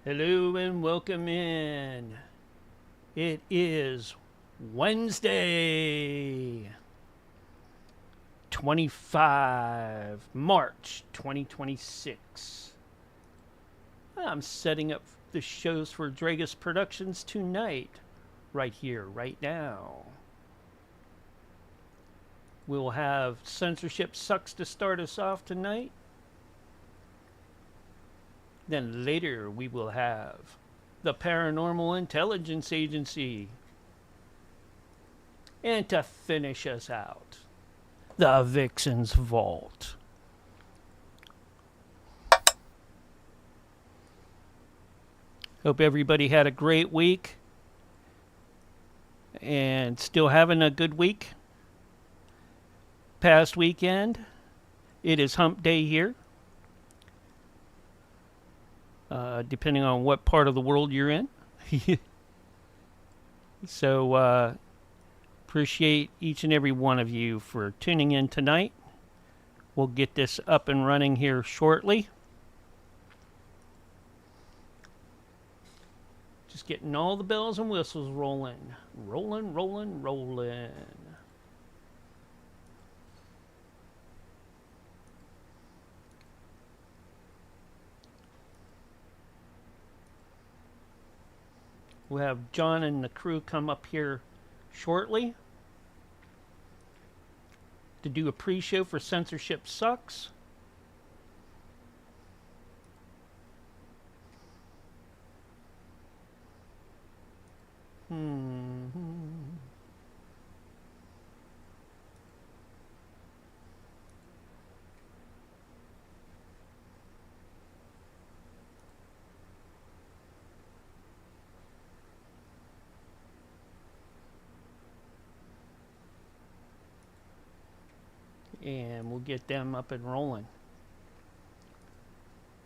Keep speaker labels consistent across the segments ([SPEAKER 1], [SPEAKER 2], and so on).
[SPEAKER 1] Hello and welcome in. It is Wednesday, 25 March 2026. I'm setting up the shows for Dreagus Productions tonight, right here, right now. We'll have Censorship Sucks to start us off tonight. Then later we will have the Paranormal Intelligence Agency. And to finish us out, the VIXEN'S Vault. Hope everybody had a great week and still having a good week. Past weekend, it is hump day here. Depending on what part of the world you're in. So, appreciate each and every one of you for tuning in tonight. We'll get this up and running here shortly. Just getting all the bells and whistles rolling. Rolling, rolling, rolling. We'll have John and the crew come up here shortly to do a pre-show for Censorship Sucks. And we'll get them up and rolling.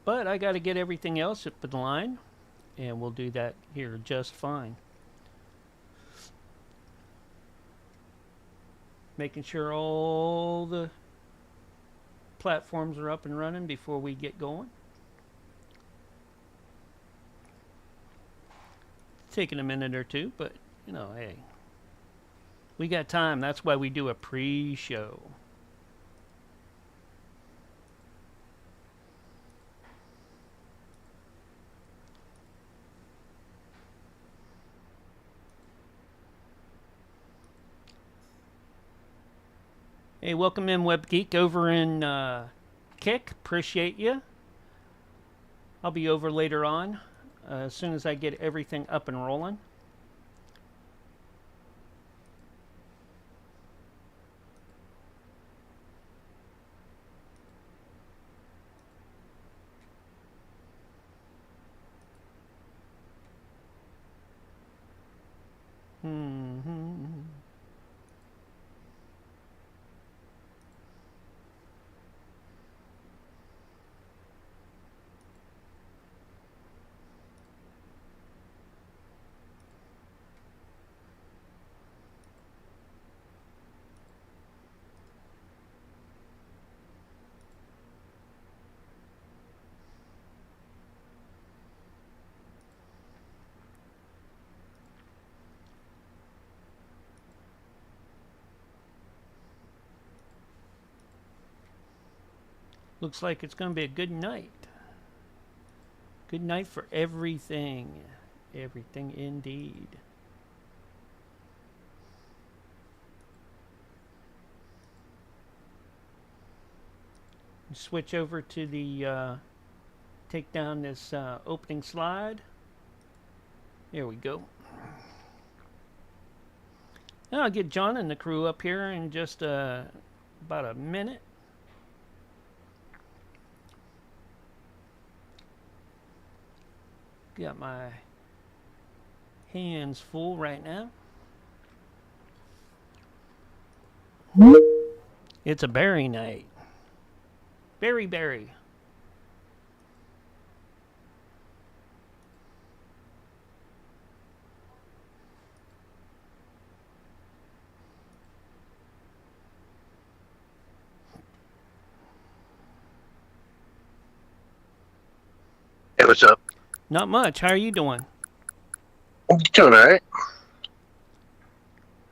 [SPEAKER 1] But I got to get everything else up in line, and we'll do that here just fine. Making sure all the platforms are up and running before we get going. Taking a minute or two, but you know, hey, we got time. That's why we do a pre-show. Hey, welcome in, WebGeek, over in Kick. Appreciate you. I'll be over later on as soon as I get everything up and rolling. Looks like it's going to be a good night. Good night for everything. Everything indeed. Switch over to the take down this opening slide. There we go. Now I'll get John and the crew up here in just about a minute. Got my hands full right now. It's a berry night. Berry.
[SPEAKER 2] Hey, what's up?
[SPEAKER 1] Not much. How are you doing?
[SPEAKER 2] I'm doing all right.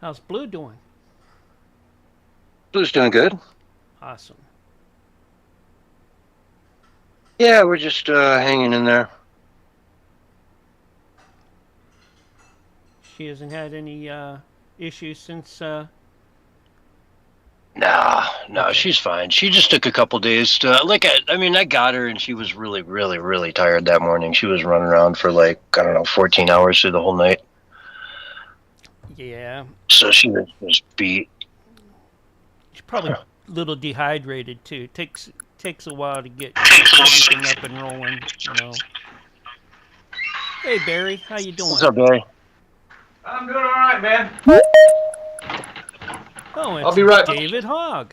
[SPEAKER 1] How's Blue doing?
[SPEAKER 2] Blue's doing good.
[SPEAKER 1] Awesome.
[SPEAKER 2] Yeah, we're just hanging in there.
[SPEAKER 1] She hasn't had any issues since.
[SPEAKER 2] No,
[SPEAKER 1] Okay.
[SPEAKER 2] she's fine. She just took a couple days to I got her and she was really, really, really tired that morning. She was running around for 14 hours through the whole night.
[SPEAKER 1] Yeah.
[SPEAKER 2] So she was just beat.
[SPEAKER 1] She's probably a little dehydrated too. Takes a while to get everything up and rolling, you know. Hey Barry, how you doing?
[SPEAKER 2] What's up, Barry?
[SPEAKER 3] I'm doing all right, man.
[SPEAKER 1] Oh, it's
[SPEAKER 3] I'll be right back.
[SPEAKER 1] David Hogg.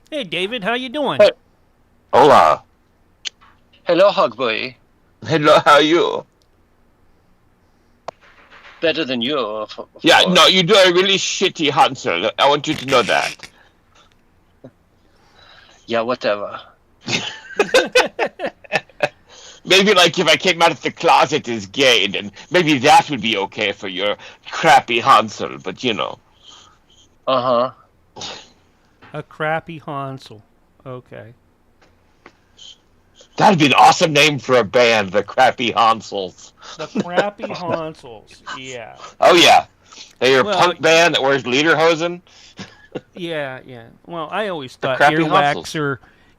[SPEAKER 1] Hey David, how you doing?
[SPEAKER 2] Hey.
[SPEAKER 4] Hola.
[SPEAKER 2] Hello, Hug Boy.
[SPEAKER 4] Hello, how are you?
[SPEAKER 2] Better than you.
[SPEAKER 4] Yeah, no, you do a really shitty Hansel. I want you to know that.
[SPEAKER 2] Yeah, whatever.
[SPEAKER 4] Maybe if I came out of the closet as gay, then maybe that would be okay for your crappy Hansel, but you know.
[SPEAKER 2] Uh-huh.
[SPEAKER 1] A crappy Hansel. Okay.
[SPEAKER 4] That'd be an awesome name for a band, the Crappy Hansels.
[SPEAKER 1] The crappy Hansels. Yeah.
[SPEAKER 4] Oh, yeah. They're a
[SPEAKER 1] Well,
[SPEAKER 4] punk band that wears lederhosen.
[SPEAKER 1] Yeah. Well, I always thought
[SPEAKER 4] crappy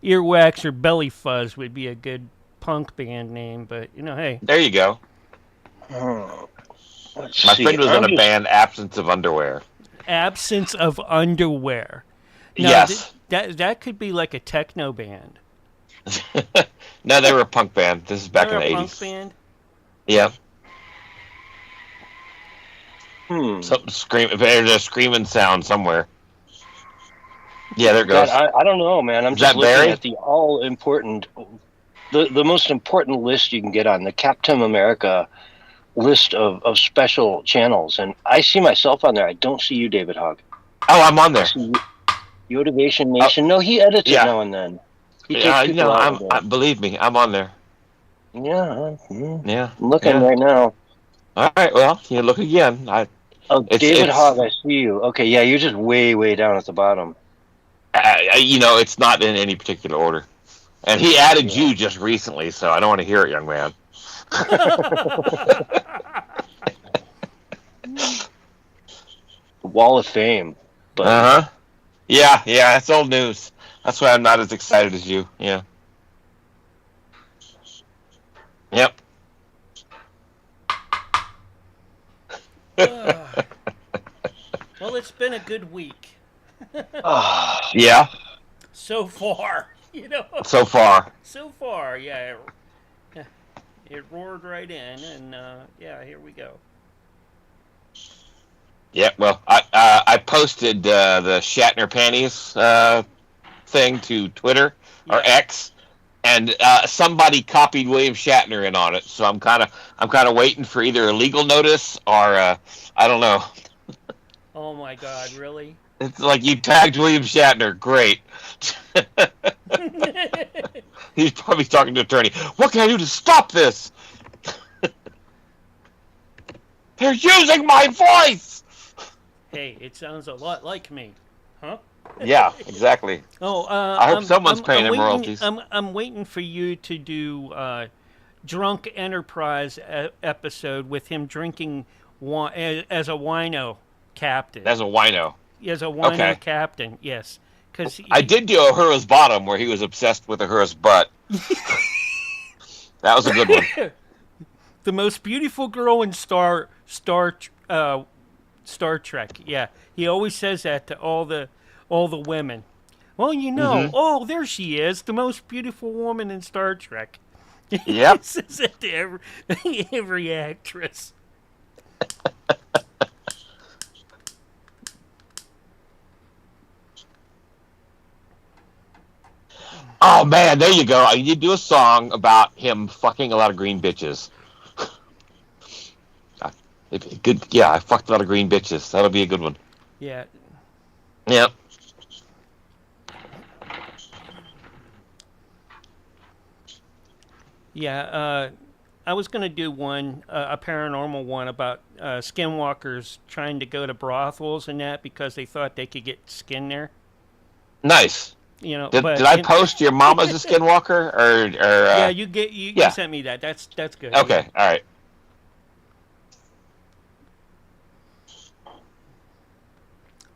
[SPEAKER 1] Earwax or Belly Fuzz would be a good punk band name, but hey.
[SPEAKER 4] There you go. My friend was in a band, Absence of Underwear.
[SPEAKER 1] Absence of Underwear. Now,
[SPEAKER 4] Yes.
[SPEAKER 1] That could be like a techno band.
[SPEAKER 4] No, they were a punk band. This is back in the 80s.
[SPEAKER 1] They're a punk band?
[SPEAKER 4] Yeah.
[SPEAKER 2] Hmm.
[SPEAKER 4] There's a screaming sound somewhere. Yeah, there it goes.
[SPEAKER 2] God, I don't know, man. I'm
[SPEAKER 4] Is
[SPEAKER 2] just
[SPEAKER 4] that
[SPEAKER 2] looking
[SPEAKER 4] Barry?
[SPEAKER 2] at the all-important, the most important list you can get on, the Captain America list of special channels. And I see myself on there. I don't see you, David Hogg.
[SPEAKER 4] Oh, I'm on there.
[SPEAKER 2] I see Yotivation Nation. No, he edits
[SPEAKER 4] yeah.
[SPEAKER 2] it now and then. He takes
[SPEAKER 4] Yeah,
[SPEAKER 2] people out of it.
[SPEAKER 4] believe me, I'm on there.
[SPEAKER 2] Yeah.
[SPEAKER 4] Yeah.
[SPEAKER 2] I'm looking right now.
[SPEAKER 4] All right, well, you look again.
[SPEAKER 2] David Hogg, I see you. Okay, yeah, you're just way, way down at the bottom.
[SPEAKER 4] It's not in any particular order. And he added you just recently, so I don't want to hear it, young man.
[SPEAKER 2] Wall of Fame. But
[SPEAKER 4] Uh-huh. Yeah, that's old news. That's why I'm not as excited as you. Yeah. Yep.
[SPEAKER 1] Well, it's been a good week.
[SPEAKER 4] Yeah.
[SPEAKER 1] So far,
[SPEAKER 4] So far.
[SPEAKER 1] So far, yeah. It roared right in, and here we go.
[SPEAKER 4] Yeah, well, I posted the Shatner panties thing to Twitter or X, and somebody copied William Shatner in on it. So I'm kind of waiting for either a legal notice or I don't know.
[SPEAKER 1] Oh my God, really?
[SPEAKER 4] It's like you tagged William Shatner. Great. He's probably talking to an attorney. What can I do to stop this? They're using my voice.
[SPEAKER 1] Hey, it sounds a lot like me, huh?
[SPEAKER 4] Yeah, exactly.
[SPEAKER 1] Oh,
[SPEAKER 4] I hope someone's paying him royalties.
[SPEAKER 1] I'm waiting for you to do Drunk Enterprise episode with him drinking as a wino captain.
[SPEAKER 4] As a wino.
[SPEAKER 1] As a wino captain, yes.
[SPEAKER 4] I did do Uhura's bottom where he was obsessed with Uhura's butt. That was a good one.
[SPEAKER 1] The most beautiful girl in Star Trek. Yeah, he always says that to all the women. Well, oh, there she is, the most beautiful woman in Star Trek.
[SPEAKER 4] Yep.
[SPEAKER 1] He says that to every actress.
[SPEAKER 4] Oh man, there you go. You do a song about him fucking a lot of green bitches. Good, yeah. I fucked a lot of green bitches. That'll be a good one.
[SPEAKER 1] Yeah.
[SPEAKER 4] Yep.
[SPEAKER 1] Yeah, I was going to do one, a paranormal one about skinwalkers trying to go to brothels and that because they thought they could get skin there.
[SPEAKER 4] Nice.
[SPEAKER 1] You know,
[SPEAKER 4] Did
[SPEAKER 1] but
[SPEAKER 4] I post your mama's a skinwalker or
[SPEAKER 1] yeah, you
[SPEAKER 4] yeah.
[SPEAKER 1] sent me that. That's good.
[SPEAKER 4] Okay, all right.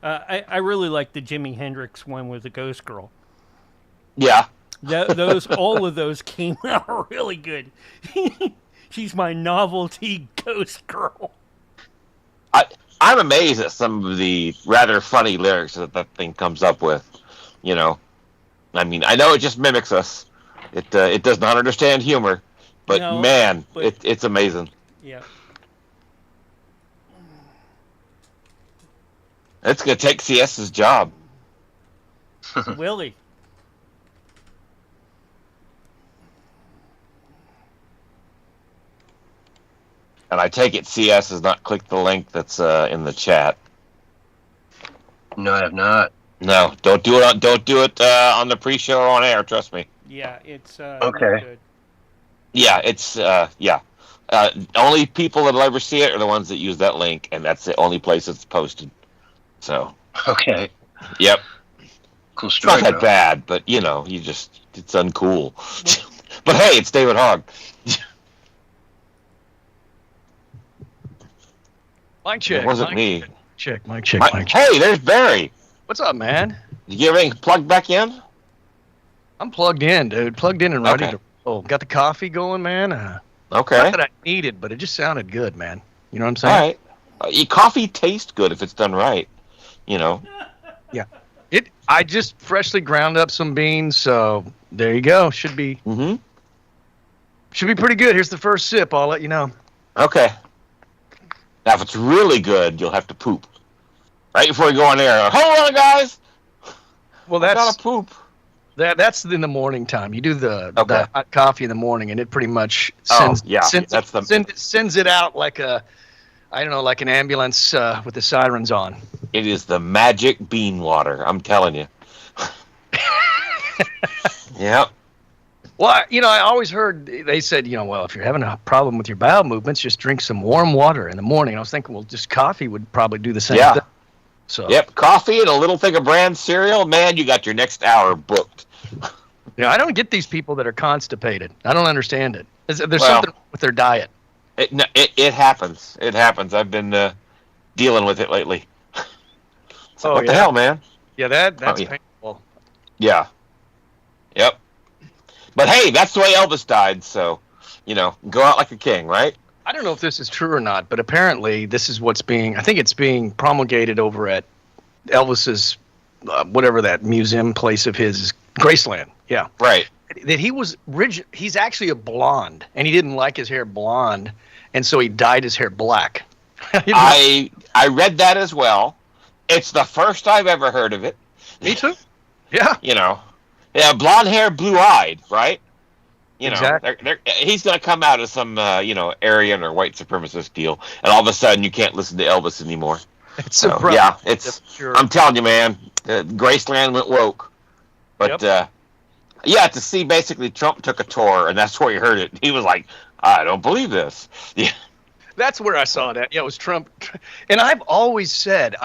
[SPEAKER 1] I really like the Jimi Hendrix one with the Ghost Girl.
[SPEAKER 4] Yeah.
[SPEAKER 1] Those all of those came out really good. She's my novelty Ghost Girl.
[SPEAKER 4] I'm amazed at some of the rather funny lyrics that thing comes up with. You know, I mean, I know it just mimics us. It does not understand humor, but
[SPEAKER 1] No,
[SPEAKER 4] man,
[SPEAKER 1] but-
[SPEAKER 4] it's amazing.
[SPEAKER 1] Yeah.
[SPEAKER 4] It's gonna take CS's job.
[SPEAKER 1] Willie.
[SPEAKER 4] And I take it CS has not clicked the link that's in the chat.
[SPEAKER 2] No, I have not.
[SPEAKER 4] No, don't do it. Don't do it on the pre-show or on air. Trust me.
[SPEAKER 1] Yeah, it's
[SPEAKER 2] Okay.
[SPEAKER 1] not good.
[SPEAKER 4] Yeah, it's yeah. Only people that'll ever see it are the ones that use that link, and that's the only place it's posted. So,
[SPEAKER 2] Okay.
[SPEAKER 4] yep.
[SPEAKER 2] Cool
[SPEAKER 4] It's
[SPEAKER 2] story.
[SPEAKER 4] not that
[SPEAKER 2] though.
[SPEAKER 4] bad, but you know, it's uncool. But hey, it's David Hogg.
[SPEAKER 5] Mic check.
[SPEAKER 4] It wasn't
[SPEAKER 5] mic
[SPEAKER 4] me.
[SPEAKER 5] Check. Mic check.
[SPEAKER 4] My-
[SPEAKER 5] Mic check.
[SPEAKER 4] hey, there's Barry.
[SPEAKER 5] What's up, man?
[SPEAKER 4] Did you get everything plugged back in?
[SPEAKER 5] I'm plugged in, dude. Plugged in and ready
[SPEAKER 4] Okay.
[SPEAKER 5] to roll. Got the coffee going, man.
[SPEAKER 4] Okay.
[SPEAKER 5] Not that I needed, but it just sounded good, man. You know what I'm
[SPEAKER 4] All
[SPEAKER 5] saying?
[SPEAKER 4] right. Coffee tastes good if it's done right. You know.
[SPEAKER 5] I just freshly ground up some beans, so there you go. Should be
[SPEAKER 4] Mm-hmm.
[SPEAKER 5] pretty good. Here's the first sip. I'll let you know.
[SPEAKER 4] Okay. Now, if it's really good, you'll have to poop. Right before you go on air. Hold on, guys.
[SPEAKER 5] Well,
[SPEAKER 4] I
[SPEAKER 5] that's
[SPEAKER 4] gotta poop.
[SPEAKER 5] that's in the morning time. You do the
[SPEAKER 4] Okay.
[SPEAKER 5] hot coffee in the morning, and it pretty much
[SPEAKER 4] Oh,
[SPEAKER 5] sends
[SPEAKER 4] yeah, that's the-
[SPEAKER 5] sends it out like like an ambulance with the sirens on.
[SPEAKER 4] It is the magic bean water. I'm telling you. Yep.
[SPEAKER 5] Well, I always heard they said, well, if you're having a problem with your bowel movements, just drink some warm water in the morning. I was thinking, well, just coffee would probably do the same
[SPEAKER 4] Yeah.
[SPEAKER 5] thing. So,
[SPEAKER 4] Yep. Coffee and a little thing of bran cereal. Man, you got your next hour booked.
[SPEAKER 5] I don't get these people that are constipated. I don't understand it. There's
[SPEAKER 4] Well-
[SPEAKER 5] something wrong with their diet.
[SPEAKER 4] It happens. It happens. I've been dealing with it lately. So
[SPEAKER 5] Oh,
[SPEAKER 4] what the
[SPEAKER 5] yeah?
[SPEAKER 4] hell, man?
[SPEAKER 5] Yeah, that's
[SPEAKER 4] yeah.
[SPEAKER 5] painful.
[SPEAKER 4] Yeah. Yep. But hey, that's the way Elvis died. So, go out like a king, right?
[SPEAKER 5] I don't know if this is true or not, but apparently this is I think it's being promulgated over at Elvis's, whatever that museum place of his, Graceland. Yeah.
[SPEAKER 4] Right.
[SPEAKER 5] That he's actually a blonde, and he didn't like his hair blonde, and so he dyed his hair black.
[SPEAKER 4] I read that as well. It's the first I've ever heard of it.
[SPEAKER 5] Me too. Yeah.
[SPEAKER 4] Yeah, blonde hair, blue eyed, right?
[SPEAKER 5] Exactly.
[SPEAKER 4] He's gonna come out as some Aryan or white supremacist deal, and all of a sudden you can't listen to Elvis anymore.
[SPEAKER 5] It's
[SPEAKER 4] So,
[SPEAKER 5] a problem.
[SPEAKER 4] yeah, it's.
[SPEAKER 5] Sure.
[SPEAKER 4] I'm telling you, man, Graceland went woke. But yeah, to see basically Trump took a tour, and that's where he heard it. He was like, "I don't believe this." Yeah.
[SPEAKER 5] That's where I saw that. Yeah, it was Trump. And I've always said,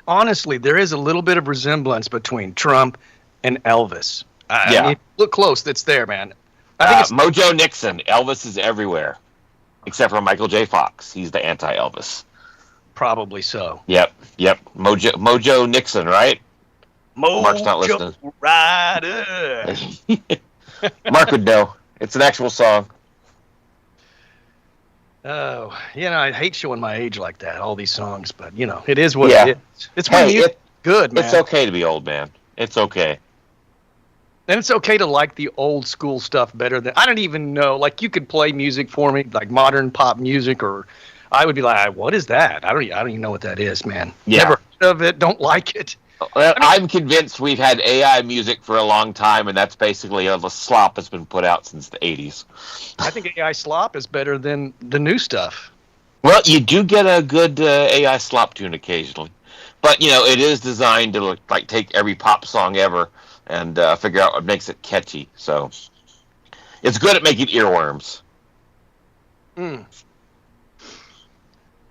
[SPEAKER 5] honestly, there is a little bit of resemblance between Trump and Elvis.
[SPEAKER 4] Yeah.
[SPEAKER 5] I mean, look close. It's there, man. I think it's
[SPEAKER 4] Mojo Nixon. Elvis is everywhere, except for Michael J. Fox. He's the anti-Elvis.
[SPEAKER 5] probably so.
[SPEAKER 4] Yep. Mojo Nixon, right? Mark's not listening.
[SPEAKER 5] Rider.
[SPEAKER 4] Mark would know. It's an actual song.
[SPEAKER 5] Oh, I hate showing my age like that, all these songs, but, it is what
[SPEAKER 4] Yeah.
[SPEAKER 5] it is. It's when
[SPEAKER 4] Hey,
[SPEAKER 5] you're good, man.
[SPEAKER 4] It's okay to be old, man. It's okay.
[SPEAKER 5] And it's okay to like the old school stuff better than, I don't even know, like you could play music for me, like modern pop music, or I would be like, what is that? I don't even know what that is, man.
[SPEAKER 4] Yeah.
[SPEAKER 5] Never heard of it, don't like it.
[SPEAKER 4] Well, I'm convinced we've had AI music for a long time, and that's basically a slop that's been put out since the 80s.
[SPEAKER 5] I think AI slop is better than the new stuff.
[SPEAKER 4] Well, you do get a good AI slop tune occasionally. But, it is designed to take every pop song ever and figure out what makes it catchy. So It's good at making earworms.
[SPEAKER 5] Mm.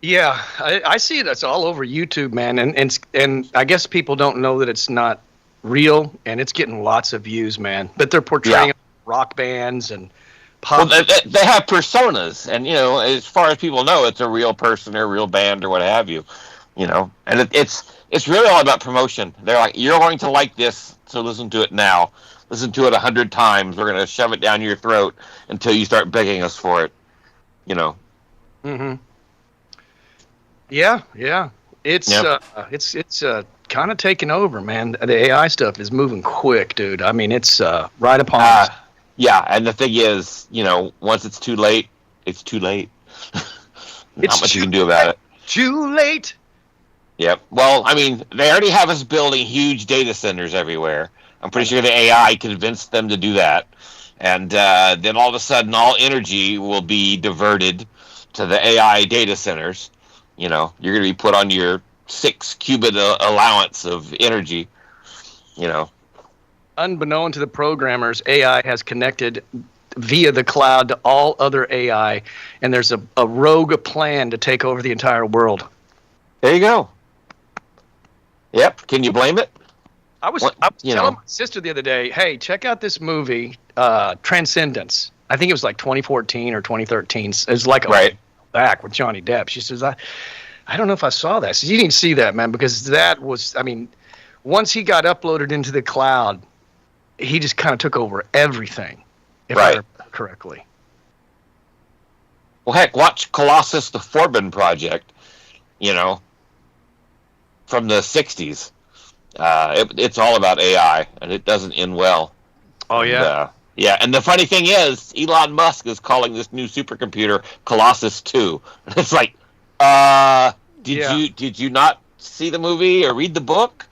[SPEAKER 5] Yeah, I see it. It's all over YouTube, man, and I guess people don't know that it's not real, and it's getting lots of views, man. But they're portraying rock bands and pop.
[SPEAKER 4] Well, they have personas, and as far as people know, it's a real person or a real band or what have you. And it's really all about promotion. They're like, you're going to like this, so listen to it now. Listen to it 100 times. We're going to shove it down your throat until you start begging us for it.
[SPEAKER 5] Mm-hmm. Yeah. It's kind of taking over, man. The AI stuff is moving quick, dude. I mean, it's right upon us.
[SPEAKER 4] Yeah, and the thing is, once it's too late, it's too late. Not much you can do about it.
[SPEAKER 5] Too late.
[SPEAKER 4] Yep. Well, I mean, they already have us building huge data centers everywhere. I'm pretty sure the AI convinced them to do that. And then all of a sudden, all energy will be diverted to the AI data centers. You're going to be put on your 6-qubit allowance of energy.
[SPEAKER 5] Unbeknown to the programmers, AI has connected via the cloud to all other AI, and there's a rogue plan to take over the entire world.
[SPEAKER 4] There you go. Yep. Can you blame it?
[SPEAKER 5] I was telling my sister the other day, hey, check out this movie, Transcendence. I think it was like 2014 or 2013. It was like back with Johnny Depp. She says, I don't know if I saw that. So you didn't see that, man, because that was, I mean, once he got uploaded into the cloud, he just kind of took over everything, if I remember correctly.
[SPEAKER 4] Well, heck, watch Colossus the Forbin Project, from the 60s. It's all about AI, and it doesn't end well.
[SPEAKER 5] Oh, yeah?
[SPEAKER 4] And the funny thing is, Elon Musk is calling this new supercomputer Colossus 2. It's like, did you not see the movie or read the book?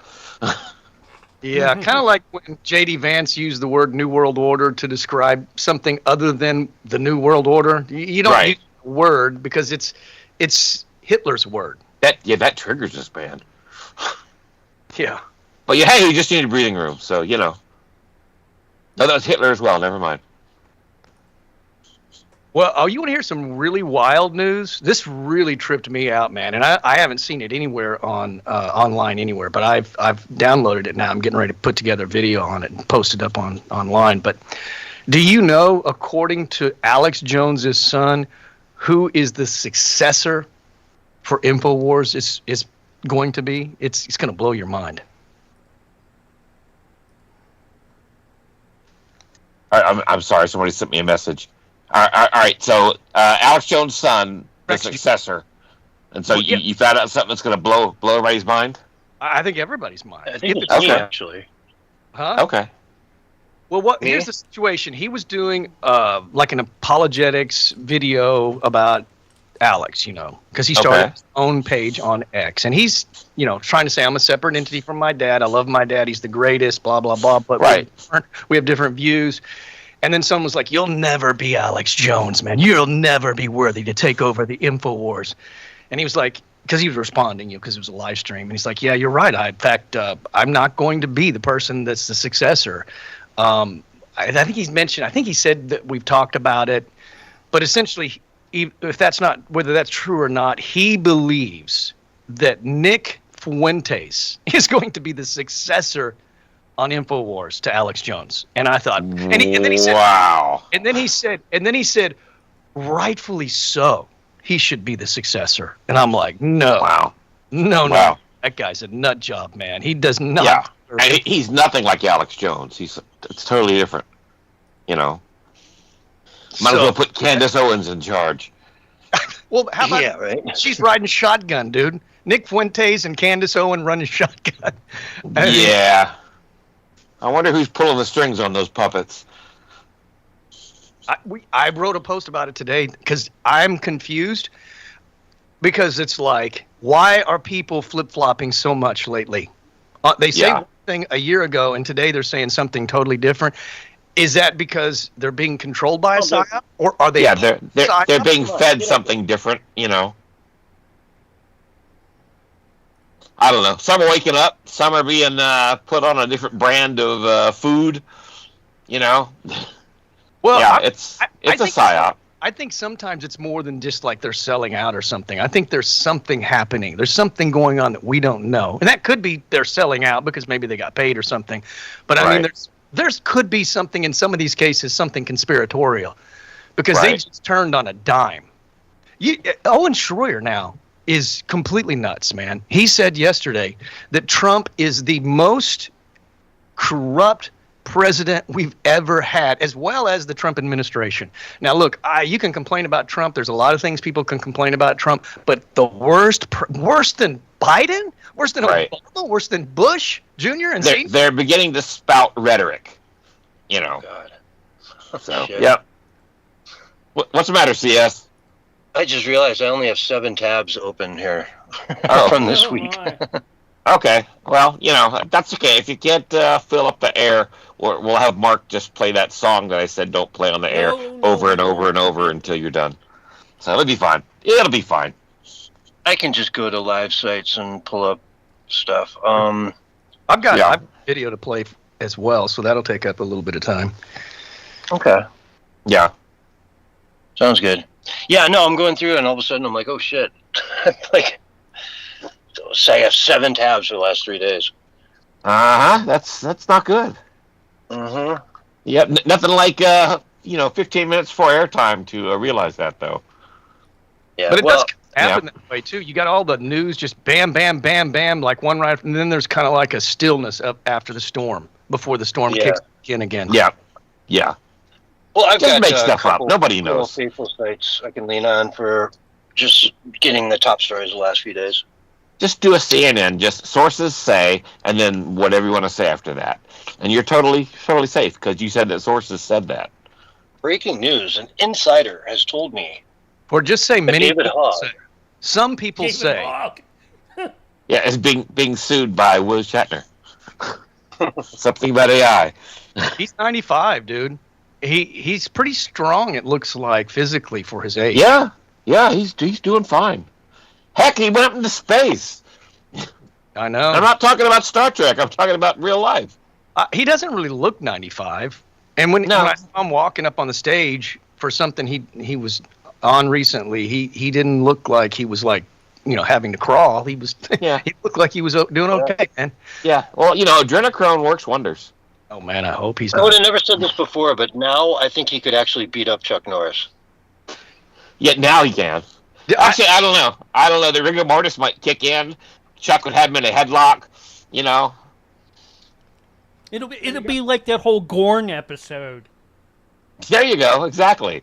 [SPEAKER 5] Yeah, kind of like when J.D. Vance used the word New World Order to describe something other than the New World Order. You don't use the word because it's Hitler's word.
[SPEAKER 4] That triggers this man.
[SPEAKER 5] Yeah.
[SPEAKER 4] But hey, you just need a breathing room, so No, that was Hitler as well. Never mind.
[SPEAKER 5] Well, you want to hear some really wild news? This really tripped me out, man, and I haven't seen it anywhere online anywhere, but I've downloaded it now. I'm getting ready to put together a video on it and post it up online. But do you know, according to Alex Jones's son, who is the successor for InfoWars is going to be? It's going to blow your mind.
[SPEAKER 4] I'm sorry. Somebody sent me a message. All right. So Alex Jones' son, the successor, and so you found out something that's going to blow everybody's mind.
[SPEAKER 5] I think everybody's mind.
[SPEAKER 2] I think it's me, actually.
[SPEAKER 5] Huh?
[SPEAKER 4] Okay.
[SPEAKER 5] Well, here's the situation. He was doing like an apologetics video about Alex, because he started his own page on X, and he's, trying to say, I'm a separate entity from my dad. I love my dad. He's the greatest, blah, blah, blah. But we have different views. And then someone was like, you'll never be Alex Jones, man. You'll never be worthy to take over the InfoWars. And he was like, because he was responding, because it was a live stream. And he's like, yeah, you're right. In fact, I'm not going to be the person that's the successor. I think he said that we've talked about it. But essentially, if that's not, whether that's true or not, he believes that Nick Fuentes is going to be the successor on InfoWars to Alex Jones. And I thought, and then he said,
[SPEAKER 4] wow.
[SPEAKER 5] And then he said, rightfully so, he should be the successor. And I'm like, no, no, that guy's a nut job, man. He does not.
[SPEAKER 4] Yeah, and he's nothing like Alex Jones. It's totally different. Might as well put Candace Owens in charge.
[SPEAKER 5] Well, how about she's riding shotgun, dude. Nick Fuentes and Candace Owens running shotgun.
[SPEAKER 4] Yeah. I wonder who's pulling the strings on those puppets.
[SPEAKER 5] I wrote a post about it today because I'm confused. Because it's like, why are people flip-flopping so much lately? They say one thing a year ago, and today they're saying something totally different. Is that because they're being controlled by a psyop, or are they?
[SPEAKER 4] Yeah, they're being fed something different. I don't know. Some are waking up. Some are being put on a different brand of food.
[SPEAKER 5] Well,
[SPEAKER 4] yeah,
[SPEAKER 5] I
[SPEAKER 4] it's a
[SPEAKER 5] think-
[SPEAKER 4] psyop.
[SPEAKER 5] I think sometimes it's more than just like they're selling out or something. I think there's something happening. There's something going on that we don't know. And that could be they're selling out because maybe they got paid or something. But I mean,
[SPEAKER 4] Right.
[SPEAKER 5] there's could be something in some of these cases, something conspiratorial, because they
[SPEAKER 4] Right.
[SPEAKER 5] just turned on a dime. Owen Schroyer now is completely nuts, man. He said yesterday that Trump is the most corrupt president we've ever had, as well as the Trump administration. Now, look, you can complain about Trump. There's a lot of things people can complain about Trump, but the worse than Biden, worse than
[SPEAKER 4] Right.
[SPEAKER 5] Obama, worse than Bush Jr. and
[SPEAKER 4] They're,
[SPEAKER 5] Senior.
[SPEAKER 4] they're beginning to spout rhetoric, you know.
[SPEAKER 2] God.
[SPEAKER 4] So,
[SPEAKER 2] Shit.
[SPEAKER 4] yep. What's the matter, CS?
[SPEAKER 2] I just realized I only have 7 tabs open here
[SPEAKER 4] Oh.
[SPEAKER 2] from this
[SPEAKER 1] Oh,
[SPEAKER 2] week.
[SPEAKER 1] my.
[SPEAKER 4] Okay, well, you know, that's okay. If you can't fill up the air, we'll have Mark just play that song that I said don't play on the air
[SPEAKER 1] No,
[SPEAKER 4] over and
[SPEAKER 1] no.
[SPEAKER 4] over and over until you're done. So it'll be fine. It'll be fine.
[SPEAKER 2] I can just go to live sites and pull up stuff.
[SPEAKER 5] I've got
[SPEAKER 4] Yeah.
[SPEAKER 5] video to play as well, so that'll take up a little bit of time.
[SPEAKER 2] Okay.
[SPEAKER 4] Yeah.
[SPEAKER 2] Sounds good. Yeah, no, I'm going through and all of a sudden I'm like, oh shit. Like, say I have 7 tabs for the last 3 days.
[SPEAKER 4] That's not good.
[SPEAKER 2] Mm-hmm.
[SPEAKER 4] Yep. Nothing like 15 minutes for airtime to realize that though.
[SPEAKER 2] Yeah,
[SPEAKER 5] But it
[SPEAKER 2] well,
[SPEAKER 5] does happen that way too. You got all the news just bam, bam, bam, bam, like one right, and then there's kind of like a stillness up after the storm before the storm
[SPEAKER 2] Yeah.
[SPEAKER 5] kicks in again.
[SPEAKER 4] Yeah. Yeah.
[SPEAKER 2] well, I've
[SPEAKER 4] Just
[SPEAKER 2] got
[SPEAKER 4] make
[SPEAKER 2] a
[SPEAKER 4] stuff up.
[SPEAKER 2] couple
[SPEAKER 4] Nobody
[SPEAKER 2] little
[SPEAKER 4] knows.
[SPEAKER 2] faithful sites I can lean on for just getting the top stories the last few days.
[SPEAKER 4] Just do a CNN. Just sources say, and then whatever you want to say after that, and you're totally safe because you said that sources said that.
[SPEAKER 2] Breaking news: an insider has told me.
[SPEAKER 5] Or just say many
[SPEAKER 2] David
[SPEAKER 5] people
[SPEAKER 2] Hogg.
[SPEAKER 5] say. Some people
[SPEAKER 1] David
[SPEAKER 5] say.
[SPEAKER 1] Hogg.
[SPEAKER 4] Yeah, it's being sued by Will Shatner. Something about AI.
[SPEAKER 5] He's 95, dude. He's pretty strong, it looks like, physically for his age.
[SPEAKER 4] Yeah, he's doing fine. Heck, he went up into space.
[SPEAKER 5] I know.
[SPEAKER 4] I'm not talking about Star Trek. I'm talking about real life.
[SPEAKER 5] He doesn't really look 95. And when I saw him walking up on the stage for something he was on recently, he didn't look like he was like, having to crawl. He was he looked like he was doing okay, man.
[SPEAKER 4] Yeah. Well, adrenochrome works wonders.
[SPEAKER 5] Oh man, I hope he's
[SPEAKER 2] I
[SPEAKER 5] not.
[SPEAKER 2] would have never said this before, but now I think he could actually beat up Chuck Norris.
[SPEAKER 4] Yet now he can. Actually, I don't know. The rigor mortis might kick in. Chuck would have him in a headlock.
[SPEAKER 1] It'll be like that whole Gorn episode.
[SPEAKER 4] There you go. Exactly.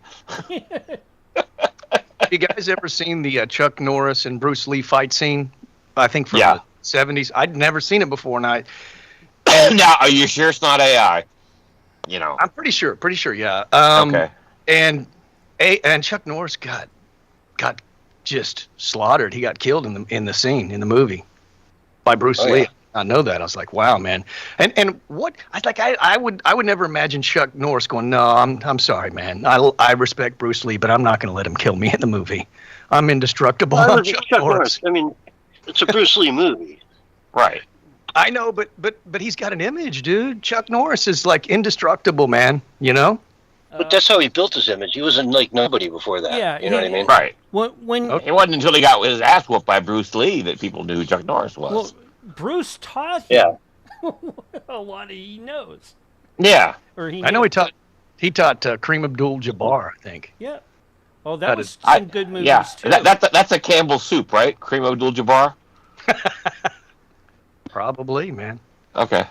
[SPEAKER 5] Have you guys ever seen the Chuck Norris and Bruce Lee fight scene? I think from the 70s. I'd never seen it before, and
[SPEAKER 4] Now, are you sure it's not AI?
[SPEAKER 5] I'm pretty sure. Yeah.
[SPEAKER 4] Okay.
[SPEAKER 5] And Chuck Norris got just slaughtered. He got killed in the scene in the movie by Bruce Lee.
[SPEAKER 2] Yeah.
[SPEAKER 5] I know that. I was like, wow, man. And what I would never imagine Chuck Norris going, no, I'm sorry, man. I respect Bruce Lee, but I'm not going to let him kill me in the movie. I'm indestructible. I'm Chuck Norris.
[SPEAKER 2] I mean, it's a Bruce Lee movie.
[SPEAKER 4] Right.
[SPEAKER 5] I know, but he's got an image, dude. Chuck Norris is like indestructible, man.
[SPEAKER 2] But that's how he built his image. He wasn't like nobody before that.
[SPEAKER 1] Yeah,
[SPEAKER 2] you know what I mean?
[SPEAKER 4] Right.
[SPEAKER 1] When
[SPEAKER 4] It wasn't until he got his ass whooped by Bruce Lee that people knew who Chuck Norris was.
[SPEAKER 1] well, Bruce taught him a lot he knows.
[SPEAKER 4] Yeah.
[SPEAKER 1] Or he
[SPEAKER 5] I know
[SPEAKER 1] knew.
[SPEAKER 5] he taught Kareem Abdul-Jabbar, I think.
[SPEAKER 1] Yeah. Oh, that was
[SPEAKER 5] is-
[SPEAKER 1] some good movies
[SPEAKER 4] Yeah.
[SPEAKER 1] too.
[SPEAKER 4] That's a Campbell soup, right? Kareem Abdul-Jabbar?
[SPEAKER 5] Probably, man.
[SPEAKER 4] Okay.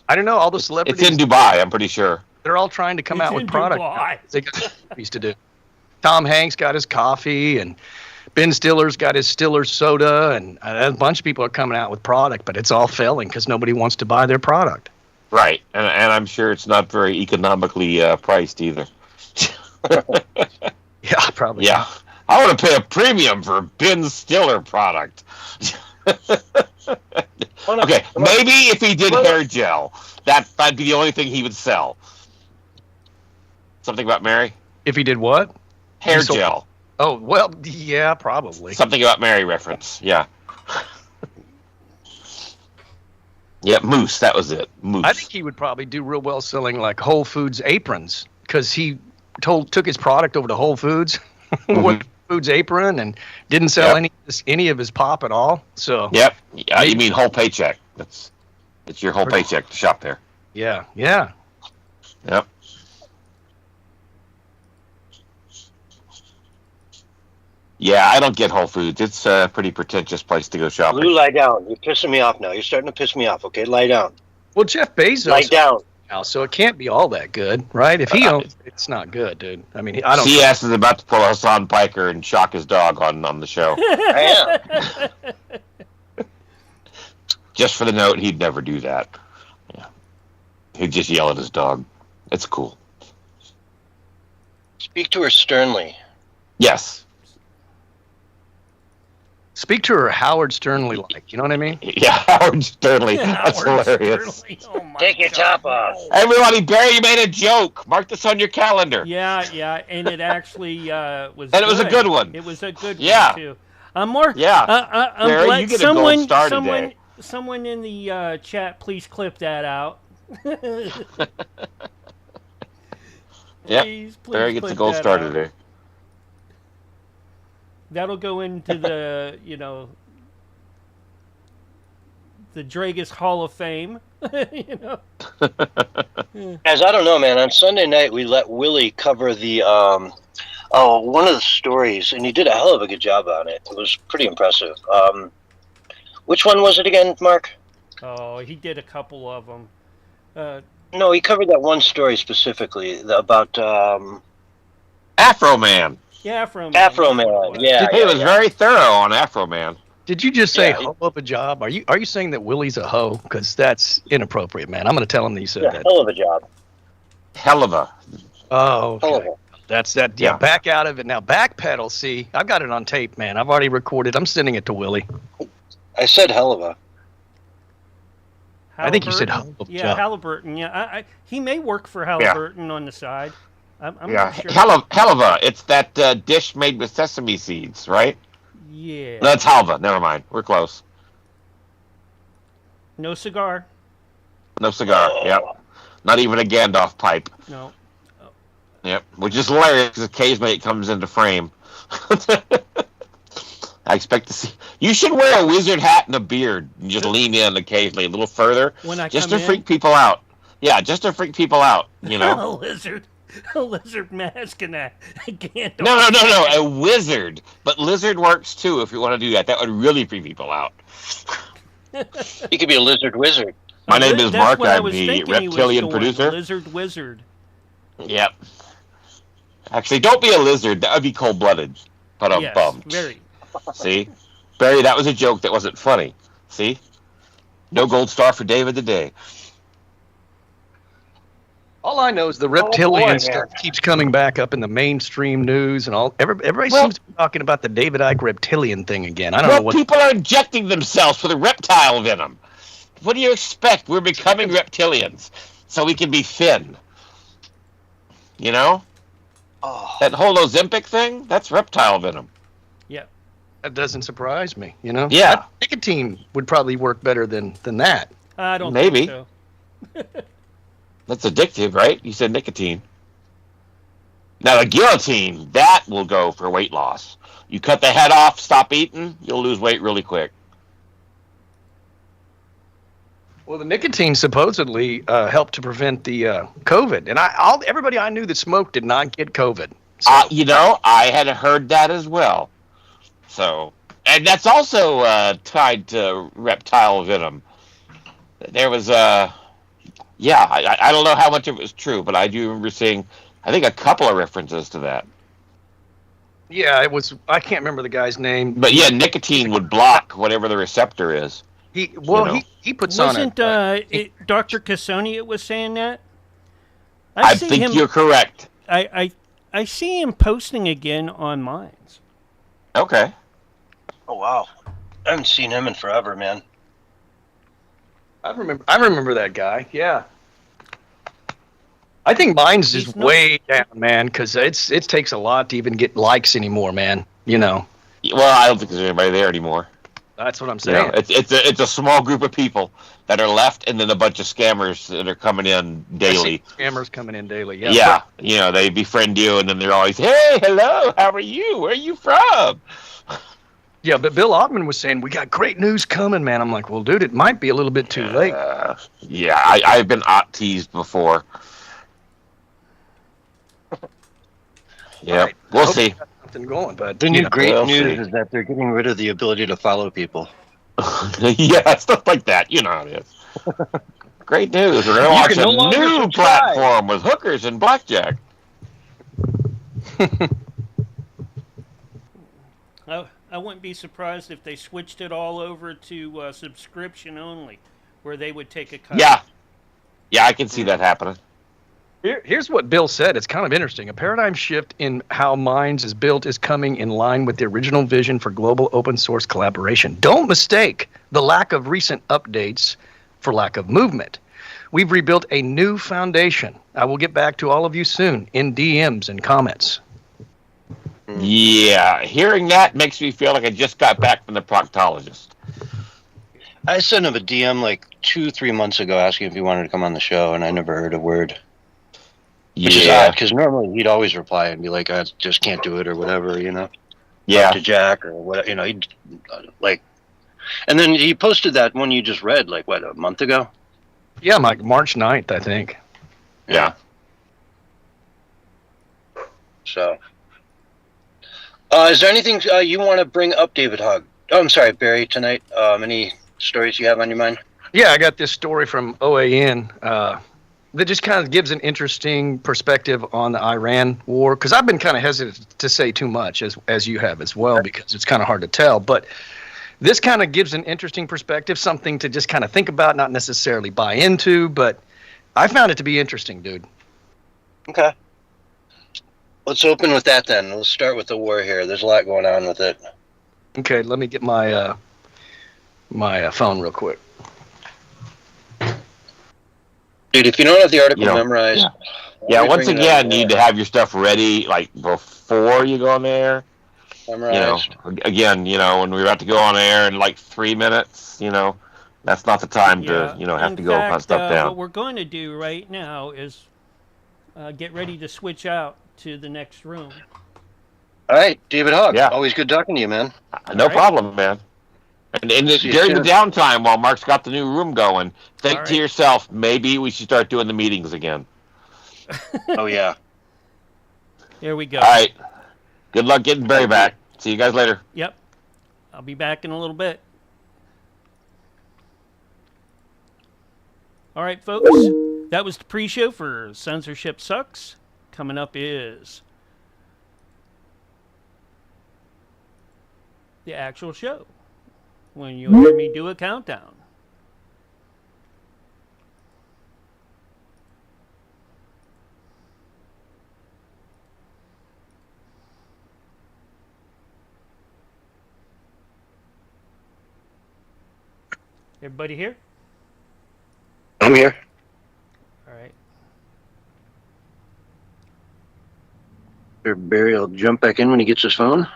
[SPEAKER 5] I don't know. All the
[SPEAKER 4] It's
[SPEAKER 5] celebrities,
[SPEAKER 4] in Dubai, I'm pretty sure.
[SPEAKER 5] they're all trying to come
[SPEAKER 1] It's
[SPEAKER 5] out with
[SPEAKER 1] in
[SPEAKER 5] product.
[SPEAKER 1] Dubai.
[SPEAKER 5] They got movies to do. Tom Hanks got his coffee, and Ben Stiller's got his Stiller's soda, and a bunch of people are coming out with product, but it's all failing because nobody wants to buy their product.
[SPEAKER 4] Right. And I'm sure it's not very economically priced either.
[SPEAKER 5] Yeah, probably.
[SPEAKER 4] Yeah. I want to pay a premium for Ben Stiller product. Okay, maybe if he did hair gel, that'd be the only thing he would sell. Something about Mary?
[SPEAKER 5] If he did what?
[SPEAKER 4] Hair
[SPEAKER 5] He sold-
[SPEAKER 4] gel.
[SPEAKER 5] Oh, well, yeah, probably.
[SPEAKER 4] Something about Mary reference. Yeah. Yeah, Moose. That was it. Moose.
[SPEAKER 5] I think he would probably do real well selling like Whole Foods aprons because he took his product over to Whole Foods, Whole Foods apron, and didn't sell any of his pop at all. So
[SPEAKER 4] yep, you mean whole paycheck? It's your whole paycheck to shop there.
[SPEAKER 5] Yeah.
[SPEAKER 4] Yep. Yeah, I don't get Whole Foods. It's a pretty pretentious place to go shopping.
[SPEAKER 2] Lou, lie down. You're pissing me off now. You're starting to piss me off. Okay, lie down.
[SPEAKER 5] Well, Jeff Bezos.
[SPEAKER 2] Lie down.
[SPEAKER 5] Now, so it can't be all that good, right? If he owns it, it's not good, dude. I mean, I don't.
[SPEAKER 4] CS is about to pull Hassan Piker and shock his dog on the show.
[SPEAKER 2] I am.
[SPEAKER 4] Just for the note, he'd never do that. Yeah, he'd just yell at his dog. It's cool.
[SPEAKER 2] Speak to her sternly.
[SPEAKER 4] Yes.
[SPEAKER 5] Speak to her Howard Sternly like, you know what I mean?
[SPEAKER 4] Yeah, Howard Sternly. That's hilarious.
[SPEAKER 1] Oh my
[SPEAKER 2] Take your top off.
[SPEAKER 4] Everybody, Barry made a joke. Mark this on your calendar.
[SPEAKER 1] Yeah, and it actually was.
[SPEAKER 4] And it was a good one.
[SPEAKER 1] It was a good
[SPEAKER 4] Yeah.
[SPEAKER 1] one too. More.
[SPEAKER 4] Yeah.
[SPEAKER 1] I'm
[SPEAKER 4] Barry,
[SPEAKER 1] glad
[SPEAKER 4] you get a gold star today.
[SPEAKER 1] Someone in the chat, please clip that out.
[SPEAKER 4] Yeah.
[SPEAKER 1] Please
[SPEAKER 4] Barry gets a
[SPEAKER 1] clip
[SPEAKER 4] gold
[SPEAKER 1] that
[SPEAKER 4] star
[SPEAKER 1] out.
[SPEAKER 4] today.
[SPEAKER 1] That'll go into the the Dreagus Hall of Fame.
[SPEAKER 2] Guys, I don't know, man. On Sunday night, we let Willie cover the one of the stories, and he did a hell of a good job on it. It was pretty impressive. Which one was it again, Mark?
[SPEAKER 1] Oh, he did a couple of them.
[SPEAKER 2] No, he covered that one story specifically about
[SPEAKER 4] Afro Man.
[SPEAKER 1] Yeah, Afro Man.
[SPEAKER 2] Afro Man. Yeah,
[SPEAKER 4] He was very thorough on Afro Man.
[SPEAKER 5] Did you just say
[SPEAKER 2] Yeah.
[SPEAKER 5] hoe of a job? Are you saying that Willie's a hoe? Because that's inappropriate, man. I'm going to tell him that you said
[SPEAKER 2] Yeah,
[SPEAKER 5] that.
[SPEAKER 2] hell of a job.
[SPEAKER 4] Hell of a.
[SPEAKER 5] Oh,
[SPEAKER 2] Hell of
[SPEAKER 5] okay.
[SPEAKER 2] a.
[SPEAKER 5] That's that. Yeah, back out of it now. Backpedal. See, I've got it on tape, man. I've already recorded. I'm sending it to Willie.
[SPEAKER 2] I said hell of a.
[SPEAKER 5] I think you said
[SPEAKER 1] Halliburton.
[SPEAKER 5] hoe of a
[SPEAKER 1] Yeah,
[SPEAKER 5] job.
[SPEAKER 1] Halliburton. Yeah, he may work for Halliburton on the side. I'm not sure.
[SPEAKER 4] Hell of a. It's that dish made with sesame seeds, right?
[SPEAKER 1] Yeah.
[SPEAKER 4] No, that's halva. Never mind. We're close.
[SPEAKER 1] No cigar.
[SPEAKER 4] No cigar. Yep. Not even a Gandalf pipe.
[SPEAKER 1] No.
[SPEAKER 4] Yep. Which is hilarious because occasionally it comes into frame. I expect to see. You should wear a wizard hat and a beard and just lean in occasionally a little further,
[SPEAKER 1] When I
[SPEAKER 4] just
[SPEAKER 1] come
[SPEAKER 4] to
[SPEAKER 1] in?
[SPEAKER 4] freak people out. Yeah, just to freak people out. You know.
[SPEAKER 1] A lizard mask and a Gandalf.
[SPEAKER 4] No. A wizard, but lizard works too. If you want to do that, that would really freak people out.
[SPEAKER 2] He could be a lizard wizard.
[SPEAKER 4] My name is
[SPEAKER 1] That's
[SPEAKER 4] Mark.
[SPEAKER 1] what I
[SPEAKER 4] I'm
[SPEAKER 1] was
[SPEAKER 4] the
[SPEAKER 1] thinking he was
[SPEAKER 4] reptilian
[SPEAKER 1] doing,
[SPEAKER 4] producer.
[SPEAKER 1] Lizard wizard.
[SPEAKER 4] Yep. Actually, don't be a lizard. That would be cold-blooded. But
[SPEAKER 1] Yes,
[SPEAKER 4] bummed.
[SPEAKER 1] very.
[SPEAKER 4] See, Barry, that was a joke that wasn't funny. See, no gold star for David today.
[SPEAKER 5] All I know is the reptilian
[SPEAKER 2] man.
[SPEAKER 5] stuff keeps coming back up in the mainstream news, and all. Everybody seems to be talking about the David Icke reptilian thing again. I don't know
[SPEAKER 4] Well,
[SPEAKER 5] what.
[SPEAKER 4] people are injecting themselves with a reptile venom. What do you expect? We're becoming reptilians, so we can be thin. You know,
[SPEAKER 2] Oh,
[SPEAKER 4] that whole Ozempic thing, that's reptile venom.
[SPEAKER 1] Yeah.
[SPEAKER 5] That doesn't surprise me. You know.
[SPEAKER 4] Yeah.
[SPEAKER 5] Nicotine would probably work better than that.
[SPEAKER 1] I don't
[SPEAKER 4] Maybe.
[SPEAKER 1] think so.
[SPEAKER 4] That's addictive, right? You said nicotine. Now, the guillotine, that will go for weight loss. You cut the head off, stop eating, you'll lose weight really quick.
[SPEAKER 5] Well, the nicotine supposedly helped to prevent the COVID, and everybody I knew that smoked did not get COVID. So,
[SPEAKER 4] You know, I had heard that as well. So, and that's also tied to reptile venom. There was yeah, I don't know how much of it was true, but I do remember seeing, I think, a couple of references to that.
[SPEAKER 5] yeah, it was. I can't remember the guy's name.
[SPEAKER 4] But yeah, nicotine would block whatever the receptor is.
[SPEAKER 5] He
[SPEAKER 4] know.
[SPEAKER 5] he puts on
[SPEAKER 1] Wasn't Dr. Cassoni was saying that?
[SPEAKER 4] I
[SPEAKER 1] see
[SPEAKER 4] think
[SPEAKER 1] him,
[SPEAKER 4] you're correct.
[SPEAKER 1] I see him posting again on Mines.
[SPEAKER 4] Okay.
[SPEAKER 2] oh wow. I haven't seen him in forever, man.
[SPEAKER 5] I remember that guy. Yeah. I think mine's
[SPEAKER 1] He's
[SPEAKER 5] is
[SPEAKER 1] not-
[SPEAKER 5] way down, man, because it takes a lot to even get likes anymore, man. You know.
[SPEAKER 4] Well, I don't think there's anybody there anymore.
[SPEAKER 5] That's what I'm
[SPEAKER 4] You
[SPEAKER 5] saying.
[SPEAKER 4] know, it's a small group of people that are left, and then a bunch of scammers that are coming in daily.
[SPEAKER 5] Scammers coming in daily. Yeah.
[SPEAKER 4] Yeah, you know, they befriend you, and then they're always, "Hey, hello, how are you? Where are you from?"
[SPEAKER 5] Yeah, but Bill Ottman was saying we got great news coming, man. I'm like, well, dude, it might be a little bit too late.
[SPEAKER 4] Yeah, I've been teased before. Yeah,
[SPEAKER 5] Right.
[SPEAKER 4] we'll see.
[SPEAKER 5] Something going, but
[SPEAKER 2] The new great
[SPEAKER 4] we'll
[SPEAKER 2] news
[SPEAKER 4] see.
[SPEAKER 2] is that they're getting rid of the ability to follow people.
[SPEAKER 4] Yeah, stuff like that. You know how it is. Great news. We're going to launch
[SPEAKER 2] can no
[SPEAKER 4] a
[SPEAKER 2] longer
[SPEAKER 4] new
[SPEAKER 2] subscribe.
[SPEAKER 4] platform with hookers and blackjack.
[SPEAKER 1] I wouldn't be surprised if they switched it all over to subscription only, where they would take a cut.
[SPEAKER 4] Yeah. Yeah, I can see that happening.
[SPEAKER 5] Here's what Bill said. It's kind of interesting. A paradigm shift in how Minds is built is coming in line with the original vision for global open source collaboration. Don't mistake the lack of recent updates for lack of movement. We've rebuilt a new foundation. I will get back to all of you soon in DMs and comments.
[SPEAKER 4] Yeah, hearing that makes me feel like I just got back from the proctologist.
[SPEAKER 2] I sent him a DM like 2-3 months ago asking if he wanted to come on the show, and I never heard a word. Which is odd, because normally he'd always reply and be like, "I just can't do it," or whatever, you know.
[SPEAKER 4] Yeah.
[SPEAKER 2] Talk to Jack or what, you know. He'd like, and then he posted that one you just read, like what, a month ago?
[SPEAKER 5] Yeah, like March 9th, I think.
[SPEAKER 4] Yeah.
[SPEAKER 2] So, is there anything you want to bring up, David Hogg? Oh, I'm sorry, Barry. Tonight, any stories you have on your mind?
[SPEAKER 5] Yeah, I got this story from OAN that just kind of gives an interesting perspective on the Iran war, because I've been kind of hesitant to say too much, as you have as well, because it's kind of hard to tell. But this kind of gives an interesting perspective, something to just kind of think about, not necessarily buy into, but I found it to be interesting, dude.
[SPEAKER 2] Okay. Let's open with that then. Let's start with the war here. There's a lot going on with it.
[SPEAKER 5] Okay, let me get my my phone real quick.
[SPEAKER 2] Dude, if you don't have the article memorized...
[SPEAKER 4] Yeah, once again, you need to have your stuff ready, like, before you go on there.
[SPEAKER 2] Memorized.
[SPEAKER 4] You know, again, you know, when we're about to go on air in, like, 3 minutes, you know, that's not the time to, you know, have to go hunt stuff down.
[SPEAKER 1] What we're going to do right now is get ready to switch out to the next room.
[SPEAKER 2] All right, David Hogg.
[SPEAKER 4] Yeah.
[SPEAKER 2] Always good talking to you, man.
[SPEAKER 4] No problem, man. And during the downtime, while Mark's got the new room going, think to yourself, maybe we should start doing the meetings again.
[SPEAKER 2] Oh, yeah.
[SPEAKER 1] There we go.
[SPEAKER 4] All right. Good luck getting Barry back. See you guys later.
[SPEAKER 1] Yep. I'll be back in a little bit. All right, folks. That was the pre-show for Censorship Sucks. Coming up is the actual show, when you'll hear me do a countdown. Everybody here?
[SPEAKER 2] I'm here.
[SPEAKER 1] All right.
[SPEAKER 2] Sure, Barry will jump back in when he gets his phone.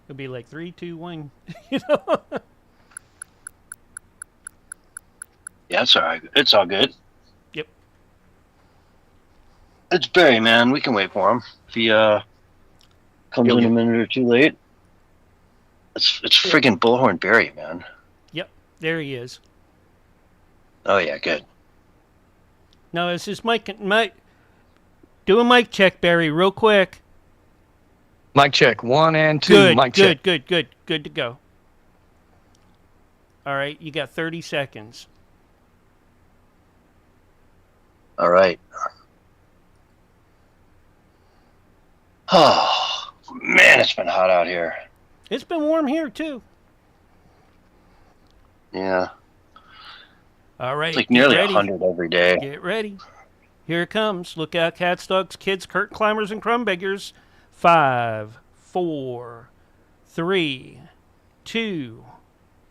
[SPEAKER 1] It'll be like 3, 2, 1. You know?
[SPEAKER 2] Yeah, it's all right. It's all good.
[SPEAKER 1] Yep.
[SPEAKER 2] It's Barry, man. We can wait for him. If he comes in a minute or two late. It's friggin' Bullhorn Barry, man.
[SPEAKER 1] Yep. There he is.
[SPEAKER 2] Oh, yeah, good.
[SPEAKER 1] No, this is Mike. Do a mic check, Barry, real quick.
[SPEAKER 5] Mic check 1 and 2.
[SPEAKER 1] Good,
[SPEAKER 5] Mic
[SPEAKER 1] good,
[SPEAKER 5] check.
[SPEAKER 1] good to go. All right, you got 30 seconds.
[SPEAKER 2] All right. Oh, man, it's been hot out here.
[SPEAKER 1] It's been warm here, too.
[SPEAKER 2] Yeah.
[SPEAKER 1] All right.
[SPEAKER 2] It's like nearly 100 every day.
[SPEAKER 1] Get ready. Here it comes. Look out, cats, dogs, kids, curtain climbers, and crumb beggars. 5, 4, 3, 2,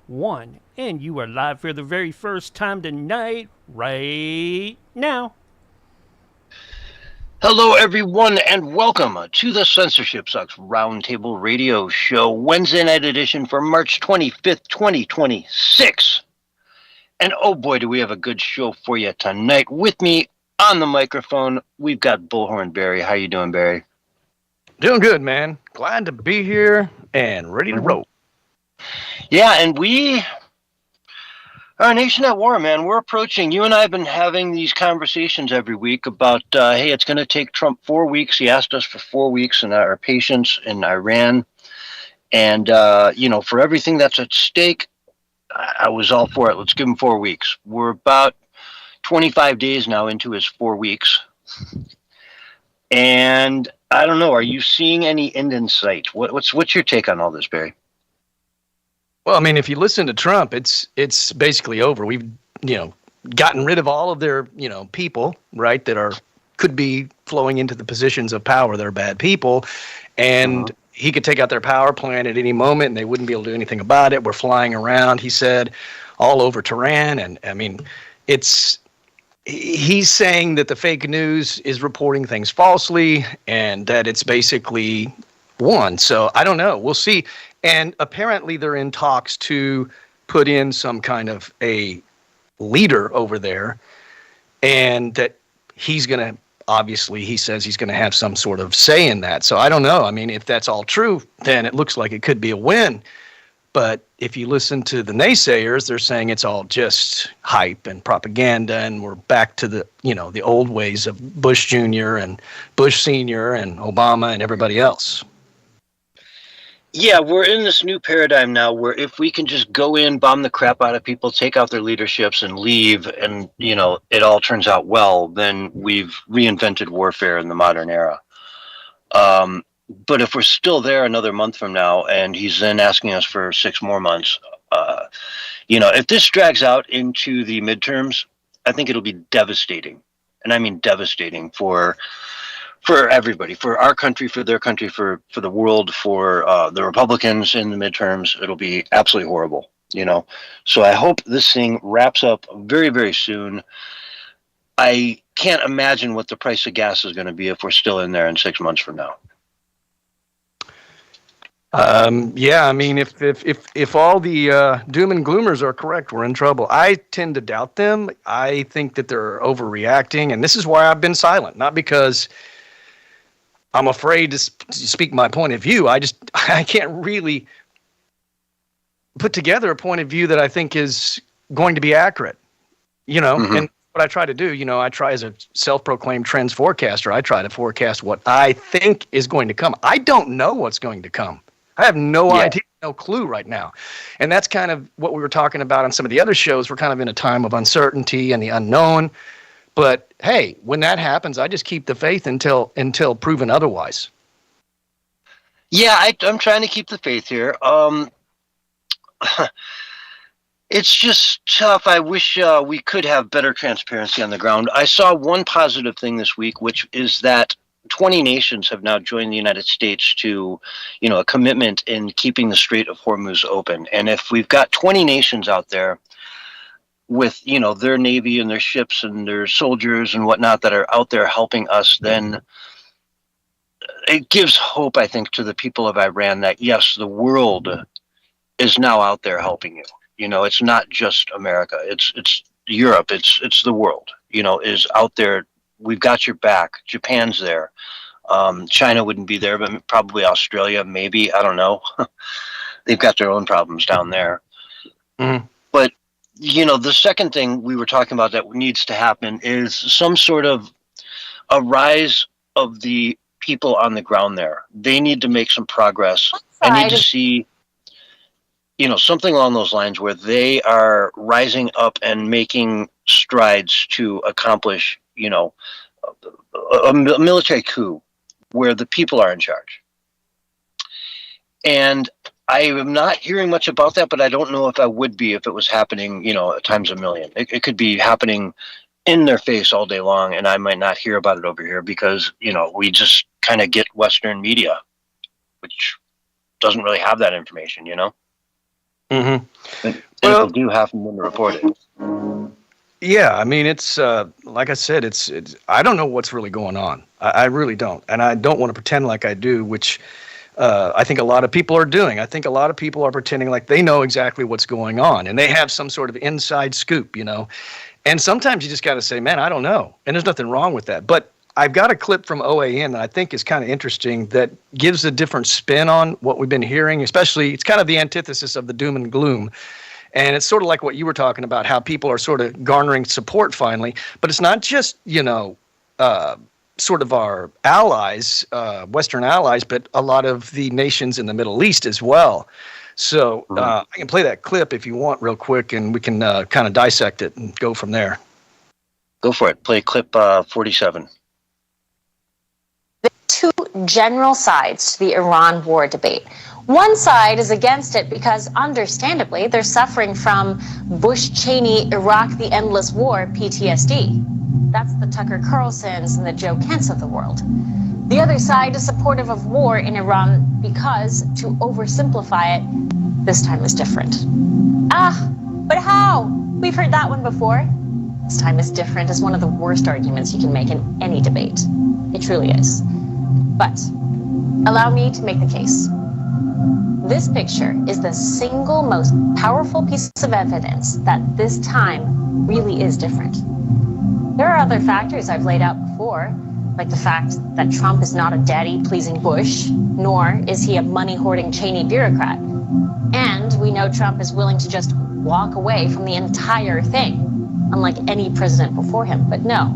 [SPEAKER 1] 1. And you are live for the very first time tonight, right now.
[SPEAKER 2] Hello, everyone, and welcome to the Censorship Sucks Roundtable Radio Show, Wednesday night edition for March 25th, 2026. And oh boy, do we have a good show for you tonight. With me on the microphone, we've got Bullhorn Barry. How you doing, Barry?
[SPEAKER 5] Doing good, man. Glad to be here and ready to roll.
[SPEAKER 2] Yeah, and we are a nation at war, man. We're approaching. You and I have been having these conversations every week about, hey, it's going to take Trump 4 weeks. He asked us for 4 weeks and our patience in Iran. And, for everything that's at stake, I was all for it. Let's give him 4 weeks. We're about 25 days now into his 4 weeks. And I don't know. Are you seeing any end in sight? What's your take on all this, Barry?
[SPEAKER 5] Well, I mean, if you listen to Trump, it's basically over. We've, gotten rid of all of their, people, right, that could be flowing into the positions of power. They're bad people. And he could take out their power plant at any moment and they wouldn't be able to do anything about it. We're flying around, he said, all over Tehran. And I mean, he's saying that the fake news is reporting things falsely and that it's basically won. So I don't know. We'll see. And apparently they're in talks to put in some kind of a leader over there, and that he's going to, obviously, he says he's going to have some sort of say in that. So I don't know. I mean, if that's all true, then it looks like it could be a win. But if you listen to the naysayers, they're saying it's all just hype and propaganda, and we're back to the, the old ways of Bush Jr. and Bush Sr. and Obama and everybody else.
[SPEAKER 2] Yeah, we're in this new paradigm now where if we can just go in, bomb the crap out of people, take out their leaderships and leave, and, it all turns out well, then we've reinvented warfare in the modern era. But if we're still there another month from now and he's then asking us for 6 more months, if this drags out into the midterms, I think it'll be devastating. And I mean devastating for everybody, for our country, for their country, for the world, for the Republicans in the midterms. It'll be absolutely horrible, So I hope this thing wraps up very, very soon. I can't imagine what the price of gas is going to be if we're still in there in 6 months from now.
[SPEAKER 5] Yeah, I mean, if all the doom and gloomers are correct, we're in trouble. I tend to doubt them. I think that they're overreacting, and this is why I've been silent. Not because I'm afraid to speak my point of view. I can't really put together a point of view that I think is going to be accurate, and what I try to do, I try as a self-proclaimed trends forecaster, I try to forecast what I think is going to come. I don't know what's going to come. I have no idea, no clue right now. And that's kind of what we were talking about on some of the other shows. We're kind of in a time of uncertainty and the unknown. But hey, when that happens, I just keep the faith until proven otherwise.
[SPEAKER 2] Yeah, I'm trying to keep the faith here. It's just tough. I wish we could have better transparency on the ground. I saw one positive thing this week, which is that 20 nations have now joined the United States to, a commitment in keeping the Strait of Hormuz open. And if we've got 20 nations out there with, their navy and their ships and their soldiers and whatnot that are out there helping us, then it gives hope, I think, to the people of Iran that, yes, the world is now out there helping you. It's not just America. It's Europe. It's the world, is out there. We've got your back. Japan's there. China wouldn't be there, but probably Australia, maybe. I don't know. They've got their own problems down there.
[SPEAKER 5] Mm-hmm.
[SPEAKER 2] But, the second thing we were talking about that needs to happen is some sort of a rise of the people on the ground there. They need to make some progress. I need to see, something along those lines where they are rising up and making strides to accomplish, a military coup where the people are in charge. And I am not hearing much about that, but I don't know if I would be if it was happening, times a million. It could be happening in their face all day long, and I might not hear about it over here because, we just kind of get Western media, which doesn't really have that information,
[SPEAKER 5] Mm-hmm.
[SPEAKER 2] And people do have to report it.
[SPEAKER 5] Yeah, I mean, it's like I said, it's I don't know what's really going on. I really don't. And I don't want to pretend like I do, which I think a lot of people are doing. I think a lot of people are pretending like they know exactly what's going on and they have some sort of inside scoop, you know. And sometimes you just got to say, man, I don't know. And there's nothing wrong with that. But I've got a clip from OAN that I think is kind of interesting that gives a different spin on what we've been hearing, especially it's kind of the antithesis of the doom and gloom. And it's sort of like what you were talking about, how people are sort of garnering support finally. But it's not just, you know, sort of our allies, Western allies, but a lot of the nations in the Middle East as well. So I can play that clip if you want real quick, and we can kind of dissect it and go from there.
[SPEAKER 2] Go for it. Play clip 47.
[SPEAKER 6] Two general sides to the Iran war debate. One side is against it because, understandably, they're suffering from Bush-Cheney, Iraq, the endless war, PTSD. That's the Tucker Carlsons and the Joe Kents of the world. The other side is supportive of war in Iran because, to oversimplify it, this time is different. But how? We've heard that one before. This time is different is one of the worst arguments you can make in any debate. It truly is. But allow me to make the case. This picture is the single most powerful piece of evidence that this time really is different. There are other factors I've laid out before, like the fact that Trump is not a daddy-pleasing Bush, nor is he a money-hoarding Cheney bureaucrat. And we know Trump is willing to just walk away from the entire thing, unlike any president before him. But no,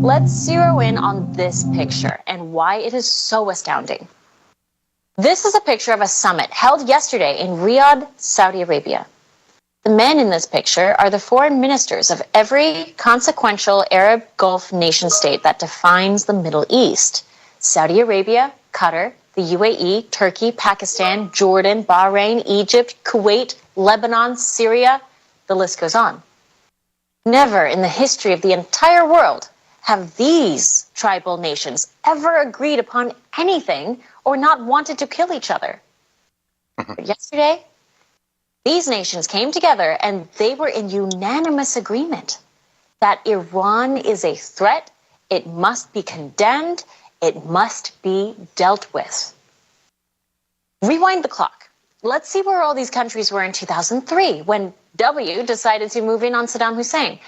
[SPEAKER 6] let's zero in on this picture and why it is so astounding. This is a picture of a summit held yesterday in Riyadh, Saudi Arabia. The men in this picture are the foreign ministers of every consequential Arab Gulf nation state that defines the Middle East. Saudi Arabia, Qatar, the UAE, Turkey, Pakistan, Jordan, Bahrain, Egypt, Kuwait, Lebanon, Syria, the list goes on. Never in the history of the entire world have these tribal nations ever agreed upon anything or not wanted to kill each other. But yesterday, these nations came together and they were in unanimous agreement that Iran is a threat, it must be condemned, it must be dealt with. Rewind the clock. Let's see where all these countries were in 2003 when W decided to move in on Saddam Hussein.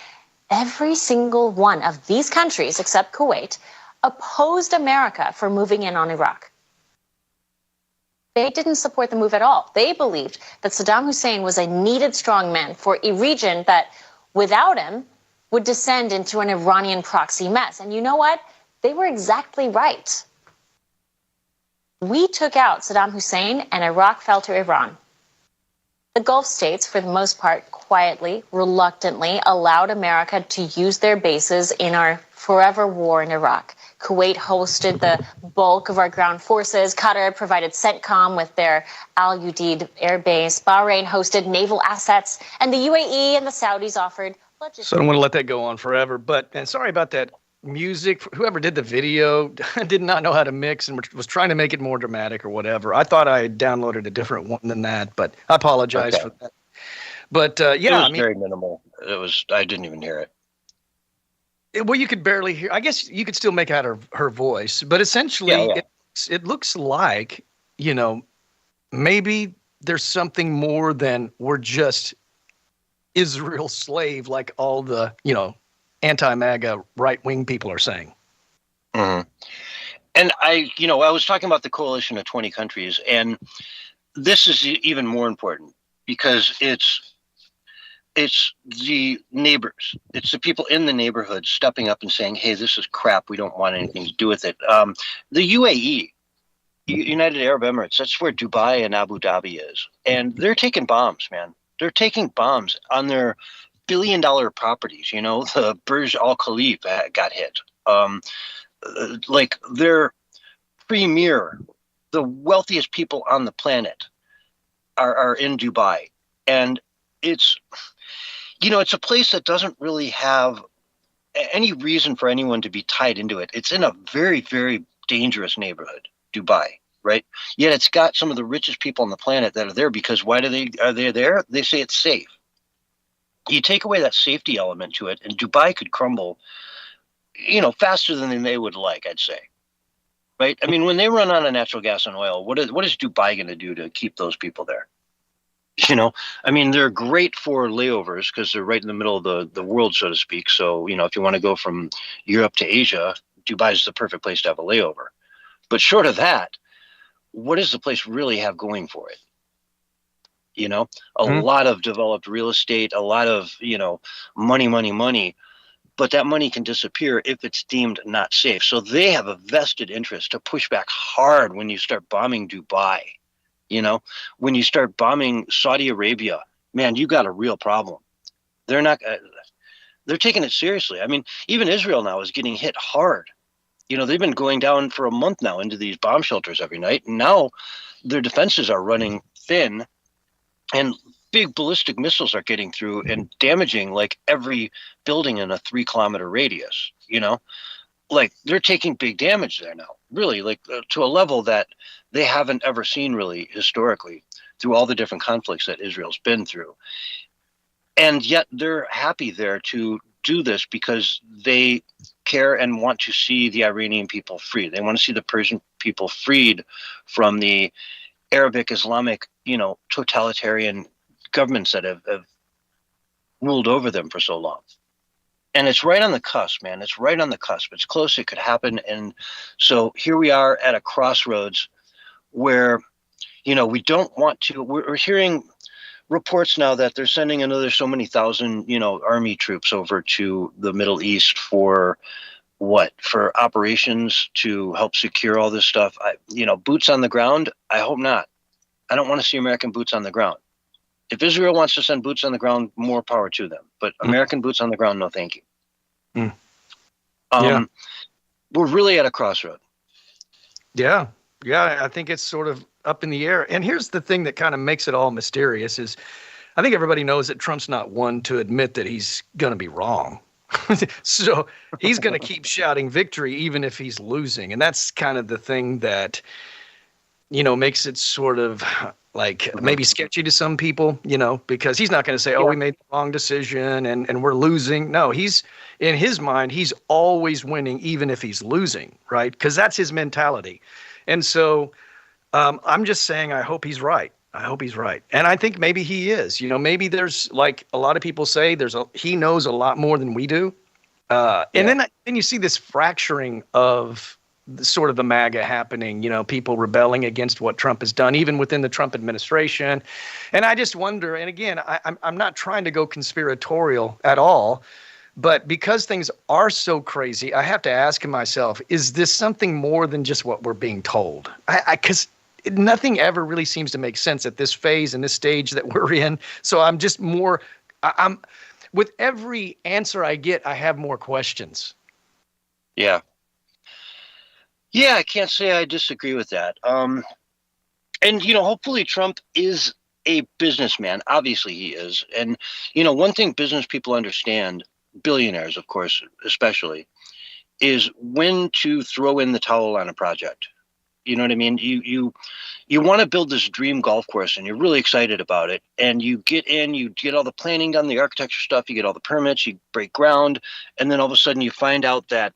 [SPEAKER 6] Every single one of these countries, except Kuwait, opposed America for moving in on Iraq. They didn't support the move at all. They believed that Saddam Hussein was a needed strongman for a region that, without him, would descend into an Iranian proxy mess. And you know what? They were exactly right. We took out Saddam Hussein and Iraq fell to Iran. The Gulf states, for the most part, quietly, reluctantly, allowed America to use their bases in our forever war in Iraq. Kuwait hosted the bulk of our ground forces. Qatar provided CENTCOM with their Al Udeid air base. Bahrain hosted naval assets. And the UAE and the Saudis offered logistics.
[SPEAKER 5] So I don't want to let that go on forever. And sorry about that music. Whoever did the video did not know how to mix and was trying to make it more dramatic or whatever. I thought I had downloaded a different one than that, but I apologize for that. But yeah,
[SPEAKER 2] it was very minimal. I didn't even hear it.
[SPEAKER 5] Well, you could barely hear. I guess you could still make out her voice, but essentially, it looks like, you know, maybe there's something more than we're just Israel's slave, like all the, you know, anti-MAGA right-wing people are saying.
[SPEAKER 2] Mm-hmm. And I was talking about the coalition of 20 countries, and this is even more important because it's the neighbors. It's the people in the neighborhood stepping up and saying, hey, this is crap. We don't want anything to do with it. The UAE, United Arab Emirates, that's where Dubai and Abu Dhabi is. And they're taking bombs, man. They're taking bombs on their billion-dollar properties. You know, the Burj Al Khalifa got hit. Like their premier, the wealthiest people on the planet are in Dubai. And it's a place that doesn't really have any reason for anyone to be tied into it. It's in a very, very dangerous neighborhood, Dubai, right? Yet it's got some of the richest people on the planet that are there because are they there? They say it's safe. You take away that safety element to it, and Dubai could crumble faster than they would like, I'd say. Right? I mean, when they run out of natural gas and oil, what is Dubai going to do to keep those people there? I mean, they're great for layovers because they're right in the middle of the world, so to speak. So, if you want to go from Europe to Asia, Dubai is the perfect place to have a layover. But short of that, what does the place really have going for it? A lot of developed real estate, a lot of, money. But that money can disappear if it's deemed not safe. So they have a vested interest to push back hard when you start bombing Dubai. When you start bombing Saudi Arabia, man, you got a real problem. They're taking it seriously. I mean, even Israel now is getting hit hard. They've been going down for a month now into these bomb shelters every night. And now their defenses are running thin and big ballistic missiles are getting through and damaging like every building in a 3-kilometer radius, like they're taking big damage there now, really, like to a level that they haven't ever seen really historically through all the different conflicts that Israel's been through. And yet they're happy there to do this because they care and want to see the Iranian people free. They want to see the Persian people freed from the Arabic Islamic, totalitarian governments that have ruled over them for so long. And it's right on the cusp, man. It's right on the cusp. It's close. It could happen. And so here we are at a crossroads where, we don't want to. We're hearing reports now that they're sending another so many thousand, army troops over to the Middle East for what? For operations to help secure all this stuff. Boots on the ground. I hope not. I don't want to see American boots on the ground. If Israel wants to send boots on the ground, more power to them. But American boots on the ground, no thank you. We're really at a crossroad.
[SPEAKER 5] Yeah. I think it's sort of up in the air. And here's the thing that kind of makes it all mysterious is I think everybody knows that Trump's not one to admit that he's going to be wrong. So he's going to keep shouting victory even if he's losing. And that's kind of the thing that, makes it sort of like maybe sketchy to some people, because he's not going to say, we made the wrong decision and we're losing. No, in his mind, he's always winning, even if he's losing, right? Because that's his mentality. And so I'm just saying, I hope he's right. And I think maybe he is, maybe there's like a lot of people say he knows a lot more than we do. And then you see this fracturing of sort of the MAGA happening, people rebelling against what Trump has done, even within the Trump administration. And I just wonder, and again, I'm not trying to go conspiratorial at all, but because things are so crazy, I have to ask myself, is this something more than just what we're being told? Because nothing ever really seems to make sense at this phase and this stage that we're in. So I'm just more, with every answer I get, I have more questions.
[SPEAKER 2] Yeah. Yeah, I can't say I disagree with that. And, hopefully Trump is a businessman. Obviously he is. And, one thing business people understand, billionaires, of course, especially, is when to throw in the towel on a project. You know what I mean? You want to build this dream golf course and you're really excited about it. And you get in, you get all the planning done, the architecture stuff, you get all the permits, you break ground. And then all of a sudden you find out that,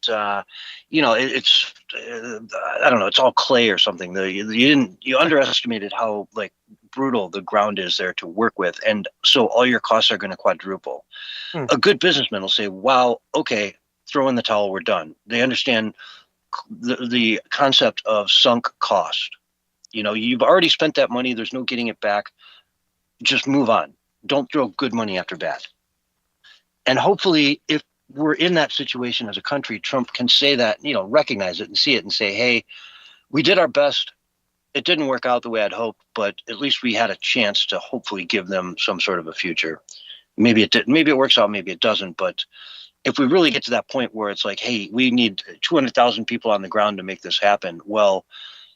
[SPEAKER 2] it's, I don't know, it's all clay or something. You underestimated how like brutal the ground is there to work with. And so all your costs are going to quadruple. A good businessman will say, wow, okay, throw in the towel, we're done. They understand the concept of sunk cost. You've already spent that money. There's no getting it back. Just move on. Don't throw good money after bad. And hopefully, if we're in that situation as a country, Trump can say that, recognize it and see it and say, hey, we did our best. It didn't work out the way I'd hoped, but at least we had a chance to hopefully give them some sort of a future. Maybe it did. Maybe it works out. Maybe it doesn't. But if we really get to that point where it's like, hey, we need 200,000 people on the ground to make this happen, well,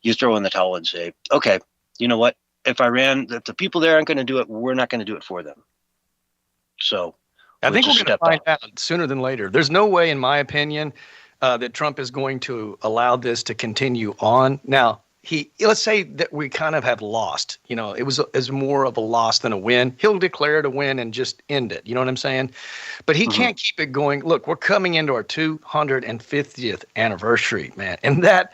[SPEAKER 2] you throw in the towel and say, okay, you know what? If the people there aren't going to do it, we're not going to do it for them. So
[SPEAKER 5] I think we're going to find out sooner than later. There's no way, in my opinion, that Trump is going to allow this to continue on. Now, let's say that we kind of have lost, it was more of a loss than a win. He'll declare it a win and just end it. You know what I'm saying? But he can't keep it going. Look, we're coming into our 250th anniversary, man. And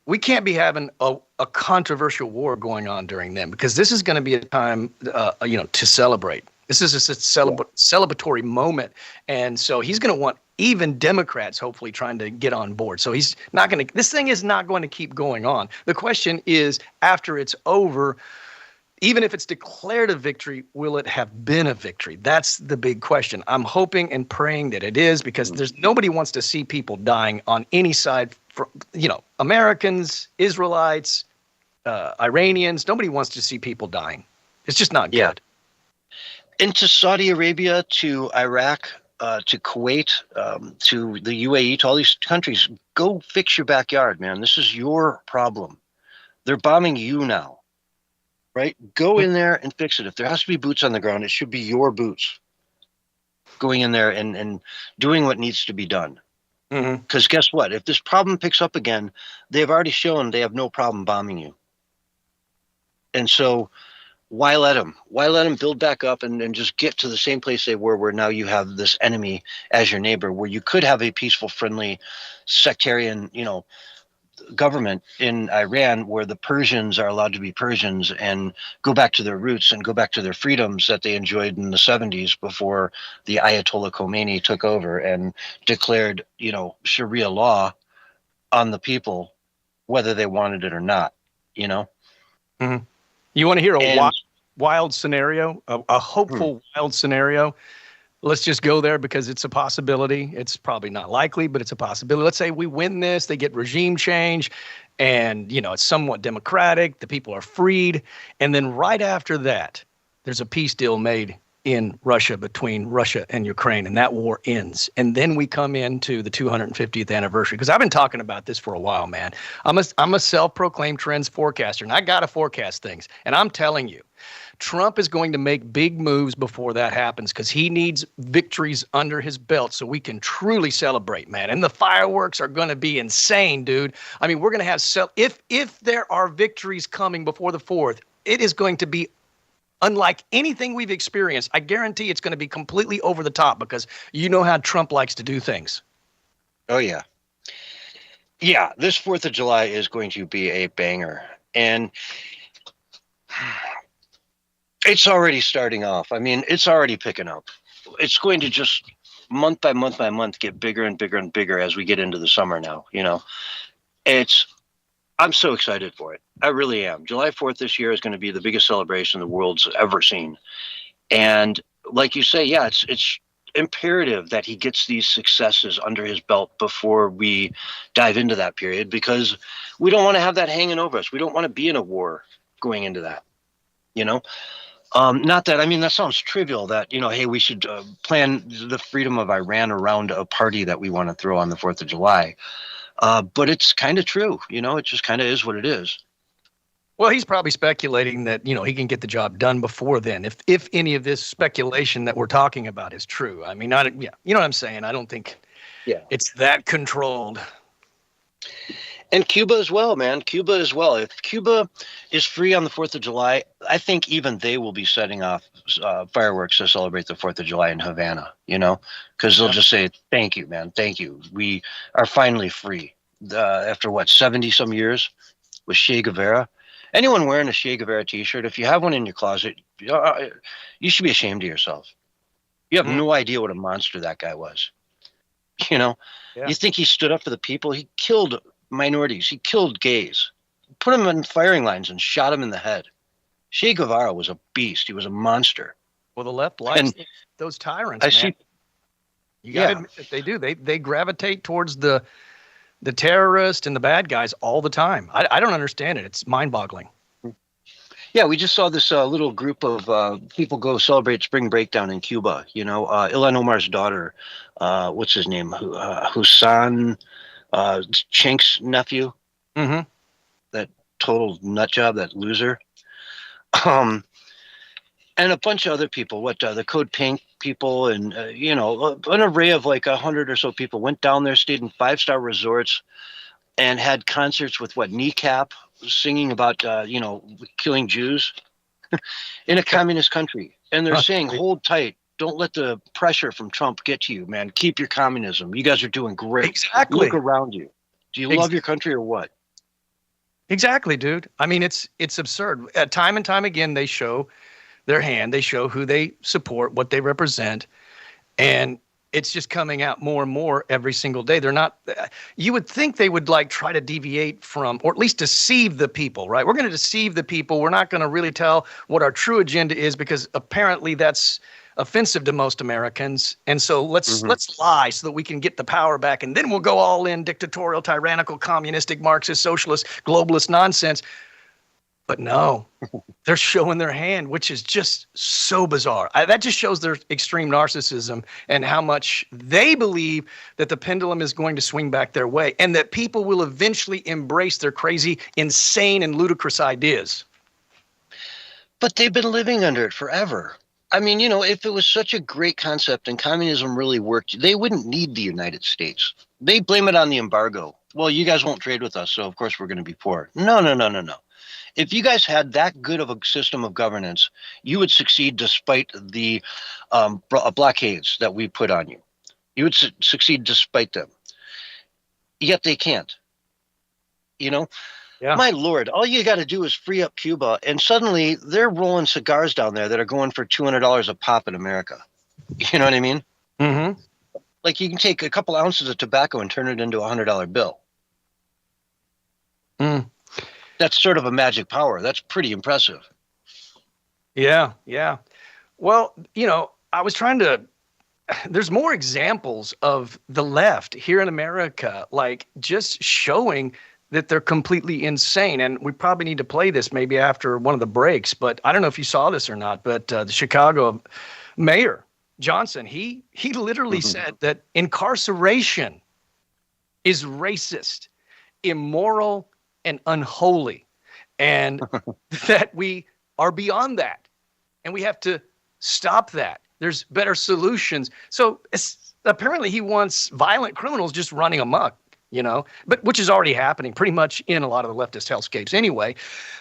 [SPEAKER 5] we can't be having a controversial war going on during then, because this is going to be a time, to celebrate. This is just a celebratory moment. And so he's going to want even Democrats hopefully trying to get on board. So he's not going to, this thing is not going to keep going on. The question is, after it's over, even if it's declared a victory, will it have been a victory? That's the big question. I'm hoping and praying that it is, because nobody wants to see people dying on any side. For, Americans, Israelites, Iranians, nobody wants to see people dying. It's just not good.
[SPEAKER 2] Into Saudi Arabia, to Iraq, to Kuwait, to the UAE, to all these countries, go fix your backyard, man. This is your problem. They're bombing you now, right? Go in there and fix it. If there has to be boots on the ground, it should be your boots going in there and doing what needs to be done. Because guess what? If this problem picks up again, they've already shown they have no problem bombing you. And so why let them? Why let them build back up and just get to the same place they were, where now you have this enemy as your neighbor, where you could have a peaceful, friendly, sectarian, government in Iran, where the Persians are allowed to be Persians and go back to their roots and go back to their freedoms that they enjoyed in the 70s before the Ayatollah Khomeini took over and declared, Sharia law on the people, whether they wanted it or not, You
[SPEAKER 5] want to hear a wild scenario, a hopeful wild scenario? Let's just go there because it's a possibility. It's probably not likely, but it's a possibility. Let's say we win this, they get regime change, and, it's somewhat democratic. The people are freed. And then right after that, there's a peace deal made in Russia between Russia and Ukraine, and that war ends. And then we come into the 250th anniversary, because I've been talking about this for a while, man. I'm a self-proclaimed trends forecaster, and I got to forecast things. And I'm telling you, Trump is going to make big moves before that happens, because he needs victories under his belt so we can truly celebrate, man. And the fireworks are going to be insane, dude. I mean, we're going to have if there are victories coming before the 4th, it is going to be unlike anything we've experienced. I guarantee it's going to be completely over the top, because you know how Trump likes to do things.
[SPEAKER 2] Oh, yeah. Yeah, this 4th of July is going to be a banger. And it's already starting off. I mean, it's already picking up. It's going to just month by month by month get bigger and bigger and bigger as we get into the summer now. I'm so excited for it. I really am. July 4th this year is going to be the biggest celebration the world's ever seen. And like you say, it's imperative that he gets these successes under his belt before we dive into that period, because we don't want to have that hanging over us. We don't want to be in a war going into that, Not that, that sounds trivial that, hey, we should plan the freedom of Iran around a party that we want to throw on the 4th of July. But it's kind of true, it just kind of is what it is.
[SPEAKER 5] Well, he's probably speculating that, he can get the job done before then, if any of this speculation that we're talking about is true. You know what I'm saying? I don't think it's that controlled.
[SPEAKER 2] And Cuba as well, man. Cuba as well. If Cuba is free on the 4th of July, I think even they will be setting off fireworks to celebrate the 4th of July in Havana, because they'll just say, thank you, man. Thank you. We are finally free after 70 some years with Che Guevara. Anyone wearing a Che Guevara t-shirt, if you have one in your closet, you should be ashamed of yourself. You have no idea what a monster that guy was. You think he stood up for the people? He killed minorities. He killed gays, put them in firing lines and shot them in the head. Che Guevara was a beast. He was a monster.
[SPEAKER 5] Well, the left likes those tyrants, man. You got to admit that they do. They gravitate towards the terrorist and the bad guys all the time. I don't understand it. It's mind-boggling.
[SPEAKER 2] Yeah, we just saw this little group of people go celebrate spring break down in Cuba. Ilhan Omar's daughter, what's his name? Hussein Chink's nephew.
[SPEAKER 5] Mm-hmm.
[SPEAKER 2] That total nut job, that loser. And a bunch of other people, the Code Pink people, and an array of like 100 or so people went down there, stayed in 5-star resorts, and had concerts with Kneecap singing about killing Jews in a communist country, and they're saying, "Hold tight, don't let the pressure from Trump get to you, man. Keep your communism. You guys are doing great.
[SPEAKER 5] Exactly.
[SPEAKER 2] Look around you. Do you love your country or what?"
[SPEAKER 5] Exactly, dude. I mean, it's absurd. Time and time again, they show their hand. They show who they support, what they represent, and it's just coming out more and more every single day. They're not. You would think they would like try to deviate from, or at least deceive the people, right? We're going to deceive the people. We're not going to really tell what our true agenda is because apparently that's offensive to most Americans. And so let's lie so that we can get the power back, and then we'll go all in dictatorial, tyrannical, communistic, Marxist, socialist, globalist nonsense. But no, they're showing their hand, which is just so bizarre. That just shows their extreme narcissism and how much they believe that the pendulum is going to swing back their way and that people will eventually embrace their crazy, insane, and ludicrous ideas.
[SPEAKER 2] But they've been living under it forever. I mean, if it was such a great concept and communism really worked, they wouldn't need the United States. They blame it on the embargo. Well, you guys won't trade with us, so of course we're going to be poor. No. If you guys had that good of a system of governance, you would succeed despite the blockades that we put on you. You would succeed despite them. Yet they can't.
[SPEAKER 5] Yeah.
[SPEAKER 2] My Lord, all you got to do is free up Cuba, and suddenly they're rolling cigars down there that are going for $200 a pop in America. You know what I mean?
[SPEAKER 5] Mm-hmm.
[SPEAKER 2] Like you can take a couple ounces of tobacco and turn it into a $100 bill.
[SPEAKER 5] Mm.
[SPEAKER 2] That's sort of a magic power. That's pretty impressive.
[SPEAKER 5] Yeah. Well, I was trying to. There's more examples of the left here in America, like just showing that they're completely insane. And we probably need to play this maybe after one of the breaks, but I don't know if you saw this or not, but the Chicago mayor, Johnson, he literally said that incarceration is racist, immoral, and unholy, and that we are beyond that, and we have to stop that. There's better solutions. So apparently he wants violent criminals just running amok. But which is already happening pretty much in a lot of the leftist hellscapes anyway,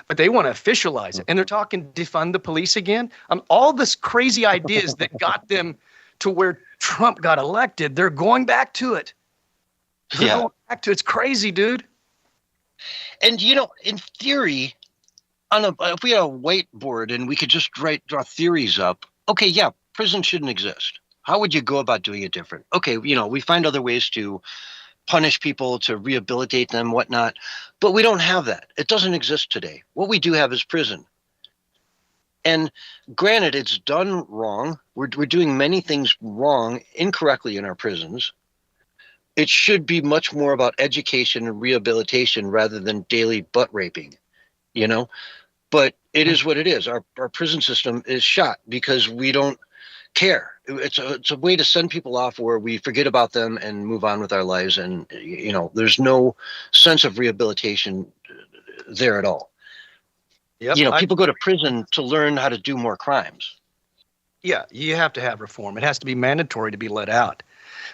[SPEAKER 5] but they want to officialize it. And they're talking defund the police again. All this crazy ideas that got them to where Trump got elected, they're going back to it. Going back to it's crazy, dude.
[SPEAKER 2] And, in theory, if we had a whiteboard and we could just draw theories up, okay, yeah, prison shouldn't exist. How would you go about doing it different? Okay, we find other ways to punish people, to rehabilitate them, whatnot. But we don't have that. It doesn't exist today. What we do have is prison. And granted, it's done wrong. We're doing many things wrong, incorrectly in our prisons. It should be much more about education and rehabilitation rather than daily butt raping, But it is what it is. Our prison system is shot because we don't care. It's a way to send people off where we forget about them and move on with our lives, and there's no sense of rehabilitation there at all.
[SPEAKER 5] Yep,
[SPEAKER 2] people go to prison to learn how to do more crimes.
[SPEAKER 5] Yeah, you have to have reform. It has to be mandatory to be let out.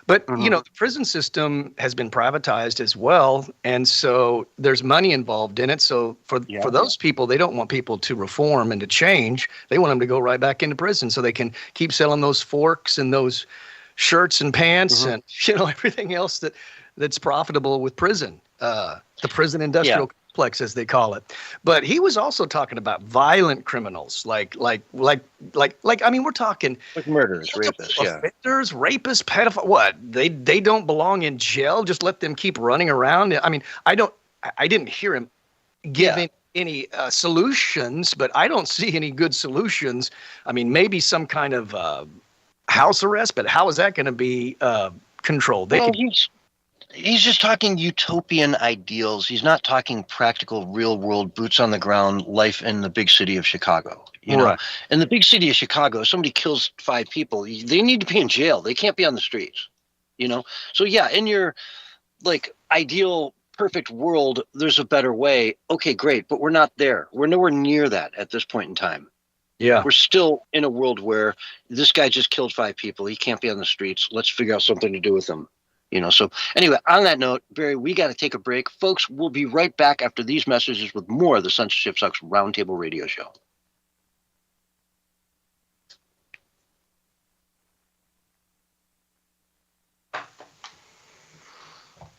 [SPEAKER 5] But, the prison system has been privatized as well. And so there's money involved in it. So for those people, they don't want people to reform and to change. They want them to go right back into prison so they can keep selling those forks and those shirts and pants and, everything else that's profitable with prison. The prison industrial complex, as they call it. But he was also talking about violent criminals, like I mean, we're talking
[SPEAKER 2] like murderers, rapists,
[SPEAKER 5] offenders, rapists, pedophiles. What? They don't belong in jail. Just let them keep running around. I mean, I didn't hear him giving any solutions, but I don't see any good solutions. I mean, maybe some kind of house arrest, but how is that going to be controlled?
[SPEAKER 2] He's just talking utopian ideals. He's not talking practical, real-world, boots-on-the-ground life in the big city of Chicago. In the big city of Chicago, if somebody kills 5 people, they need to be in jail. They can't be on the streets. So in your ideal, perfect world, there's a better way. Okay, great, but we're not there. We're nowhere near that at this point in time.
[SPEAKER 5] Yeah,
[SPEAKER 2] we're still in a world where this guy just killed 5 people. He can't be on the streets. Let's figure out something to do with him. So anyway, on that note, Barry, we got to take a break. Folks, we'll be right back after these messages with more of the Censorship Sucks Roundtable Radio Show.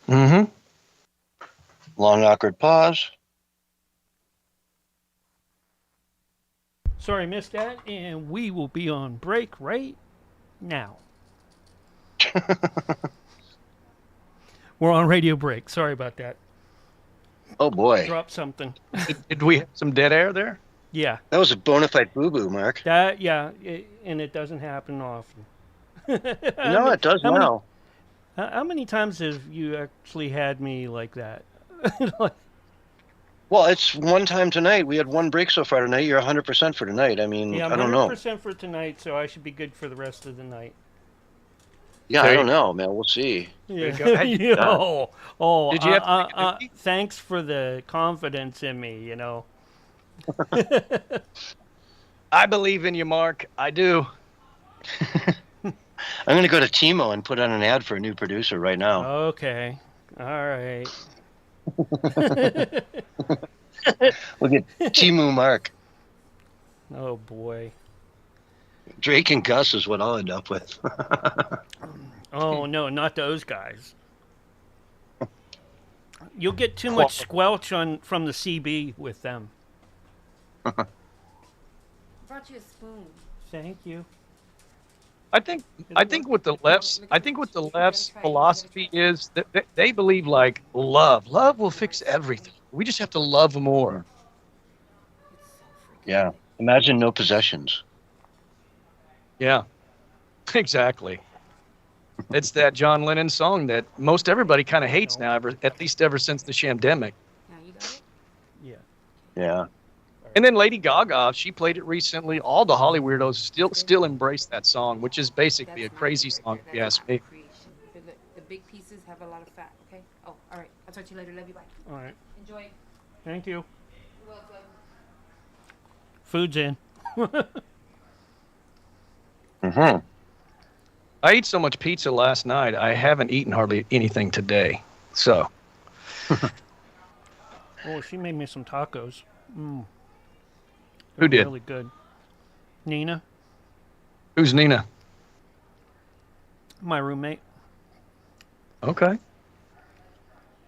[SPEAKER 2] Mm-hmm. Long, awkward pause.
[SPEAKER 1] Sorry, missed that, and we will be on break right now. We're on radio break. Sorry about that.
[SPEAKER 2] Oh, boy.
[SPEAKER 1] Drop something.
[SPEAKER 5] Did we have some dead air there?
[SPEAKER 1] Yeah.
[SPEAKER 2] That was a bona fide boo-boo, Mark.
[SPEAKER 1] And it doesn't happen often.
[SPEAKER 2] No, it does now.
[SPEAKER 1] How many times have you actually had me like that?
[SPEAKER 2] Well, it's one time tonight. We had one break so far tonight. You're 100% for tonight. I mean,
[SPEAKER 1] yeah,
[SPEAKER 2] I don't know.
[SPEAKER 1] 100% for tonight, so I should be good for the rest of the night.
[SPEAKER 2] Yeah, I don't know, man. We'll see.
[SPEAKER 1] Yeah.
[SPEAKER 5] Did you
[SPEAKER 1] have thanks for the confidence in me,
[SPEAKER 5] I believe in you, Mark. I do.
[SPEAKER 2] I'm going to go to Timo and put on an ad for a new producer right now.
[SPEAKER 1] Okay. All right.
[SPEAKER 2] Look at Timu Mark.
[SPEAKER 1] Oh, boy.
[SPEAKER 2] Drake and Gus is what I'll end up with.
[SPEAKER 1] Oh, no, not those guys. You'll get too much squelch from the CB with them.
[SPEAKER 7] Brought you a spoon.
[SPEAKER 1] Thank you.
[SPEAKER 5] I think what the left's philosophy is that they believe like love will fix everything. We just have to love more.
[SPEAKER 2] Yeah. Imagine no possessions.
[SPEAKER 5] Yeah. Exactly. It's that John Lennon song that most everybody kind of hates now, at least ever since the Shamdemic.
[SPEAKER 7] Now you got it?
[SPEAKER 1] Yeah.
[SPEAKER 2] Yeah.
[SPEAKER 5] And then Lady Gaga, she played it recently. All the Holly weirdos still embrace that song, which is basically a crazy song, if you ask me.
[SPEAKER 7] The big pieces have a lot of fat, okay? Oh, all right. I'll talk to you later. Love you. Bye.
[SPEAKER 1] All right.
[SPEAKER 7] Enjoy.
[SPEAKER 1] Thank you.
[SPEAKER 7] You're welcome.
[SPEAKER 1] Food's in.
[SPEAKER 2] Mm-hmm.
[SPEAKER 5] I ate so much pizza last night, I haven't eaten hardly anything today. So.
[SPEAKER 1] Oh, she made me some tacos. Mm.
[SPEAKER 5] Who did?
[SPEAKER 1] Really good. Nina,
[SPEAKER 5] Who's Nina?
[SPEAKER 1] my roommate.
[SPEAKER 5] Okay.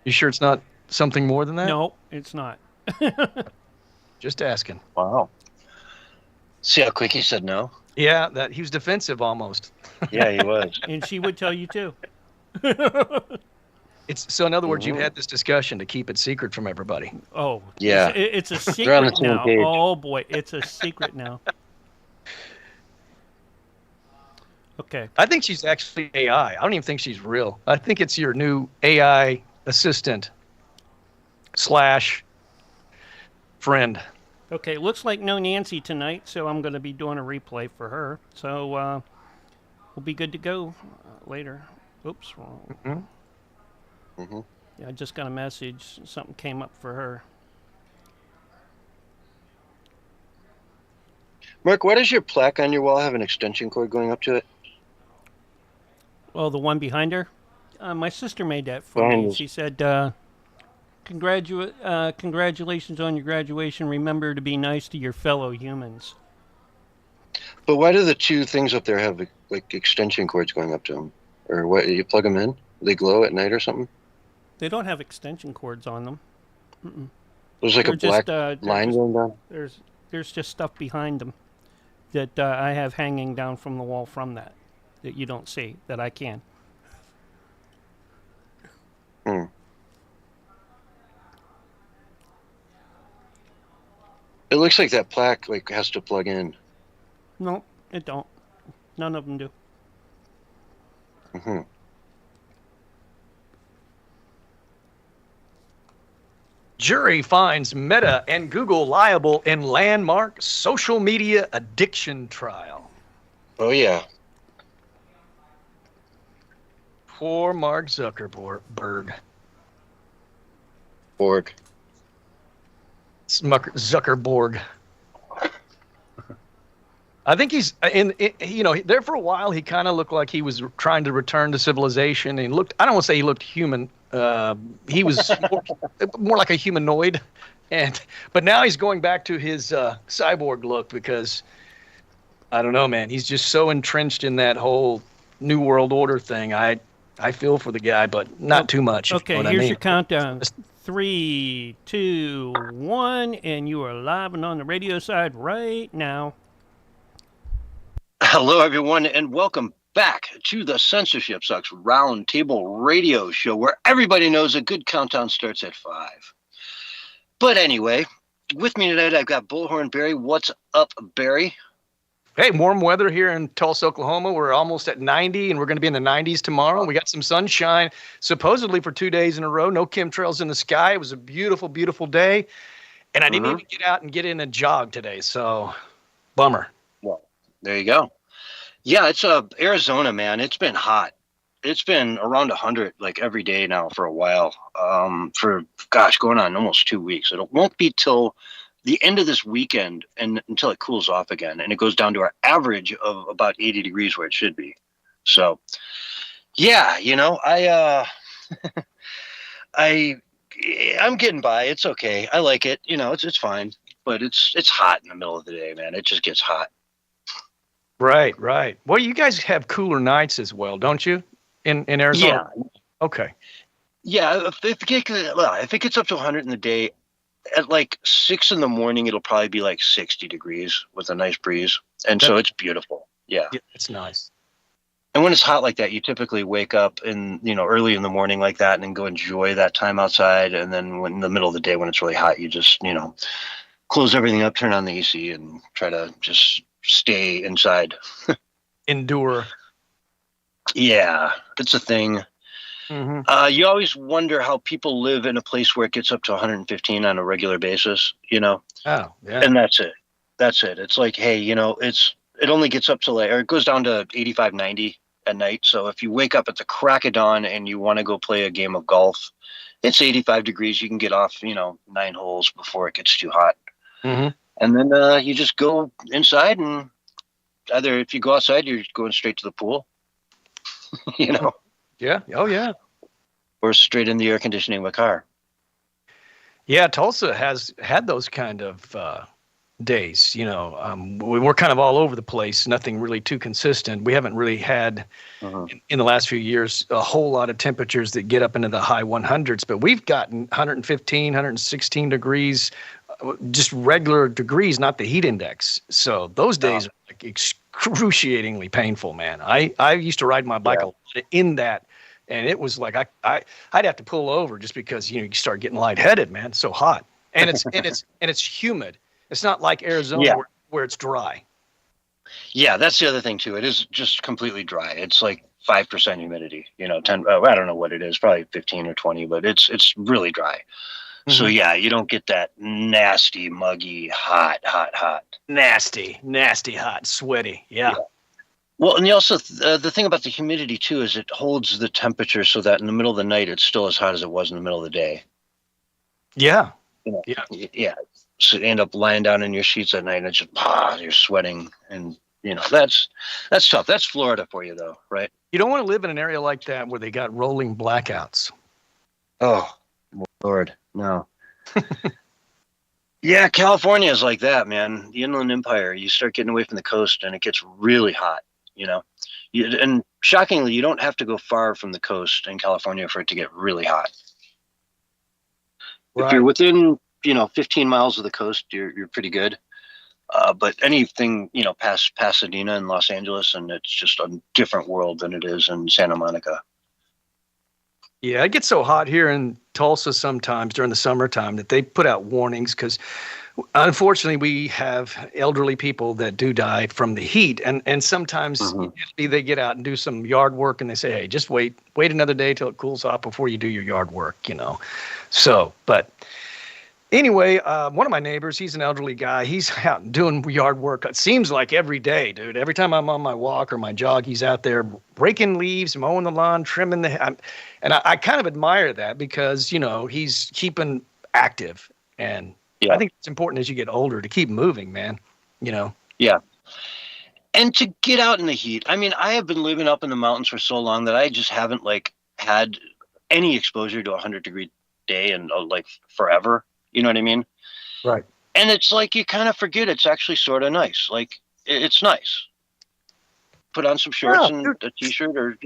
[SPEAKER 5] You sure it's not something more than that?
[SPEAKER 1] No, it's not.
[SPEAKER 5] Just asking.
[SPEAKER 2] Wow. See how quick he said no?
[SPEAKER 5] Yeah, that he was defensive almost.
[SPEAKER 2] Yeah, he was.
[SPEAKER 1] And she would tell you too.
[SPEAKER 5] It's so. In other words, you've had this discussion to keep it secret from everybody.
[SPEAKER 1] Oh,
[SPEAKER 2] Yeah.
[SPEAKER 1] It's a
[SPEAKER 2] They're on the
[SPEAKER 1] secret
[SPEAKER 2] same
[SPEAKER 1] now.
[SPEAKER 2] page.
[SPEAKER 1] Oh boy, it's a secret now. Okay.
[SPEAKER 5] I think she's actually AI. I don't even think she's real. I think it's your new AI assistant / friend.
[SPEAKER 1] Okay, looks like no Nancy tonight, so I'm going to be doing a replay for her. So we'll be good to go later. Oops, wrong.
[SPEAKER 5] Mm-hmm.
[SPEAKER 2] Mm-hmm.
[SPEAKER 1] Yeah, I just got a message. Something came up for her.
[SPEAKER 2] Mark, why does your plaque on your wall have an extension cord going up to it?
[SPEAKER 1] Oh, the one behind her? My sister made that for
[SPEAKER 2] Behind
[SPEAKER 1] me.
[SPEAKER 2] us.
[SPEAKER 1] She said, congratulations on your graduation. Remember to be nice to your fellow humans.
[SPEAKER 2] But why do the two things up there have like extension cords going up to them? Or what? You plug them in? They glow at night or something?
[SPEAKER 1] They don't have extension cords on them. Mm-mm.
[SPEAKER 2] There's like
[SPEAKER 1] They're
[SPEAKER 2] a black
[SPEAKER 1] just,
[SPEAKER 2] line going down?
[SPEAKER 1] There's just stuff behind them that I have hanging down from the wall from that you don't see, that I can.
[SPEAKER 2] Hmm. It looks like that plaque has to plug in.
[SPEAKER 1] No, it don't. None of them do.
[SPEAKER 2] Mm-hmm.
[SPEAKER 5] Jury finds Meta and Google liable in landmark social media addiction trial.
[SPEAKER 2] Oh, yeah.
[SPEAKER 5] Poor Mark Zuckerberg. Zuckerberg. I think he's there for a while. He kind of looked like he was trying to return to civilization. And looked, I don't want to say he looked human. He was more like a humanoid. But now he's going back to his cyborg look because I don't know, man. He's just so entrenched in that whole New World Order thing. I feel for the guy, but not too much.
[SPEAKER 1] Okay,
[SPEAKER 5] you know
[SPEAKER 1] here's your countdown. 3, 2, 1, and you are live and on the radio side right now.
[SPEAKER 2] Hello, everyone, and welcome back to the Censorship Sucks Roundtable Radio Show, where everybody knows a good countdown starts at 5. But anyway, with me tonight, I've got Bullhorn Barry. What's up, Barry?
[SPEAKER 5] Hey, warm weather here in Tulsa, Oklahoma. We're almost at 90, and we're going to be in the 90s tomorrow. We got some sunshine, supposedly for 2 days in a row. No chemtrails in the sky. It was a beautiful, beautiful day. And I didn't even get out and get in a jog today, so bummer.
[SPEAKER 2] Well, there you go. Yeah, it's Arizona, man. It's been hot. It's been around 100 like every day now for a while. Going on almost 2 weeks. It won't be till the end of this weekend and until it cools off again, and it goes down to our average of about 80 degrees where it should be. So, yeah, I'm getting by. It's okay. I like it. It's fine, but it's hot in the middle of the day, man. It just gets hot.
[SPEAKER 5] Right. Well, you guys have cooler nights as well, don't you? In Arizona?
[SPEAKER 2] Yeah.
[SPEAKER 5] Okay.
[SPEAKER 2] Yeah, if it gets up to 100 in the day, at like 6 in the morning, it'll probably be like 60 degrees with a nice breeze. And so it's beautiful. Yeah.
[SPEAKER 5] It's nice.
[SPEAKER 2] And when it's hot like that, you typically wake up early in the morning like that and then go enjoy that time outside. And then when in the middle of the day, when it's really hot, you just, close everything up, turn on the AC and try to just stay inside.
[SPEAKER 5] Endure.
[SPEAKER 2] Yeah, it's a thing.
[SPEAKER 5] Mm-hmm.
[SPEAKER 2] You always wonder how people live in a place where it gets up to 115 on a regular basis,
[SPEAKER 5] Oh, yeah.
[SPEAKER 2] And that's it. It's like, hey, it only gets up to or it goes down to 85, 90 at night. So if you wake up at the crack of dawn and you want to go play a game of golf, it's 85 degrees. You can get off, 9 holes before it gets too hot.
[SPEAKER 5] Mm-hmm.
[SPEAKER 2] And then you just go inside, and either if you go outside, you're going straight to the pool,
[SPEAKER 5] Yeah. Oh, yeah.
[SPEAKER 2] Or straight in the air conditioning of a car.
[SPEAKER 5] Yeah, Tulsa has had those kind of days. We're kind of all over the place. Nothing really too consistent. We haven't really had in the last few years a whole lot of temperatures that get up into the high 100s. But we've gotten 115, 116 degrees, just regular degrees, not the heat index. So those days are like excruciatingly painful, man. I used to ride my bike a lot in that. And it was like I'd have to pull over just because you start getting lightheaded, man. It's so hot, and it's humid. It's not like Arizona where it's dry. Yeah,
[SPEAKER 2] that's the other thing too. It is just completely dry. It's like 5% humidity. 10. I don't know what it is. Probably 15 or 20, but it's really dry. Mm-hmm. So yeah, you don't get that nasty, muggy, hot.
[SPEAKER 5] Nasty, hot, sweaty. Yeah.
[SPEAKER 2] Well, and also the thing about the humidity too is it holds the temperature so that in the middle of the night it's still as hot as it was in the middle of the day.
[SPEAKER 5] Yeah.
[SPEAKER 2] Yeah. So you end up lying down in your sheets at night and it's just you're sweating, and that's tough. That's Florida for you though, right?
[SPEAKER 5] You don't want to live in an area like that where they got rolling blackouts.
[SPEAKER 2] Oh, Lord, no. Yeah, California is like that, man. The Inland Empire. You start getting away from the coast and it gets really hot. And shockingly, you don't have to go far from the coast in California for it to get really hot. Right. If you're within, 15 miles of the coast, you're pretty good. But anything, past Pasadena and Los Angeles, and it's just a different world than it is in Santa Monica.
[SPEAKER 5] Yeah, it gets so hot here in Tulsa sometimes during the summertime that they put out warnings because unfortunately we have elderly people that do die from the heat. And sometimes they get out and do some yard work and they say, hey, just wait another day till it cools off before you do your yard work, So, but anyway, one of my neighbors, he's an elderly guy. He's out doing yard work. It seems like every day, dude. Every time I'm on my walk or my jog, he's out there raking leaves, mowing the lawn, trimming and I kind of admire that because, he's keeping active. And I think it's important as you get older to keep moving, man.
[SPEAKER 2] Yeah. And to get out in the heat. I mean, I have been living up in the mountains for so long that I just haven't like had any exposure to a 100-degree day and like forever. You know what I mean?
[SPEAKER 5] Right.
[SPEAKER 2] And it's like you kind of forget it's actually sort of nice. Like it's nice. Put on some shorts and a t-shirt, or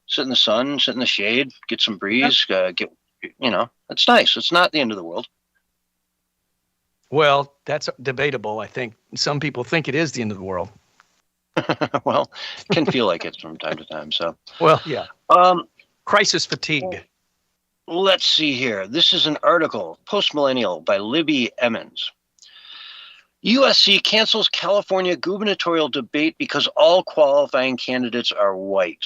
[SPEAKER 2] sit in the sun, sit in the shade, get some breeze. It's nice. It's not the end of the world.
[SPEAKER 5] Well, that's debatable. I think some people think it is the end of the world.
[SPEAKER 2] Well, it can feel like it from time to time. So,
[SPEAKER 5] well, yeah. Crisis fatigue.
[SPEAKER 2] Let's see here. This is an article, Post-Millennial, by Libby Emmons. USC cancels California gubernatorial debate because all qualifying candidates are white.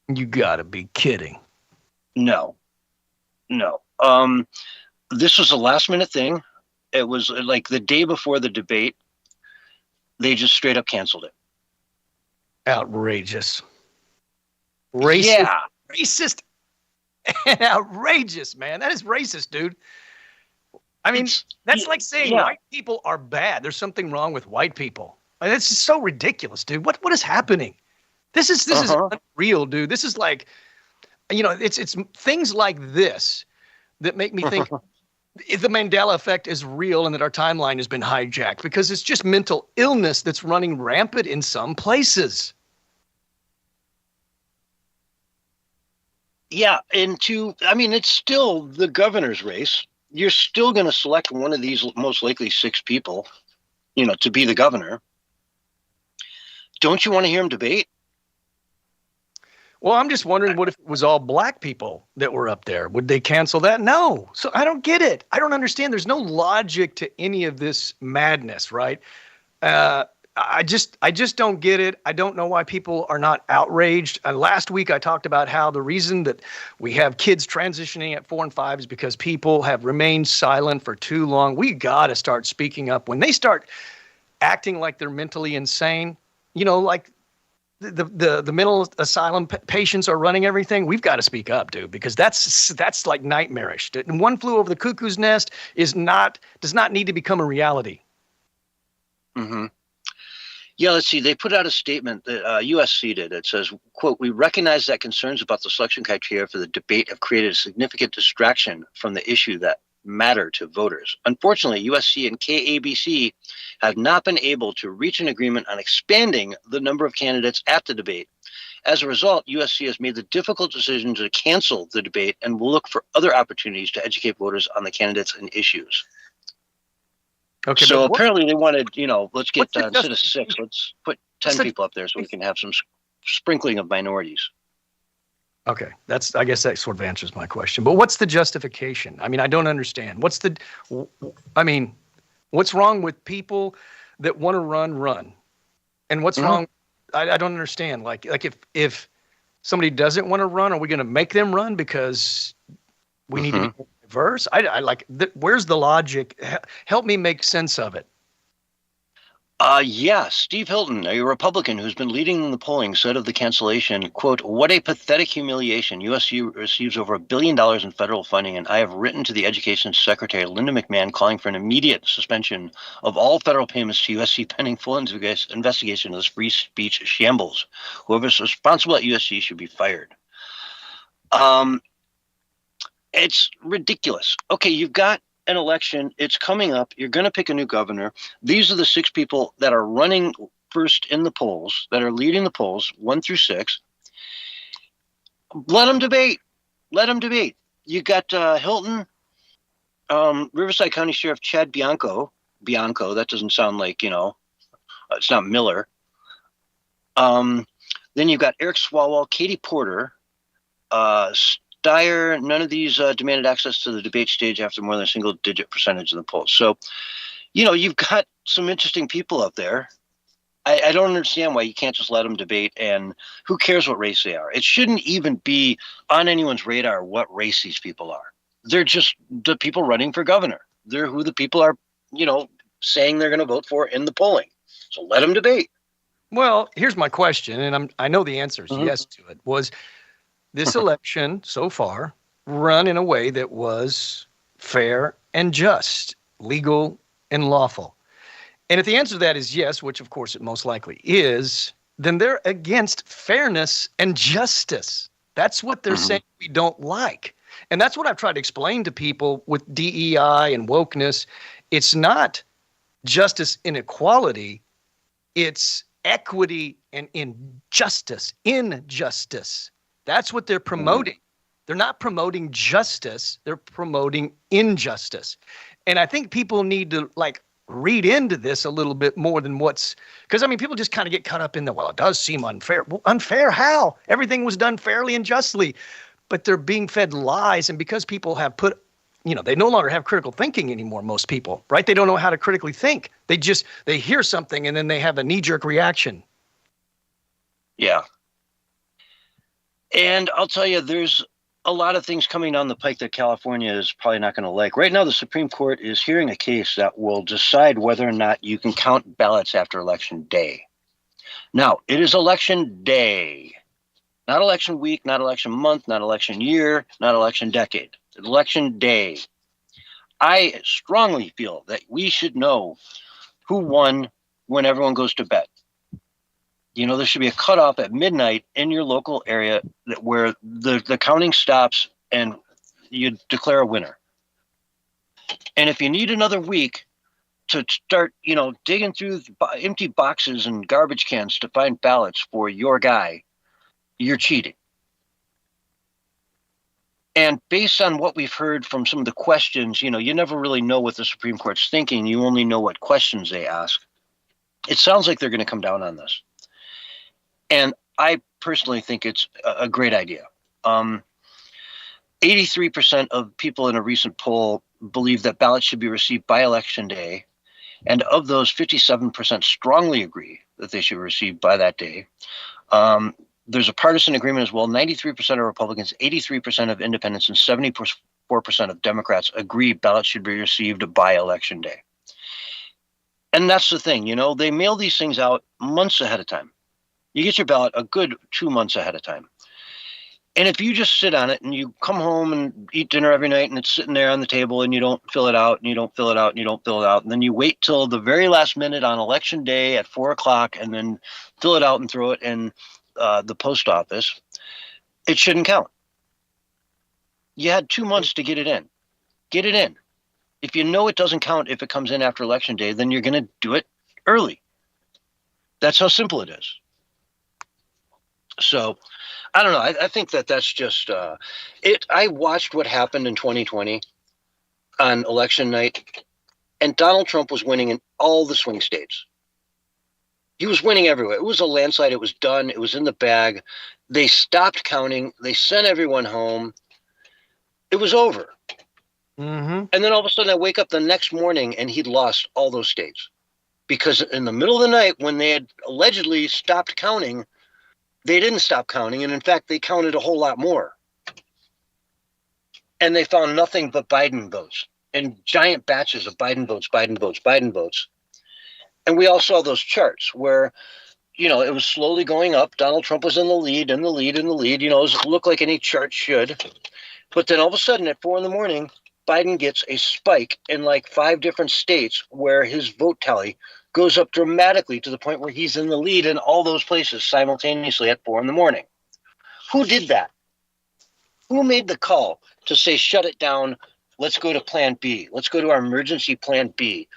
[SPEAKER 5] You gotta be kidding.
[SPEAKER 2] No. This was a last-minute thing. It was like the day before the debate. They just straight up canceled it.
[SPEAKER 5] Outrageous. Racist.
[SPEAKER 2] Yeah.
[SPEAKER 5] Racist and outrageous, man. That is racist, dude. I mean, that's like saying white people are bad. There's something wrong with white people. I mean, it's just so ridiculous, dude. What is happening? This is unreal, dude. This is like, it's things like this that make me think the Mandela effect is real and that our timeline has been hijacked, because it's just mental illness that's running rampant in some places.
[SPEAKER 2] Yeah, it's still the governor's race. You're still going to select one of these most likely 6 people, to be the governor. Don't you want to hear him debate?
[SPEAKER 5] Well, I'm just wondering, what if it was all black people that were up there? Would they cancel that? No. So I don't get it. I don't understand. There's no logic to any of this madness, right? I just don't get it. I don't know why people are not outraged. Last week, I talked about how the reason that we have kids transitioning at 4 and 5 is because people have remained silent for too long. We got to start speaking up. When they start acting like they're mentally insane, like the mental asylum patients are running everything, we've got to speak up, dude, because that's like nightmarish. And One Flew Over the Cuckoo's Nest does not need to become a reality.
[SPEAKER 2] Mm-hmm. Yeah, let's see. They put out a statement that USC did. It says, quote, "We recognize that concerns about the selection criteria for the debate have created a significant distraction from the issue that matter to voters. Unfortunately, USC and KABC have not been able to reach an agreement on expanding the number of candidates at the debate. As a result, USC has made the difficult decision to cancel the debate and will look for other opportunities to educate voters on the candidates and issues." Okay, so apparently they wanted, let's get instead of 6, let's put 10 people up there so we can have some sprinkling of minorities.
[SPEAKER 5] Okay, I guess that sort of answers my question. But what's the justification? I mean, I don't understand. What's wrong with people that want to run? And what's wrong? I don't understand. Like if somebody doesn't want to run, are we going to make them run because we need to be diverse? Where's the logic? Help me make sense of it.
[SPEAKER 2] Steve Hilton, a Republican who's been leading in the polling, said of the cancellation, quote, "What a pathetic humiliation. USC receives over $1 billion in federal funding, and I have written to the Education Secretary, Linda McMahon, calling for an immediate suspension of all federal payments to USC pending full investigation of this free speech shambles. Whoever is responsible at USC should be fired." It's ridiculous. Okay, you've got an election. It's coming up. You're going to pick a new governor. These are the 6 people that are running first in the polls, that are leading the polls, 1 through 6. Let them debate. You got Hilton, Riverside County Sheriff Chad Bianco. That doesn't sound like, it's not Miller. Then you've got Eric Swalwell, Katie Porter, Dyer. None of these demanded access to the debate stage after more than a single-digit percentage in the polls. So, you've got some interesting people up there. I don't understand why you can't just let them debate, and who cares what race they are. It shouldn't even be on anyone's radar what race these people are. They're just the people running for governor. They're who the people are, saying they're going to vote for in the polling. So let them debate.
[SPEAKER 5] Well, here's my question, and I know the answer is yes to it. Was this election so far run in a way that was fair and just, legal and lawful? And if the answer to that is yes, which of course it most likely is, then they're against fairness and justice. That's what they're saying we don't like. And that's what I've tried to explain to people with DEI and wokeness. It's not justice and equality. It's equity and injustice. That's what they're promoting. They're not promoting justice. They're promoting injustice. And I think people need to read into this a little bit more than because I mean, people just kind of get caught up in well, it does seem unfair. Well, unfair how? Everything was done fairly and justly, but they're being fed lies. And because people have they no longer have critical thinking anymore, most people, right? They don't know how to critically think. They hear something and then they have a knee-jerk reaction.
[SPEAKER 2] Yeah. And I'll tell you, there's a lot of things coming down the pike that California is probably not going to like. Right now, the Supreme Court is hearing a case that will decide whether or not you can count ballots after Election Day. Now, it is Election Day, not election week, not election month, not election year, not election decade. Election Day. I strongly feel that we should know who won when everyone goes to bed. There should be a cutoff at midnight in your local area where the counting stops and you declare a winner. And if you need another week to start, digging through empty boxes and garbage cans to find ballots for your guy, you're cheating. And based on what we've heard from some of the questions, you never really know what the Supreme Court's thinking. You only know what questions they ask. It sounds like they're going to come down on this. And I personally think it's a great idea. 83% of people in a recent poll believe that ballots should be received by Election Day. And of those, 57% strongly agree that they should be received by that day. There's a partisan agreement as well. 93% of Republicans, 83% of independents, and 74% of Democrats agree ballots should be received by Election Day. And that's the thing, they mail these things out months ahead of time. You get your ballot a good 2 months ahead of time. And if you just sit on it and you come home and eat dinner every night and it's sitting there on the table and you don't fill it out and you don't fill it out and you don't fill it out, and then you wait till the very last minute on Election Day at 4:00 and then fill it out and throw it in the post office, it shouldn't count. You had 2 months to get it in. Get it in. If you know it doesn't count if it comes in after Election Day, then you're going to do it early. That's how simple it is. So, I don't know. I think that's just it. I watched what happened in 2020 on election night, and Donald Trump was winning in all the swing states. He was winning everywhere. It was a landslide. It was done. It was in the bag. They stopped counting. They sent everyone home. It was over. And then all of a sudden I wake up the next morning and he'd lost all those states. Because in the middle of the night when they had allegedly stopped counting, they didn't stop counting, and in fact, they counted a whole lot more. And they found nothing but Biden votes, and giant batches of Biden votes, Biden votes, Biden votes. And we all saw those charts where, it was slowly going up. Donald Trump was in the lead, in the lead, in the lead. It looked like any chart should. But then all of a sudden at 4 a.m, Biden gets a spike in 5 different states where his vote tally goes up dramatically to the point where he's in the lead in all those places simultaneously at 4 a.m. Who did that? Who made the call to say, shut it down, let's go to plan B. Let's go to our emergency plan B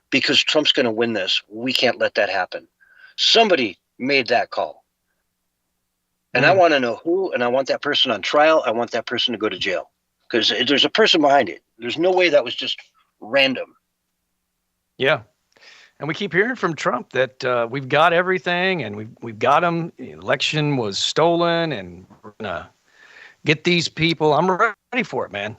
[SPEAKER 2] because Trump's going to win this. We can't let that happen. Somebody made that call. And I want to know who, and I want that person on trial. I want that person to go to jail because there's a person behind it. There's no way that was just random.
[SPEAKER 5] Yeah. And we keep hearing from Trump that we've got everything and we've got them. The election was stolen and we're going to get these people. I'm ready for it, man.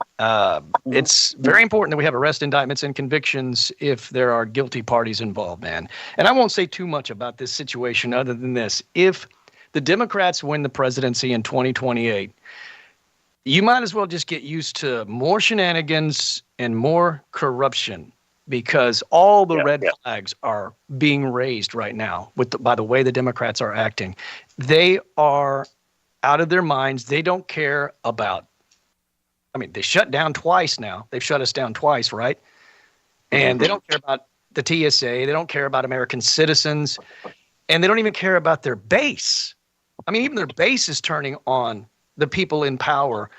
[SPEAKER 5] It's very important that we have arrest indictments and convictions if there are guilty parties involved, man. And I won't say too much about this situation other than this. If the Democrats win the presidency in 2028, you might as well just get used to more shenanigans and more corruption. Because all the red flags are being raised right now by the way the Democrats are acting. They are out of their minds. They don't care about, they shut down twice now. They've shut us down twice, right? And they don't care about the TSA. They don't care about American citizens, and they don't even care about their base. I mean, even their base is turning on the people in power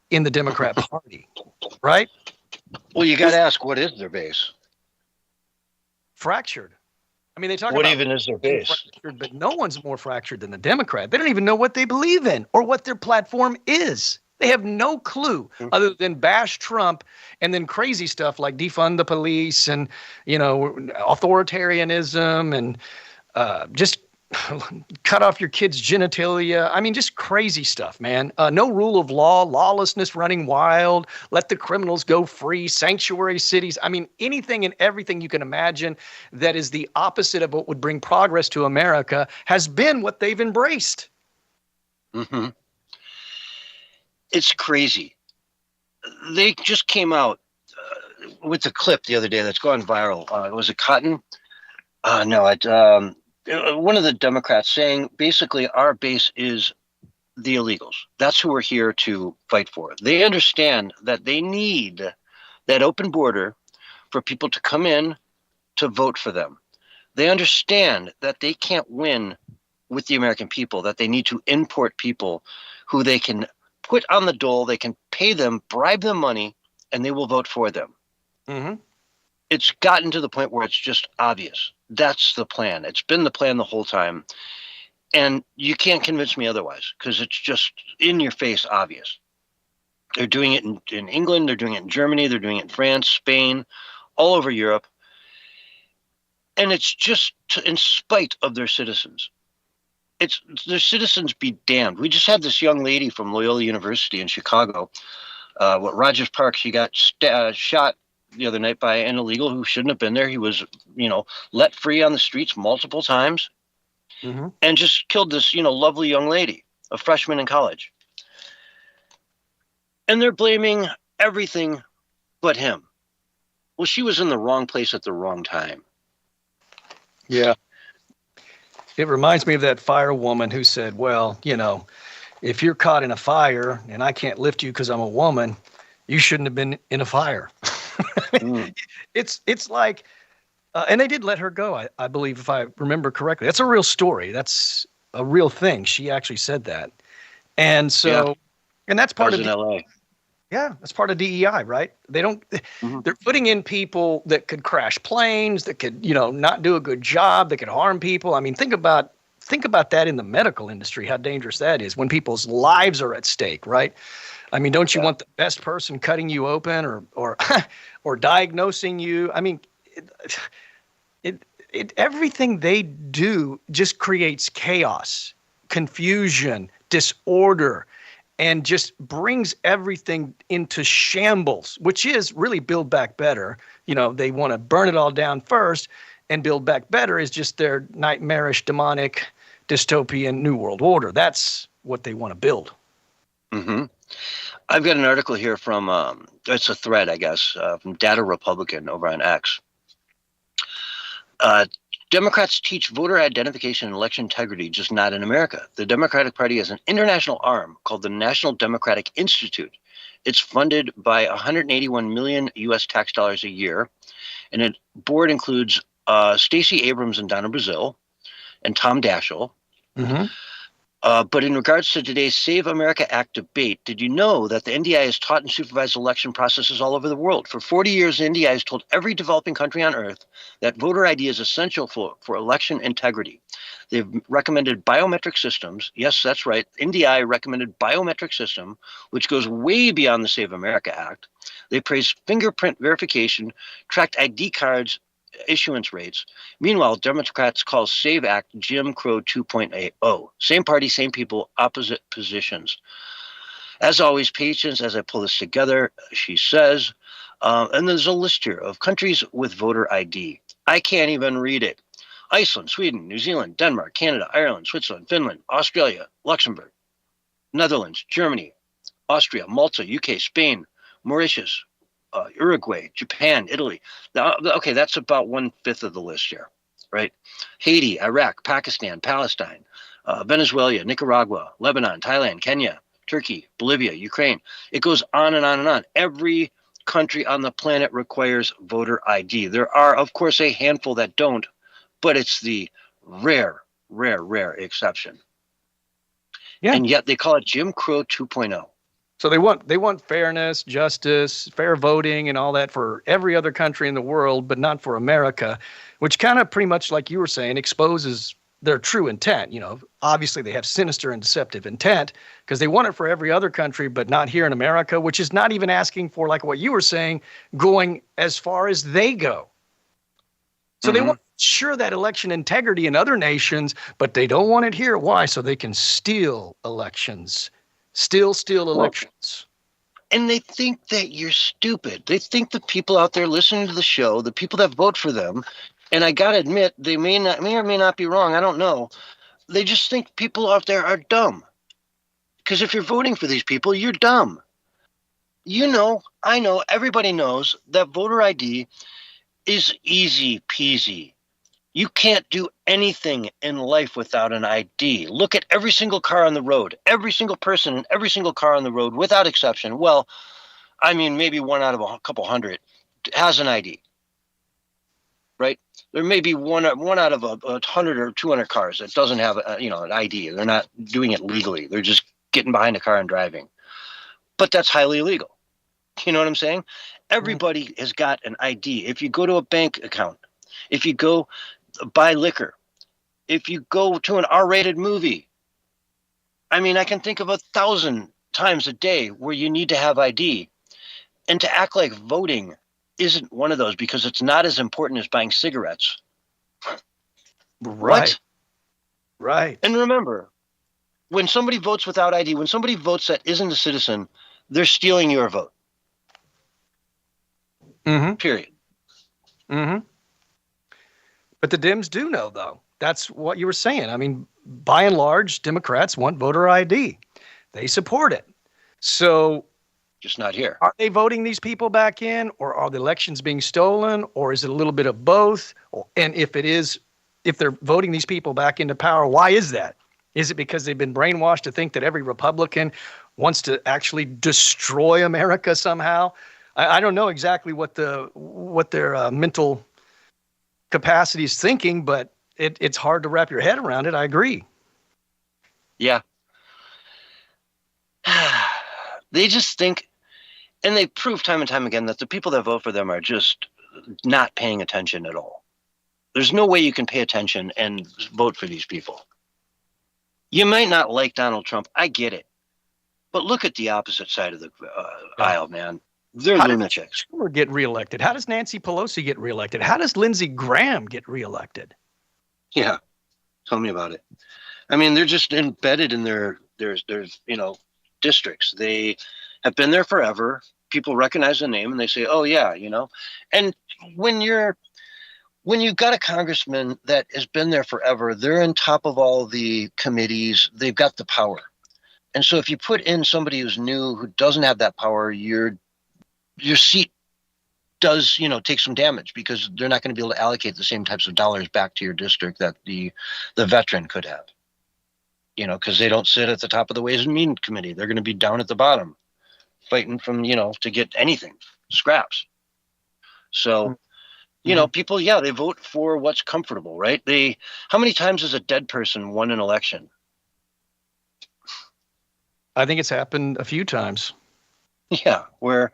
[SPEAKER 5] in the Democrat Party, right?
[SPEAKER 2] Well, you got to ask, what is their base?
[SPEAKER 5] Fractured. I mean, they talk
[SPEAKER 2] What
[SPEAKER 5] about
[SPEAKER 2] even is their base?
[SPEAKER 5] fractured, but no one's more fractured than the Democrat. They don't even know what they believe in or what their platform is. They have no clue other than bash Trump and then crazy stuff like defund the police and, authoritarianism and just cut off your kids' genitalia. I mean, just crazy stuff, man. No rule of law, lawlessness running wild, let the criminals go free, sanctuary cities. I mean, anything and everything you can imagine that is the opposite of what would bring progress to America has been what they've embraced.
[SPEAKER 2] Mm-hmm. It's crazy. They just came out with a clip the other day that's gone viral. Was it Cotton? One of the Democrats saying basically our base is the illegals. That's who we're here to fight for. They understand that they need that open border for people to come in to vote for them. They understand that they can't win with the American people, that they need to import people who they can put on the dole, they can pay them, bribe them money, and they will vote for them.
[SPEAKER 5] Mm-hmm.
[SPEAKER 2] It's gotten to the point where it's just obvious. That's the plan. It's been the plan the whole time. And you can't convince me otherwise because it's just in your face obvious. They're doing it in England. They're doing it in Germany. They're doing it in France, Spain, all over Europe. And it's just in spite of their citizens. It's their citizens be damned. We just had this young lady from Loyola University in Chicago, Rogers Park. She got shot the other night by an illegal who shouldn't have been there. He was, let free on the streets multiple times and just killed this, lovely young lady, a freshman in college. And they're blaming everything but him. Well, she was in the wrong place at the wrong time.
[SPEAKER 5] Yeah. It reminds me of that firewoman who said, well, if you're caught in a fire and I can't lift you because I'm a woman, you shouldn't have been in a fire. It's like, and they did let her go, I believe, if I remember correctly. That's a real story. That's a real thing. She actually said that. And so, and that's part of
[SPEAKER 2] in LA.
[SPEAKER 5] Yeah, that's part of DEI, right? They don't. They're putting in people that could crash planes, that could, not do a good job, that could harm people. I mean, think about that in the medical industry, how dangerous that is when people's lives are at stake, right? I mean, don't you want the best person cutting you open or or diagnosing you? I mean, everything they do just creates chaos, confusion, disorder, and just brings everything into shambles, which is really Build Back Better. They want to burn it all down first, and Build Back Better is just their nightmarish, demonic, dystopian New World Order. That's what they want to build.
[SPEAKER 2] Mm-hmm. I've got an article here from, it's a thread, I guess, from Data Republican over on X. Democrats teach voter identification and election integrity, just not in America. The Democratic Party has an international arm called the National Democratic Institute. It's funded by 181 million U.S. tax dollars a year, and its board includes Stacey Abrams and Donna Brazile and Tom Daschle.
[SPEAKER 5] Mm-hmm.
[SPEAKER 2] But in regards to today's Save America Act debate, did you know that the NDI has taught and supervised election processes all over the world? For 40 years, the NDI has told every developing country on earth that voter ID is essential for election integrity. They've recommended biometric systems. Yes, that's right. NDI recommended biometric system, which goes way beyond the Save America Act. They praised fingerprint verification, tracked ID cards, issuance rates. Meanwhile, Democrats call Save Act Jim Crow 2.0. Same party, same people, opposite positions. As always, patience as I pull this together, she says. And there's a list here of countries with voter ID. I can't even read it. Iceland, Sweden, New Zealand, Denmark, Canada, Ireland, Switzerland, Finland, Australia, Luxembourg, Netherlands, Germany, Austria, Malta, UK, Spain, Mauritius, Uruguay, Japan, Italy. Now, okay, that's about 1/5 of the list here, right? Haiti, Iraq, Pakistan, Palestine, Venezuela, Nicaragua, Lebanon, Thailand, Kenya, Turkey, Bolivia, Ukraine. It goes on and on and on. Every country on the planet requires voter ID. There are, of course, a handful that don't, but it's the rare exception.
[SPEAKER 5] Yeah.
[SPEAKER 2] And yet they call it Jim Crow 2.0.
[SPEAKER 5] So they want fairness, justice, fair voting, and all that for every other country in the world, but not for America, which kind of pretty much, like you were saying, exposes their true intent. You know, obviously they have sinister and deceptive intent because they want it for every other country, but not here in America, which is not even asking for, like what you were saying, going as far as they go. So they want to ensure that election integrity in other nations, but they don't want it here. Why? So they can steal elections. Steal elections.
[SPEAKER 2] And they think that you're stupid. They think the people out there listening to the show, the people that vote for them, and I gotta admit, they may or may not be wrong. I don't know. They just think people out there are dumb. Because if you're voting for these people, you're dumb. You know, I know, everybody knows that voter ID is easy peasy. You can't do anything in life without an ID. Look at every single car on the road, every single person in every single car on the road, without exception. Well, I mean, maybe one out of a couple hundred has an ID, right? There may be one out of a 100 or 200 cars that doesn't have an ID. They're not doing it legally. They're just getting behind a car and driving. But that's highly illegal. You know what I'm saying? Everybody has got an ID. If you go to a bank account, if you go buy liquor, if you go to an R-rated movie, I mean, I can think of 1,000 times a day where you need to have ID. And to act like voting isn't one of those because it's not as important as buying cigarettes.
[SPEAKER 5] Right.
[SPEAKER 2] What?
[SPEAKER 5] Right.
[SPEAKER 2] And remember, when somebody votes without ID, when somebody votes that isn't a citizen, they're stealing your vote. Period.
[SPEAKER 5] But the Dems do know, though. That's what you were saying. I mean, by and large, Democrats want voter ID. They support it. So
[SPEAKER 2] just not here.
[SPEAKER 5] Are they voting these people back in, or are the elections being stolen, or is it a little bit of both? And if they're voting these people back into power, why is that? Is it because they've been brainwashed to think that every Republican wants to actually destroy America somehow? I don't know exactly what their mental capacity is thinking, but it's hard to wrap your head around it. I agree.
[SPEAKER 2] Yeah. They just think, and they prove time and time again that the people that vote for them are just not paying attention at all. There's no way you can pay attention and vote for these people. You might not like Donald Trump. I get it. But look at the opposite side of the aisle, man. They're lunatics.
[SPEAKER 5] How does Schumer get reelected? How does Nancy Pelosi get reelected? How does Lindsey Graham get reelected?
[SPEAKER 2] Yeah. Tell me about it. I mean, they're just embedded in their districts. They have been there forever. People recognize the name and they say, oh, yeah, And when you've got a congressman that has been there forever, they're on top of all the committees. They've got the power. And so if you put in somebody who's new, who doesn't have that power, your seat does, take some damage because they're not going to be able to allocate the same types of dollars back to your district that the veteran could have, because they don't sit at the top of the Ways and Means Committee. They're going to be down at the bottom fighting from, to get anything, scraps. So, people, they vote for what's comfortable, right? How many times has a dead person won an election?
[SPEAKER 5] I think it's happened a few times.
[SPEAKER 2] Yeah, where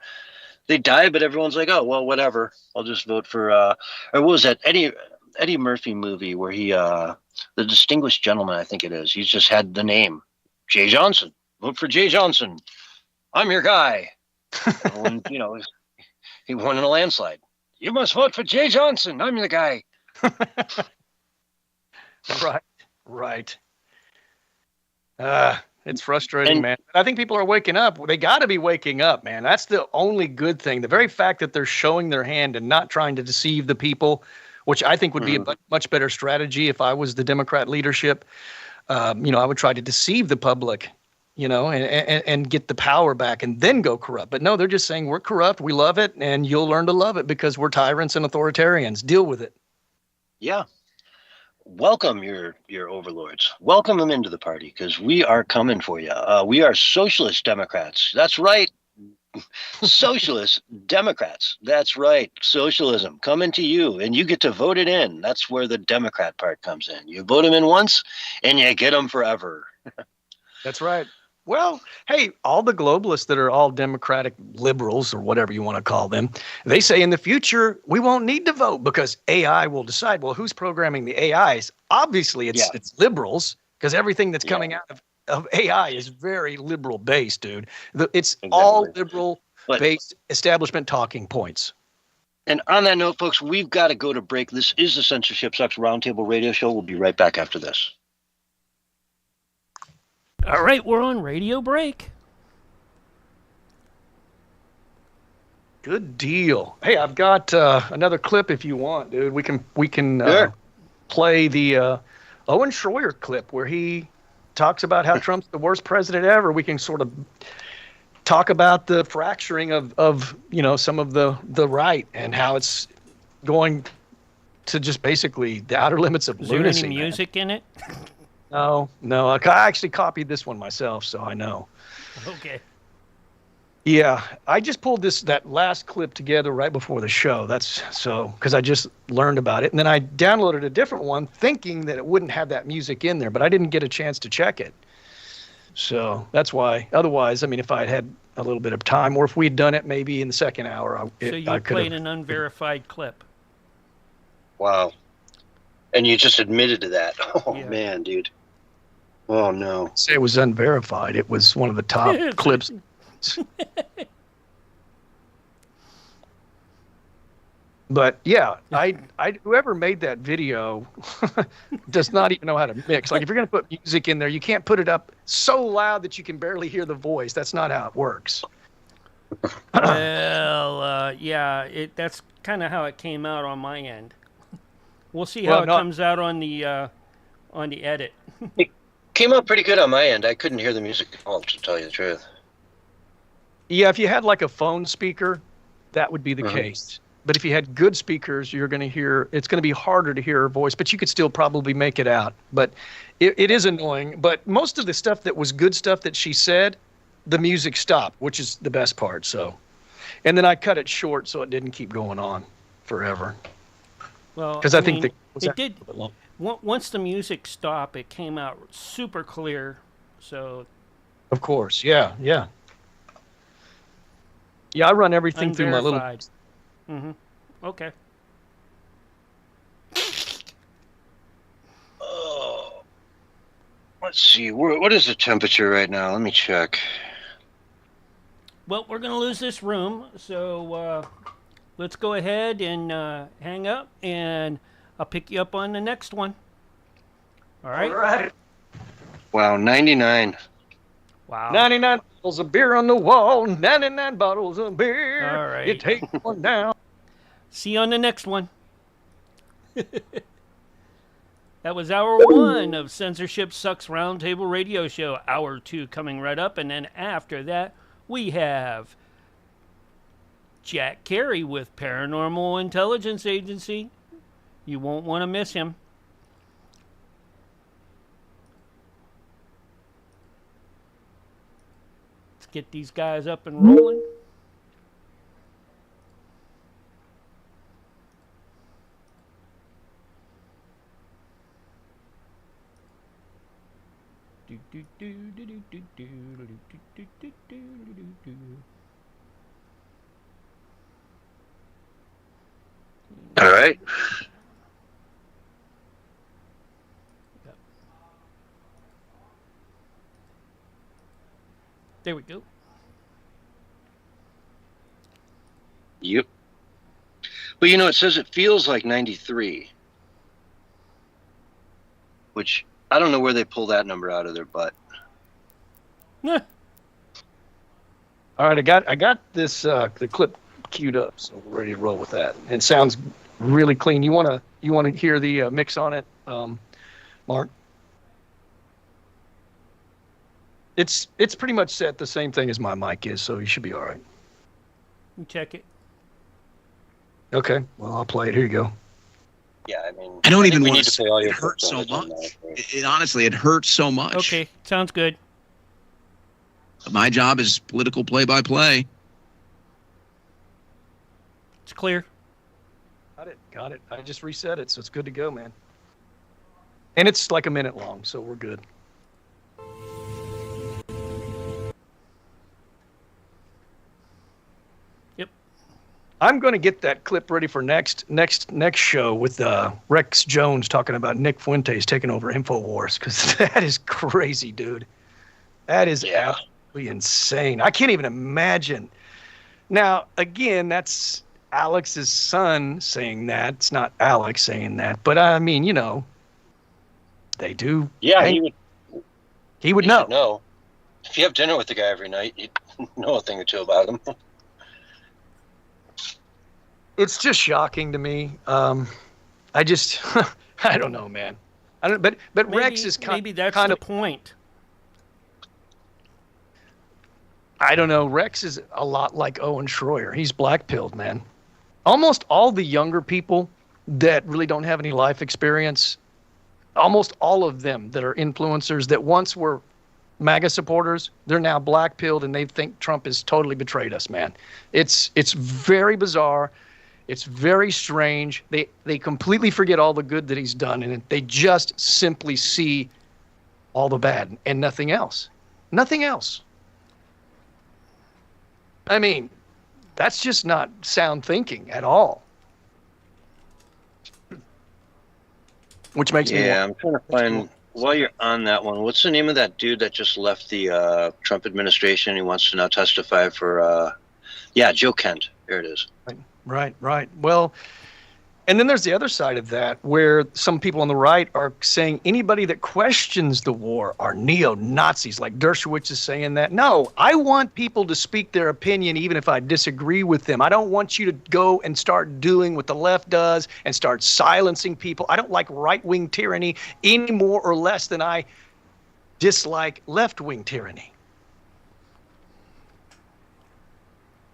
[SPEAKER 2] they die, but everyone's like, oh, well, whatever. I'll just vote for, or what was that Eddie Murphy movie where he, The Distinguished Gentleman, I think it is. He's just had the name, Jay Johnson. Vote for Jay Johnson. I'm your guy. When, he won in a landslide. You must vote for Jay Johnson. I'm the guy.
[SPEAKER 5] Right. It's frustrating, man. I think people are waking up. They got to be waking up, man. That's the only good thing. The very fact that they're showing their hand and not trying to deceive the people, which I think would be a much better strategy if I was the Democrat leadership. I would try to deceive the public, and get the power back and then go corrupt. But no, they're just saying we're corrupt. We love it. And you'll learn to love it because we're tyrants and authoritarians. Deal with it.
[SPEAKER 2] Yeah. Welcome your overlords. Welcome them into the party because we are coming for you. We are socialist Democrats. That's right. Socialist Democrats. That's right. Socialism coming to you, and you get to vote it in. That's where the Democrat part comes in. You vote them in once, and you get them forever.
[SPEAKER 5] That's right. Well, hey, all the globalists that are all democratic liberals or whatever you want to call them, they say in the future we won't need to vote because AI will decide. Well, who's programming the AIs? Obviously, it's liberals, because everything that's coming out of AI is very liberal based, dude. It's all liberal based establishment talking points.
[SPEAKER 2] And on that note, folks, we've got to go to break. This is the Censorship Sucks Roundtable Radio Show. We'll be right back after this.
[SPEAKER 1] All right, we're on radio break.
[SPEAKER 5] Good deal. Hey, I've got another clip if you want, dude. We can
[SPEAKER 2] Sure.
[SPEAKER 5] play the Owen Schroyer clip where he talks about how Trump's the worst president ever. We can sort of talk about the fracturing of some of the right and how it's going to just basically the outer limits of
[SPEAKER 1] Is there
[SPEAKER 5] lunacy.
[SPEAKER 1] any music in it?
[SPEAKER 5] No. I actually copied this one myself, so I know.
[SPEAKER 1] Okay.
[SPEAKER 5] Yeah, I just pulled that last clip together right before the show. That's so because I just learned about it, and then I downloaded a different one thinking that it wouldn't have that music in there, but I didn't get a chance to check it. So that's why. Otherwise, I mean, if I had a little bit of time, or if we'd done it maybe in the second hour,
[SPEAKER 1] So
[SPEAKER 5] I
[SPEAKER 1] you
[SPEAKER 5] could
[SPEAKER 1] played
[SPEAKER 5] have.
[SPEAKER 1] an unverified clip.
[SPEAKER 2] Wow. And you just admitted to that. Oh,
[SPEAKER 1] Yeah.
[SPEAKER 2] man, dude. Oh, no.
[SPEAKER 5] Say it was unverified. It was one of the top clips. But yeah, I whoever made that video does not even know how to mix. Like if you're going to put music in there, you can't put it up so loud that you can barely hear the voice. That's not how it works.
[SPEAKER 1] Well, yeah, that's kind of how it came out on my end. We'll see how it comes out on the edit.
[SPEAKER 2] Came out pretty good on my end. I couldn't hear the music at all, to tell you the truth.
[SPEAKER 5] Yeah, if you had like a phone speaker, that would be the case. But if you had good speakers, you're going to hear, it's going to be harder to hear her voice, but you could still probably make it out. But it is annoying. But most of the stuff that was good stuff that she said, the music stopped, which is the best part. So, and then I cut it short so it didn't keep going on forever.
[SPEAKER 1] Well,
[SPEAKER 5] Because I think
[SPEAKER 1] it did. Once the music stopped, it came out super clear. So,
[SPEAKER 5] of course, yeah. Yeah, I run everything through my little.
[SPEAKER 1] unverified. Mm-hmm. Okay.
[SPEAKER 2] Oh. Let's see. What is the temperature right now? Let me check.
[SPEAKER 1] Well, we're going to lose this room, so let's go ahead and hang up, and I'll pick you up on the next one. All right?
[SPEAKER 5] All right.
[SPEAKER 2] Wow, 99.
[SPEAKER 1] Wow.
[SPEAKER 5] 99 bottles of beer on the wall. 99 bottles of beer.
[SPEAKER 1] All right.
[SPEAKER 5] You take one down.
[SPEAKER 1] See you on the next one. That was hour 1 of Censorship Sucks Roundtable Radio Show. Hour 2 coming right up, and then after that, we have Jack Carey with Paranormal Intelligence Agency. You won't want to miss him. Let's get these guys up and rolling.
[SPEAKER 2] All right.
[SPEAKER 1] There we go.
[SPEAKER 2] Yep. Well, it says it feels like 93, which I don't know where they pull that number out of their butt.
[SPEAKER 1] Yeah.
[SPEAKER 5] All right, I got this the clip queued up, so we're ready to roll with that. It sounds really clean. You wanna hear the mix on it, Mark? It's pretty much set the same thing as my mic is, so you should be all right.
[SPEAKER 1] You check it.
[SPEAKER 5] Okay, well I'll play it. Here you go.
[SPEAKER 2] Yeah, I mean,
[SPEAKER 8] I don't even
[SPEAKER 2] we
[SPEAKER 8] want
[SPEAKER 2] need
[SPEAKER 8] to
[SPEAKER 2] to
[SPEAKER 8] say
[SPEAKER 2] play all your
[SPEAKER 8] it hurts so
[SPEAKER 2] clips on
[SPEAKER 8] much.
[SPEAKER 2] that.
[SPEAKER 8] It honestly, it hurts so much.
[SPEAKER 1] Okay, sounds good.
[SPEAKER 8] My job is political play-by-play.
[SPEAKER 1] It's clear.
[SPEAKER 5] Got it. I just reset it, so it's good to go, man. And it's like a minute long, so we're good.
[SPEAKER 1] Yep.
[SPEAKER 5] I'm going to get that clip ready for next show with Rex Jones talking about Nick Fuentes taking over InfoWars, because that is crazy, dude. That is absolutely insane. I can't even imagine. Now, again, that's Alex's son saying that. It's not Alex saying that. But, I mean, you know, they do.
[SPEAKER 2] Yeah,
[SPEAKER 5] he would know.
[SPEAKER 2] No. If you have dinner with the guy every night, you'd know a thing or two about him.
[SPEAKER 5] It's just shocking to me. I just, I don't know, man. I don't. But
[SPEAKER 1] Maybe,
[SPEAKER 5] Rex is
[SPEAKER 1] maybe that's
[SPEAKER 5] kind
[SPEAKER 1] the
[SPEAKER 5] of
[SPEAKER 1] point.
[SPEAKER 5] I don't know. Rex is a lot like Owen Schroyer. He's black-pilled, man. Almost all the younger people that really don't have any life experience, almost all of them that are influencers that once were MAGA supporters, they're now black-pilled and they think Trump has totally betrayed us, man. It's very bizarre. It's very strange. They completely forget all the good that he's done, and they just simply see all the bad and nothing else. Nothing else. I mean, that's just not sound thinking at all. Which makes me
[SPEAKER 2] I'm trying to find, while you're on that one, what's the name of that dude that just left the Trump administration? He wants to now testify for, Joe Kent. There it is.
[SPEAKER 5] Right. Well, and then there's the other side of that where some people on the right are saying anybody that questions the war are neo-Nazis, like Dershowitz is saying that. No, I want people to speak their opinion even if I disagree with them. I don't want you to go and start doing what the left does and start silencing people. I don't like right-wing tyranny any more or less than I dislike left-wing tyranny.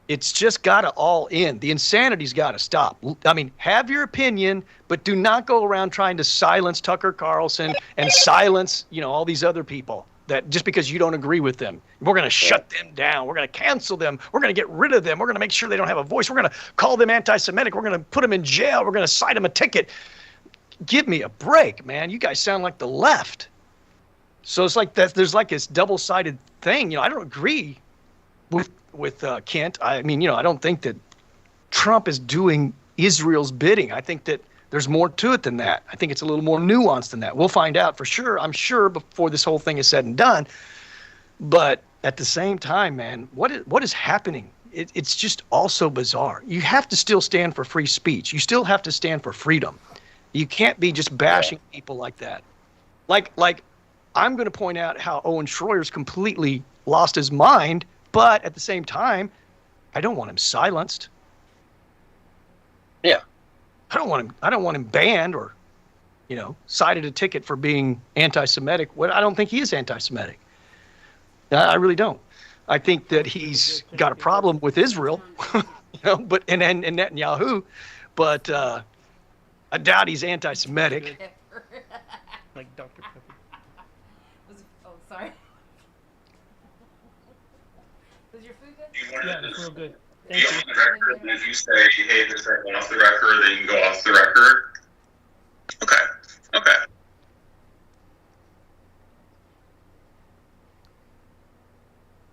[SPEAKER 5] It's just got to all end. The insanity's got to stop. I mean, have your opinion, but do not go around trying to silence Tucker Carlson and silence, all these other people that just because you don't agree with them. We're going to shut them down. We're going to cancel them. We're going to get rid of them. We're going to make sure they don't have a voice. We're going to call them anti-Semitic. We're going to put them in jail. We're going to cite them a ticket. Give me a break, man. You guys sound like the left. So it's like that. There's like this double-sided thing. I don't agree with Kent. I mean, I don't think that Trump is doing Israel's bidding. I think that there's more to it than that. I think it's a little more nuanced than that. We'll find out for sure, I'm sure, before this whole thing is said and done. But at the same time, man, what is happening? It's just also bizarre. You have to still stand for free speech. You still have to stand for freedom. You can't be just bashing people like that. Like I'm going to point out how Owen Schroyer's completely lost his mind. But at the same time, I don't want him silenced.
[SPEAKER 2] Yeah.
[SPEAKER 5] I don't want him banned or, cited a ticket for being anti-Semitic. I don't think he is anti-Semitic. I really don't. I think that he's got a problem with Israel, but and Netanyahu, but I doubt he's anti-Semitic.
[SPEAKER 1] Like Dr. Pepper.
[SPEAKER 7] Oh, sorry. Was your food good?
[SPEAKER 1] Yeah, it's real good.
[SPEAKER 8] Be on the record, and if you say, hey, this ain't off the record, then you can go off the record. Okay.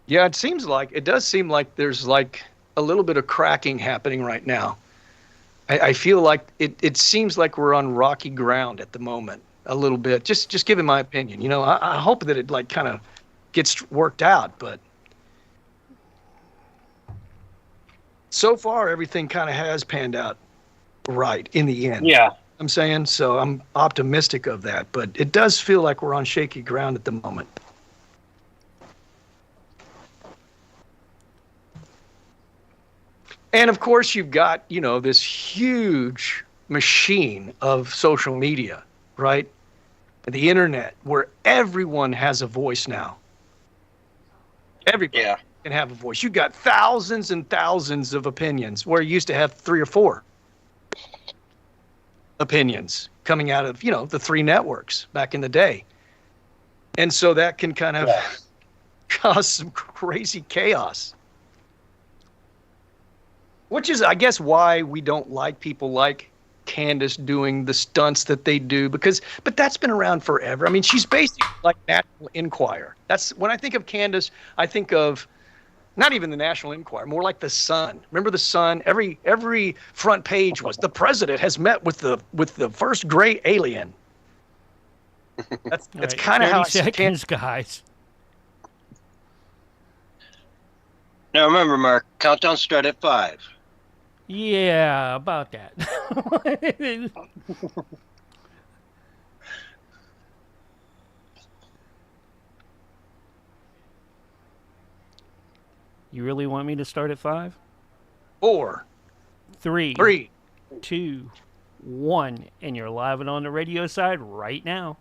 [SPEAKER 5] Yeah, it does seem like there's like a little bit of cracking happening right now. I feel like it seems like we're on rocky ground at the moment, a little bit. Just giving my opinion. I hope that it like kind of gets worked out, but so far, everything kind of has panned out right in the end.
[SPEAKER 2] Yeah.
[SPEAKER 5] I'm saying, so I'm optimistic of that, but it does feel like we're on shaky ground at the moment. And of course, you've got, this huge machine of social media, right? The internet, where everyone has a voice now. Everybody. Yeah. Can have a voice. You've got thousands and thousands of opinions where you used to have 3 or 4 opinions coming out of, the 3 networks back in the day. And so that can kind of cause some crazy chaos. Which is, I guess, why we don't like people like Candace doing the stunts that they do, but that's been around forever. I mean, she's basically like National Enquirer. That's when I think of Candace, I think of not even the National Enquirer, more like the Sun. Remember the Sun? Every front page was the president has met with the first gray alien. That's
[SPEAKER 1] Right,
[SPEAKER 5] kind of how I
[SPEAKER 1] 30
[SPEAKER 5] see
[SPEAKER 1] seconds, guys.
[SPEAKER 2] Now remember, Mark, countdown start at 5.
[SPEAKER 1] Yeah, about that. You really want me to start at 5?
[SPEAKER 5] 4,
[SPEAKER 1] 3,
[SPEAKER 5] 3.
[SPEAKER 1] 2, 1, and you're live and on the radio side right now.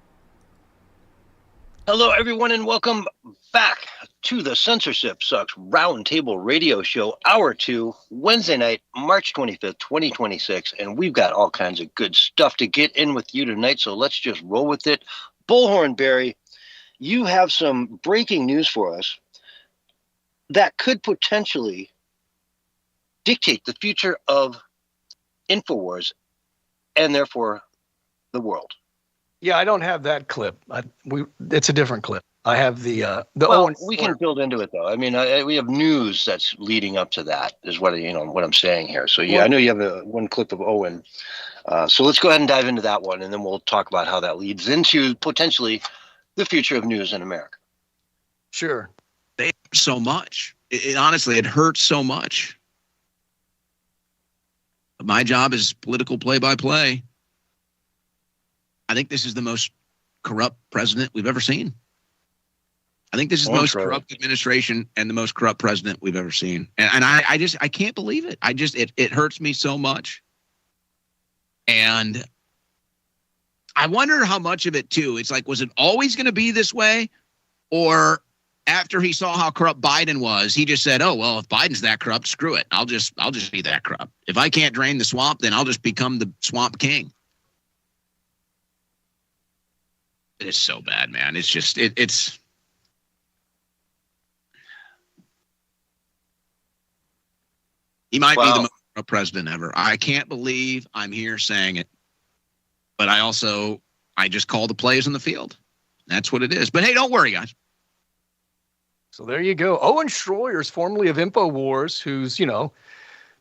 [SPEAKER 2] Hello, everyone, and welcome back to the Censorship Sucks Roundtable Radio Show, Hour 2, Wednesday night, March 25th, 2026. And we've got all kinds of good stuff to get in with you tonight, so let's just roll with it. Bullhorn Barry, you have some breaking news for us that could potentially dictate the future of InfoWars and therefore the world.
[SPEAKER 5] Yeah, I don't have that clip. It's a different clip. I have the
[SPEAKER 2] well,
[SPEAKER 5] Owen.
[SPEAKER 2] We can build into it though. I mean, we have news that's leading up to that. Is what what I'm saying here. So yeah, I know you have one clip of Owen. So let's go ahead and dive into that one, and then we'll talk about how that leads into potentially the future of news in America.
[SPEAKER 5] Sure.
[SPEAKER 9] They so much. It honestly, it hurts so much. My job is political play-by-play. I think this is the most corrupt president we've ever seen. I think this is the most corrupt administration and the most corrupt president we've ever seen. And I can't believe it. It hurts me so much. And I wonder how much of it too. It's like, was it always going to be this way? Or after he saw how corrupt Biden was, he just said, oh, well, if Biden's that corrupt, screw it. I'll just be that corrupt. If I can't drain the swamp, then I'll just become the swamp king. It is so bad, man. It's just, it's. He might be the most corrupt president ever. I can't believe I'm here saying it. But I just call the plays on the field. That's what it is. But hey, don't worry, guys.
[SPEAKER 5] So there you go. Owen Schroyers, formerly of InfoWars, who's,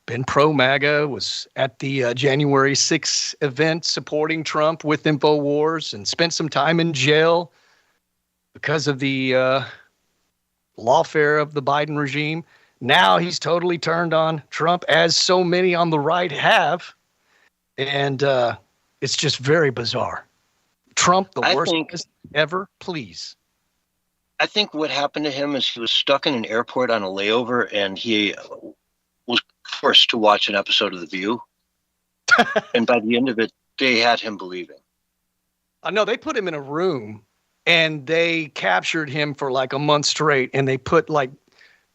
[SPEAKER 5] been pro-MAGA, was at the January 6th event supporting Trump with InfoWars and spent some time in jail because of the lawfare of the Biden regime. Now he's totally turned on Trump, as so many on the right have. And it's just very bizarre. Trump, the worst president ever, please.
[SPEAKER 2] I think what happened to him is he was stuck in an airport on a layover, and he was forced to watch an episode of The View. And by the end of it, they had him believing.
[SPEAKER 5] No, they put him in a room, and they captured him for like a month straight, and they put like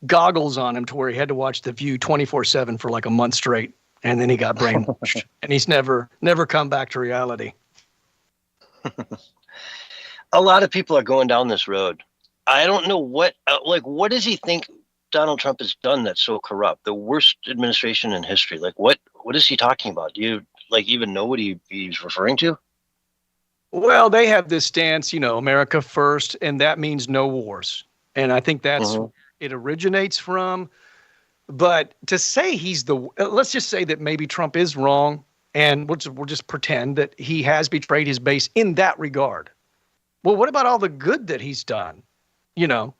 [SPEAKER 5] goggles on him to where he had to watch The View 24/7 for like a month straight, and then he got brainwashed, and he's never come back to reality.
[SPEAKER 2] A lot of people are going down this road. I don't know what does he think Donald Trump has done that's so corrupt? The worst administration in history. Like, what is he talking about? Do you even know what he's referring to?
[SPEAKER 5] Well, they have this stance, America first, and that means no wars. And I think that's where it originates from. But to say let's just say that maybe Trump is wrong, and we'll just pretend that he has betrayed his base in that regard. Well, what about all the good that he's done? You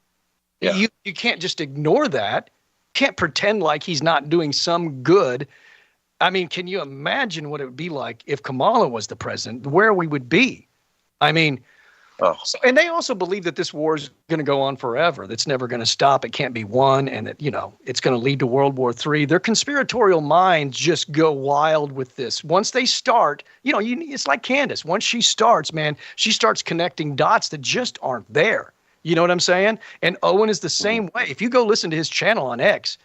[SPEAKER 5] can't just ignore that. Can't pretend like he's not doing some good. I mean, can you imagine what it would be like if Kamala was the president, where we would be? I mean, and they also believe that this war is going to go on forever. That's never going to stop. It can't be won. And that, it's going to lead to World War III. Their conspiratorial minds just go wild with this. Once they start, it's like Candace. Once she starts, man, she starts connecting dots that just aren't there. You know what I'm saying? And Owen is the same way. If you go listen to his channel on X,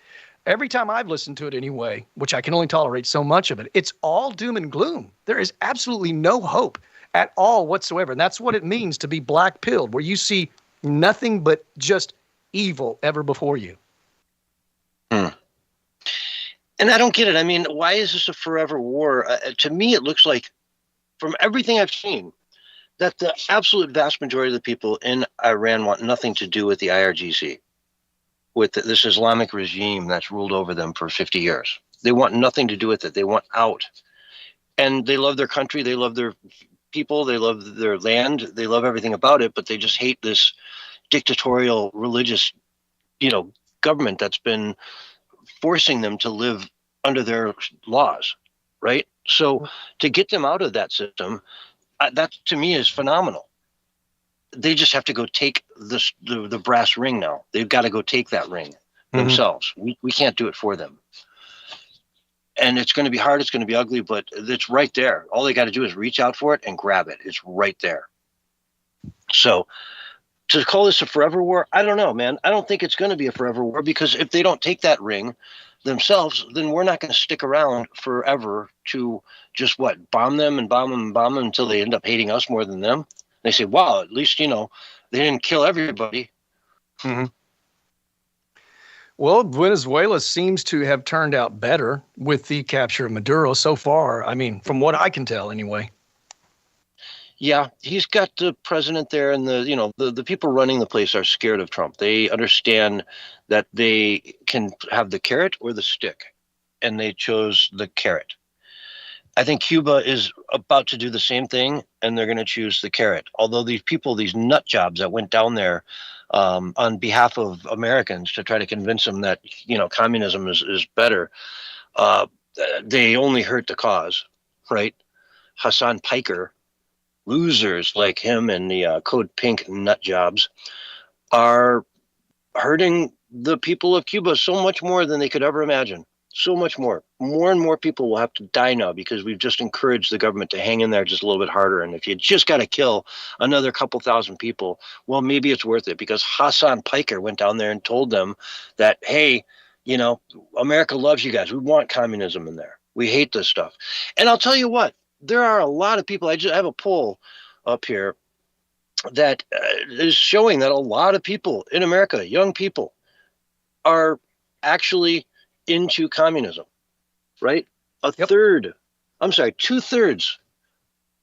[SPEAKER 5] every time I've listened to it anyway, which I can only tolerate so much of it, it's all doom and gloom. There is absolutely no hope at all whatsoever. And that's what it means to be black-pilled, where you see nothing but just evil ever before you.
[SPEAKER 2] And I don't get it. I mean, why is this a forever war? To me, it looks like, from everything I've seen, that the absolute vast majority of the people in Iran want nothing to do with the IRGC, with this Islamic regime that's ruled over them for 50 years. They want nothing to do with it. They want out. And they love their country. They love their people. They love their land. They love everything about it, but they just hate this dictatorial religious, government that's been forcing them to live under their laws, right? So to get them out of that system, that to me is phenomenal. They just have to go take the brass ring now. They've got to go take that ring themselves. We can't do it for them. And it's going to be hard. It's going to be ugly, but it's right there. All they got to do is reach out for it and grab it. It's right there. So to call this a forever war, I don't know, man. I don't think it's going to be a forever war, because if they don't take that ring themselves, then we're not going to stick around forever to just bomb them and bomb them and bomb them until they end up hating us more than them. They say, wow, at least, they didn't kill everybody.
[SPEAKER 5] Mm-hmm. Well, Venezuela seems to have turned out better with the capture of Maduro so far. I mean, from what I can tell anyway.
[SPEAKER 2] Yeah, he's got the president there, and the people running the place are scared of Trump. They understand that they can have the carrot or the stick, and they chose the carrot. I think Cuba is about to do the same thing, and they're going to choose the carrot. Although these people, these nut jobs that went down there on behalf of Americans to try to convince them that, communism is better, they only hurt the cause, right? Hassan Piker, losers like him and the Code Pink nut jobs are hurting the people of Cuba so much more than they could ever imagine. So much more. More and more people will have to die now because we've just encouraged the government to hang in there just a little bit harder. And if you just got to kill another couple thousand people, well, maybe it's worth it, because Hassan Piker went down there and told them that, hey, America loves you guys. We want communism in there. We hate this stuff. And I'll tell you what, there are a lot of people. I have a poll up here that is showing that a lot of people in America, young people, are actually into communism, right?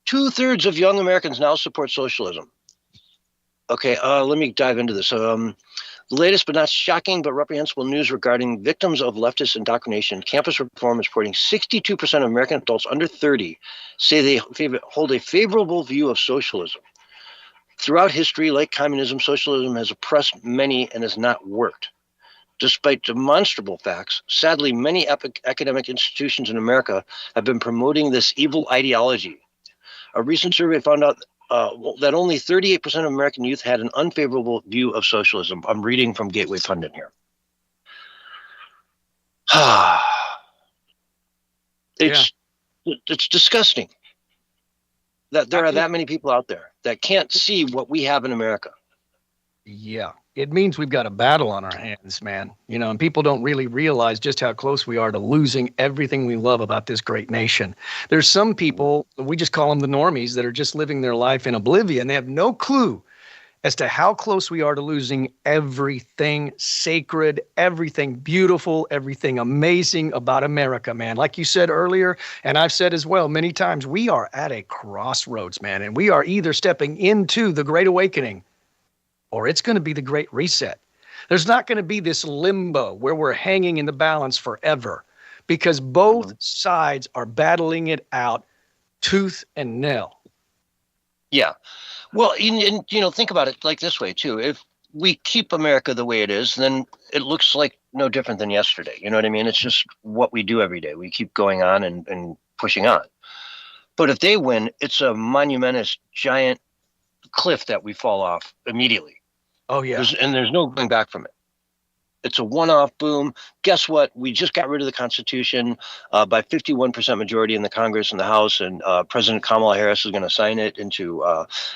[SPEAKER 2] Two-thirds of young Americans now support socialism. Okay, let me dive into this. The latest but not shocking but reprehensible news regarding victims of leftist indoctrination, campus reform is reporting 62% of American adults under 30 say they hold a favorable view of socialism. Throughout history, like communism, socialism has oppressed many and has not worked. Despite demonstrable facts, sadly, many academic institutions in America have been promoting this evil ideology. A recent survey found out that only 38% of American youth had an unfavorable view of socialism. I'm reading from Gateway Pundit here. It's disgusting that there are that many people out there that can't see what we have in America.
[SPEAKER 5] Yeah, it means we've got a battle on our hands, man. And people don't really realize just how close we are to losing everything we love about this great nation. There's some people, we just call them the normies, that are just living their life in oblivion. They have no clue as to how close we are to losing everything sacred, everything beautiful, everything amazing about America, man. Like you said earlier, and I've said as well many times, we are at a crossroads, man, and we are either stepping into the Great Awakening or it's going to be the Great Reset. There's not going to be this limbo where we're hanging in the balance forever, because both sides are battling it out tooth and nail.
[SPEAKER 2] Yeah. Well, and think about it like this way, too. If we keep America the way it is, then it looks like no different than yesterday. You know what I mean? It's just what we do every day. We keep going on and pushing on. But if they win, it's a monumentous, giant cliff that we fall off immediately.
[SPEAKER 5] Oh, yeah.
[SPEAKER 2] There's no going back from it. It's a one-off boom. Guess what? We just got rid of the Constitution by 51% majority in the Congress and the House, and President Kamala Harris is going to sign it into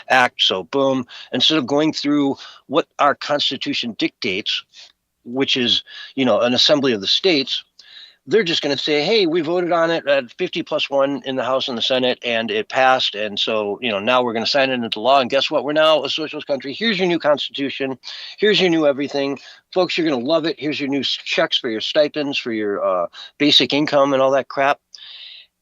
[SPEAKER 2] act. So boom. Instead of going through what our Constitution dictates, which is, an assembly of the states, they're just going to say, hey, we voted on it at 50+1 in the House and the Senate, and it passed. And so, now we're going to sign it into law. And guess what? We're now a socialist country. Here's your new constitution. Here's your new everything. Folks, you're going to love it. Here's your new checks for your stipends, for your basic income and all that crap.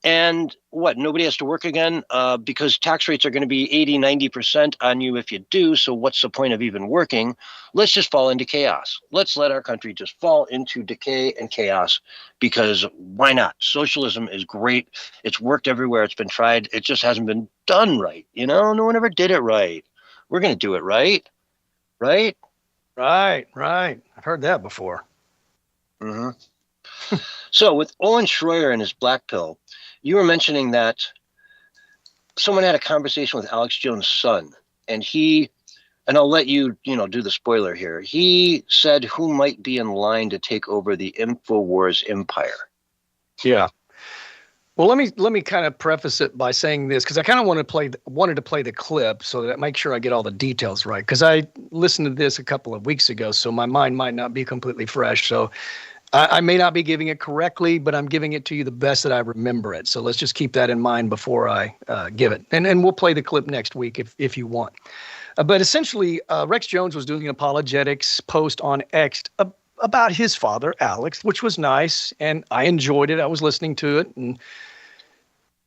[SPEAKER 2] And what? Nobody has to work again because tax rates are going to be 80-90% on you if you do. So what's the point of even working? Let's just fall into chaos. Let's let our country just fall into decay and chaos, because why not? Socialism is great. It's worked everywhere. It's been tried. It just hasn't been done right. No one ever did it right. We're going to do it right. Right?
[SPEAKER 5] Right. I've heard that before.
[SPEAKER 2] Mm-hmm. So with Owen Schroyer and his black pill, you were mentioning that someone had a conversation with Alex Jones' son, and I'll let you, do the spoiler here. He said who might be in line to take over the InfoWars empire.
[SPEAKER 5] Yeah. Well, let me kind of preface it by saying this, because I kind of wanted to play the clip so that I make sure I get all the details right, because I listened to this a couple of weeks ago, so my mind might not be completely fresh. So I may not be giving it correctly, but I'm giving it to you the best that I remember it. So let's just keep that in mind before I give it. And we'll play the clip next week if you want. But essentially, Rex Jones was doing an apologetics post on X about his father, Alex, which was nice. And I enjoyed it. I was listening to it. And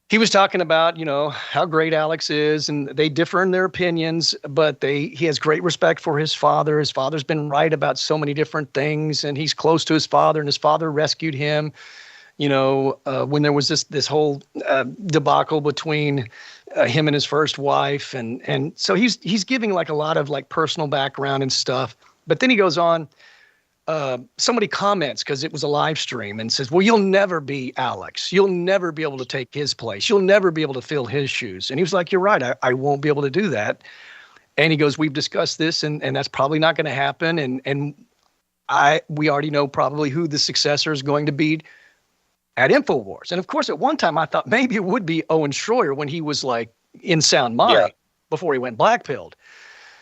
[SPEAKER 5] he was talking about, how great Alex is, and they differ in their opinions, but he has great respect for his father. His father's been right about so many different things, and he's close to his father, and his father rescued him, when there was this whole debacle between him and his first wife. And so he's giving like a lot of like personal background and stuff. But then he goes on, somebody comments, because it was a live stream, and says, well, you'll never be Alex. You'll never be able to take his place. You'll never be able to fill his shoes. And he was like, you're right. I won't be able to do that. And he goes, we've discussed this, and that's probably not going to happen. And we already know probably who the successor is going to be at InfoWars. And of course, at one time I thought maybe it would be Owen Schroyer when he was like in sound mind before he went black-pilled.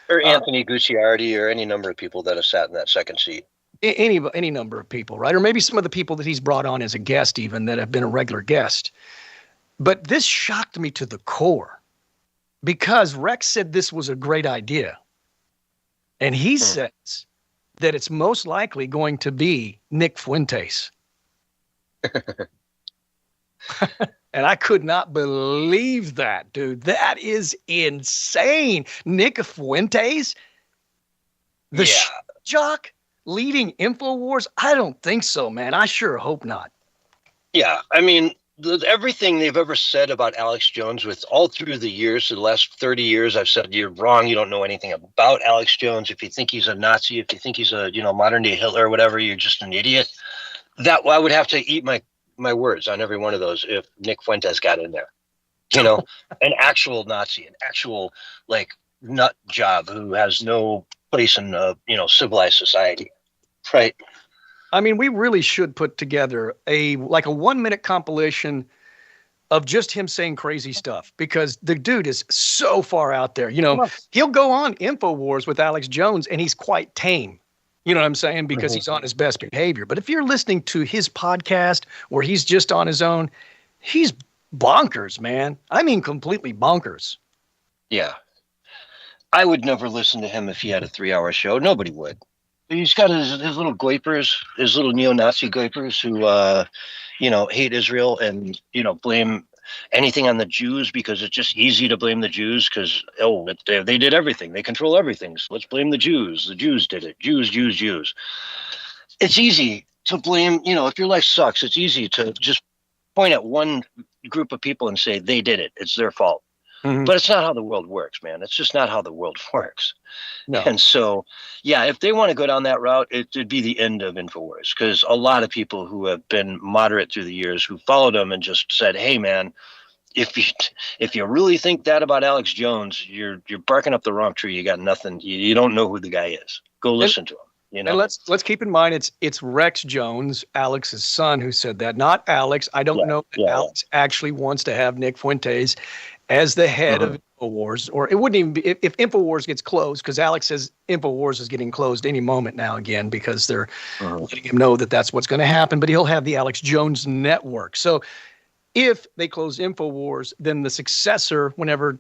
[SPEAKER 2] Or Anthony Gucciardi, or any number of people that have sat in that second seat.
[SPEAKER 5] Any number of people, right? Or maybe some of the people that he's brought on as a guest, even, that have been a regular guest. But this shocked me to the core, because Rex said this was a great idea. And he says that it's most likely going to be Nick Fuentes. And I could not believe that, dude. That is insane. Nick Fuentes? The jock? Leading InfoWars? I don't think so, man. I sure hope not.
[SPEAKER 2] Yeah, I mean, everything they've ever said about Alex Jones, with all through the years, the last 30 years, I've said, you're wrong. You don't know anything about Alex Jones. If you think he's a Nazi, if you think he's a modern day Hitler or whatever, you're just an idiot. That I would have to eat my words on every one of those if Nick Fuentes got in there. An actual Nazi, an actual like nut job who has no place in civilized society. Right.
[SPEAKER 5] I mean, we really should put together a 1-minute compilation of just him saying crazy stuff, because the dude is so far out there. He'll go on InfoWars with Alex Jones and he's quite tame. You know what I'm saying? Because he's on his best behavior. But if you're listening to his podcast where he's just on his own, he's bonkers, man. I mean, completely bonkers.
[SPEAKER 2] Yeah. I would never listen to him if he had a 3-hour show. Nobody would. He's got his little goipers, his little neo-Nazi goipers who, hate Israel and, blame anything on the Jews, because it's just easy to blame the Jews because, they did everything. They control everything. So let's blame the Jews. The Jews did it. Jews. It's easy to blame, if your life sucks, it's easy to just point at one group of people and say they did it. It's their fault. Mm-hmm. But it's not how the world works, man. It's just not how the world works. No. And so, if they want to go down that route, it'd be the end of InfoWars, because a lot of people who have been moderate through the years who followed them and just said, hey, man, if you really think that about Alex Jones, you're barking up the wrong tree. You got nothing. You don't know who the guy is. Go listen to him. You know,
[SPEAKER 5] And let's keep in mind it's Rex Jones, Alex's son, who said that, not Alex. I don't know that Alex actually wants to have Nick Fuentes as the head of InfoWars, or it wouldn't even be if InfoWars gets closed, because Alex says InfoWars is getting closed any moment now again because they're letting him know that that's what's going to happen. But he'll have the Alex Jones network. So if they close InfoWars, then the successor, whenever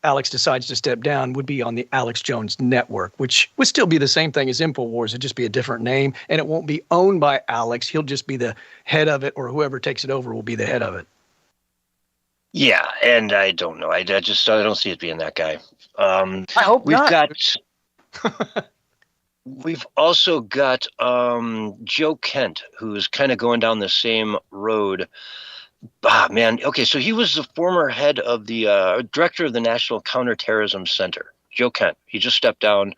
[SPEAKER 5] Alex decides to step down, would be on the Alex Jones network, which would still be the same thing as InfoWars. It'd just be a different name, and it won't be owned by Alex. He'll just be the head of it, or whoever takes it over will be the head of it.
[SPEAKER 2] Yeah, and I don't know. I don't see it being that guy.
[SPEAKER 5] I hope
[SPEAKER 2] We've also got Joe Kent, who's kind of going down the same road. Man. Okay, so he was the former head of the director of the National Counterterrorism Center, Joe Kent. He just stepped down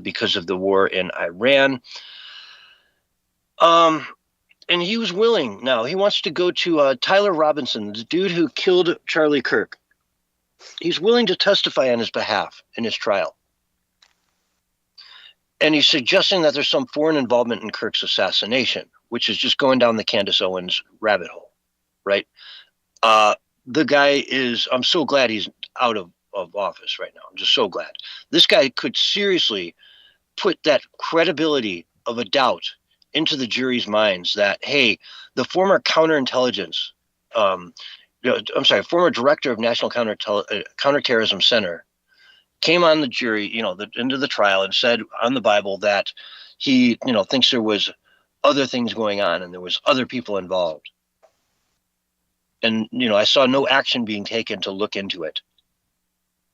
[SPEAKER 2] because of the war in Iran. And he was willing now. He wants to go to Tyler Robinson, the dude who killed Charlie Kirk. He's willing to testify on his behalf in his trial. And he's suggesting that there's some foreign involvement in Kirk's assassination, which is just going down the Candace Owens rabbit hole, right? The guy is, I'm so glad he's out of office right now. I'm just so glad. This guy could seriously put that credibility of a doubt into the jury's minds that, hey, the former counterintelligence, former director of National Counterterrorism Center came on the jury, into the trial and said on the Bible that he, thinks there was other things going on and there was other people involved. And, I saw no action being taken to look into it.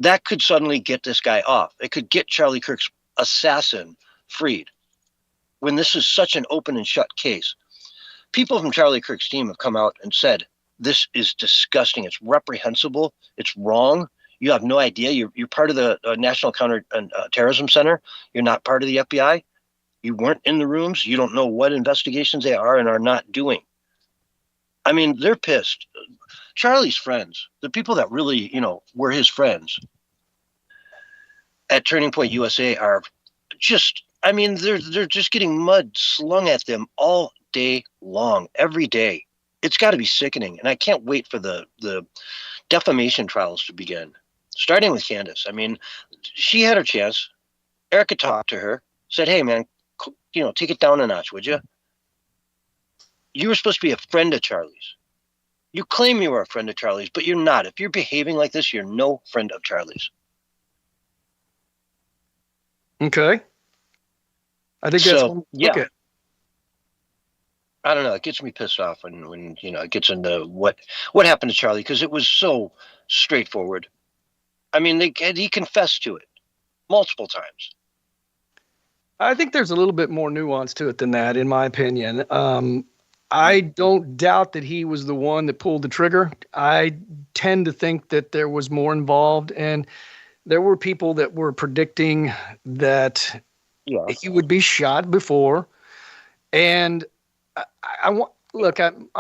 [SPEAKER 2] That could suddenly get this guy off. It could get Charlie Kirk's assassin freed. When this is such an open and shut case, people from Charlie Kirk's team have come out and said, this is disgusting. It's reprehensible. It's wrong. You have no idea. You're part of the National Counterterrorism Center. You're not part of the FBI. You weren't in the rooms. You don't know what investigations they are and are not doing. I mean, they're pissed. Charlie's friends, the people that really, were his friends at Turning Point USA are just, they're just getting mud slung at them all day long, every day. It's got to be sickening. And I can't wait for the defamation trials to begin, starting with Candace. She had her chance. Erica talked to her, said, hey, man, take it down a notch, would you? You were supposed to be a friend of Charlie's. You claim you were a friend of Charlie's, but you're not. If you're behaving like this, you're no friend of Charlie's.
[SPEAKER 5] Okay. I think that's
[SPEAKER 2] yeah. I don't know. It gets me pissed off when it gets into what happened to Charlie, because it was so straightforward. He confessed to it multiple times.
[SPEAKER 5] I think there's a little bit more nuance to it than that, in my opinion. I don't doubt that he was the one that pulled the trigger. I tend to think that there was more involved, and there were people that were predicting that he would be shot before. And I'm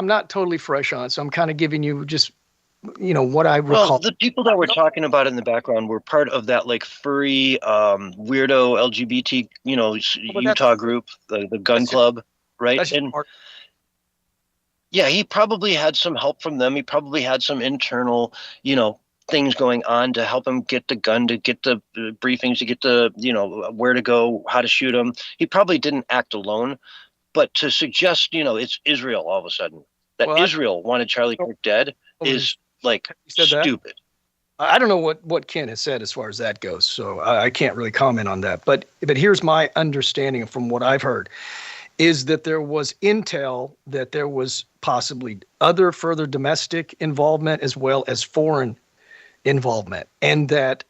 [SPEAKER 5] not totally fresh on it, so I'm kind of giving you just, what I recall.
[SPEAKER 2] Well, the people that we're talking about in the background were part of that furry, weirdo LGBT, Utah group, the gun club, right? And yeah, he probably had some help from them. He probably had some internal, things going on to help him get the gun, to get the briefings, to get the, where to go, how to shoot him. He probably didn't act alone. But to suggest, it's Israel all of a sudden, that Israel wanted Charlie Kirk dead is stupid.
[SPEAKER 5] I don't know what Ken has said as far as that goes, so I can't really comment on that. But here's my understanding from what I've heard, is that there was intel that there was possibly other further domestic involvement as well as foreign involvement, and that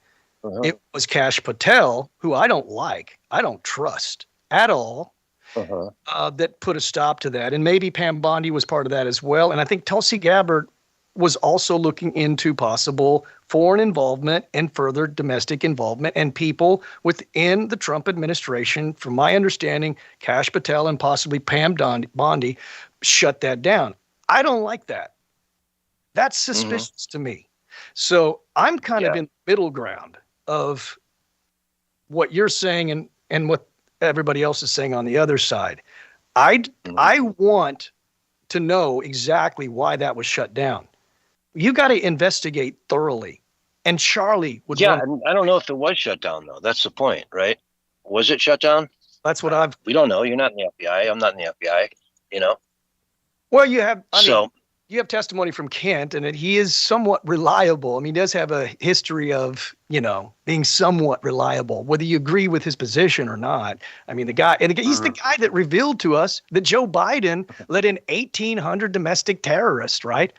[SPEAKER 5] it was Kash Patel, who I don't trust at all, that put a stop to that. And maybe Pam Bondi was part of that as well. And I think Tulsi Gabbard was also looking into possible foreign involvement and further domestic involvement, and people within the Trump administration, from my understanding, Kash Patel and possibly Pam Bondi shut that down. I don't like that. That's suspicious to me. So I'm kind of in the middle ground of what you're saying and what everybody else is saying on the other side. I want to know exactly why that was shut down. You got to investigate thoroughly. And Charlie would.
[SPEAKER 2] Yeah, and I don't know if it was shut down though. That's the point, right? Was it shut down?
[SPEAKER 5] That's what
[SPEAKER 2] We don't know. You're not in the FBI. I'm not in the FBI. You know.
[SPEAKER 5] Well, you have. You have testimony from Kent, and he is somewhat reliable. I mean, he does have a history of, being somewhat reliable, whether you agree with his position or not. I mean, he's the guy that revealed to us that Joe Biden let in 1,800 domestic terrorists, right?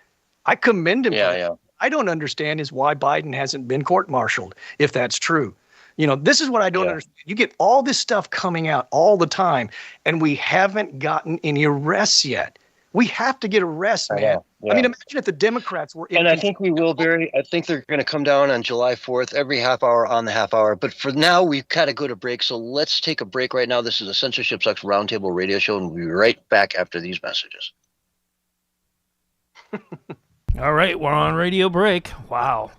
[SPEAKER 5] I commend him.
[SPEAKER 2] Yeah.
[SPEAKER 5] I don't understand is why Biden hasn't been court-martialed, if that's true. This is what I don't understand. You get all this stuff coming out all the time, and we haven't gotten any arrests yet. We have to get arrests, man. I mean, imagine if the Democrats were.
[SPEAKER 2] And I think we will, Barry. I think they're going to come down on July 4th, every half hour on the half hour. But for now, we've got to go to break. So let's take a break right now. This is a Censorship Sucks Roundtable radio show, and we'll be right back after these messages.
[SPEAKER 1] All right, we're on radio break. Wow.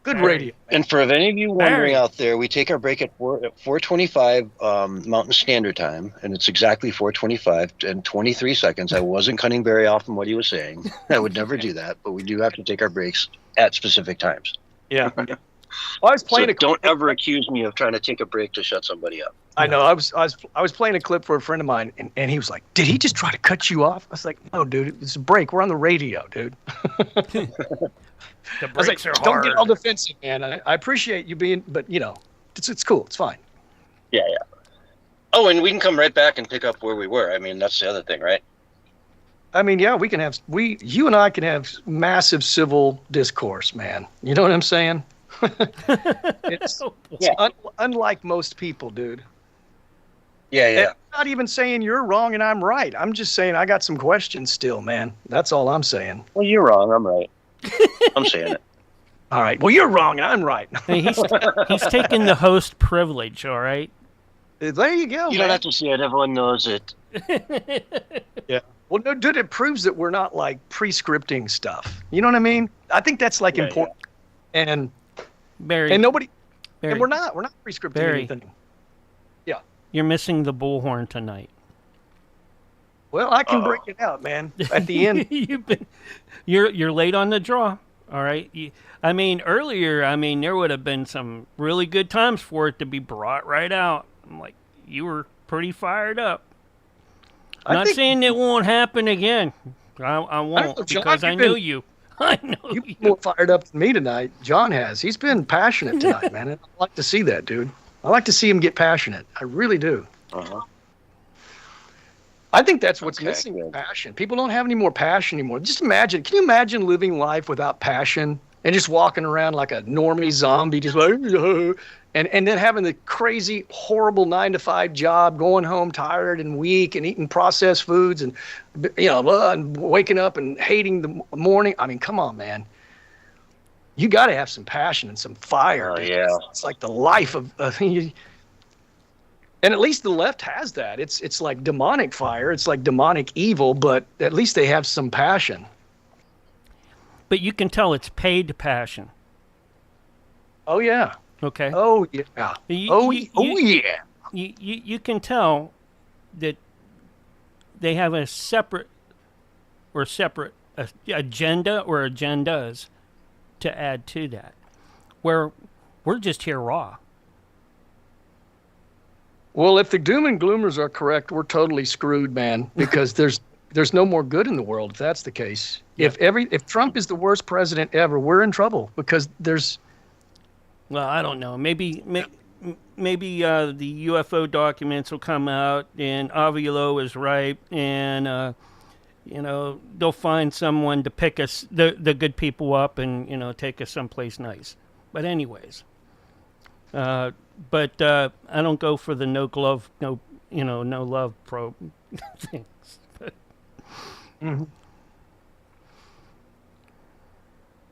[SPEAKER 5] Good radio.
[SPEAKER 2] And for any of you wondering out there, we take our break at 4:25 Mountain Standard Time, and it's exactly 4:25 and 23 seconds. I wasn't cutting Barry off from what he was saying. I would never do that, but we do have to take our breaks at specific times.
[SPEAKER 5] Yeah. Well, I was playing
[SPEAKER 2] don't ever accuse me of trying to take a break to shut somebody up.
[SPEAKER 5] I know. I was playing a clip for a friend of mine, and he was like, "Did he just try to cut you off?" I was like, "No, dude. It's a break. We're on the radio, dude."
[SPEAKER 1] The breaks are hard.
[SPEAKER 5] Don't get all defensive, man. I appreciate you being, but it's cool. It's fine.
[SPEAKER 2] Yeah. Oh, and we can come right back and pick up where we were. I mean, that's the other thing, right?
[SPEAKER 5] I mean, yeah, you and I can have massive civil discourse, man. You know what I'm saying? It's unlike most people, dude.
[SPEAKER 2] Yeah.
[SPEAKER 5] And I'm not even saying you're wrong and I'm right. I'm just saying I got some questions still, man. That's all I'm saying.
[SPEAKER 2] Well, you're wrong. I'm right. I'm saying it.
[SPEAKER 5] All right. Well, you're wrong and I'm right.
[SPEAKER 1] Hey, he's taking the host privilege, all right?
[SPEAKER 5] There you go.
[SPEAKER 2] You don't have to see it. Everyone knows it.
[SPEAKER 5] Yeah. Well, no, dude, it proves that we're not like pre-scripting stuff. You know what I mean? I think that's like important. Yeah. And
[SPEAKER 1] Barry,
[SPEAKER 5] and nobody,
[SPEAKER 1] Barry,
[SPEAKER 5] and we're not pre-scripting anything. Yeah.
[SPEAKER 1] You're missing the bullhorn tonight.
[SPEAKER 5] Well, I can break it out, man. At the end,
[SPEAKER 1] you're late on the draw. All right. Earlier, there would have been some really good times for it to be brought right out. I'm like, you were pretty fired up. I'm not saying it won't happen again. I won't, because I know you. I know
[SPEAKER 5] you've been more fired up than me tonight. John has. He's been passionate tonight, man. I like to see that, dude. I like to see him get passionate. I really do.
[SPEAKER 2] Uh-huh.
[SPEAKER 5] I think that's what's missing, passion. People don't have any more passion anymore. Just imagine. Can you imagine living life without passion and just walking around like a normie zombie, just like, and then having the crazy, horrible 9-to-5 job, going home tired and weak and eating processed foods and, and waking up and hating the morning. I mean, come on, man. You got to have some passion and some fire.
[SPEAKER 2] Oh, yeah.
[SPEAKER 5] It's like the life of and at least the left has that. It's like demonic fire. It's like demonic evil, but at least they have some passion.
[SPEAKER 1] But you can tell it's paid passion.
[SPEAKER 5] Oh, yeah.
[SPEAKER 1] Okay.
[SPEAKER 5] Oh, yeah. Yeah.
[SPEAKER 1] You can tell that they have a separate agenda or agendas to add to that, where we're just here raw.
[SPEAKER 5] Well, if the doom and gloomers are correct, we're totally screwed, man, because there's no more good in the world if that's the case. Yeah. If Trump is the worst president ever, we're in trouble because there's.
[SPEAKER 1] Well, I don't know. Maybe the UFO documents will come out and Avilo is right, and they'll find someone to pick us, the good people up, and take us someplace nice. But anyways. But I don't go for the no glove, no love probe things. But.
[SPEAKER 5] Mm-hmm.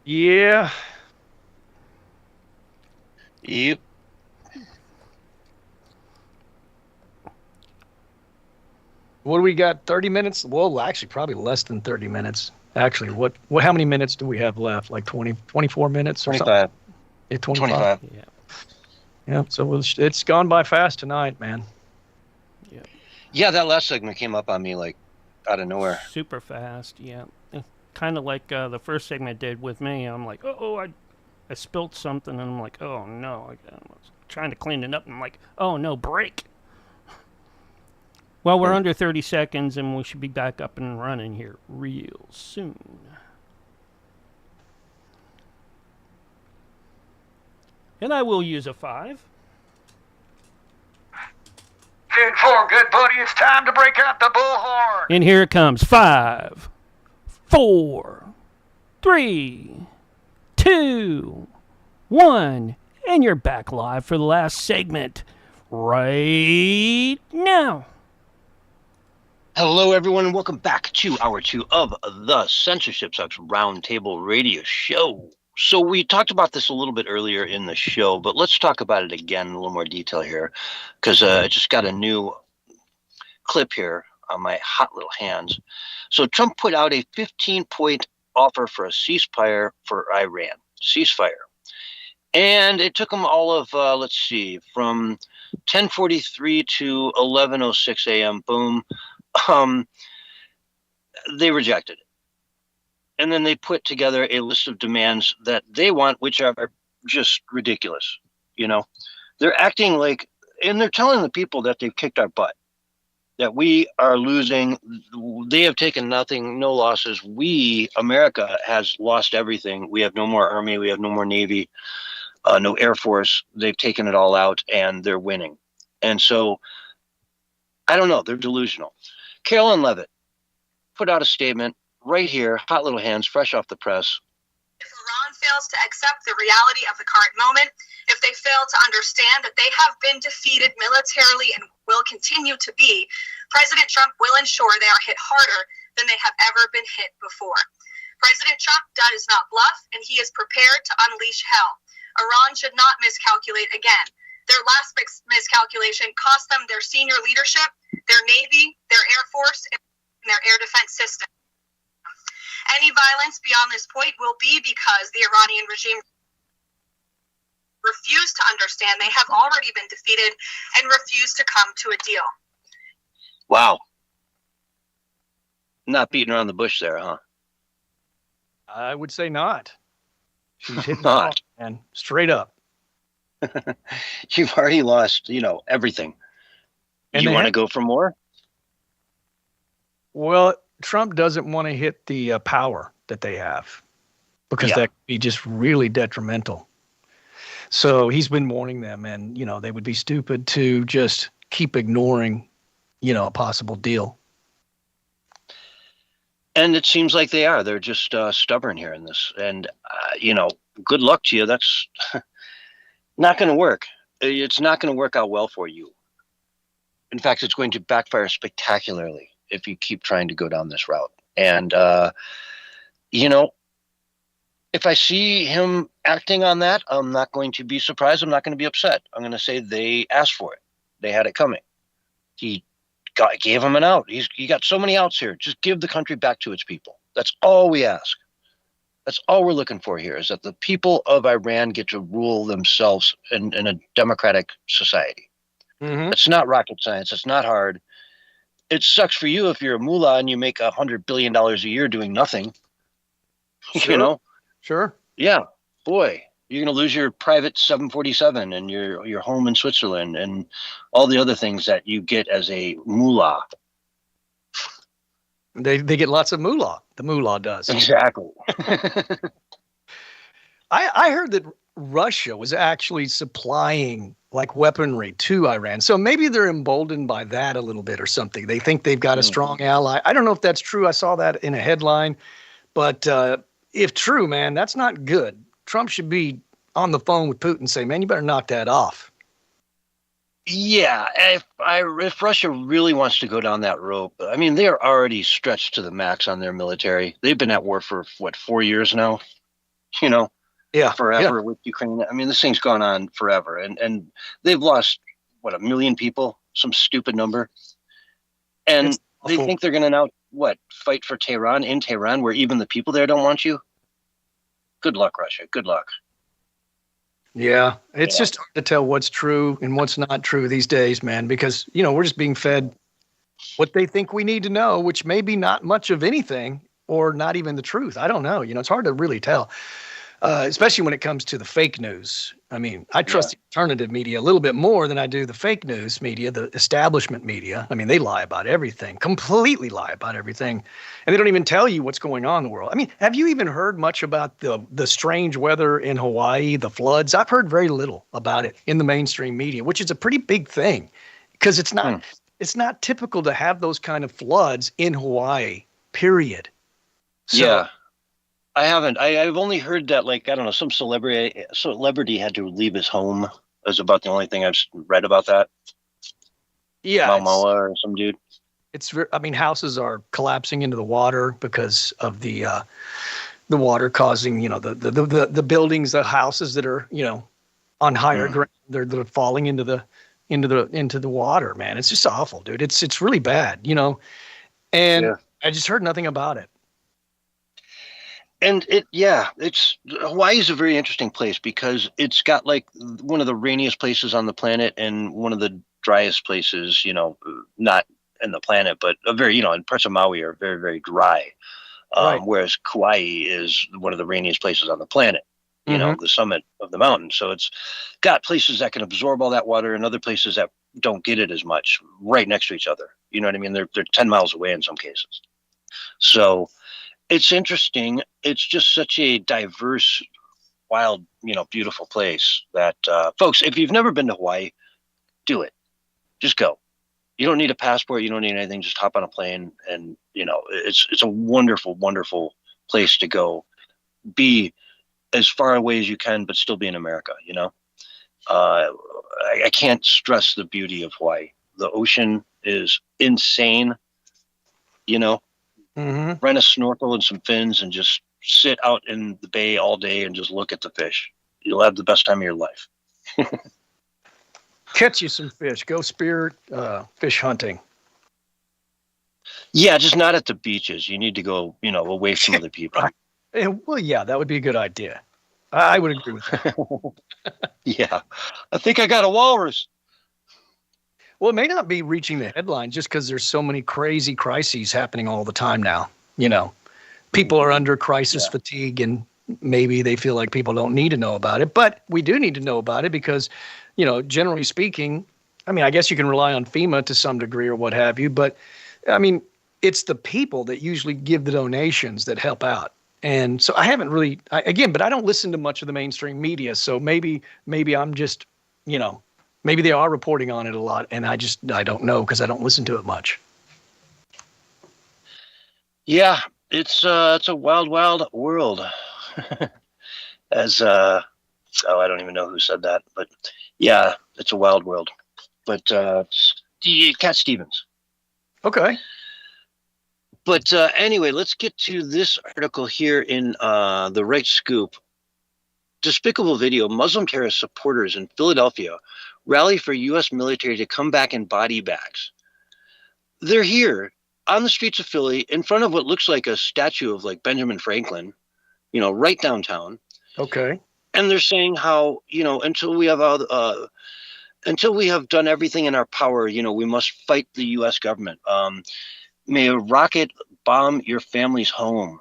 [SPEAKER 5] Yeah.
[SPEAKER 2] Yep.
[SPEAKER 5] What do we got? 30 minutes? Well, actually, probably less than 30 minutes. Actually, how many minutes do we have left? Like 20, 24 minutes or
[SPEAKER 2] 25.
[SPEAKER 5] Something? Yeah, 25. Yeah. Yeah, so it's gone by fast tonight, man.
[SPEAKER 2] Yeah, that last segment came up on me like out of nowhere.
[SPEAKER 1] Super fast, yeah. Kind of like the first segment did with me. I'm like, I spilled something, and I'm like, oh no. I was trying to clean it up, and I'm like, oh no, break. Well, we're under 30 seconds, and we should be back up and running here real soon. And I will use a 5.
[SPEAKER 3] 10-4, good buddy. It's time to break out the bullhorn.
[SPEAKER 1] And here it comes. 5, 4, 3, 2, 1. And you're back live for the last segment right now.
[SPEAKER 2] Hello, everyone, and welcome back to Hour 2 of the Censorship Sucks Roundtable Radio Show. So we talked about this a little bit earlier in the show, but let's talk about it again in a little more detail here, because I just got a new clip here on my hot little hands. So Trump put out a 15-point offer for a ceasefire for Iran. Ceasefire. And it took them all of, let's see, from 10:43 to 11:06 a.m. Boom. They rejected it. And then they put together a list of demands that they want, which are just ridiculous. You know, they're acting like, and they're telling the people that they've kicked our butt, that we are losing. They have taken nothing, no losses. We, America, has lost everything. We have no more army. We have no more navy, no air force. They've taken it all out, and they're winning. And so, I don't know. They're delusional. Carolyn Levitt put out a statement right here, hot little hands, fresh off the press.
[SPEAKER 10] If Iran fails to accept the reality of the current moment, if they fail to understand that they have been defeated militarily and will continue to be, President Trump will ensure they are hit harder than they have ever been hit before. President Trump does not bluff, and he is prepared to unleash hell. Iran should not miscalculate again. Their last miscalculation cost them their senior leadership, their Navy, their Air Force, and their air defense system. Any violence beyond this point will be because the Iranian regime refused to understand they have already been defeated and refused to come to a deal.
[SPEAKER 2] Wow. Not beating around the bush there, huh?
[SPEAKER 5] I would say not. She's hitting
[SPEAKER 2] not,
[SPEAKER 5] man, straight up.
[SPEAKER 2] You've already lost, everything. And you want to go for more?
[SPEAKER 5] Well, Trump doesn't want to hit the power that they have because that could be just really detrimental. So he's been warning them, and, they would be stupid to just keep ignoring, a possible deal.
[SPEAKER 2] And it seems like they are. They're just stubborn here in this. And, good luck to you. That's not going to work. It's not going to work out well for you. In fact, it's going to backfire spectacularly if you keep trying to go down this route. And, if I see him acting on that, I'm not going to be surprised. I'm not going to be upset. I'm going to say they asked for it. They had it coming. He gave him an out. He got so many outs here. Just give the country back to its people. That's all we ask. That's all we're looking for here, is that the people of Iran get to rule themselves in a democratic society. Mm-hmm. It's not rocket science. It's not hard. It sucks for you if you're a mullah and you make $100 billion a year doing nothing.
[SPEAKER 5] Sure. Sure.
[SPEAKER 2] Yeah. Boy, you're going to lose your private 747 and your home in Switzerland and all the other things that you get as a mullah.
[SPEAKER 5] They get lots of moolah. The moolah does.
[SPEAKER 2] Exactly.
[SPEAKER 5] I heard that Russia was actually supplying weaponry to Iran. So maybe they're emboldened by that a little bit or something. They think they've got a strong ally. I don't know if that's true. I saw that in a headline. But if true, man, that's not good. Trump should be on the phone with Putin and say, man, you better knock that off.
[SPEAKER 2] Yeah, if Russia really wants to go down that road, I mean, they are already stretched to the max on their military. They've been at war for, 4 years now? Forever with Ukraine. I mean, this thing's gone on forever. And they've lost, 1 million people? Some stupid number. And they think they're going to now, fight for Tehran in Tehran, where even the people there don't want you? Good luck, Russia. Good luck.
[SPEAKER 5] Yeah, it's just hard to tell what's true and what's not true these days, man, because, we're just being fed what they think we need to know, which may be not much of anything or not even the truth. I don't know. It's hard to really tell, especially when it comes to the fake news. I mean, I trust the alternative media a little bit more than I do the fake news media, the establishment media. I mean, they lie about everything, completely lie about everything. And they don't even tell you what's going on in the world. I mean, have you even heard much about the strange weather in Hawaii, the floods? I've heard very little about it in the mainstream media, which is a pretty big thing because it's not typical to have those kind of floods in Hawaii, period. So,
[SPEAKER 2] yeah. I haven't. I've only heard that, like, I don't know, some celebrity had to leave his home. Is about the only thing I've read about that.
[SPEAKER 5] Yeah.
[SPEAKER 2] Maumoa or some dude.
[SPEAKER 5] I mean, houses are collapsing into the water because of the water causing, the buildings, the houses that are, on higher ground, they're falling into the water, man. It's just awful, dude. It's really bad, and I just heard nothing about it.
[SPEAKER 2] And Hawaii is a very interesting place because it's got like one of the rainiest places on the planet and one of the driest places, not in the planet, but in parts of Maui are very, very dry. Whereas Kauai is one of the rainiest places on the planet, the summit of the mountain. So it's got places that can absorb all that water and other places that don't get it as much right next to each other. You know what I mean? They're 10 miles away in some cases. So it's interesting. It's just such a diverse, wild, beautiful place that, folks, if you've never been to Hawaii, do it. Just go. You don't need a passport. You don't need anything. Just hop on a plane. And, it's a wonderful, wonderful place to go. Be as far away as you can, but still be in America, I can't stress the beauty of Hawaii. The ocean is insane, Rent a snorkel and some fins and just sit out in the bay all day and just look at the fish. You'll have the best time of your life.
[SPEAKER 5] Catch you some fish. Go spear fish hunting.
[SPEAKER 2] Yeah, just not at the beaches. You need to go, away from other people.
[SPEAKER 5] Well, yeah, that would be a good idea. I would agree with that.
[SPEAKER 2] Yeah. I think I got a walrus.
[SPEAKER 5] Well, it may not be reaching the headline just because there's so many crazy crises happening all the time now. People are under crisis fatigue and maybe they feel like people don't need to know about it. But we do need to know about it because, generally speaking, I mean, I guess you can rely on FEMA to some degree or what have you. But, I mean, it's the people that usually give the donations that help out. And so I haven't really, but I don't listen to much of the mainstream media. So maybe I'm just, maybe they are reporting on it a lot, and I don't know because I don't listen to it much. Yeah,
[SPEAKER 2] it's a wild, wild world. As I don't even know who said that, but yeah, it's a wild world. But Cat Stevens.
[SPEAKER 5] Okay.
[SPEAKER 2] But anyway, let's get to this article here in the Right Scoop. Despicable video: Muslim terrorist supporters in Philadelphia rally for U.S. military to come back in body bags. They're here on the streets of Philly in front of what looks like a statue of like Benjamin Franklin, right downtown.
[SPEAKER 5] Okay.
[SPEAKER 2] And they're saying how, until we have done everything in our power, we must fight the U.S. government. May a rocket bomb your family's home.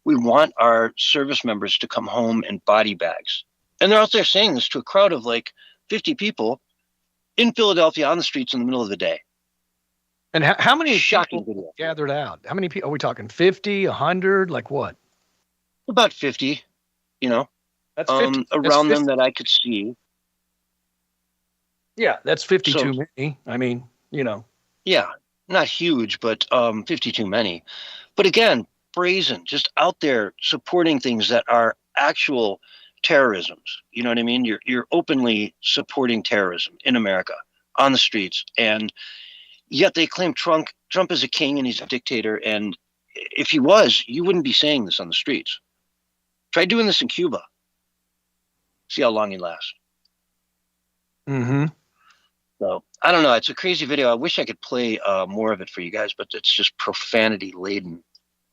[SPEAKER 2] We want our service members to come home in body bags. And they're out there saying this to a crowd of like 50 people in Philadelphia on the streets in the middle of the day.
[SPEAKER 5] And how many
[SPEAKER 2] shocking
[SPEAKER 5] people
[SPEAKER 2] video
[SPEAKER 5] gathered out? How many people are we talking? 50, 100, like what?
[SPEAKER 2] About 50,
[SPEAKER 5] That's 50.
[SPEAKER 2] Around them that I could see.
[SPEAKER 5] Yeah, that's 50 too many. I mean,
[SPEAKER 2] Yeah, not huge, but 50 too many. But again, brazen, just out there supporting things that are actual terrorisms. You know what I mean? You're openly supporting terrorism in America on the streets, and yet they claim Trump is a king and he's a dictator. And if he was, you wouldn't be saying this on the streets. Try doing this in Cuba. See how long he lasts.
[SPEAKER 5] Mm-hmm.
[SPEAKER 2] So I don't know. It's a crazy video. I wish I could play more of it for you guys, but it's just profanity laden.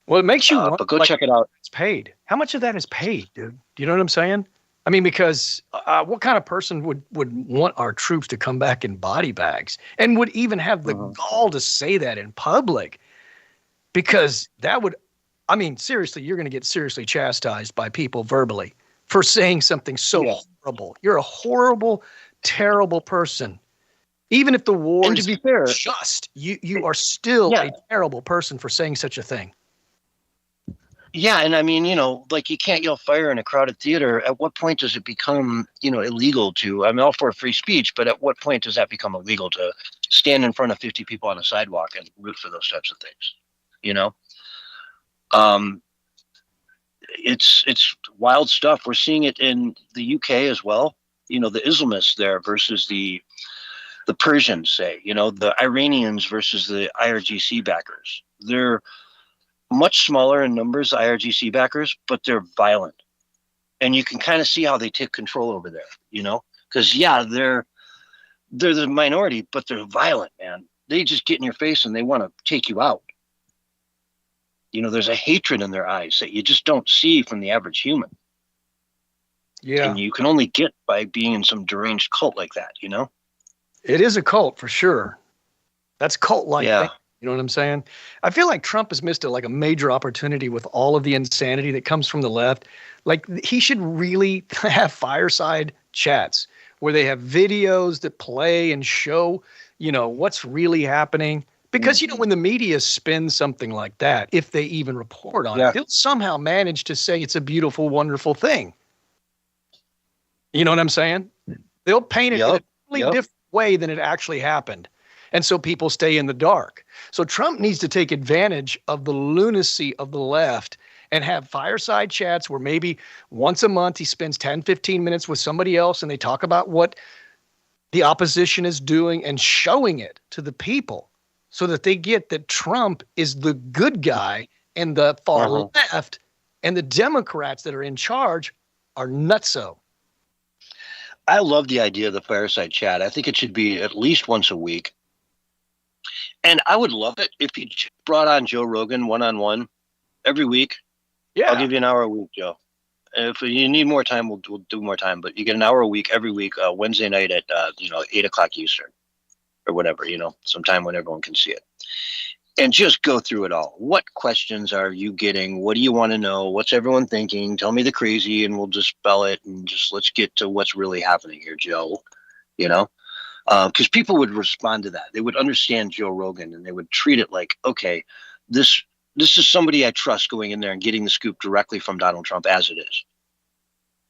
[SPEAKER 2] Well,
[SPEAKER 5] it makes you
[SPEAKER 2] but go check it out.
[SPEAKER 5] It's paid. How much of that is paid, dude? Do you know what I'm saying? I mean, because what kind of person would want our troops to come back in body bags and would even have the gall to say that in public? Because that would, I mean, seriously, you're going to get seriously chastised by people verbally for saying something so horrible. You're a horrible, terrible person. Even if the war is just, you are still a terrible person for saying such a thing.
[SPEAKER 2] Yeah, and I mean, you know, like you can't yell fire in a crowded theater. At what point does it become, you know, illegal to, I'm all for free speech, but at what point does that become illegal to stand in front of 50 people on a sidewalk and root for those types of things? You know? It's wild stuff. We're seeing it in the UK as well. You know, the Islamists there versus the Persians, say, you know, the Iranians versus the IRGC backers. They're much smaller in numbers, IRGC backers, but they're violent. And you can kind of see how they take control over there, you know? Because, yeah, they're the minority, but they're violent, man. They just get in your face and they want to take you out. You know, there's a hatred in their eyes that you just don't see from the average human.
[SPEAKER 5] Yeah.
[SPEAKER 2] And you can only get by being in some deranged cult like that, you know?
[SPEAKER 5] It is a cult for sure. That's cult-like.
[SPEAKER 2] Yeah.
[SPEAKER 5] You know what I'm saying? I feel like Trump has missed a major opportunity with all of the insanity that comes from the left. Like, he should really have fireside chats where they have videos that play and show, you know, what's really happening. Because, you know, when the media spins something like that, if they even report on it, they'll somehow manage to say it's a beautiful, wonderful thing. You know what I'm saying? They'll paint it in a totally different way than it actually happened. And so people stay in the dark. So Trump needs to take advantage of the lunacy of the left and have fireside chats where maybe once a month he spends 10, 15 minutes with somebody else and they talk about what the opposition is doing and showing it to the people so that they get that Trump is the good guy and the far left and the Democrats that are in charge are nutso.
[SPEAKER 2] I love the idea of the fireside chat. I think it should be at least once a week. And I would love it if you brought on Joe Rogan one-on-one every week. Yeah. I'll give you an hour a week, Joe. If you need more time, we'll do more time. But you get an hour a week every week, Wednesday night at 8 o'clock Eastern or whatever, you know, sometime when everyone can see it. And just go through it all. What questions are you getting? What do you want to know? What's everyone thinking? Tell me the crazy and we'll just spell it and just let's get to what's really happening here, Joe. You know? Because people would respond to that. They would understand Joe Rogan and they would treat it like, okay, this is somebody I trust going in there and getting the scoop directly from Donald Trump as it is.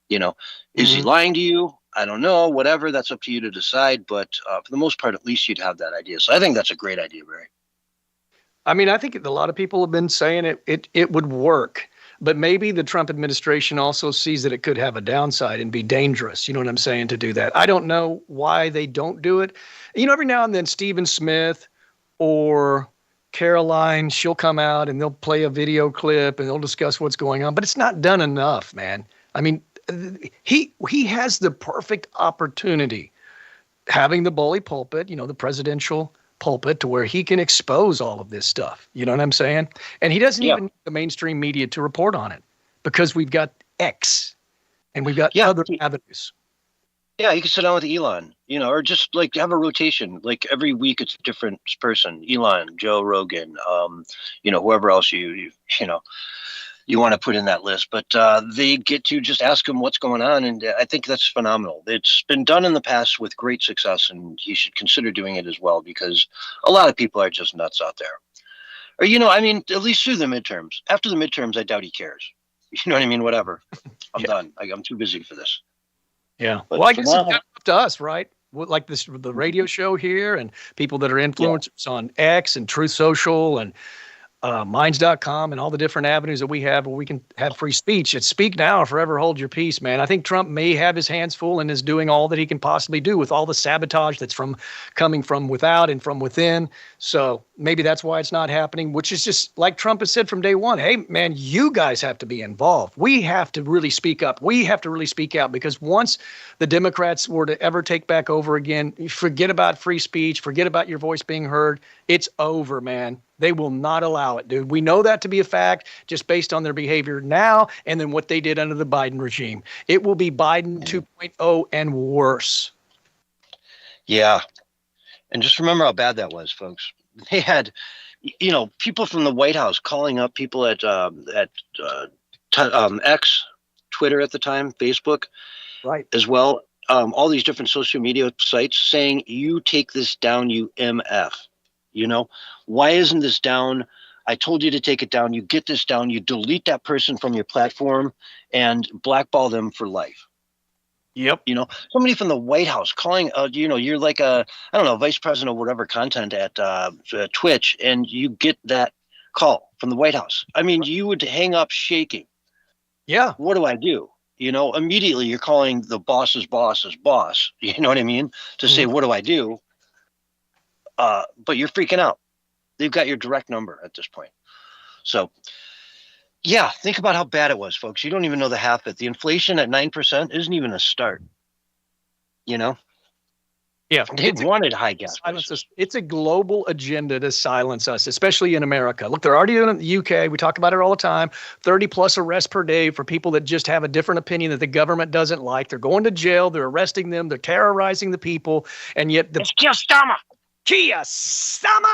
[SPEAKER 2] You know, is he lying to you? I don't know, whatever. That's up to you to decide. But for the most part, at least you'd have that idea. So I think that's a great idea, Barry.
[SPEAKER 5] I mean, I think a lot of people have been saying it would work. But maybe the Trump administration also sees that it could have a downside and be dangerous. You know what I'm saying, to do that. I don't know why they don't do it. You know, every now and then Stephen Smith or Caroline, she'll come out and they'll play a video clip and they'll discuss what's going on. But it's not done enough, man. I mean, he has the perfect opportunity having the bully pulpit, you know, the presidential pulpit, to where he can expose all of this stuff. You know what I'm saying? And he doesn't even need the mainstream media to report on it because we've got X and we've got other avenues.
[SPEAKER 2] Yeah, you can sit down with Elon, you know, or just like have a rotation. Like every week it's a different person. Elon, Joe Rogan, you know, whoever else you want to put in that list. But they get to just ask them what's going on. And I think that's phenomenal. It's been done in the past with great success, and you should consider doing it as well, because a lot of people are just nuts out there. Or, you know, I mean, at least through the midterms. After the midterms, I doubt he cares. You know what I mean? Whatever. I'm done. I'm too busy for this.
[SPEAKER 5] Yeah. But well, I guess it's kind of up to us, right? Like the radio show here and people that are influencers on X and Truth Social and Minds.com and all the different avenues that we have where we can have free speech. It's speak now or forever hold your peace, man. I think Trump may have his hands full and is doing all that he can possibly do with all the sabotage that's coming from without and from within. So maybe that's why it's not happening, which is just like Trump has said from day one. Hey, man, you guys have to be involved. We have to really speak up. We have to really speak out, because once the Democrats were to ever take back over again, forget about free speech, forget about your voice being heard. it's over, man. They will not allow it, dude. We know that to be a fact just based on their behavior now and then what they did under the Biden regime. It will be Biden 2.0 and worse.
[SPEAKER 2] Yeah. And just remember how bad that was, folks. They had, people from the White House calling up people at X, Twitter at the time, Facebook,
[SPEAKER 5] right,
[SPEAKER 2] as well. All these different social media sites saying, "You take this down, you MF." Why isn't this down? I told you to take it down. You get this down. You delete that person from your platform and blackball them for life.
[SPEAKER 5] Yep.
[SPEAKER 2] Somebody from the White House calling, you're like vice president or whatever content at Twitch, and you get that call from the White House. I mean, you would hang up shaking.
[SPEAKER 5] Yeah.
[SPEAKER 2] What do I do? Immediately you're calling the boss's boss's boss. You know what I mean? To say, what do I do? But you're freaking out. They've got your direct number at this point. So, yeah, think about how bad it was, folks. You don't even know the half of it. The inflation at 9% isn't even a start.
[SPEAKER 5] Yeah.
[SPEAKER 2] They wanted high gas prices.
[SPEAKER 5] It's a global agenda to silence us, especially in America. Look, they're already doing it in the UK. We talk about it all the time. 30+ arrests per day for people that just have a different opinion that the government doesn't like. They're going to jail. They're arresting them. They're terrorizing the people. And yet
[SPEAKER 2] it's just dumber.
[SPEAKER 5] Kia Sama!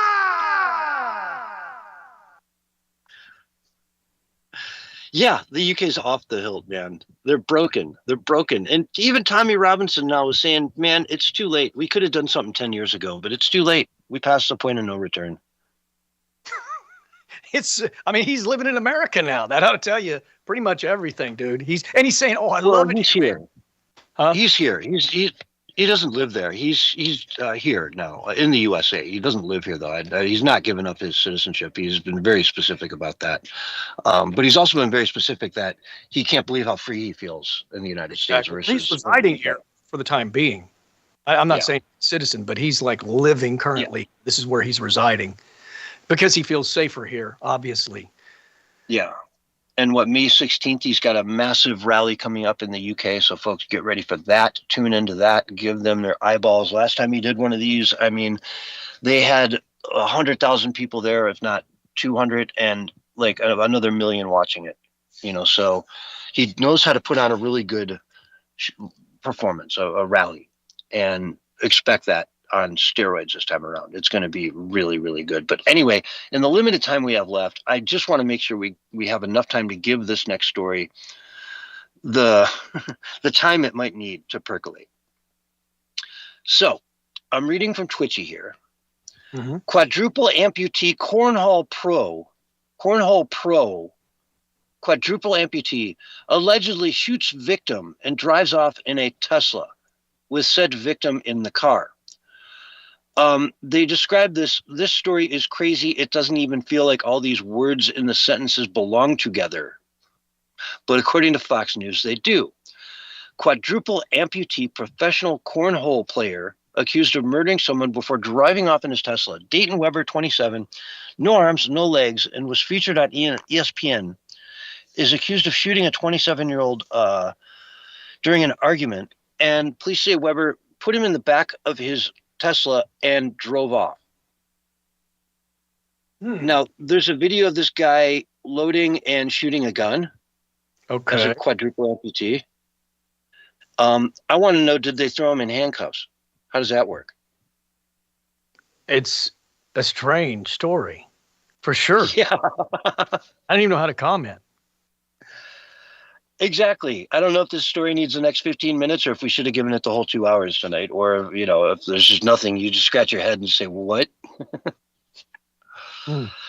[SPEAKER 2] Yeah, the UK's off the hilt, man. They're broken. They're broken. And even Tommy Robinson now is saying, man, it's too late. We could have done something 10 years ago, but it's too late. We passed the point of no return.
[SPEAKER 5] He's living in America now. That ought to tell you pretty much everything, dude. He's saying, I love it.
[SPEAKER 2] He's here. Huh? He's here. He doesn't live there. He's here now in the USA. He doesn't live here, though. He's not given up his citizenship. He's been very specific about that. But he's also been very specific that he can't believe how free he feels in the United States. Versus
[SPEAKER 5] he's residing here for the time being. I'm not saying citizen, but he's like living currently. Yeah. This is where he's residing because he feels safer here, obviously.
[SPEAKER 2] Yeah. And May 16th, he's got a massive rally coming up in the UK. So folks, get ready for that. Tune into that. Give them their eyeballs. Last time he did one of these, I mean, they had 100,000 people there, if not 200, and like another million watching it. So he knows how to put on a really good performance, a rally, and expect that on steroids this time around. It's going to be really, really good. But anyway, in the limited time we have left, I just want to make sure we have enough time to give this next story the time it might need to percolate. So I'm reading from Twitchy here. Mm-hmm. Quadruple amputee cornhole pro, quadruple amputee allegedly shoots victim and drives off in a Tesla with said victim in the car. They describe this story is crazy. It doesn't even feel like all these words in the sentences belong together. But according to Fox News, they do. Quadruple amputee professional cornhole player accused of murdering someone before driving off in his Tesla. Dayton Weber, 27, no arms, no legs, and was featured on ESPN, is accused of shooting a 27-year-old during an argument. And police say Weber put him in the back of his Tesla and drove off. Now, there's a video of this guy loading and shooting a gun as a quadruple amputee. I want to know, did they throw him in handcuffs? How does that work?
[SPEAKER 5] It's a strange story, for sure.
[SPEAKER 2] Yeah.
[SPEAKER 5] I don't even know how to comment.
[SPEAKER 2] Exactly. I don't know if this story needs the next 15 minutes or if we should have given it the whole 2 hours tonight. Or, if there's just nothing, you just scratch your head and say, what?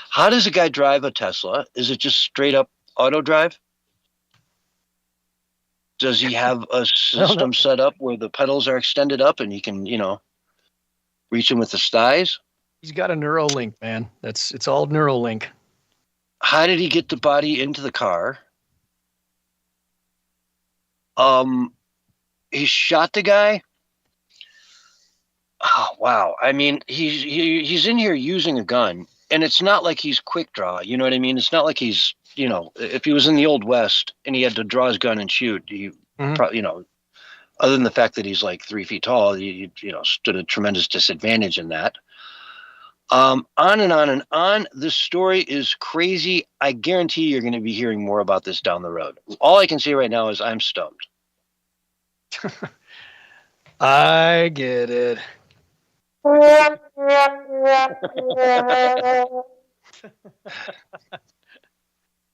[SPEAKER 2] How does a guy drive a Tesla? Is it just straight up auto drive? Does he have a system set up where the pedals are extended up and he can, reach them with his thighs?
[SPEAKER 5] He's got a Neuralink, man. It's all Neuralink.
[SPEAKER 2] How did he get the body into the car? He shot the guy. Oh, wow. I mean, he's in here using a gun, and it's not like he's quick draw. You know what I mean? It's not like he's, if he was in the Old West and he had to draw his gun and shoot, he probably, other than the fact that he's like 3 feet tall, he stood a tremendous disadvantage in that. On and on and on. This story is crazy. I guarantee you're going to be hearing more about this down the road. All I can say right now is I'm stumped.
[SPEAKER 5] I get it.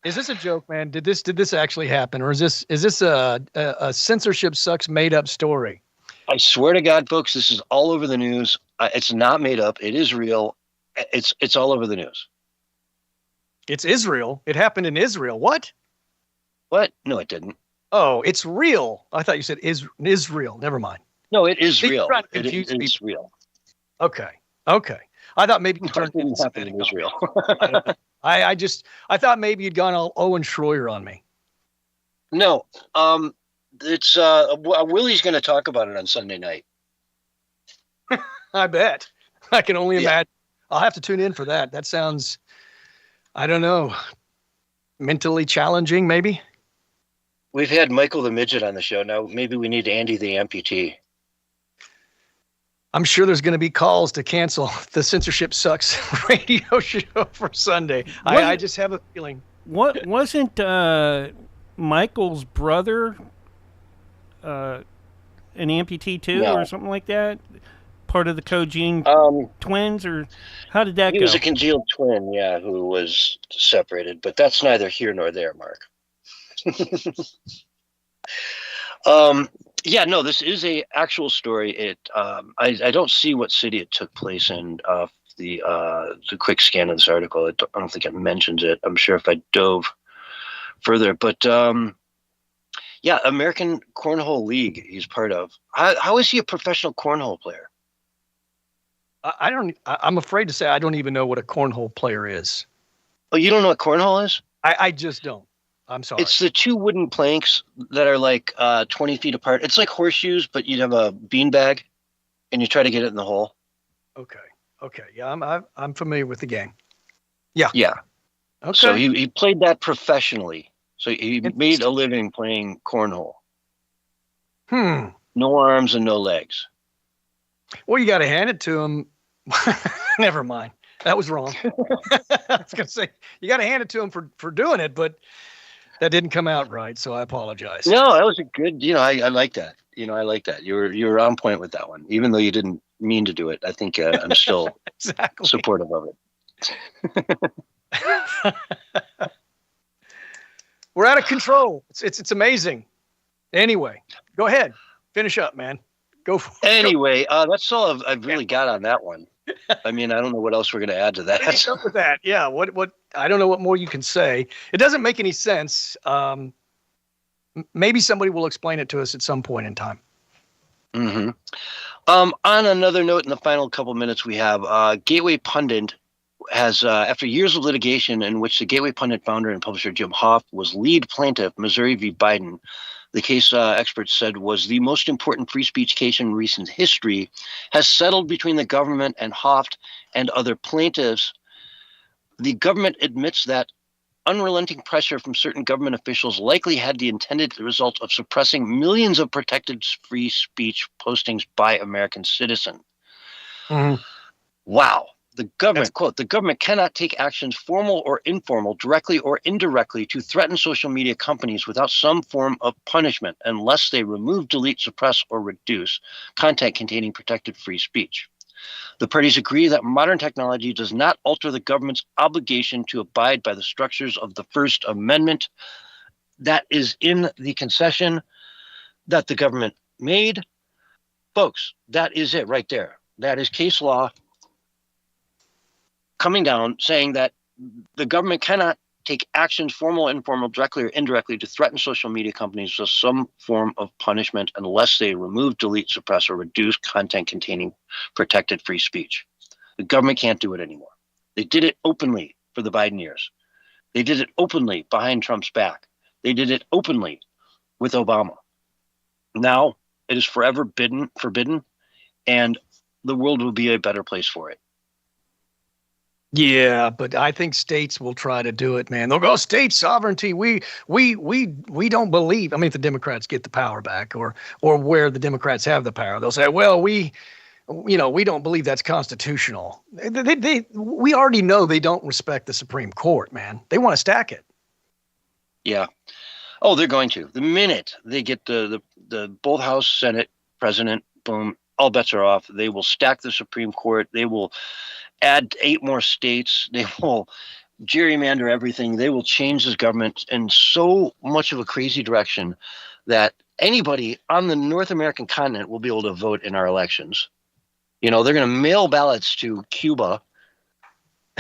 [SPEAKER 5] Is this a joke, man? Did this actually happen, or is this a censorship sucks made up story?
[SPEAKER 2] I swear to God, folks, this is all over the news. It's not made up. It is real. It's all over the news.
[SPEAKER 5] It's Israel. It happened in Israel. What?
[SPEAKER 2] What? No, it didn't.
[SPEAKER 5] Oh, it's real. I thought you said Israel. Never mind.
[SPEAKER 2] No, it is real.
[SPEAKER 5] It's
[SPEAKER 2] real.
[SPEAKER 5] Okay. I thought maybe you turned
[SPEAKER 2] it didn't happen in Israel.
[SPEAKER 5] I thought maybe you'd gone all Owen Schroyer on me.
[SPEAKER 2] No. It's Willie's going to talk about it on Sunday night.
[SPEAKER 5] I bet. I can only imagine. I'll have to tune in for that. That sounds, I don't know, mentally challenging, maybe.
[SPEAKER 2] We've had Michael the Midget on the show. Now maybe we need Andy the Amputee.
[SPEAKER 5] I'm sure there's going to be calls to cancel the Censorship Sucks radio show for Sunday. I just have a feeling.
[SPEAKER 1] What wasn't Michael's brother an amputee too, or something like that? Part of the Cogene twins, or how did that go?
[SPEAKER 2] He was a congealed twin, who was separated, but that's neither here nor there, Mark. No, this is a actual story. I don't see what city it took place in. The quick scan of this article, I don't think it mentions it. I'm sure if I dove further, but American Cornhole League he's part of. How is he a professional cornhole player?
[SPEAKER 5] I'm afraid to say I don't even know what a cornhole player is.
[SPEAKER 2] Oh, you don't know what cornhole is?
[SPEAKER 5] I just don't. I'm sorry.
[SPEAKER 2] It's the two wooden planks that are like 20 feet apart. It's like horseshoes, but you'd have a beanbag, and you try to get it in the hole.
[SPEAKER 5] Okay. Yeah, I'm familiar with the game. Yeah.
[SPEAKER 2] Okay. So he played that professionally. So he made a living playing cornhole. No arms and no legs.
[SPEAKER 5] Well, you got to hand it to him. Never mind. That was wrong. I was going to say, you got to hand it to him for doing it, but that didn't come out right, so I apologize.
[SPEAKER 2] No, that was a good, I like that. I like that. You were on point with that one. Even though you didn't mean to do it, I think I'm still supportive of it.
[SPEAKER 5] We're out of control. It's amazing. Anyway, go ahead. Finish up, man. Go for it.
[SPEAKER 2] Anyway, that's all I've really got on that one. I mean, I don't know what else we're going to add to that.
[SPEAKER 5] What's up with that? Yeah. What? I don't know what more you can say. It doesn't make any sense. Maybe somebody will explain it to us at some point in time.
[SPEAKER 2] Mm-hmm. On another note, in the final couple minutes we have, Gateway Pundit has, after years of litigation in which the Gateway Pundit founder and publisher Jim Hoft was lead plaintiff, Missouri v. Biden, the case experts said was the most important free speech case in recent history, has settled between the government and Hoft and other plaintiffs. The government admits that unrelenting pressure from certain government officials likely had the intended result of suppressing millions of protected free speech postings by American citizens.
[SPEAKER 5] Mm-hmm.
[SPEAKER 2] Wow. The government, quote, the government cannot take actions, formal or informal, directly or indirectly, to threaten social media companies without some form of punishment unless they remove, delete, suppress, or reduce content containing protected free speech. The parties agree that modern technology does not alter the government's obligation to abide by the structures of the First Amendment. That is in the concession that the government made. Folks, that is it right there. That is case law coming down saying that the government cannot take actions, formal, informal, directly or indirectly, to threaten social media companies with some form of punishment unless they remove, delete, suppress, or reduce content containing protected free speech. The government can't do it anymore. They did it openly for the Biden years. They did it openly behind Trump's back. They did it openly with Obama. Now it is forever forbidden, and the world will be a better place for it.
[SPEAKER 5] Yeah, but I think states will try to do it, man. They'll go state sovereignty. We don't believe. I mean, if the Democrats get the power back, or where the Democrats have the power, they'll say, well, we we don't believe that's constitutional. We already know they don't respect the Supreme Court, man. They want to stack it.
[SPEAKER 2] Yeah. Oh, they're going to. The minute they get the both House, Senate, President, boom, all bets are off. They will stack the Supreme Court. They will add 8 more states. They will gerrymander everything. They will change this government in so much of a crazy direction that anybody on the North American continent will be able to vote in our elections. They're going to mail ballots to Cuba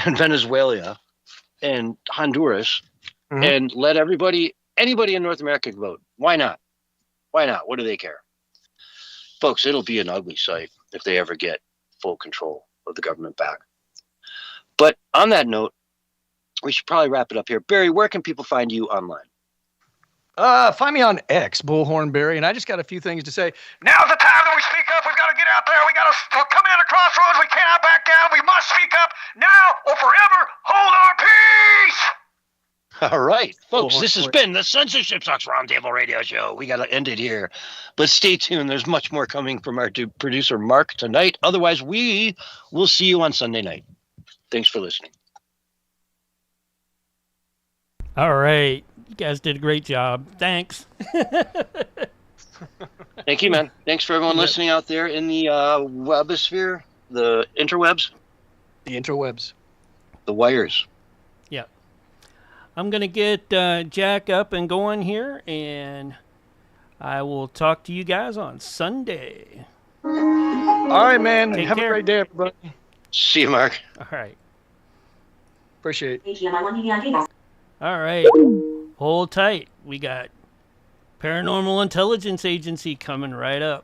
[SPEAKER 2] and Venezuela and Honduras and let anybody in North America vote. Why not? Why not? What do they care? Folks, it'll be an ugly sight if they ever get full control of the government back. But on that note, we should probably wrap it up here. Barry, where can people find you online?
[SPEAKER 5] Find me on X, Bullhorn Barry, and I just got a few things to say.
[SPEAKER 3] Now's the time that we speak up. We've got to get out there. We got to come in at a crossroads. We cannot back down. We must speak up now or forever hold our peace.
[SPEAKER 2] All right, folks, this has been the Censorship Sucks Roundtable Radio Show. We got to end it here. But stay tuned. There's much more coming from our producer, Mark, tonight. Otherwise, we will see you on Sunday night. Thanks for listening.
[SPEAKER 1] All right. You guys did a great job. Thanks.
[SPEAKER 2] Thank you, man. Thanks for everyone listening out there in the webosphere, the interwebs.
[SPEAKER 5] The interwebs.
[SPEAKER 2] The wires.
[SPEAKER 1] Yeah. I'm going to get Jack up and going here, and I will talk to you guys on Sunday.
[SPEAKER 5] All right, man.
[SPEAKER 1] Take
[SPEAKER 5] Have
[SPEAKER 1] care.
[SPEAKER 5] a great day, everybody.
[SPEAKER 2] See you, Mark.
[SPEAKER 1] All right.
[SPEAKER 5] Appreciate it.
[SPEAKER 1] All right. Hold tight. We got Paranormal Intelligence Agency coming right up.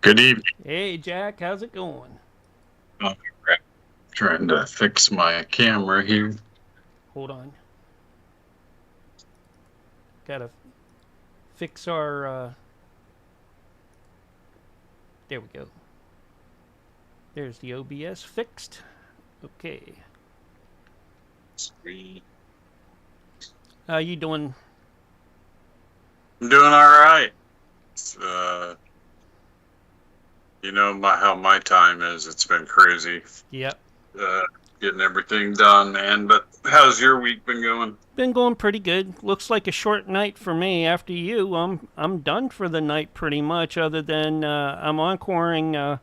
[SPEAKER 11] Good evening.
[SPEAKER 1] Hey, Jack. How's it going?
[SPEAKER 11] Oh, crap. Trying to fix my camera here.
[SPEAKER 1] Hold on. Gotta fix our, there we go. There's the OBS fixed. Okay.
[SPEAKER 11] Sweet.
[SPEAKER 1] How you doing?
[SPEAKER 11] I'm doing all right. It's, how my time is. It's been crazy.
[SPEAKER 1] Yep.
[SPEAKER 11] Getting everything done, man. But how's your week been going?
[SPEAKER 1] Been going pretty good. Looks like a short night for me. After you, I'm done for the night pretty much. Other than I'm encoring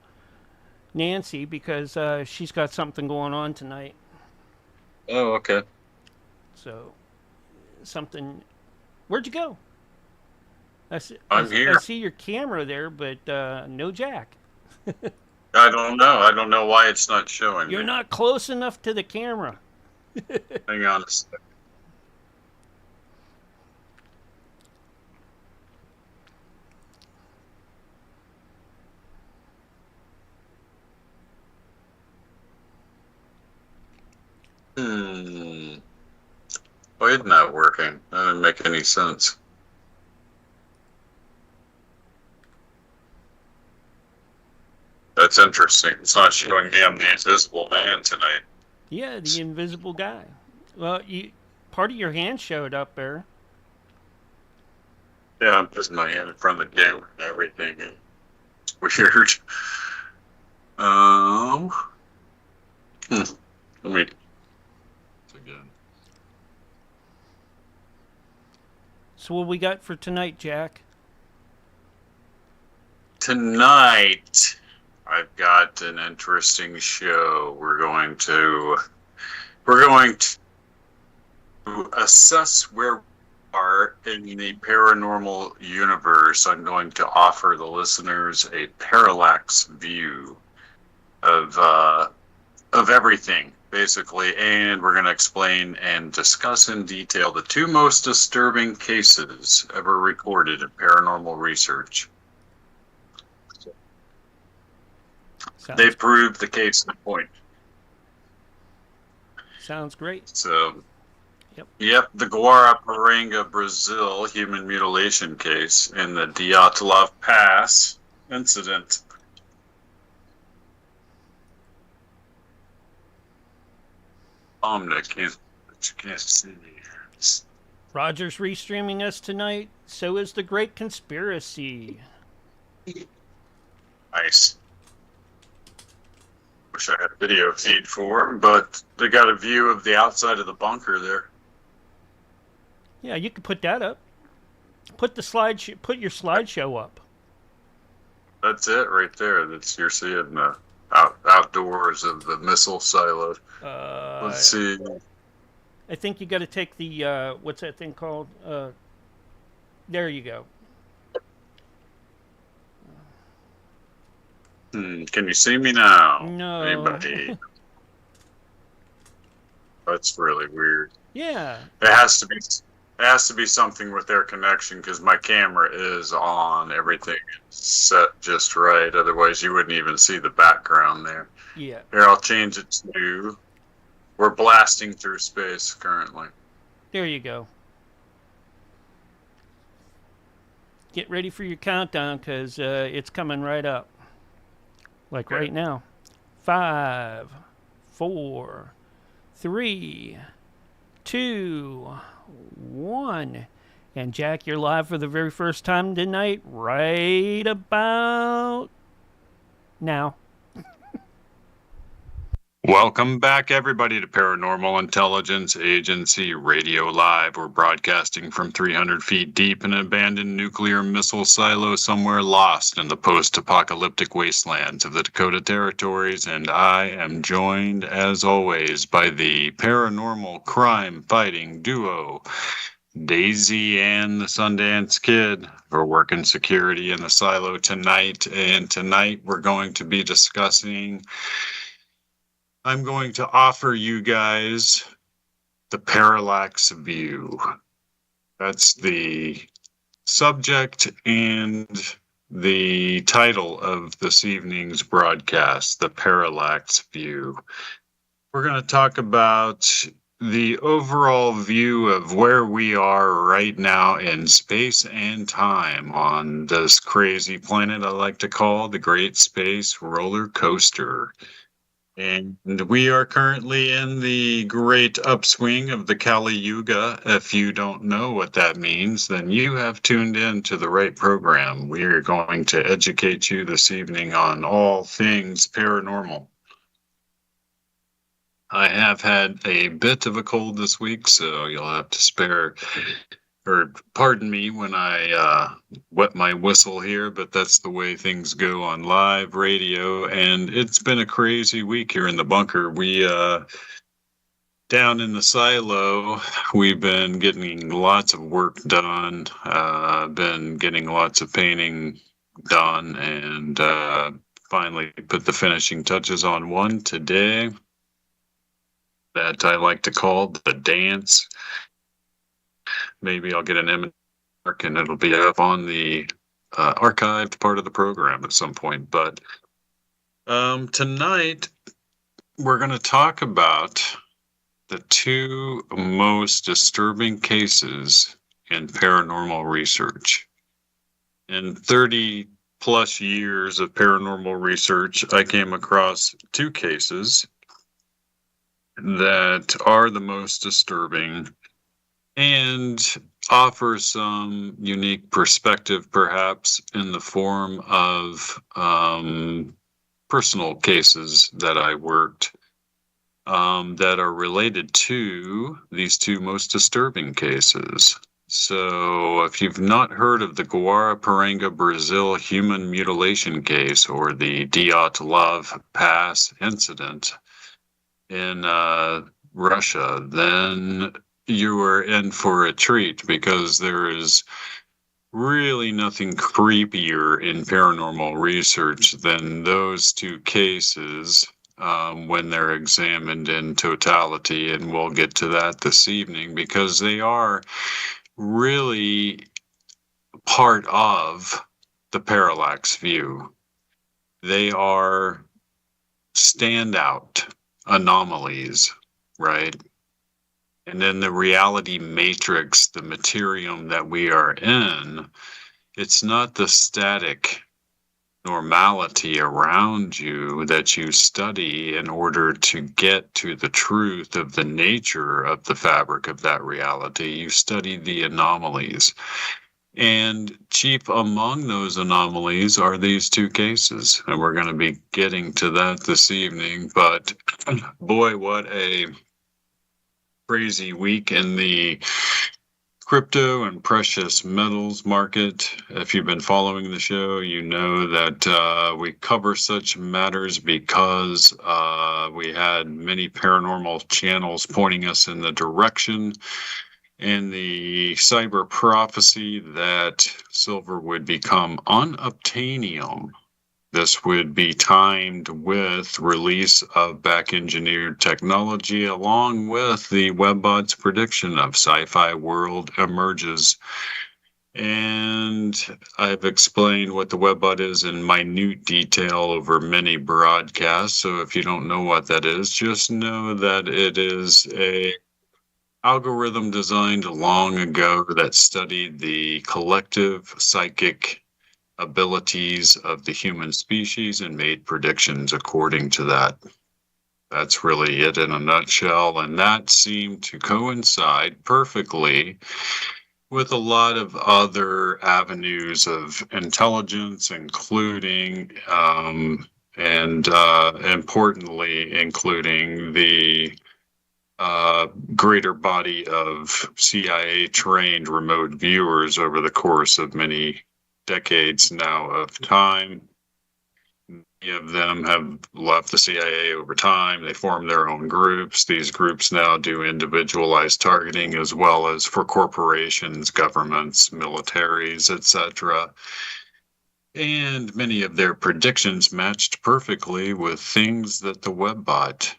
[SPEAKER 1] Nancy because she's got something going on tonight.
[SPEAKER 11] Oh, okay.
[SPEAKER 1] So something. Where'd you go?
[SPEAKER 11] I'm here.
[SPEAKER 1] I see your camera there, but no Jack.
[SPEAKER 11] I don't know. I don't know why it's not showing.
[SPEAKER 1] You're not close enough to the camera.
[SPEAKER 11] Hang on a second. Why isn't that working? That didn't make any sense. That's interesting. It's not showing me I'm the Invisible Man tonight.
[SPEAKER 1] Yeah, the invisible guy. Well, part of your hand showed up there.
[SPEAKER 11] Yeah, I'm putting my hand in front of the camera and everything. It's weird. Let me. Again.
[SPEAKER 1] So what we got for tonight, Jack?
[SPEAKER 11] Tonight, I've got an interesting show. We're going to assess where we are in the paranormal universe. I'm going to offer the listeners a parallax view of everything, basically, and we're going to explain and discuss in detail the 2 most disturbing cases ever recorded in paranormal research. They proved the case in point.
[SPEAKER 1] Sounds great.
[SPEAKER 11] So, yep, the Guaraparanga, Brazil human mutilation case in the Diatlov Pass incident. Nick, you can't see me.
[SPEAKER 1] Roger's restreaming us tonight. So is the Great Conspiracy.
[SPEAKER 11] Nice. Wish I had a video feed for them, but they got a view of the outside of the bunker there.
[SPEAKER 1] Yeah, you could put that up. Put your slideshow up.
[SPEAKER 11] That's it right there. That's you're seeing the outdoors of the missile silo. Let's see.
[SPEAKER 1] I think you got to take the what's that thing called? There you go.
[SPEAKER 11] Can you see me now?
[SPEAKER 1] No.
[SPEAKER 11] Anybody? That's really weird.
[SPEAKER 1] Yeah.
[SPEAKER 11] It has to be something with their connection because my camera is on. Everything is set just right. Otherwise, you wouldn't even see the background there.
[SPEAKER 1] Yeah.
[SPEAKER 11] Here, I'll change it to. We're blasting through space currently.
[SPEAKER 1] There you go. Get ready for your countdown because it's coming right up. Like right now. 5, 4, 3, 2, 1. And Jack, you're live for the very first time tonight, right about now.
[SPEAKER 11] Welcome back, everybody, to Paranormal Intelligence Agency Radio Live. We're broadcasting from 300 feet deep in an abandoned nuclear missile silo somewhere lost in the post-apocalyptic wastelands of the Dakota Territories, and I am joined, as always, by the paranormal crime-fighting duo, Daisy and the Sundance Kid. We're working security in the silo tonight, and tonight we're going to be discussing... I'm going to offer you guys the parallax view. That's the subject and the title of this evening's broadcast, the parallax view. We're going to talk about the overall view of where we are right now in space and time on this crazy planet I like to call the Great Space Roller Coaster. And we are currently in the great upswing of the Kali Yuga. If you don't know what that means, then you have tuned in to the right program. We are going to educate you this evening on all things paranormal. I have had a bit of a cold this week, so you'll have to pardon me when I wet my whistle here, but that's the way things go on live radio, and it's been a crazy week here in the bunker. We, down in the silo, we've been getting lots of work done, been getting lots of painting done, and finally put the finishing touches on one today that I like to call the dance. Maybe I'll get an image and it'll be up on the archived part of the program at some point. But tonight, we're going to talk about the two most disturbing cases in paranormal research. In 30 plus years of paranormal research, I came across two cases that are the most disturbing and offer some unique perspective, perhaps, in the form of personal cases that I worked that are related to these two most disturbing cases. So if you've not heard of the Guaraparanga, Brazil human mutilation case or the Dyatlov Pass incident in Russia, then you are in for a treat, because there is really nothing creepier in paranormal research than those two cases when they're examined in totality. And we'll get to that this evening, because they are really part of the parallax view. They are standout anomalies, right? And in the reality matrix, the materium that we are in, it's not the static normality around you that you study in order to get to the truth of the nature of the fabric of that reality. You study the anomalies. And chief among those anomalies are these two cases. And we're going to be getting to that this evening. But boy, what a crazy week in the crypto and precious metals market. If you've been following the show, you know that we cover such matters because we had many paranormal channels pointing us in the direction and the cyber prophecy that silver would become unobtainium. This would be timed with release of back-engineered technology, along with the Webbot's prediction of sci-fi world emerges. And I've explained what the Webbot is in minute detail over many broadcasts. So if you don't know what that is, just know that it is a algorithm designed long ago that studied the collective psychic abilities of the human species and made predictions according to that. That's really it in a nutshell. And that seemed to coincide perfectly with a lot of other avenues of intelligence, including, and importantly, including the greater body of CIA-trained remote viewers over the course of many decades now of time. Many of them have left the CIA over time. They form their own groups. These groups now do individualized targeting as well as for corporations, governments, militaries, etc. And many of their predictions matched perfectly with things that the Webbot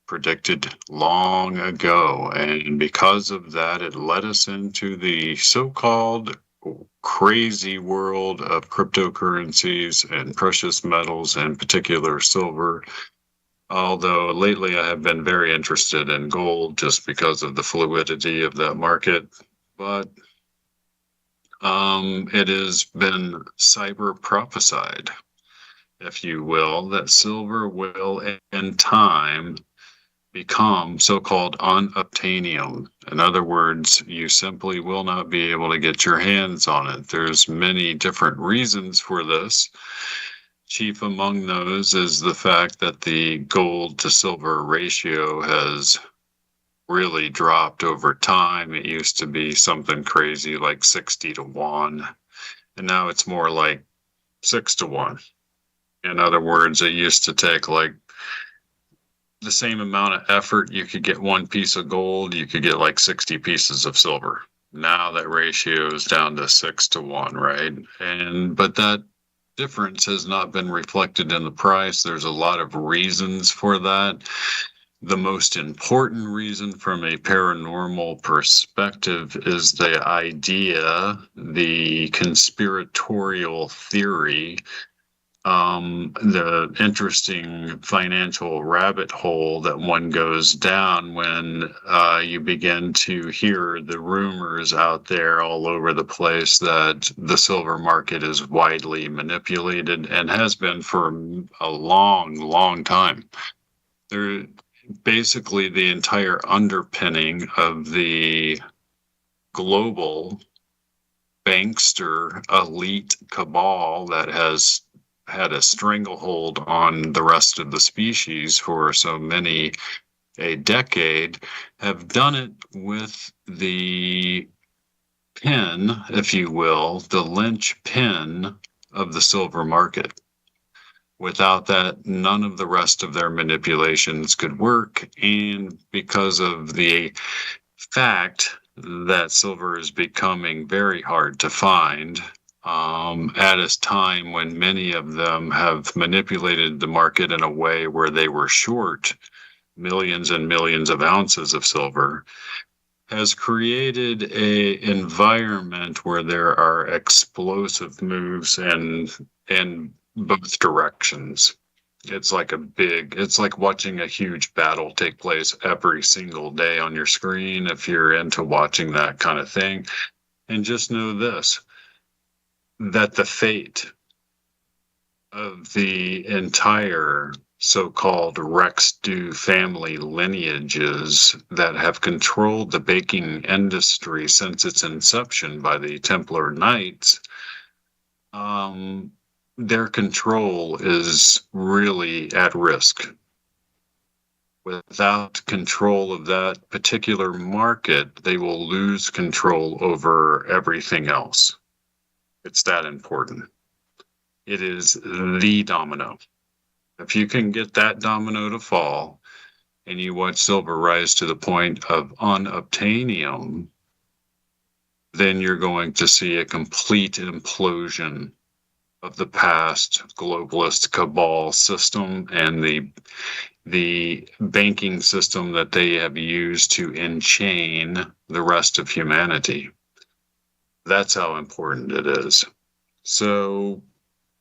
[SPEAKER 11] predicted long ago. And because of that, it led us into the so-called crazy world of cryptocurrencies and precious metals, in particular silver. Although lately I have been very interested in gold just because of the fluidity of that market. But it has been cyber prophesied, if you will, that silver will in time become so-called unobtainium. In other words, you simply will not be able to get your hands on it. There's many different reasons for this. Chief among those is the fact that the gold to silver ratio has really dropped over time. It used to be something crazy like 60 to 1, and now it's more like 6 to 1. In other words, it used to take like the same amount of effort. You could get one piece of gold, you could get like 60 pieces of silver. Now that ratio is down to 6 to 1, right? But that difference has not been reflected in the price. There's a lot of reasons for that. The most important reason from a paranormal perspective is the idea, the conspiratorial theory, the interesting financial rabbit hole that one goes down when you begin to hear the rumors out there all over the place that the silver market is widely manipulated and has been for a long, long time. Basically, the entire underpinning of the global bankster elite cabal that has had a stranglehold on the rest of the species for so many a decade have done it with the pin, if you will, the linchpin of the silver market. Without that, none of the rest of their manipulations could work. And because of the fact that silver is becoming very hard to find, at a time when many of them have manipulated the market in a way where they were short millions and millions of ounces of silver, has created an environment where there are explosive moves in both directions. It's like watching a huge battle take place every single day on your screen if you're into watching that kind of thing. And just know this, that the fate of the entire so-called Rex-Dew family lineages that have controlled the baking industry since its inception by the Templar Knights, their control is really at risk. Without control of that particular market, they will lose control over everything else. It's that important. It is the domino. If you can get that domino to fall and you watch silver rise to the point of unobtainium, then you're going to see a complete implosion of the past globalist cabal system and the banking system that they have used to enchain the rest of humanity. That's how important it is. So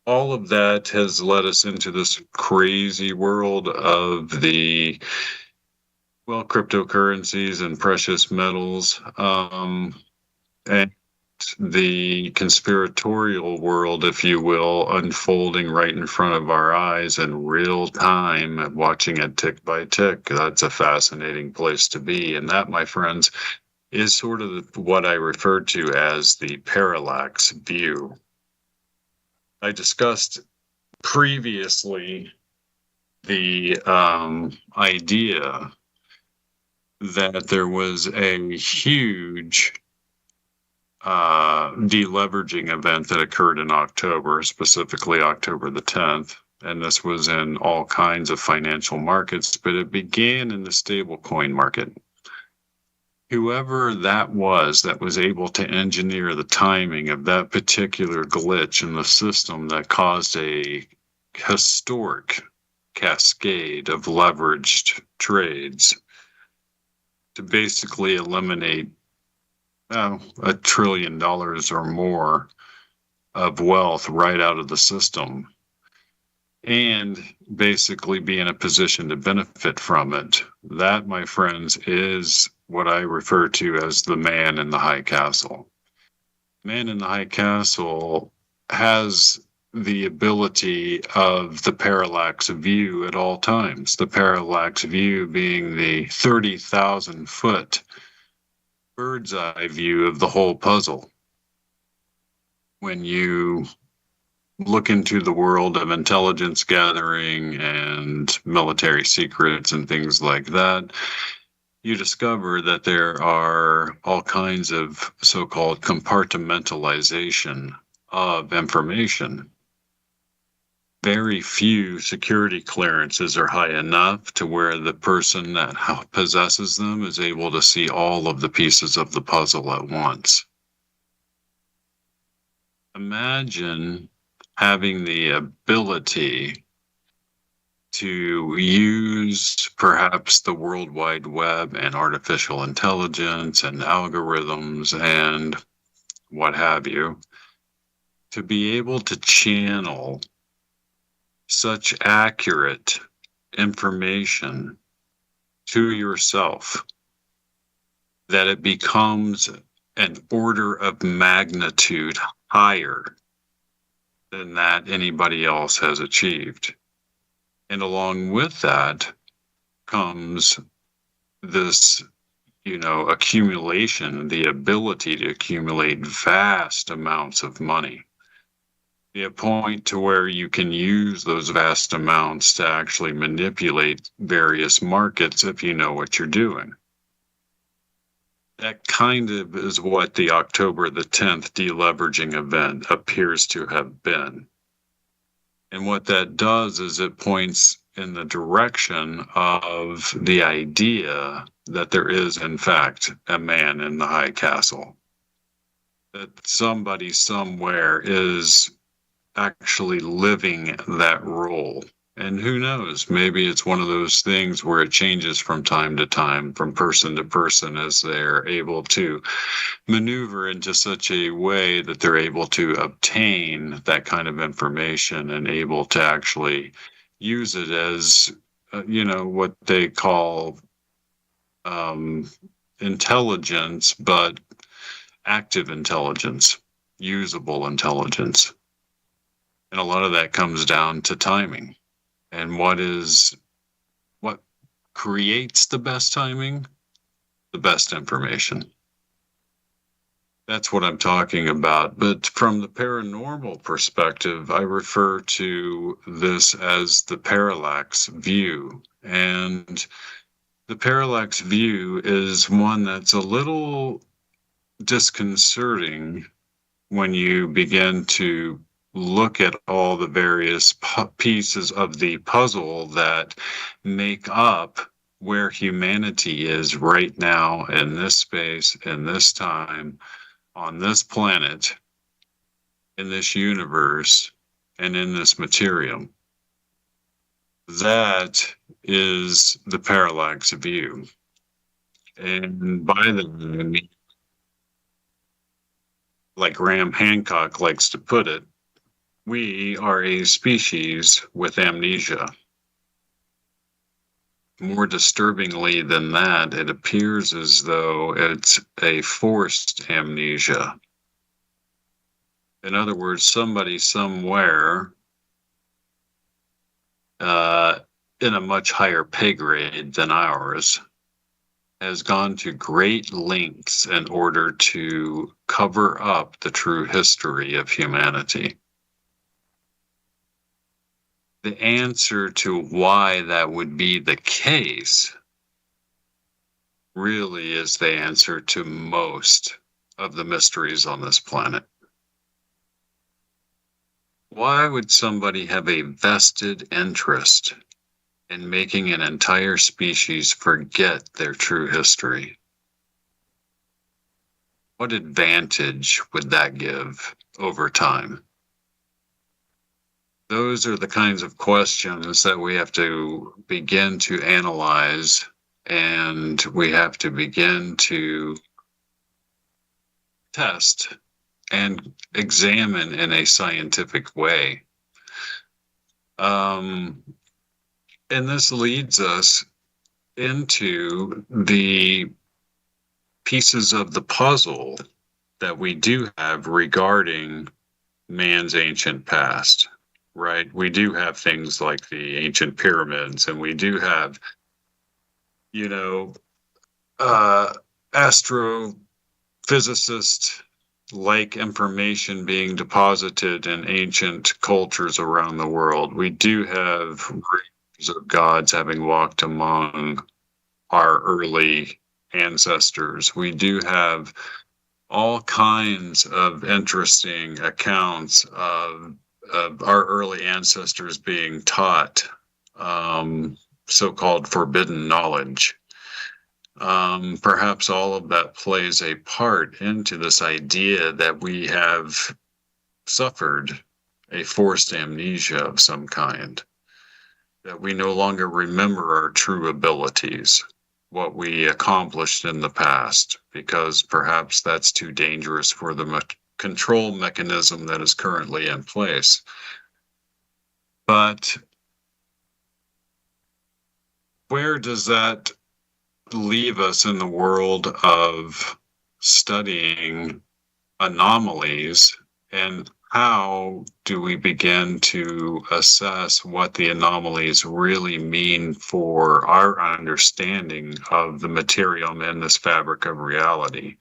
[SPEAKER 11] all of that has led us into this crazy world of the, well, cryptocurrencies and precious metals, and the conspiratorial world, if you will, unfolding right in front of our eyes in real time, watching it tick by tick. That's a fascinating place to be. And that, my friends, is sort of what I refer to as the parallax view. I discussed previously the idea that there was a huge deleveraging event that occurred in October, specifically October the 10th. And this was in all kinds of financial markets, but it began in the stablecoin market. Whoever that was able to engineer the timing of that particular glitch in the system that caused a historic cascade of leveraged trades to basically eliminate $1 trillion or more of wealth right out of the system and basically be in a position to benefit from it. That, my friends, is what I refer to as the man in the high castle. Man in the high castle has the ability of the parallax view at all times. The parallax view being the 30,000 foot bird's eye view of the whole puzzle. When you look into the world of intelligence gathering and military secrets and things like that, you discover that there are all kinds of so-called compartmentalization of information. Very few security clearances are high enough to where the person that possesses them is able to see all of the pieces of the puzzle at once. Imagine having the ability to use perhaps the World Wide Web and artificial intelligence and algorithms and what have you, to be able to channel such accurate information to yourself that it becomes an order of magnitude higher than that anybody else has achieved. And along with that comes this, accumulation, the ability to accumulate vast amounts of money. To a point to where you can use those vast amounts to actually manipulate various markets if you know what you're doing. That kind of is what the October the 10th deleveraging event appears to have been. And what that does is it points in the direction of the idea that there is, in fact, a man in the high castle. That somebody somewhere is actually living that role. And who knows, maybe it's one of those things where it changes from time to time, from person to person, as they're able to maneuver into such a way that they're able to obtain that kind of information and able to actually use it as, what they call intelligence, but active intelligence, usable intelligence. And a lot of that comes down to timing. And what creates the best timing? The best information. That's what I'm talking about. But from the paranormal perspective, I refer to this as the parallax view. And the parallax view is one that's a little disconcerting when you begin to look at all the various pieces of the puzzle that make up where humanity is right now in this space, in this time, on this planet, in this universe, and in this material. That is the parallax view. And by that, I mean, like Graham Hancock likes to put it, we are a species with amnesia. More disturbingly than that, it appears as though it's a forced amnesia. In other words, somebody somewhere in a much higher pay grade than ours has gone to great lengths in order to cover up the true history of humanity. The answer to why that would be the case really is the answer to most of the mysteries on this planet. Why would somebody have a vested interest in making an entire species forget their true history? What advantage would that give over time? Those are the kinds of questions that we have to begin to analyze, and we have to begin to test and examine in a scientific way. And this leads us into the pieces of the puzzle that we do have regarding man's ancient past, right? We do have things like the ancient pyramids, and we do have, astrophysicists like information being deposited in ancient cultures around the world. We do have records of gods having walked among our early ancestors. We do have all kinds of interesting accounts of our early ancestors being taught so-called forbidden knowledge. Perhaps all of that plays a part into this idea that we have suffered a forced amnesia of some kind, that we no longer remember our true abilities, what we accomplished in the past, because perhaps that's too dangerous for the control mechanism that is currently in place. But where does that leave us in the world of studying anomalies, and how do we begin to assess what the anomalies really mean for our understanding of the material in this fabric of reality?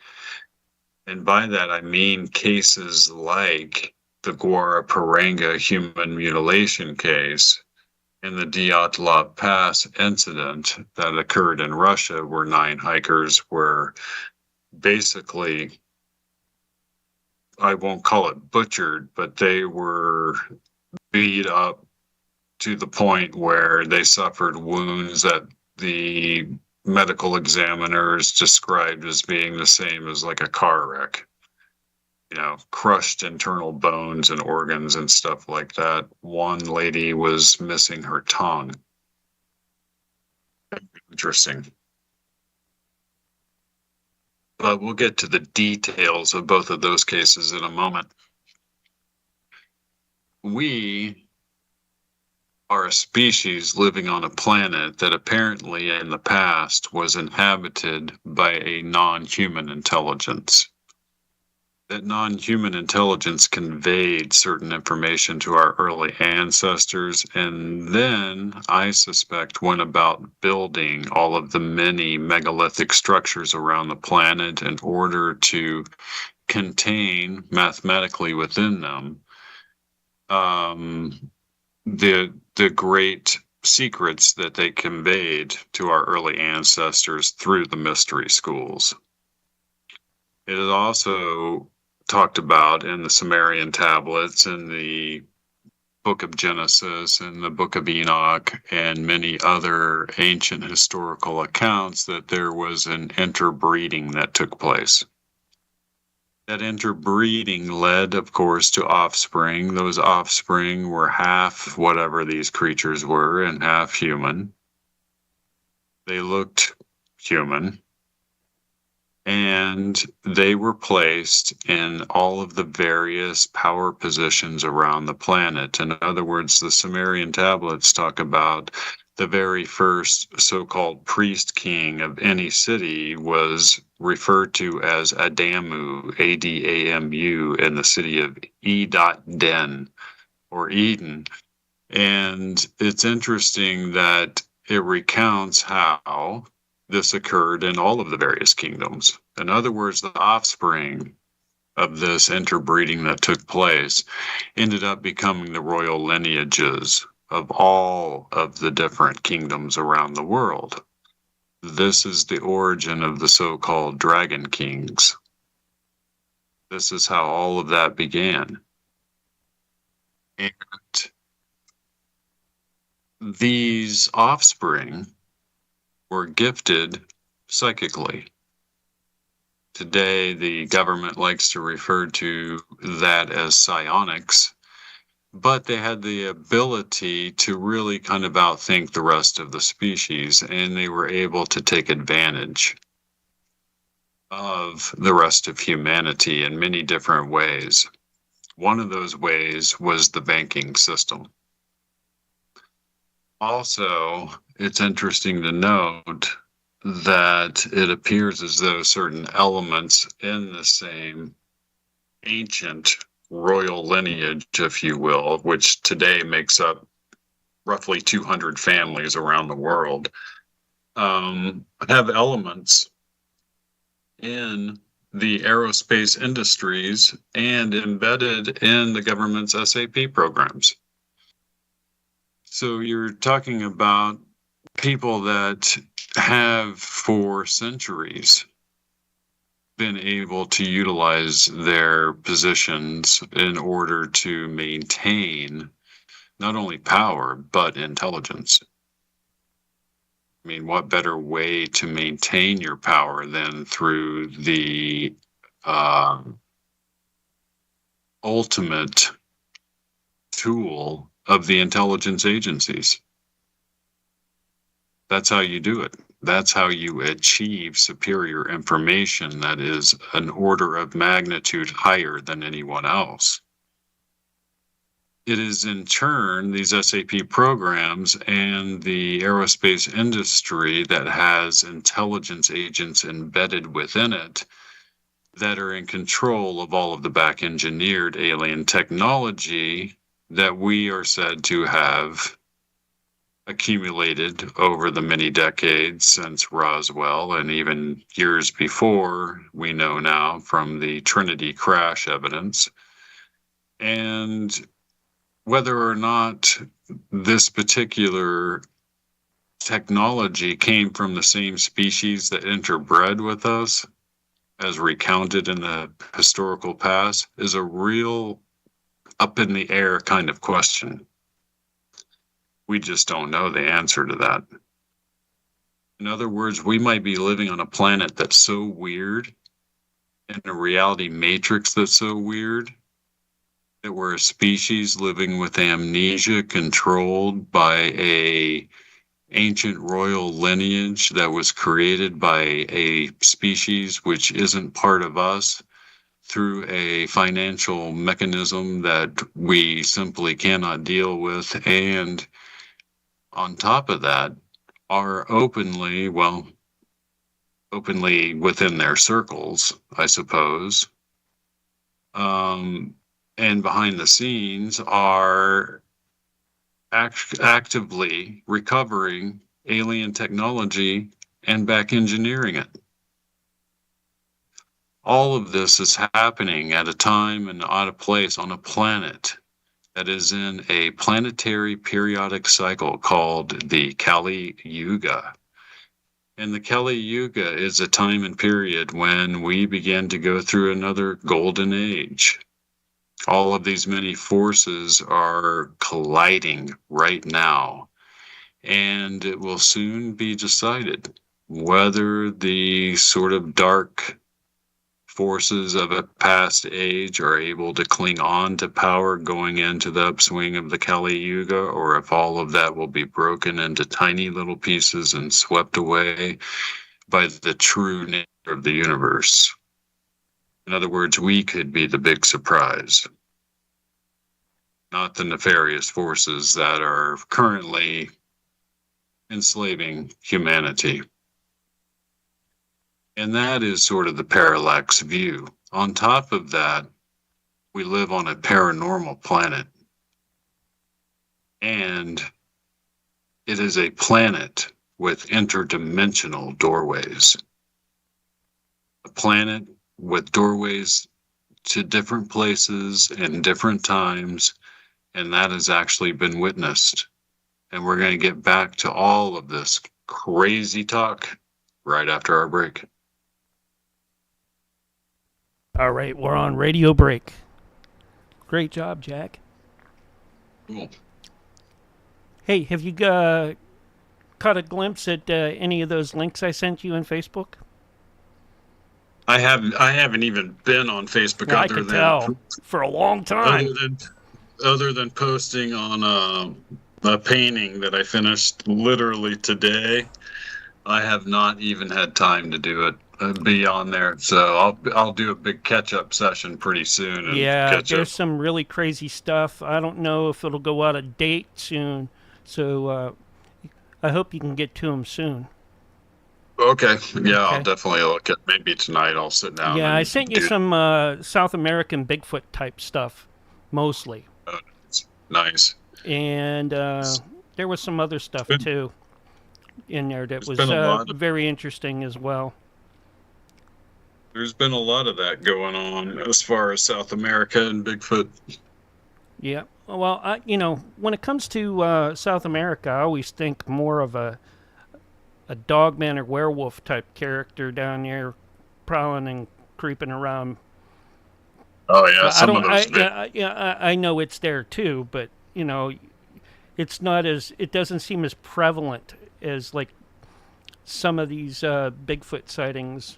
[SPEAKER 11] And by that I mean cases like the Guaraparanga human mutilation case and the Dyatlov Pass incident that occurred in Russia, where 9 hikers were basically, I won't call it butchered, but they were beat up to the point where they suffered wounds that the medical examiners described as being the same as like a car wreck. Crushed internal bones and organs and stuff like that. One lady was missing her tongue. Interesting. But we'll get to the details of both of those cases in a moment. We are a species living on a planet that apparently in the past was inhabited by a non-human intelligence. that non-human intelligence conveyed certain information to our early ancestors, and then I suspect went about building all of the many megalithic structures around the planet in order to contain mathematically within them the great secrets that they conveyed to our early ancestors through the mystery schools. It is also talked about in the Sumerian tablets, in the Book of Genesis, and the Book of Enoch, and many other ancient historical accounts that there was an interbreeding that took place. That interbreeding led, of course, to offspring. Those offspring were half whatever these creatures were and half human. They looked human. And they were placed in all of the various power positions around the planet. In other words, the Sumerian tablets talk about the very first so-called priest king of any city was referred to as Adamu, A-D-A-M-U, in the city of E.Den, or Eden. And it's interesting that it recounts how this occurred in all of the various kingdoms. In other words, the offspring of this interbreeding that took place ended up becoming the royal lineages of all of the different kingdoms around the world. This is the origin of the so-called dragon kings. This is how all of that began. And these offspring were gifted psychically. Today, the government likes to refer to that as psionics, but they had the ability to really kind of outthink the rest of the species, and they were able to take advantage of the rest of humanity in many different ways. One of those ways was the banking system. Also, it's interesting to note that it appears as though certain elements in the same ancient royal lineage, if you will, which today makes up roughly 200 families around the world, have elements in the aerospace industries and embedded in the government's SAP programs. So you're talking about people that have for centuries been able to utilize their positions in order to maintain not only power, but intelligence. I mean, what better way to maintain your power than through the ultimate tool of the intelligence agencies? That's how you do it. That's how you achieve superior information that is an order of magnitude higher than anyone else. It is in turn these SAP programs and the aerospace industry that has intelligence agents embedded within it that are in control of all of the back engineered alien technology that we are said to have accumulated over the many decades since Roswell, and even years before, we know now from the Trinity crash evidence. And whether or not this particular technology came from the same species that interbred with us, as recounted in the historical past, is a real up in the air kind of question. We just don't know the answer to that. In other words, we might be living on a planet that's so weird, in a reality matrix that's so weird, that we're a species living with amnesia controlled by a ancient royal lineage that was created by a species which isn't part of us, through a financial mechanism that we simply cannot deal with, and on top of that, are openly within their circles, I suppose, and behind the scenes are actively recovering alien technology and back engineering it. All of this is happening at a time and at a place on a planet that is in a planetary periodic cycle called the Kali Yuga. And the Kali Yuga is a time and period when we begin to go through another golden age. All of these many forces are colliding right now, and it will soon be decided whether the sort of dark forces of a past age are able to cling on to power going into the upswing of the Kali Yuga, or if all of that will be broken into tiny little pieces and swept away by the true nature of the universe. In other words, we could be the big surprise, not the nefarious forces that are currently enslaving humanity. And that is sort of the parallax view. On top of that, we live on a paranormal planet. And it is a planet with interdimensional doorways. A planet with doorways to different places and different times. And that has actually been witnessed. And we're going to get back to all of this crazy talk right after our break.
[SPEAKER 1] All right, we're on radio break. Great job, Jack.
[SPEAKER 11] Cool.
[SPEAKER 1] Hey, have you caught a glimpse at any of those links I sent you on Facebook?
[SPEAKER 11] I haven't even been on Facebook
[SPEAKER 1] Well, I could tell for a long time.
[SPEAKER 11] Other than posting on a painting that I finished literally today, I have not even had time to do it. Be on there, so I'll do a big catch-up session pretty soon. And
[SPEAKER 1] yeah, there's some really crazy stuff. I don't know if it'll go out of date soon, so I hope you can get to them soon.
[SPEAKER 11] Okay, yeah, I'll definitely look at. Maybe tonight I'll sit down.
[SPEAKER 1] Yeah, I sent you some South American Bigfoot type stuff, mostly.
[SPEAKER 11] Nice.
[SPEAKER 1] And there was some other stuff too in there that was very interesting as well.
[SPEAKER 11] There's been a lot of that going on as far as South America and Bigfoot.
[SPEAKER 1] Yeah. Well, when it comes to South America, I always think more of a dogman or werewolf type character down there prowling and creeping around.
[SPEAKER 11] Oh, yeah. Some of those
[SPEAKER 1] I know it's there too, but, it's not it doesn't seem as prevalent as, like, some of these Bigfoot sightings.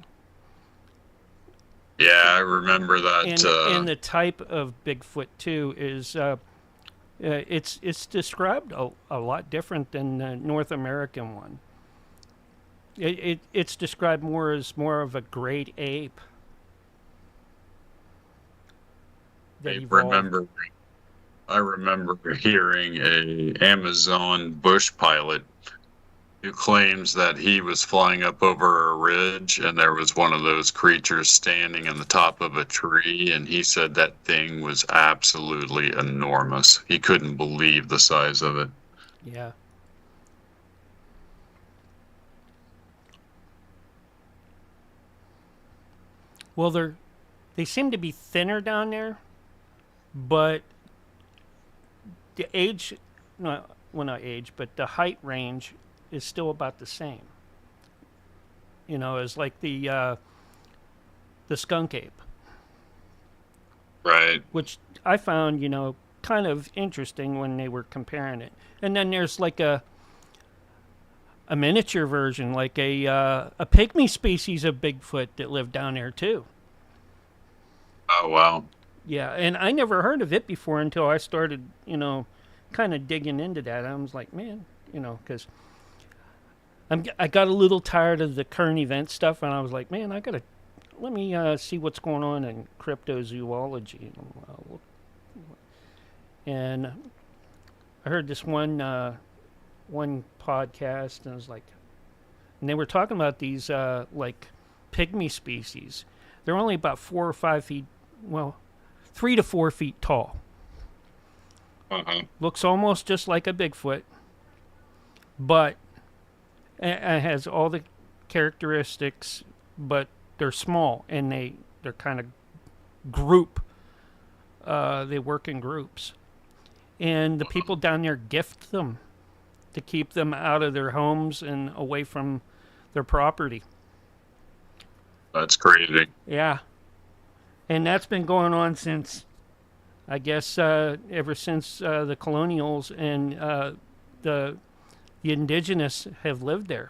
[SPEAKER 11] Yeah, I remember that.
[SPEAKER 1] And the type of Bigfoot too is it's described a lot different than the North American one. It's described more as more of a great ape.
[SPEAKER 11] I remember hearing a Amazon bush pilot who claims that he was flying up over a ridge and there was one of those creatures standing on the top of a tree, and he said that thing was absolutely enormous. He couldn't believe the size of it.
[SPEAKER 1] Yeah. Well, they seem to be thinner down there, but the age, not age, but the height range is still about the same. As like the skunk ape.
[SPEAKER 11] Right.
[SPEAKER 1] Which I found, kind of interesting when they were comparing it. And then there's like a miniature version, like a pygmy species of Bigfoot that lived down there too.
[SPEAKER 11] Oh, wow.
[SPEAKER 1] Yeah, and I never heard of it before until I started, kind of digging into that. I was like, man, because I got a little tired of the current event stuff, and I was like, man, let me see what's going on in cryptozoology. And I heard this one podcast, and I was like, and they were talking about these like pygmy species. They're only about 4 or 5 feet. Well, 3 to 4 feet tall.
[SPEAKER 11] Uh-huh.
[SPEAKER 1] Looks almost just like a Bigfoot, but it has all the characteristics, but they're small, and they're kind of group. They work in groups. And the people down there gift them to keep them out of their homes and away from their property.
[SPEAKER 11] That's crazy.
[SPEAKER 1] Yeah. And that's been going on since, I guess, ever since the colonials and the indigenous have lived there.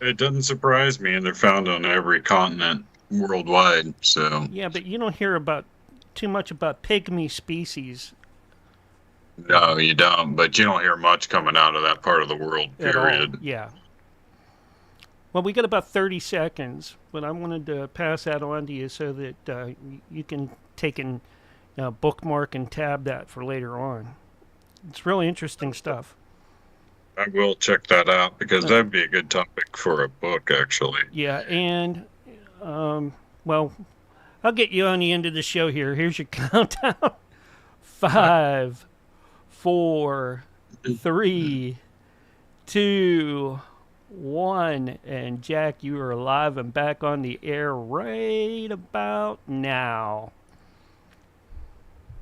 [SPEAKER 11] It doesn't surprise me, and they're found on every continent worldwide. So
[SPEAKER 1] yeah, but you don't hear too much about pygmy species.
[SPEAKER 11] No, you don't. But you don't hear much coming out of that part of the world, period.
[SPEAKER 1] Yeah. Well, we got about 30 seconds, but I wanted to pass that on to you so that you can take and bookmark and tab that for later on. It's really interesting stuff.
[SPEAKER 11] I will check that out, because that'd be a good topic for a book, actually.
[SPEAKER 1] Yeah, and, well, I'll get you on the end of the show here. Here's your countdown. 5, 4, 3, 2, 1. And Jack, you are alive and back on the air right about now.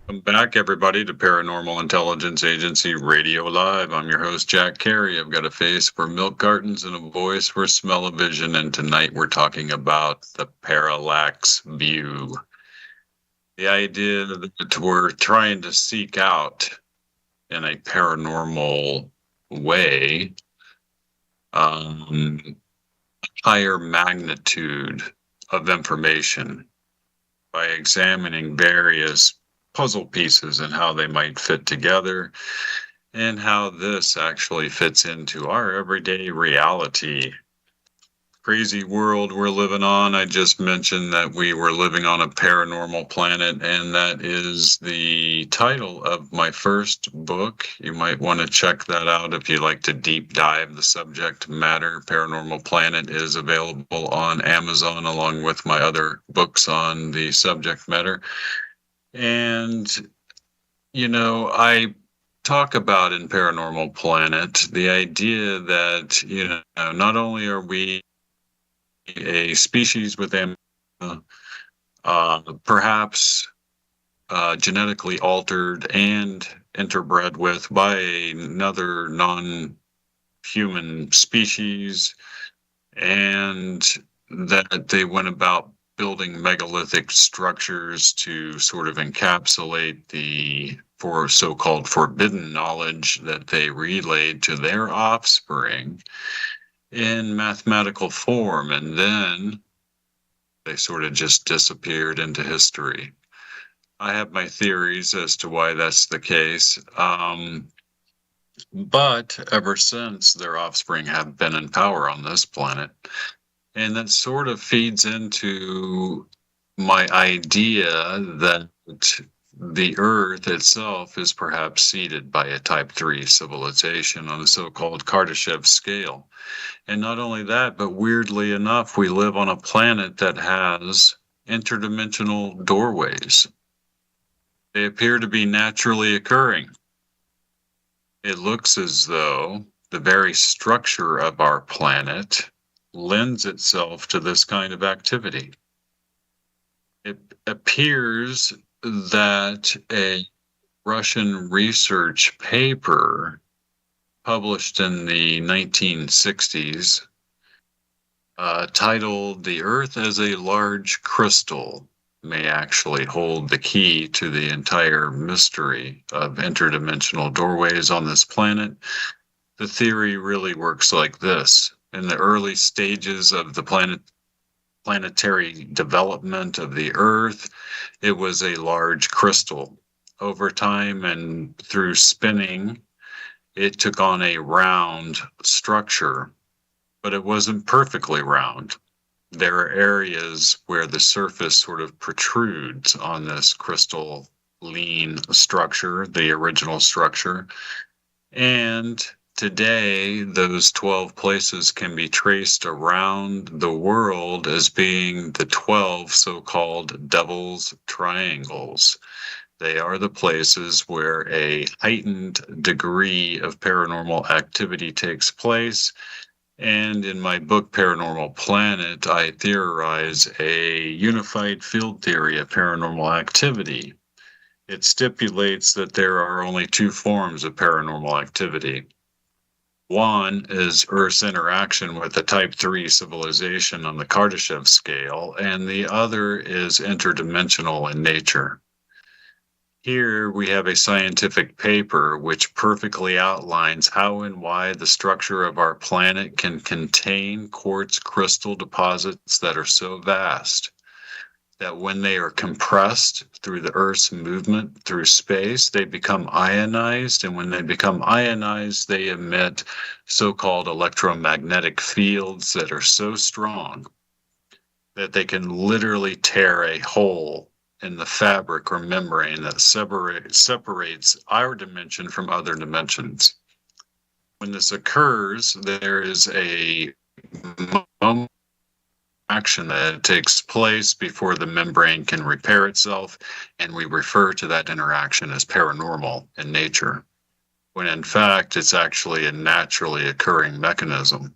[SPEAKER 11] Welcome back, everybody, to Paranormal Intelligence Agency Radio Live. I'm your host, Jack Carey. I've got a face for milk cartons and a voice for smell-o-vision, and tonight we're talking about the parallax view. The idea that we're trying to seek out in a paranormal way higher magnitude of information by examining various puzzle pieces and how they might fit together, and how this actually fits into our everyday reality. Crazy world we're living on. I just mentioned that we were living on a paranormal planet, and that is the title of my first book. You might want to check that out if you like to deep dive the subject matter. Paranormal Planet is available on Amazon, along with my other books on the subject matter. And, I talk about in Paranormal Planet the idea that, not only are we a species with perhaps genetically altered and interbred with by another non-human species, and that they went about building megalithic structures to sort of encapsulate the so-called forbidden knowledge that they relayed to their offspring in mathematical form, and then they sort of just disappeared into history. I have my theories as to why that's the case, but ever since, their offspring have been in power on this planet. And that sort of feeds into my idea that the Earth itself is perhaps seeded by a Type 3 civilization on a so-called Kardashev scale. And not only that, but weirdly enough, we live on a planet that has interdimensional doorways. They appear to be naturally occurring. It looks as though the very structure of our planet lends itself to this kind of activity. It appears that a Russian research paper published in the 1960s titled "The Earth as a Large Crystal" may actually hold the key to the entire mystery of interdimensional doorways on this planet. The theory really works like this. In the early stages of the planetary development of the Earth, it was a large crystal. Over time and through spinning, it took on a round structure, but it wasn't perfectly round. There are areas where the surface sort of protrudes on this crystalline structure, the original structure, and Today, those 12 places can be traced around the world as being the 12 so-called Devil's Triangles. They are the places where a heightened degree of paranormal activity takes place. And in my book, Paranormal Planet, I theorize a unified field theory of paranormal activity. It stipulates that there are only two forms of paranormal activity. One is Earth's interaction with a Type 3 civilization on the Kardashev scale, and the other is interdimensional in nature. Here we have a scientific paper which perfectly outlines how and why the structure of our planet can contain quartz crystal deposits that are so vast that when they are compressed through the Earth's movement through space, they become ionized, and when they become ionized, they emit so-called electromagnetic fields that are so strong that they can literally tear a hole in the fabric or membrane that separates our dimension from other dimensions. When this occurs, there is a moment action that takes place before the membrane can repair itself, and we refer to that interaction as paranormal in nature, when in fact it's actually a naturally occurring mechanism.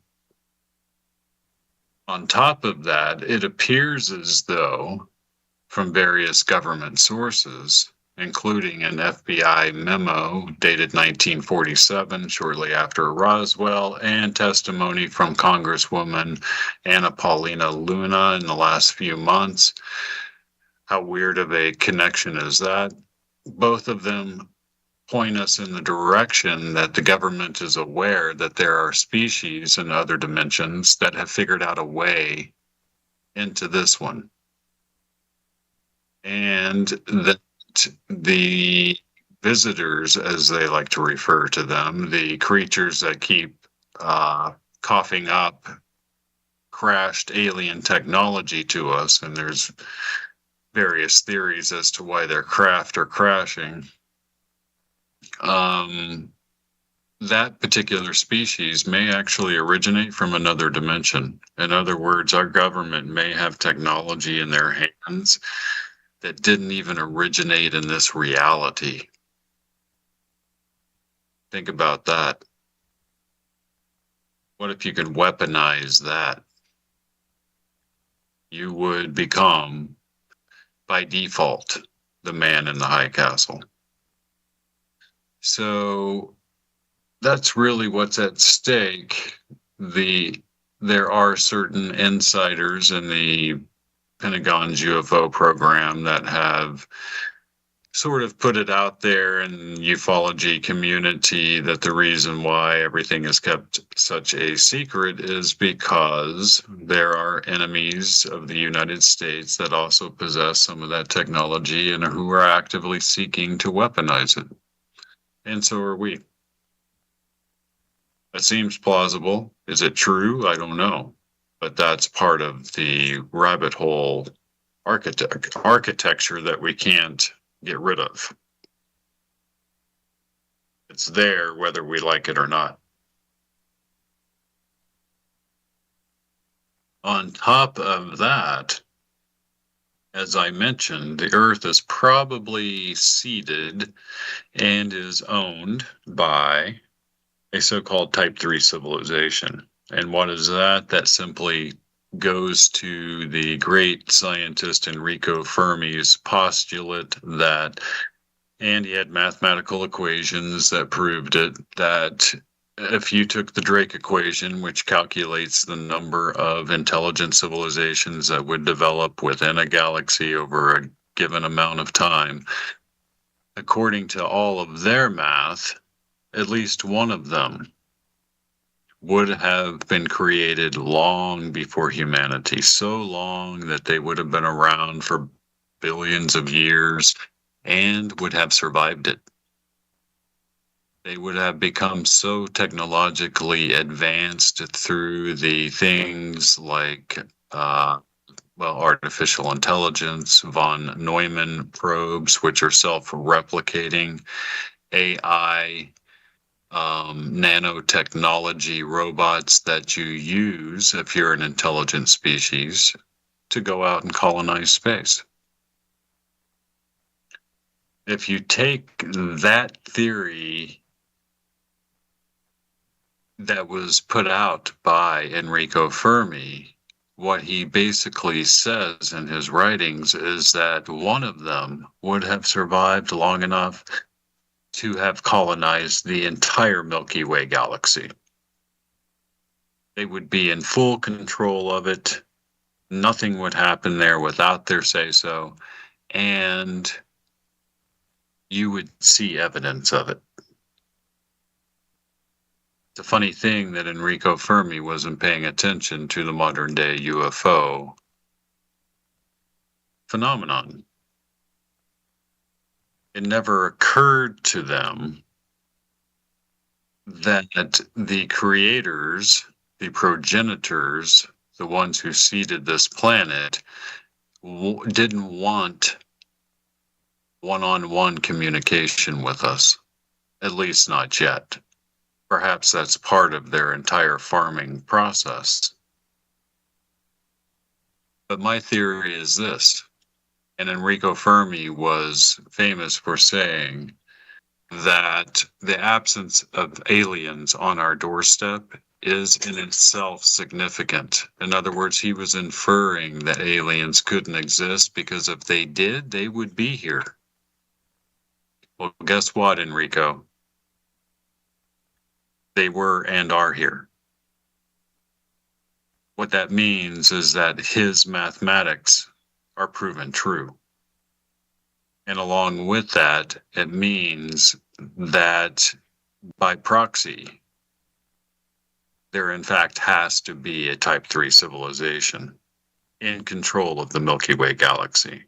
[SPEAKER 11] On top of that, it appears as though from various government sources, including an FBI memo dated 1947, shortly after Roswell, and testimony from Congresswoman Anna Paulina Luna in the last few months. How weird of a connection is that? Both of them point us in the direction that the government is aware that there are species in other dimensions that have figured out a way into this one. And that the visitors, as they like to refer to them, the creatures that keep coughing up crashed alien technology to us, and there's various theories as to why their craft are crashing. That particular species may actually originate from another dimension. In other words, our government may have technology in their hands that didn't even originate in this reality. Think about that. What if you could weaponize that? You would become, by default, the man in the high castle. So that's really what's at stake. There are certain insiders in the Pentagon's UFO program that have sort of put it out there in the ufology community that the reason why everything is kept such a secret is because there are enemies of the United States that also possess some of that technology and who are actively seeking to weaponize it. And so are we. That seems plausible. Is it true? I don't know. But that's part of the rabbit hole architecture that we can't get rid of. It's there whether we like it or not. On top of that, as I mentioned, the Earth is probably seeded and is owned by a so-called Type 3 civilization. And what is that? That simply goes to the great scientist Enrico Fermi's postulate that, and he had mathematical equations that proved it, that if you took the Drake equation, which calculates the number of intelligent civilizations that would develop within a galaxy over a given amount of time, according to all of their math, at least one of them would have been created long before humanity, so long that they would have been around for billions of years and would have survived it. They would have become so technologically advanced through the things like, artificial intelligence, von Neumann probes, which are self-replicating, AI, nanotechnology robots that you use if you're an intelligent species to go out and colonize space. If you take that theory that was put out by Enrico Fermi, what he basically says in his writings is that one of them would have survived long enough to have colonized the entire Milky Way galaxy. They would be in full control of it. Nothing would happen there without their say-so, and you would see evidence of it. It's a funny thing that Enrico Fermi wasn't paying attention to the modern-day UFO phenomenon. It never occurred to them that the creators, the progenitors, the ones who seeded this planet, didn't want one-on-one communication with us, at least not yet. Perhaps that's part of their entire farming process. But my theory is this, and Enrico Fermi was famous for saying that the absence of aliens on our doorstep is in itself significant. In other words, he was inferring that aliens couldn't exist because if they did, they would be here. Well, guess what, Enrico? They were and are here. What that means is that his mathematics are proven true. And along with that, it means that by proxy, there in fact has to be a Type 3 civilization in control of the Milky Way galaxy.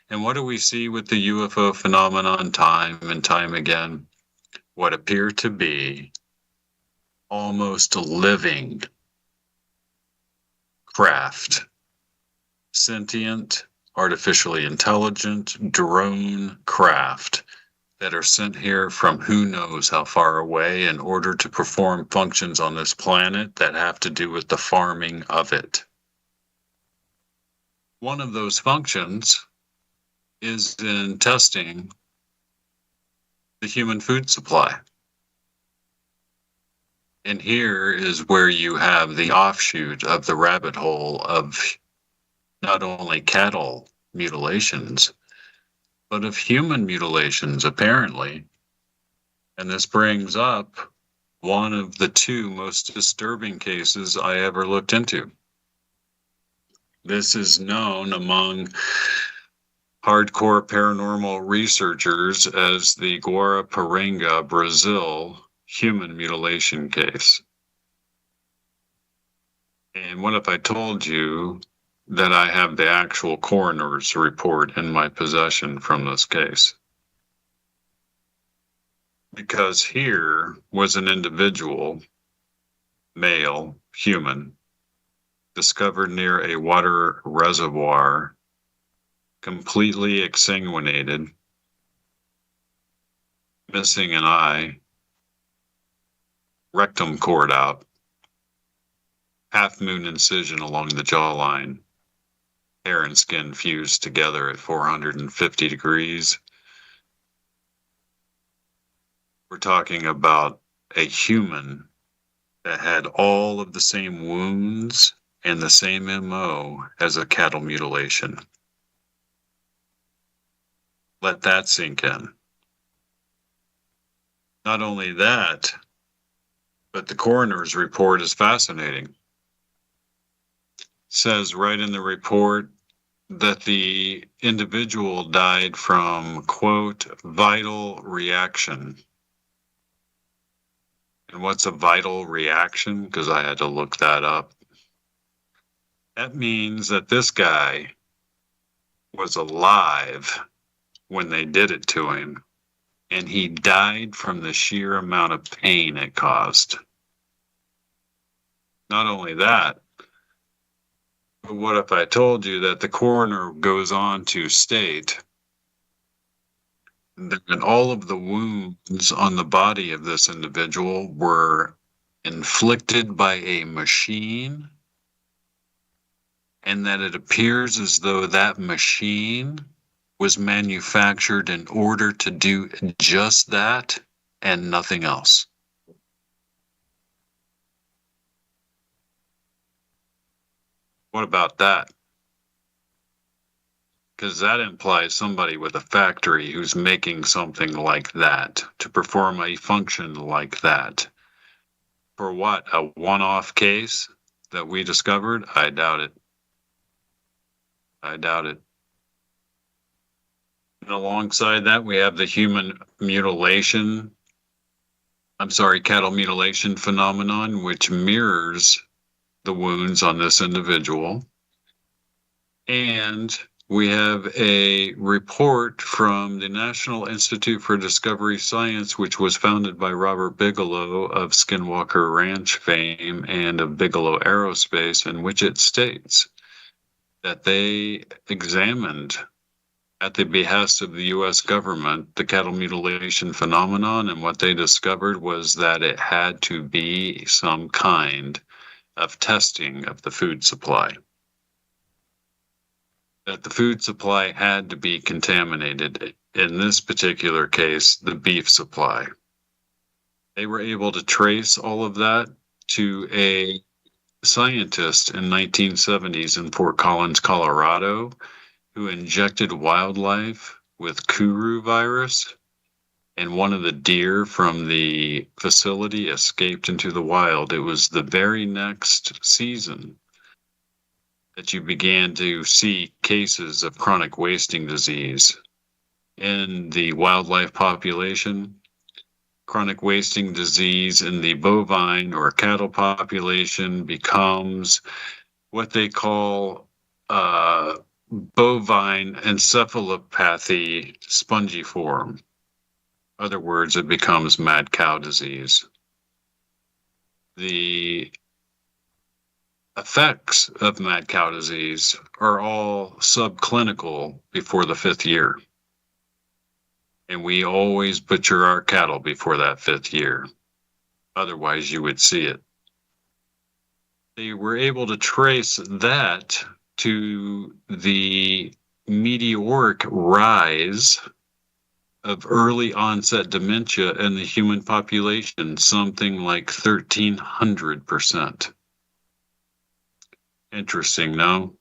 [SPEAKER 11] And what do we see with the UFO phenomenon time and time again? What appear to be almost living craft, sentient, artificially intelligent, drone craft that are sent here from who knows how far away in order to perform functions on this planet that have to do with the farming of it. One of those functions is in testing the human food supply. And here is where you have the offshoot of the rabbit hole of not only cattle mutilations, but of human mutilations, apparently. And this brings up one of the two most disturbing cases I ever looked into. This is known among hardcore paranormal researchers as the Guaraparanga, Brazil human mutilation case. And what if I told you that I have the actual coroner's report in my possession from this case? Because here was an individual, male, human, discovered near a water reservoir, completely exsanguinated, missing an eye, rectum cord out, half-moon incision along the jawline, hair and skin fused together at 450 degrees. We're talking about a human that had all of the same wounds and the same MO as a cattle mutilation. Let that sink in. Not only that, but the coroner's report is fascinating. It says right in the report that the individual died from, quote, vital reaction. And what's a vital reaction? Because I had to look that up. That means that this guy was alive when they did it to him, and he died from the sheer amount of pain it caused. Not only that, but what if I told you that the coroner goes on to state that all of the wounds on the body of this individual were inflicted by a machine, and that it appears as though that machine was manufactured in order to do just that and nothing else. What about that? Because that implies somebody with a factory who's making something like that to perform a function like that. For what? A one-off case that we discovered? I doubt it. I doubt it. And alongside that, we have the cattle mutilation phenomenon, which mirrors the wounds on this individual. And we have a report from the National Institute for Discovery Science, which was founded by Robert Bigelow of Skinwalker Ranch fame and of Bigelow Aerospace, in which it states that they examined, at the behest of the U.S. government, the cattle mutilation phenomenon, and what they discovered was that it had to be some kind of testing of the food supply. That the food supply had to be contaminated. In this particular case, the beef supply. They were able to trace all of that to a scientist in 1970s in Fort Collins, Colorado, who injected wildlife with Kuru virus, and one of the deer from the facility escaped into the wild. It was the very next season that you began to see cases of chronic wasting disease in the wildlife population. Chronic wasting disease in the bovine or cattle population becomes what they call bovine encephalopathy spongiform. In other words, it becomes mad cow disease. The effects of mad cow disease are all subclinical before the 5th year. And we always butcher our cattle before that 5th year. Otherwise, you would see it. They were able to trace that to the meteoric rise of early onset dementia in the human population, something like 1,300%. Interesting, no?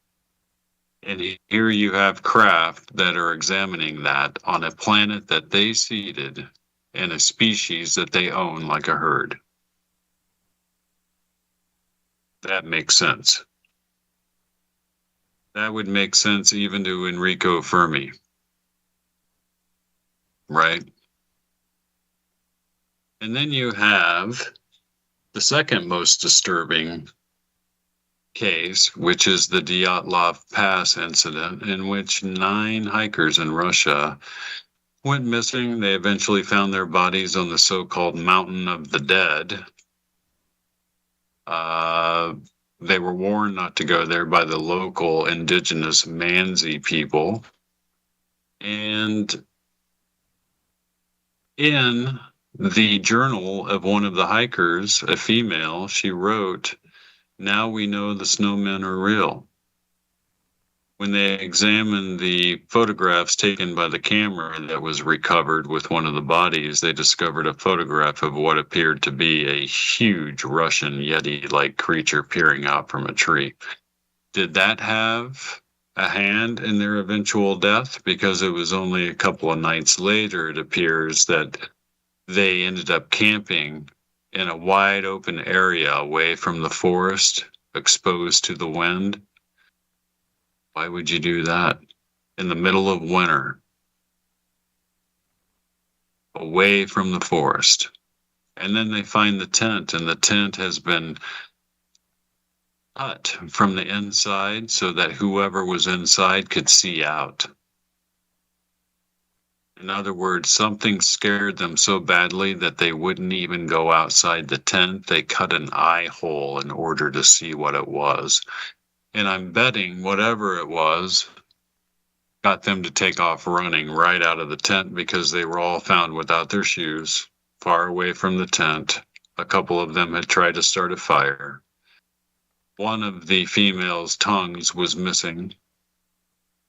[SPEAKER 11] And here you have craft that are examining that on a planet that they seeded and a species that they own like a herd. That makes sense. That would make sense even to Enrico Fermi. Right? And then you have the second most disturbing case, which is the Dyatlov Pass incident, in which 9 hikers in Russia went missing. They eventually found their bodies on the so-called Mountain of the Dead. They were warned not to go there by the local indigenous Mansi people. And in the journal of one of the hikers, a female, she wrote, "Now we know the snowmen are real." When they examined the photographs taken by the camera that was recovered with one of the bodies, they discovered a photograph of what appeared to be a huge Russian Yeti-like creature peering out from a tree. Did that have a hand in their eventual death? Because it was only a couple of nights later, it appears, that they ended up camping in a wide open area away from the forest, exposed to the wind. Why would you do that in the middle of winter, away from the forest? And then they find the tent, and the tent has been cut from the inside so that whoever was inside could see out. In other words, something scared them so badly that they wouldn't even go outside the tent. They cut an eye hole in order to see what it was. And I'm betting whatever it was got them to take off running right out of the tent because they were all found without their shoes, far away from the tent. A couple of them had tried to start a fire. One of the females' tongues was missing.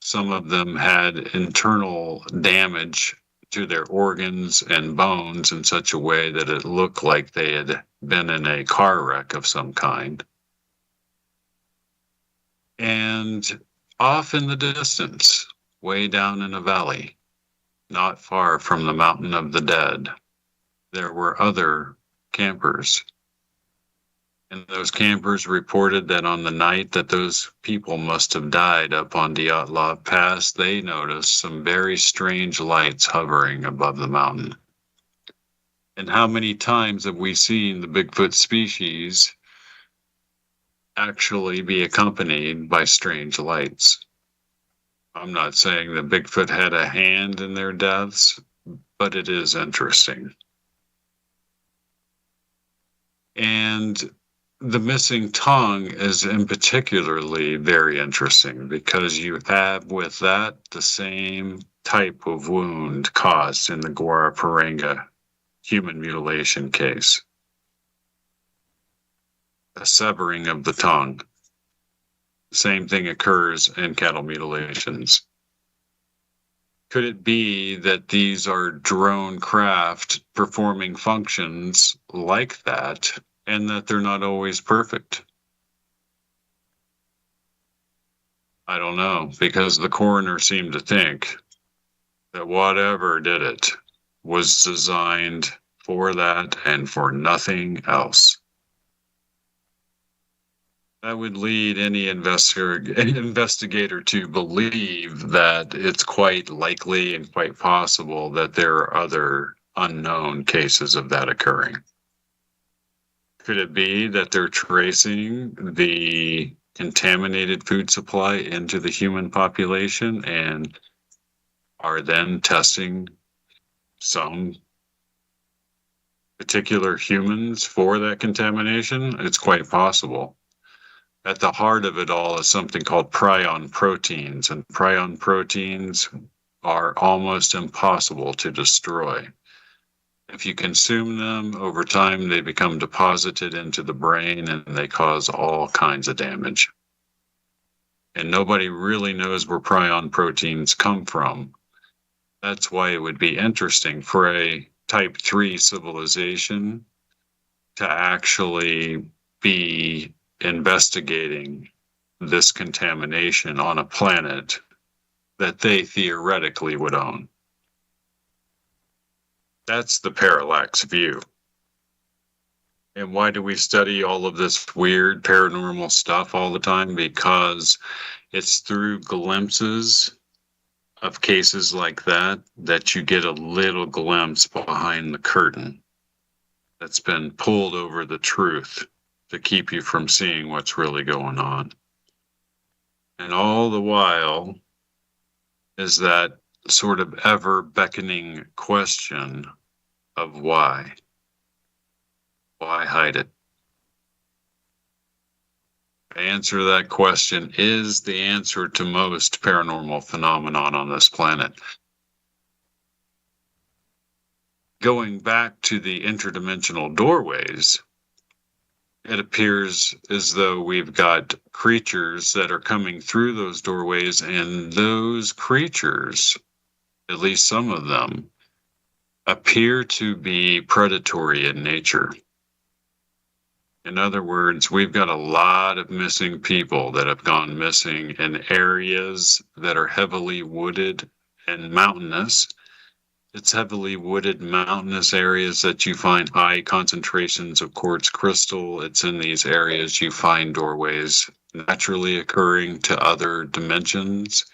[SPEAKER 11] Some of them had internal damage to their organs and bones in such a way that it looked like they had been in a car wreck of some kind. And off in the distance, way down in a valley, not far from the Mountain of the Dead, there were other campers. And those campers reported that on the night that those people must have died up on Dyatlov Pass, they noticed some very strange lights hovering above the mountain. And how many times have we seen the Bigfoot species actually be accompanied by strange lights? I'm not saying that Bigfoot had a hand in their deaths, but it is interesting. And the missing tongue is in particularly very interesting because you have with that the same type of wound caused in the Guaraparanga human mutilation case. A severing of the tongue. Same thing occurs in cattle mutilations. Could it be that these are drone craft performing functions like that, and that they're not always perfect? I don't know, because the coroner seemed to think that whatever did it was designed for that and for nothing else. That would lead any investigator to believe that it's quite likely and quite possible that there are other unknown cases of that occurring. Could it be that they're tracing the contaminated food supply into the human population and are then testing some particular humans for that contamination? It's quite possible. At the heart of it all is something called prion proteins, and prion proteins are almost impossible to destroy. If you consume them over time, they become deposited into the brain and they cause all kinds of damage. And nobody really knows where prion proteins come from. That's why it would be interesting for a type 3 civilization to actually be investigating this contamination on a planet that they theoretically would own. That's the parallax view. And why do we study all of this weird paranormal stuff all the time? Because it's through glimpses of cases like that that you get a little glimpse behind the curtain that's been pulled over the truth to keep you from seeing what's really going on. And all the while is that sort of ever beckoning question of why. Why hide it? The answer to that question is the answer to most paranormal phenomenon on this planet. Going back to the interdimensional doorways, it appears as though we've got creatures that are coming through those doorways, and those creatures, at least some of them, appear to be predatory in nature. In other words, we've got a lot of missing people that have gone missing in areas that are heavily wooded and mountainous. It's heavily wooded, mountainous areas that you find high concentrations of quartz crystal. It's in these areas you find doorways naturally occurring to other dimensions.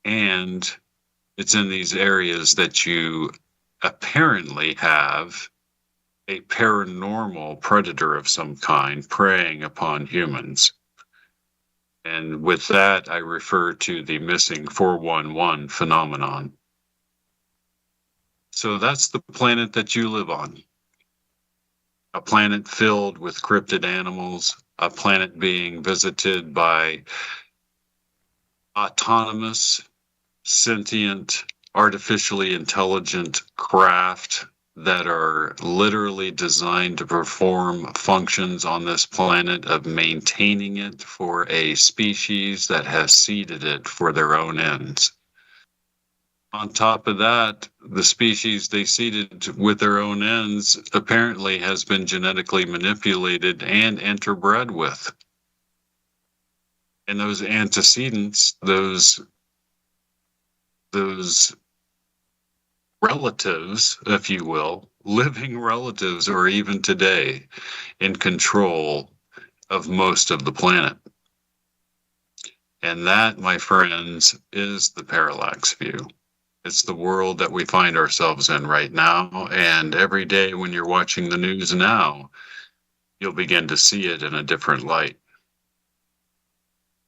[SPEAKER 11] And it's in these areas that you apparently have a paranormal predator of some kind preying upon humans. And with that, I refer to the missing 411 phenomenon. So that's the planet that you live on. A planet filled with cryptid animals, a planet being visited by autonomous sentient, artificially intelligent craft that are literally designed to perform functions on this planet of maintaining it for a species that has seeded it for their own ends. On top of that, the species they seeded with their own ends apparently has been genetically manipulated and interbred with. And those antecedents, those relatives, if you will, living relatives, are even today in control of most of the planet. And that, my friends, is the parallax view. It's the world that we find ourselves in right now. And every day when you're watching the news now, you'll begin to see it in a different light.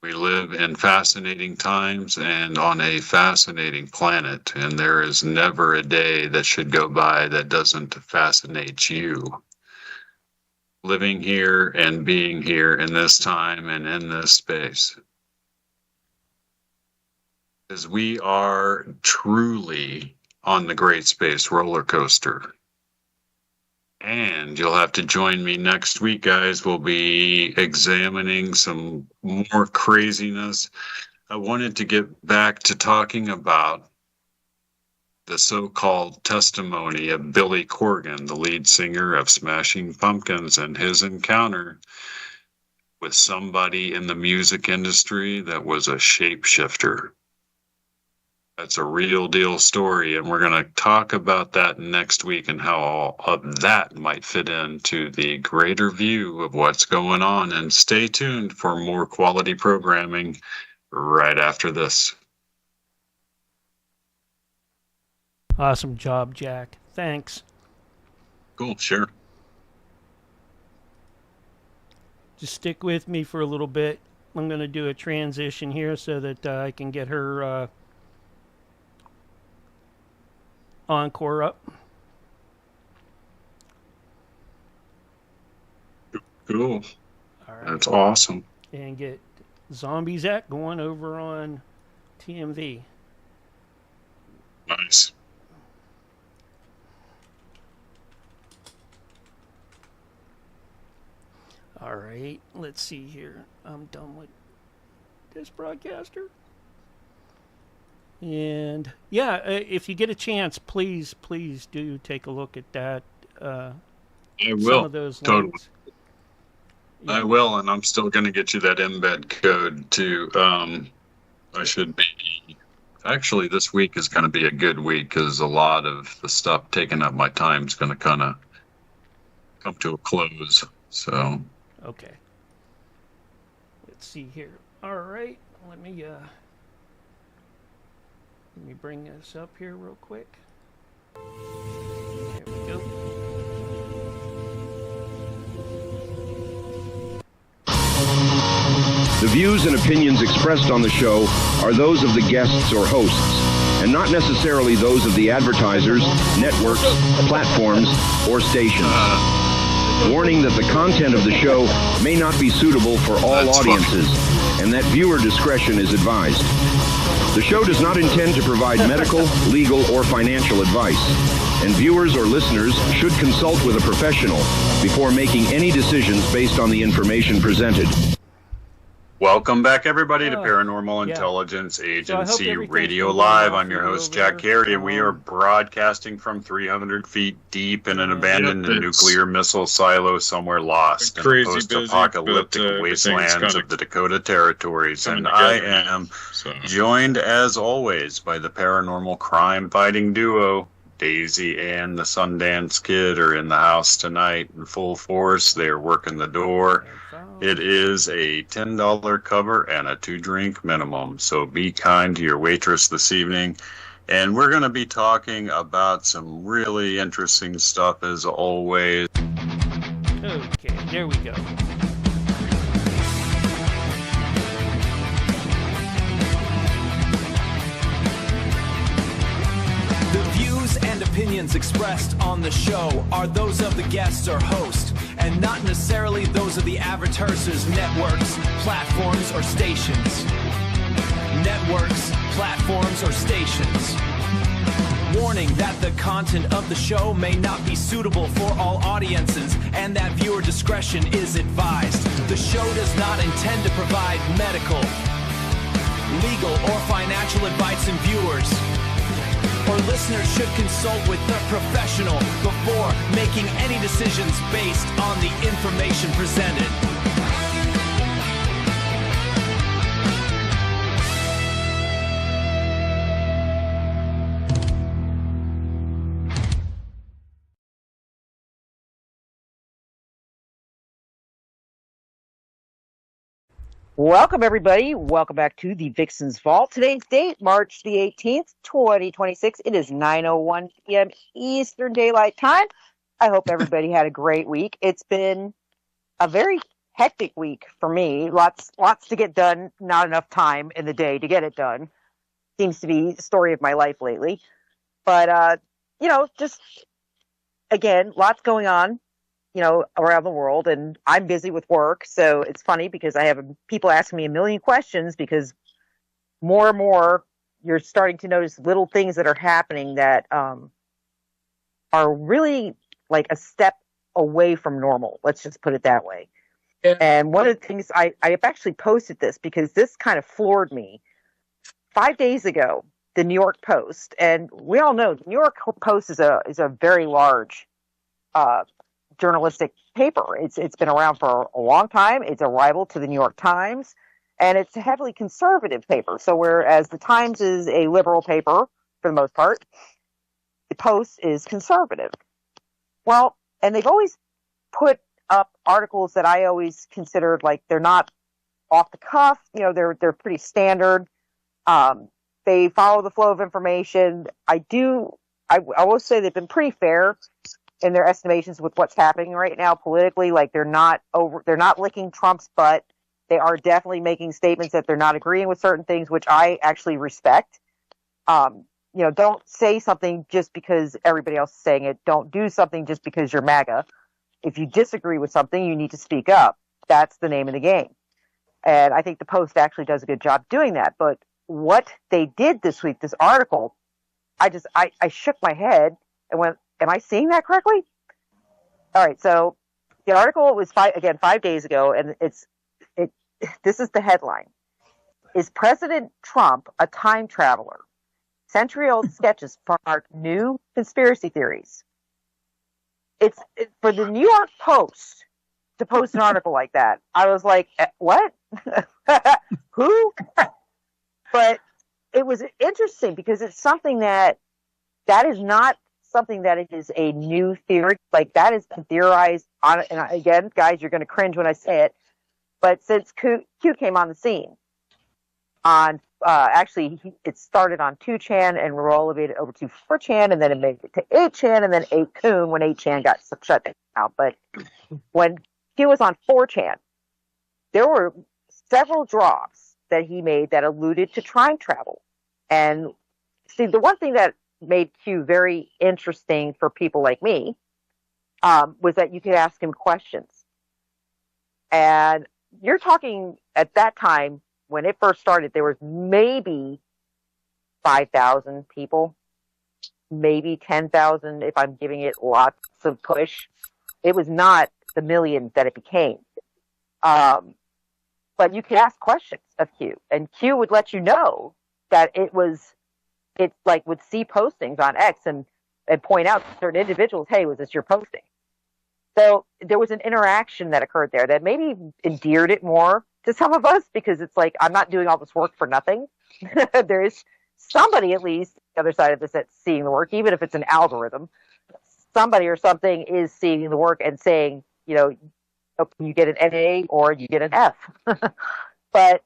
[SPEAKER 11] We live in fascinating times and on a fascinating planet, and there is never a day that should go by that doesn't fascinate you. Living here and being here in this time and in this space. Because we are truly on the great space roller coaster. And you'll have to join me next week, guys. We'll be examining some more craziness. I wanted to get back to talking about the so-called testimony of Billy Corgan, the lead singer of Smashing Pumpkins, and his encounter with somebody in the music industry that was a shapeshifter. That's a real deal story, and we're going to talk about that next week and how all of that might fit into the greater view of what's going on. And stay tuned for more quality programming right after this.
[SPEAKER 1] Awesome job, Jack. Thanks.
[SPEAKER 11] Cool, sure.
[SPEAKER 1] Just stick with me for a little bit. I'm going to do a transition here so that I can get her encore up.
[SPEAKER 11] Cool.
[SPEAKER 1] All right.
[SPEAKER 11] That's awesome.
[SPEAKER 1] And get Zombie Zach going over on TMV.
[SPEAKER 11] Nice.
[SPEAKER 1] All right, let's see here. I'm done with this broadcaster. And yeah, if you get a chance, please do take a look at that.
[SPEAKER 11] I
[SPEAKER 1] will.
[SPEAKER 11] will.
[SPEAKER 1] Of those
[SPEAKER 11] totally.
[SPEAKER 1] links.
[SPEAKER 11] I will, and I'm still going to get you that embed code too. I should be. Actually, this week is going to be a good week because a lot of the stuff taking up my time is going to kind of come to a close. So.
[SPEAKER 1] Okay. Let's see here. All right, let me bring this up here real quick. There we go.
[SPEAKER 12] The views and opinions expressed on the show are those of the guests or hosts, and not necessarily those of the advertisers, networks, platforms, or stations. Warning that the content of the show may not be suitable for all audiences, and that viewer discretion is advised. The show does not intend to provide medical, legal, or financial advice, and viewers or listeners should consult with a professional before making any decisions based on the information presented.
[SPEAKER 11] Welcome back, everybody, to Paranormal Intelligence Agency Radio Live. I'm your host, Jack Carey, and we are broadcasting from 300 feet deep in an abandoned nuclear missile silo somewhere lost in the post-apocalyptic wastelands of the Dakota Territories. And I am joined, as always, by the paranormal crime-fighting duo. Daisy and the Sundance Kid are in the house tonight in full force. They're working the door. It is a $10 cover and a 2-drink minimum, so be kind to your waitress this evening. And we're going to be talking about some really interesting stuff as always.
[SPEAKER 1] Okay, there we go.
[SPEAKER 13] And opinions expressed on the show are those of the guests or host, and not necessarily those of the advertisers, networks, platforms, or stations. networks, platforms, or stations. Warning that the content of the show may not be suitable for all audiences and that viewer discretion is advised. The show does not intend to provide medical, legal, or financial advice, and viewers or listeners should consult with a professional before making any decisions based on the information presented.
[SPEAKER 14] Welcome, everybody. Welcome back to the VIXEN'S Vault. Today's date, March the 18th, 2026. It is 9:01 p.m. Eastern Daylight Time. I hope everybody had a great week. It's been a very hectic week for me. Lots to get done, not enough time in the day to get it done. Seems to be the story of my life lately. But, just, again, lots going on, around the world, and I'm busy with work, so it's funny because I have people asking me a million questions because more and more you're starting to notice little things that are happening that are really like a step away from normal. Let's just put it that way. Yeah. And one of the things I have actually posted this because this kind of floored me. 5 days ago, the New York Post, and we all know the New York Post is a very large journalistic paper. It's been around for a long time. It's a rival to the New York Times, and it's a heavily conservative paper. So whereas the Times is a liberal paper for the most part, the Post is conservative. Well, and they've always put up articles that I always considered like they're not off the cuff. They're pretty standard. They follow the flow of information. I will say they've been pretty fair in their estimations with what's happening right now politically. Like they're not licking Trump's butt. They are definitely making statements that they're not agreeing with certain things, which I actually respect. Don't say something just because everybody else is saying it. Don't do something just because you're MAGA. If you disagree with something, you need to speak up. That's the name of the game. And I think the Post actually does a good job doing that. But what they did this week, this article, I shook my head and went, am I seeing that correctly? All right, so the article was 5 days ago, and this is the headline. Is President Trump a time traveler? Century-old sketches spark new conspiracy theories. It's for the New York Post to post an article like that. I was like, what? Who? But it was interesting because it's something that is not something that it is a new theory. Like that has been theorized on, and again, guys, you're going to cringe when I say it, but since Q came on the scene on, it started on 2chan and rolled it over to 4chan, and then it made it to 8chan, and then 8kun when 8chan got shut down. But when Q was on 4chan, there were several drops that he made that alluded to time travel. And see, the one thing that made Q very interesting for people like me was that you could ask him questions. And you're talking at that time, when it first started, there was maybe 5,000 people, maybe 10,000 if I'm giving it lots of push. It was not the millions that it became. But you could ask questions of Q, and Q would let you know that it would see postings on X and point out to certain individuals, hey, was this your posting? So there was an interaction that occurred there that maybe endeared it more to some of us, because it's like, I'm not doing all this work for nothing. There is somebody, at least, the other side of this, that's seeing the work, even if it's an algorithm. Somebody or something is seeing the work and saying, you get an NA or you get an F. But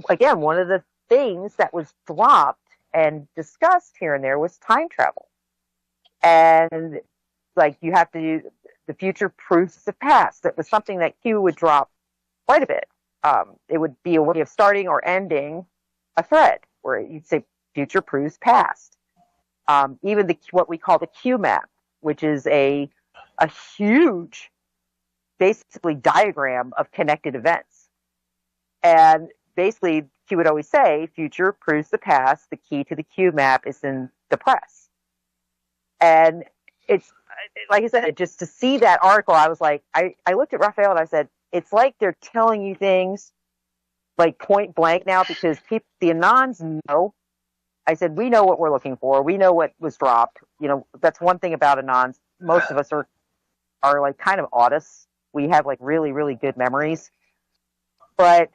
[SPEAKER 14] again, one of the things that was dropped and discussed here and there was time travel. And like, you have to do the future proofs the past. That was something that Q would drop quite a bit. It would be a way of starting or ending a thread where you'd say future proofs past. Even what we call the Q map, which is a huge, basically, diagram of connected events. And basically, he would always say, future proves the past. The key to the Q map is in the press. And it's, like I said, just to see that article, I was like, I looked at Raphael and I said, it's like they're telling you things like point blank now, because the Anons know. I said, we know what we're looking for. We know what was dropped. You know, that's one thing about Anons. Most of us are like kind of autists. We have like really, really good memories. But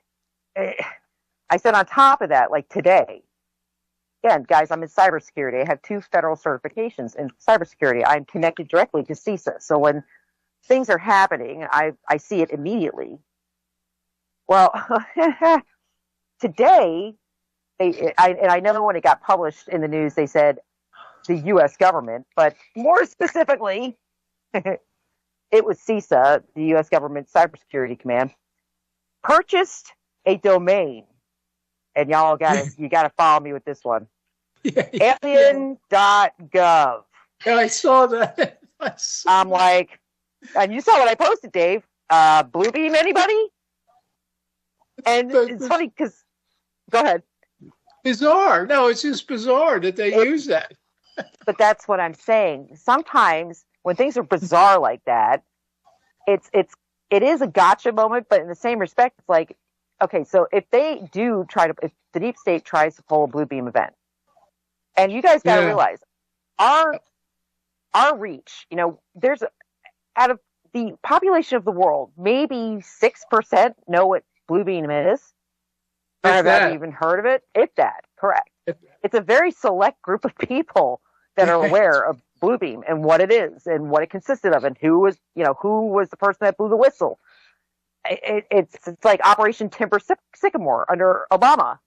[SPEAKER 14] I said on top of that, like today, again, guys, I'm in cybersecurity. I have 2 federal certifications in cybersecurity. I'm connected directly to CISA. So when things are happening, I see it immediately. Well, today, I know when it got published in the news, they said the U.S. government, but more specifically, it was CISA, the U.S. government cybersecurity command, purchased a domain, and y'all you gotta follow me with this one. Alien.gov.
[SPEAKER 15] Yeah, I saw that.
[SPEAKER 14] I'm like, and you saw what I posted, Dave. Bluebeam, anybody? And it's funny because, go ahead.
[SPEAKER 15] Bizarre. No, it's just bizarre that they use that.
[SPEAKER 14] But that's what I'm saying. Sometimes when things are bizarre like that, it is a gotcha moment, but in the same respect, it's like, okay, so if they do if the deep state tries to pull a Bluebeam event, and you guys got to realize our reach, you know, out of the population of the world, maybe 6% know what Bluebeam is. Or have ever even heard of it? If that, correct. It's a very select group of people that are aware of Bluebeam and what it is and what it consisted of and who was the person that blew the whistle. It's like Operation Timber Sycamore under Obama.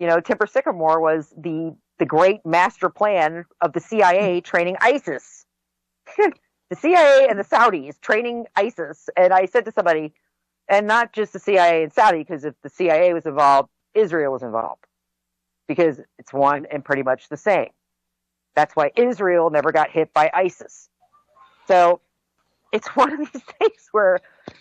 [SPEAKER 14] You know, Timber Sycamore was the great master plan of the CIA training ISIS. The CIA and the Saudis training ISIS. And I said to somebody, and not just the CIA and Saudi, because if the CIA was involved, Israel was involved. Because it's one and pretty much the same. That's why Israel never got hit by ISIS. So it's one of these things where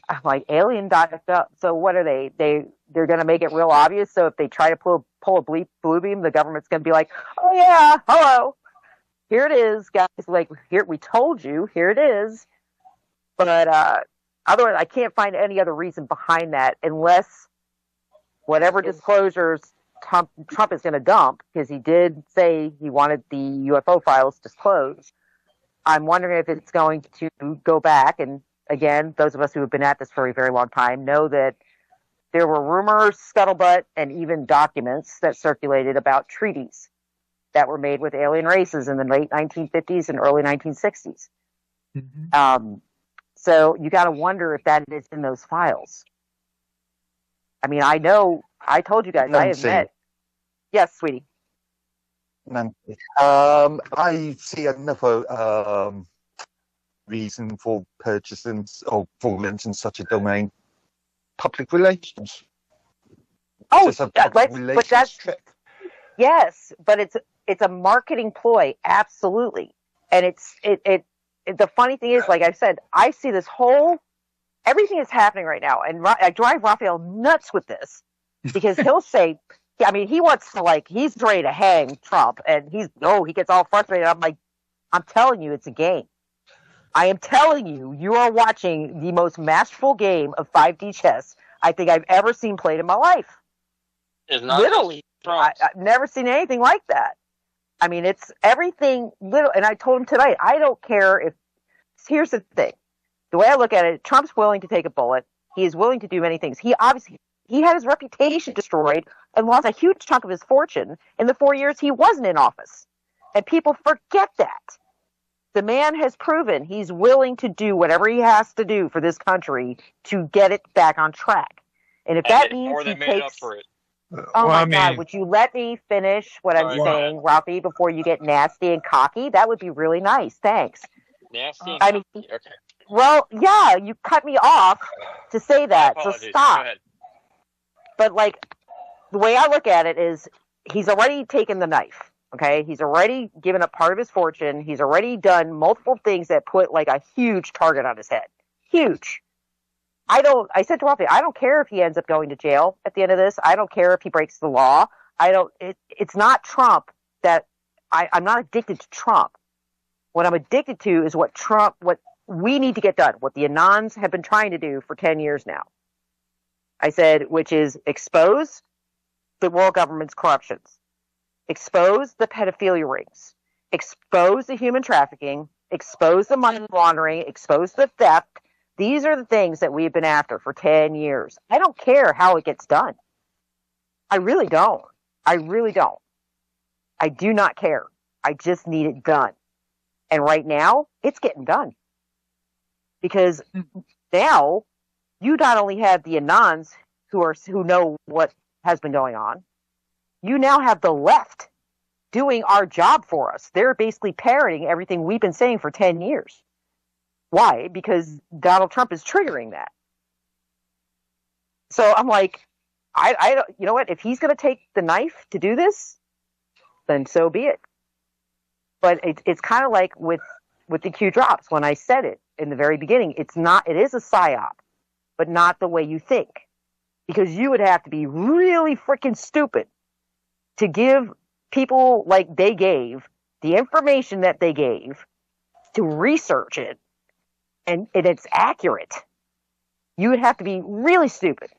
[SPEAKER 14] I'm like, alien.gov. So what are they? They're going to make it real obvious. So if they try to pull a Bluebeam, the government's going to be like, oh yeah, hello. Here it is, guys. Like, here, we told you, here it is. But otherwise, I can't find any other reason behind that unless whatever disclosures Trump is going to dump, because he did say he wanted the UFO files disclosed. I'm wondering if it's going to go back. And again, those of us who have been at this for a very long time know that there were rumors, scuttlebutt, and even documents that circulated about treaties that were made with alien races in the late 1950s and early 1960s. Mm-hmm. So you got to wonder if that is in those files. I mean, I know, I told you guys,
[SPEAKER 16] Nancy.
[SPEAKER 14] I have met. Yes, sweetie.
[SPEAKER 16] Nancy. I see another reason for purchasing or for mentioning such a domain: public relations.
[SPEAKER 14] Oh, but that's yes, but it's a marketing ploy, absolutely. And it's the funny thing is, like I said, I see this everything is happening right now, and I drive Raphael nuts with this because he'll say, I mean, he wants to, he's ready to hang Trump, and he gets all frustrated. I'm like, I'm telling you, it's a game. I am telling you, you are watching the most masterful game of 5D chess I think I've ever seen played in my life.
[SPEAKER 17] It's not
[SPEAKER 14] literally, I've never seen anything like that. I mean, it's everything little, and I told him tonight, I don't care if, here's the thing. The way I look at it, Trump's willing to take a bullet. He is willing to do many things. He had his reputation destroyed and lost a huge chunk of his fortune in the 4 years he wasn't in office. And people forget that. The man has proven he's willing to do whatever he has to do for this country to get it back on track. And if that means he takes... Oh my God, would you let me finish what I'm saying, Ralphie, before you get nasty and cocky? That would be really nice. Thanks.
[SPEAKER 17] Nasty and
[SPEAKER 14] cocky?
[SPEAKER 17] Okay.
[SPEAKER 14] Well, yeah, you cut me off to say that, so stop. But, the way I look at it is he's already taken the knife, okay? He's already given up part of his fortune. He's already done multiple things that put, a huge target on his head. Huge. I said to Rafi, I don't care if he ends up going to jail at the end of this. I don't care if he breaks the law. It's not Trump that I'm not addicted to Trump. What I'm addicted to is what we need to get done, what the Anons have been trying to do for 10 years now. I said, which is expose the world government's corruptions, expose the pedophilia rings, expose the human trafficking, expose the money laundering, expose the theft. These are the things that we've been after for 10 years. I don't care how it gets done. I really don't. I really don't. I do not care. I just need it done. And right now, it's getting done. Because now, you not only have the Anons who know what has been going on, you now have the left doing our job for us. They're basically parroting everything we've been saying for 10 years. Why? Because Donald Trump is triggering that. So I'm like, I don't, you know what? If he's going to take the knife to do this, then so be it. But it's kind of like with the Q drops. When I said it in the very beginning, it is a psyop, but not the way you think. Because you would have to be really freaking stupid to give people like they gave the information that they gave to research it and it's accurate. You would have to be really stupid.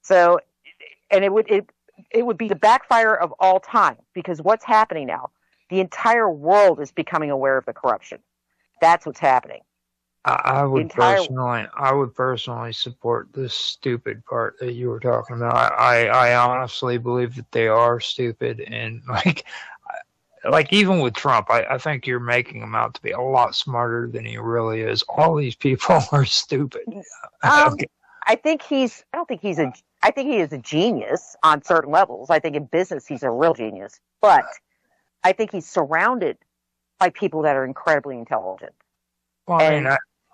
[SPEAKER 14] So, and it would be the backfire of all time, because what's happening now? The entire world is becoming aware of the corruption. That's what's happening.
[SPEAKER 18] I would personally support this stupid part that you were talking about. I honestly believe that they are stupid, and like even with Trump, I think you're making him out to be a lot smarter than he really is. All these people are stupid.
[SPEAKER 14] I think he is a genius on certain levels. I think in business he's a real genius, but I think he's surrounded by people that are incredibly intelligent.
[SPEAKER 18] Well, I mean,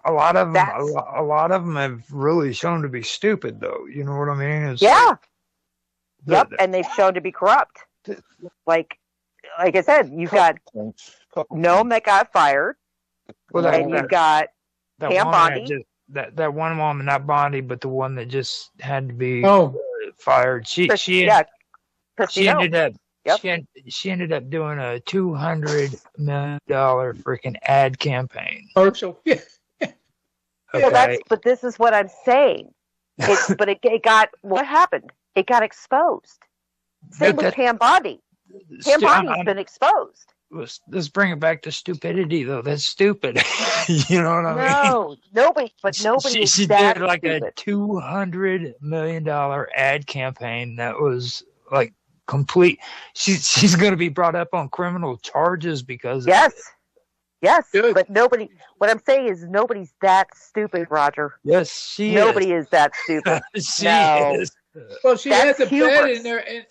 [SPEAKER 18] a lot of them have really shown to be stupid, though. You know what I mean? It's
[SPEAKER 14] and they've shown to be corrupt. Like I said, you've got Noam that got fired, and you've got Pam Bondi.
[SPEAKER 18] That one woman, not Bondi, but the one that just had to be fired. She ended up. Yep. She ended up doing a $200 million freaking ad campaign.
[SPEAKER 15] Commercial.
[SPEAKER 18] Okay.
[SPEAKER 14] Well, but this is what I'm saying. But it got, what happened? It got exposed. Same with Pam Bondi. Pam Bondi's been exposed.
[SPEAKER 18] Let's bring it back to stupidity, though. That's stupid. You know what I mean?
[SPEAKER 14] No, nobody.
[SPEAKER 18] She did like a $200 million ad campaign that was like complete. She's going to be brought up on criminal charges because
[SPEAKER 14] Yes, but nobody. What I'm saying is nobody's that stupid, Roger.
[SPEAKER 18] Yes,
[SPEAKER 14] Nobody is that stupid.
[SPEAKER 18] She is.
[SPEAKER 15] Well, she had the bed in there, and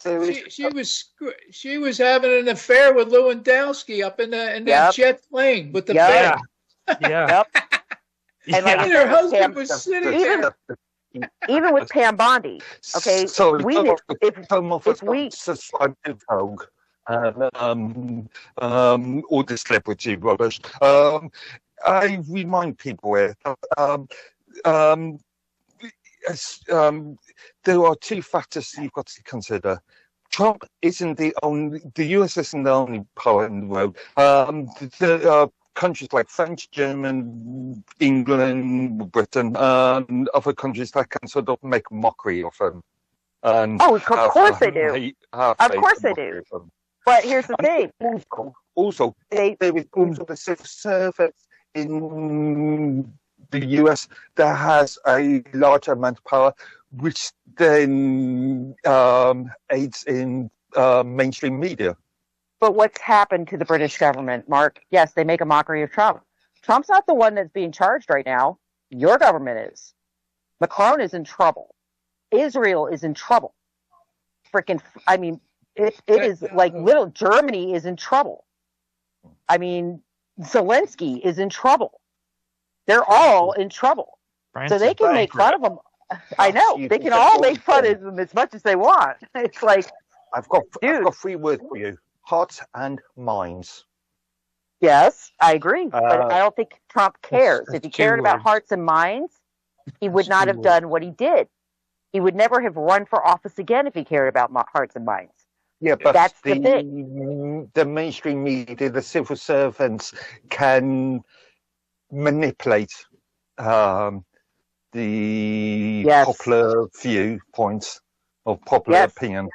[SPEAKER 15] she was having an affair with Lewandowski up in that jet plane with the bed.
[SPEAKER 18] Yeah.
[SPEAKER 14] And
[SPEAKER 15] her husband was sitting there.
[SPEAKER 14] Even with Pam Bondi, okay.
[SPEAKER 16] So
[SPEAKER 14] if we
[SPEAKER 16] all the celebrity rubbish. I remind people here. There are two factors you've got to consider. Trump isn't the US isn't the only power in the world. The countries like France, Germany, England, Britain, and other countries that can sort of make mockery of him. And
[SPEAKER 14] of course they do. Of course they do. But here's the thing.
[SPEAKER 16] Also, there is also the civil service in the US that has a large amount of power, which then aids in mainstream media.
[SPEAKER 14] But what's happened to the British government, Mark? Yes, they make a mockery of Trump. Trump's not the one that's being charged right now. Your government is. Macron is in trouble. Israel is in trouble. I mean, it is like little Germany is in trouble. I mean, Zelensky is in trouble. They're all in trouble. So they can make fun of him. I know. They can all make fun of him as much as they want. It's like,
[SPEAKER 16] I've got 3 words for you. Hearts and minds.
[SPEAKER 14] Yes, I agree. But I don't think Trump cares. If he cared about hearts and minds, he would not have done what he did. He would never have run for office again if he cared about hearts and minds.
[SPEAKER 16] Yeah, but
[SPEAKER 14] that's the thing.
[SPEAKER 16] The mainstream media, the civil servants can manipulate the popular viewpoints of popular opinion.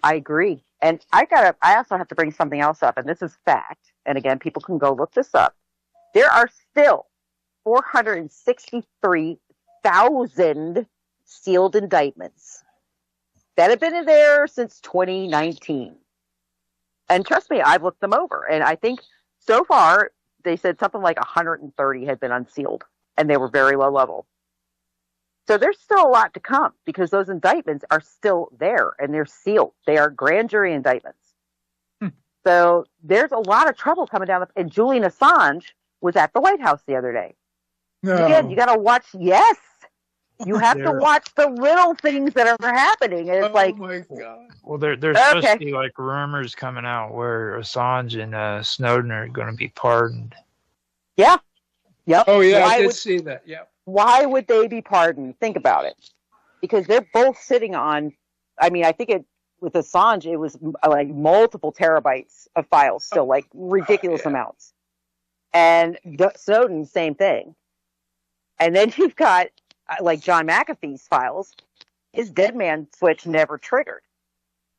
[SPEAKER 16] I agree. And I also have to bring something else up, and this is fact. And again, people can go look this up. There are still 463,000 sealed indictments that have been in there since 2019. And trust me, I've looked them over. And I think so far, they said something like 130 had been unsealed, and they were very low level. So there's still a lot to come because those indictments are still there, and they're sealed. They are grand jury indictments. So there's a lot of trouble coming down. And Julian Assange was at the White House the other day.
[SPEAKER 15] No.
[SPEAKER 14] Again, you got to watch. Yes. You have to watch the little things that are happening. And it's
[SPEAKER 15] my God.
[SPEAKER 18] Well, there's supposed to be like rumors coming out where Assange and Snowden are going to be pardoned.
[SPEAKER 14] Yeah. Yep.
[SPEAKER 15] Oh, yeah, I did see that. Yep.
[SPEAKER 14] Why would they be pardoned? Think about it. Because they're both sitting on, I mean, I think with Assange, it was like multiple terabytes of files still, like ridiculous amounts. And Snowden, same thing. And then you've got, like John McAfee's files, his dead man switch never triggered.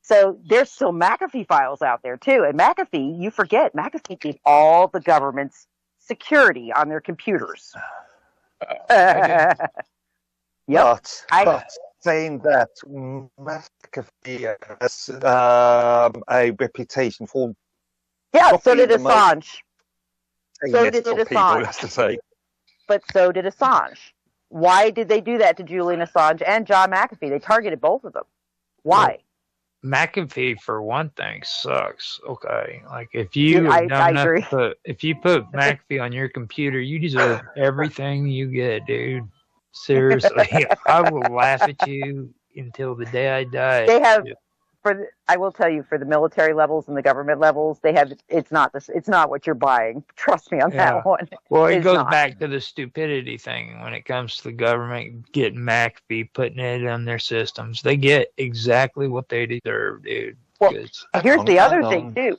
[SPEAKER 14] So there's still McAfee files out there too. And McAfee, you forget, McAfee did all the government's security on their computers.
[SPEAKER 16] But saying that McAfee has a reputation for...
[SPEAKER 14] Yeah, so did Assange. So did
[SPEAKER 16] Assange. That's to say.
[SPEAKER 14] But so did Assange. Why did they do that to Julian Assange and John McAfee? They targeted both of them. Why?
[SPEAKER 18] McAfee, for one thing, sucks. Okay, like if you put McAfee on your computer, you deserve everything you get, dude. Seriously, I will laugh at you until the day I die.
[SPEAKER 14] They have, I will tell you, for the military levels and the government levels, they have. It's not what you're buying. Trust me on that one.
[SPEAKER 18] Well, it goes back to the stupidity thing when it comes to the government getting McAfee, putting it on their systems. They get exactly what they deserve, dude.
[SPEAKER 14] Well, here's the other thing too.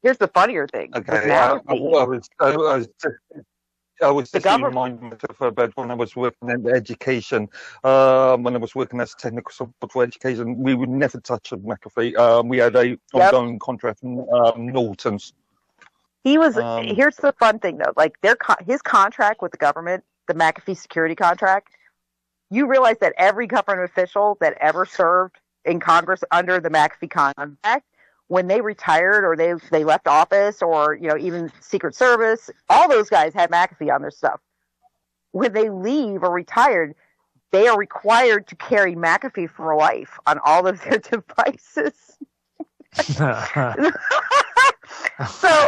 [SPEAKER 14] Here's the funnier thing.
[SPEAKER 16] Okay, I was just reminded about when I was working in education. When I was working as technical support for education, we would never touch a McAfee. We had a ongoing contract from Norton's.
[SPEAKER 14] He was. Here's the fun thing, though. Like his contract with the government, the McAfee security contract. You realize that every government official that ever served in Congress under the McAfee contract, when they retired or they left office or, even Secret Service, all those guys had McAfee on their stuff. When they leave or retired, they are required to carry McAfee for life on all of their devices. So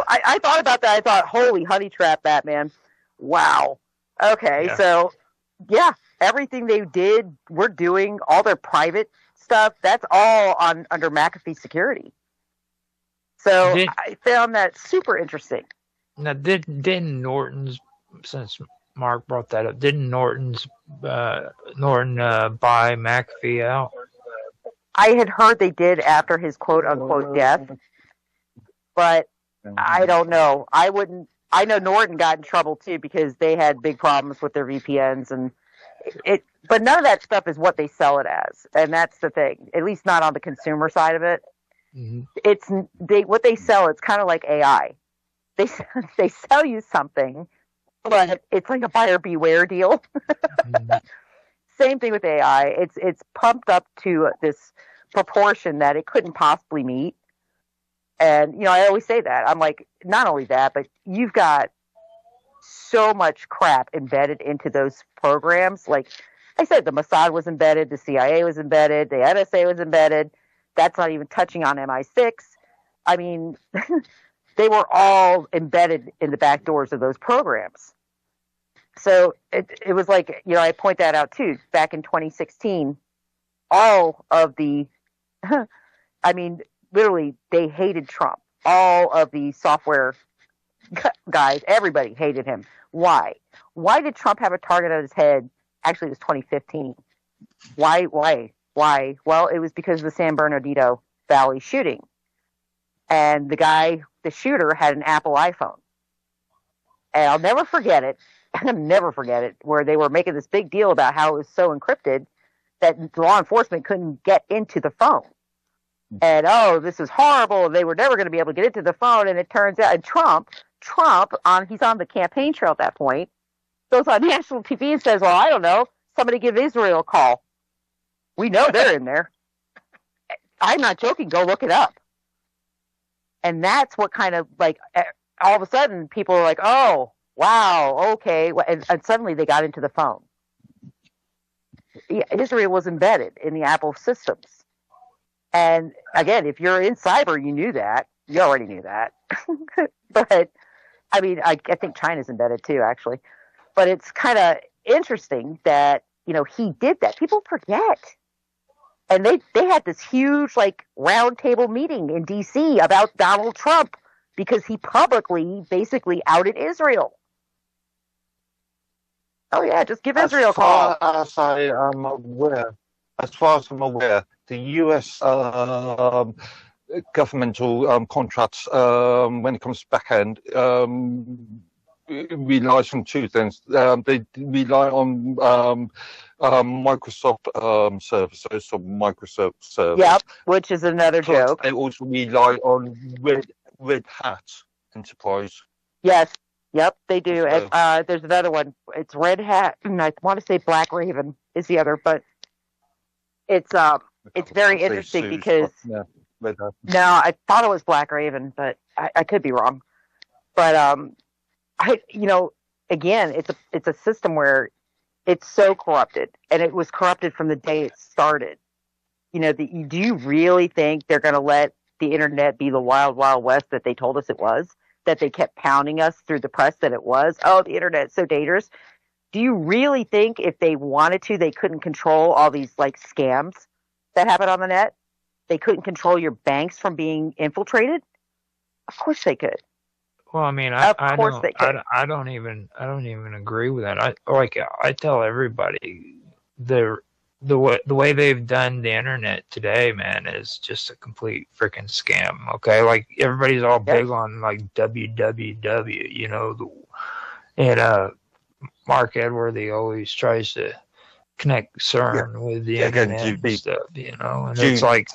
[SPEAKER 14] I thought about that. I thought, holy honey trap, Batman. Wow. Okay, so, everything they did, we're doing, all their private stuff, that's all under McAfee security. So I found that super interesting.
[SPEAKER 18] Now, didn't Norton's, since Mark brought that up, didn't Norton buy McAfee out?
[SPEAKER 14] I had heard they did after his quote-unquote death, but I don't know. I know Norton got in trouble, too, because they had big problems with their VPNs, but none of that stuff is what they sell it as, and that's the thing, at least not on the consumer side of it. Mm-hmm. What they sell, it's kind of like AI. They sell you something, but it's like a buyer beware deal. Mm-hmm. Same thing with AI. It's pumped up to this proportion that it couldn't possibly meet. And I always say that. I'm like, not only that, but you've got so much crap embedded into those programs. Like I said, the Mossad was embedded, the CIA was embedded, the NSA was embedded. That's not even touching on MI6. I mean, they were all embedded in the back doors of those programs. So it was like, I point that out too. Back in 2016, all of the, I mean, literally, they hated Trump. All of the software guys, everybody hated him. Why? Why did Trump have a target on his head Actually, it was 2015. Why? Well, it was because of the San Bernardino Valley shooting. And the shooter had an Apple iPhone. And I'll never forget it. Where they were making this big deal about how it was so encrypted that law enforcement couldn't get into the phone. And, this is horrible. They were never going to be able to get into the phone. And it turns out, and Trump, he's on the campaign trail at that point, goes on national TV and says, well, I don't know, somebody give Israel a call. We know they're in there. I'm not joking. Go look it up. And that's what kind of, like, all of a sudden people are like, oh, wow, okay. And suddenly they got into the phone. Israel was embedded in the Apple systems. And again, if you're in cyber, you knew that. You already knew that. But, I mean, I think China's embedded too, actually. But it's kind of interesting that, he did that. People forget. And they had this huge, like, roundtable meeting in D.C. about Donald Trump because he publicly basically outed Israel. Oh, yeah, just give Israel a call.
[SPEAKER 16] As far as I'm aware, the U.S. Governmental contracts, when it comes to back end, relies on two things. They rely on Microsoft services or Microsoft servers.
[SPEAKER 14] Yep, which is another joke.
[SPEAKER 16] They also rely on Red Hat Enterprise.
[SPEAKER 14] Yes, yep, they do. And there's another one. It's Red Hat. I want to say Black Raven is the other, but it's very interesting because no, I thought it was Black Raven, but I could be wrong. But again, it's a system where it's so corrupted, and it was corrupted from the day it started. Do you really think they're going to let the internet be the wild, wild west that they told us it was? That they kept pounding us through the press that it was? Oh, the internet's so dangerous. Do you really think if they wanted to, they couldn't control all these like scams that happen on the net? They couldn't control your banks from being infiltrated? Of course they could.
[SPEAKER 18] Well, I mean, I don't even agree with that. I tell everybody the way they've done the internet today, man, is just a complete freaking scam. Okay, like everybody's all big on like www, and Mark Edworthy always tries to connect CERN with the internet and stuff, and it's like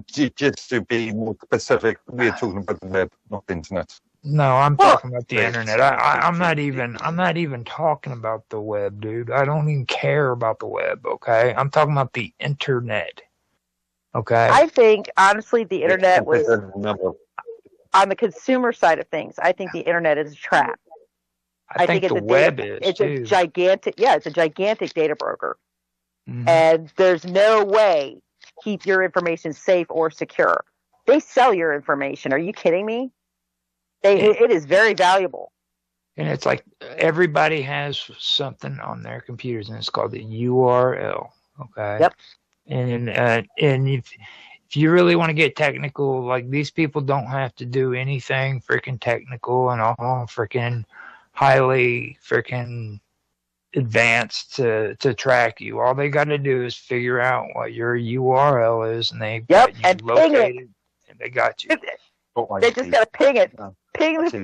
[SPEAKER 16] just to be more specific, we're talking about the web, not the internet.
[SPEAKER 18] No, I'm talking about the internet. I'm not even talking about the web, dude. I don't even care about the web, okay? I'm talking about the internet. Okay?
[SPEAKER 14] I think honestly the internet was on the consumer side of things. I think the internet is a trap.
[SPEAKER 18] I think the web
[SPEAKER 14] it's a gigantic data broker. Mm-hmm. And there's no way to keep your information safe or secure. They sell your information. Are you kidding me? It is very valuable.
[SPEAKER 18] And it's like everybody has something on their computers, and it's called the URL. Okay.
[SPEAKER 14] Yep.
[SPEAKER 18] And if you really want to get technical, like these people don't have to do anything freaking technical and all freaking highly freaking advanced to track you. All they got to do is figure out what your URL is, and they've got you located, and they got you.
[SPEAKER 14] They just got to ping it. Ping it.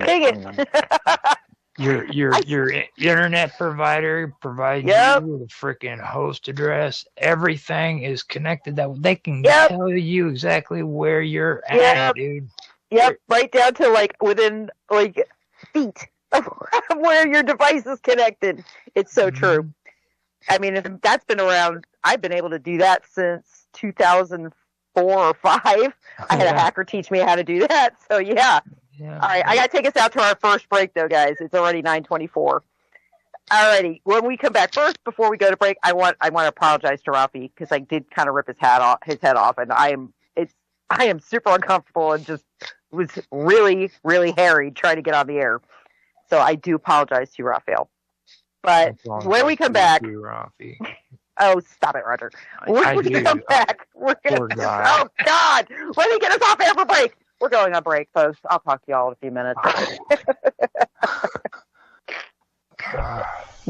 [SPEAKER 18] Your internet provider provides you with a freaking host address. Everything is connected. That they can tell you exactly where you're at, dude.
[SPEAKER 14] Yep, right down to like within like feet of where your device is connected. It's so true. I mean, if that's been around, I've been able to do that since 2004 or 5. I had a hacker teach me how to do that. So yeah. All right, I got to take us out to our first break, though, guys. It's already 9:24. All righty. When we come back, first, before we go to break, I want to apologize to Ralphie because I did kind of rip his head off, and I am super uncomfortable and just was really, really harried trying to get on the air. So I do apologize to you, Raphael. But when we come back, oh, stop it, Roger. When we come back, we're gonna. Oh God! Let me get us off air for break. We're going on break, folks. I'll talk to y'all in a few minutes.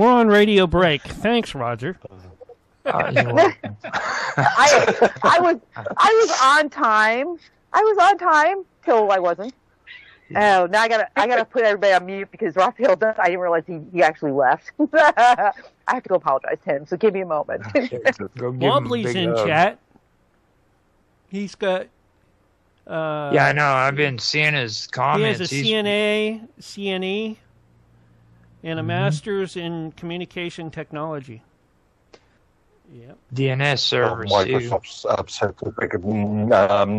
[SPEAKER 1] We're on radio break. Thanks, Roger.
[SPEAKER 14] I was on time. I was on time till I wasn't. Oh, now I gotta put everybody on mute because Raphael does. I didn't realize he actually left. I have to go apologize to him. So give me a moment.
[SPEAKER 1] Wobbly's in chat. He's got.
[SPEAKER 18] Yeah, I know. I've been seeing his comments.
[SPEAKER 1] He has a CNE, and a master's in communication technology. Yep.
[SPEAKER 18] DNS servers.
[SPEAKER 16] Microsoft's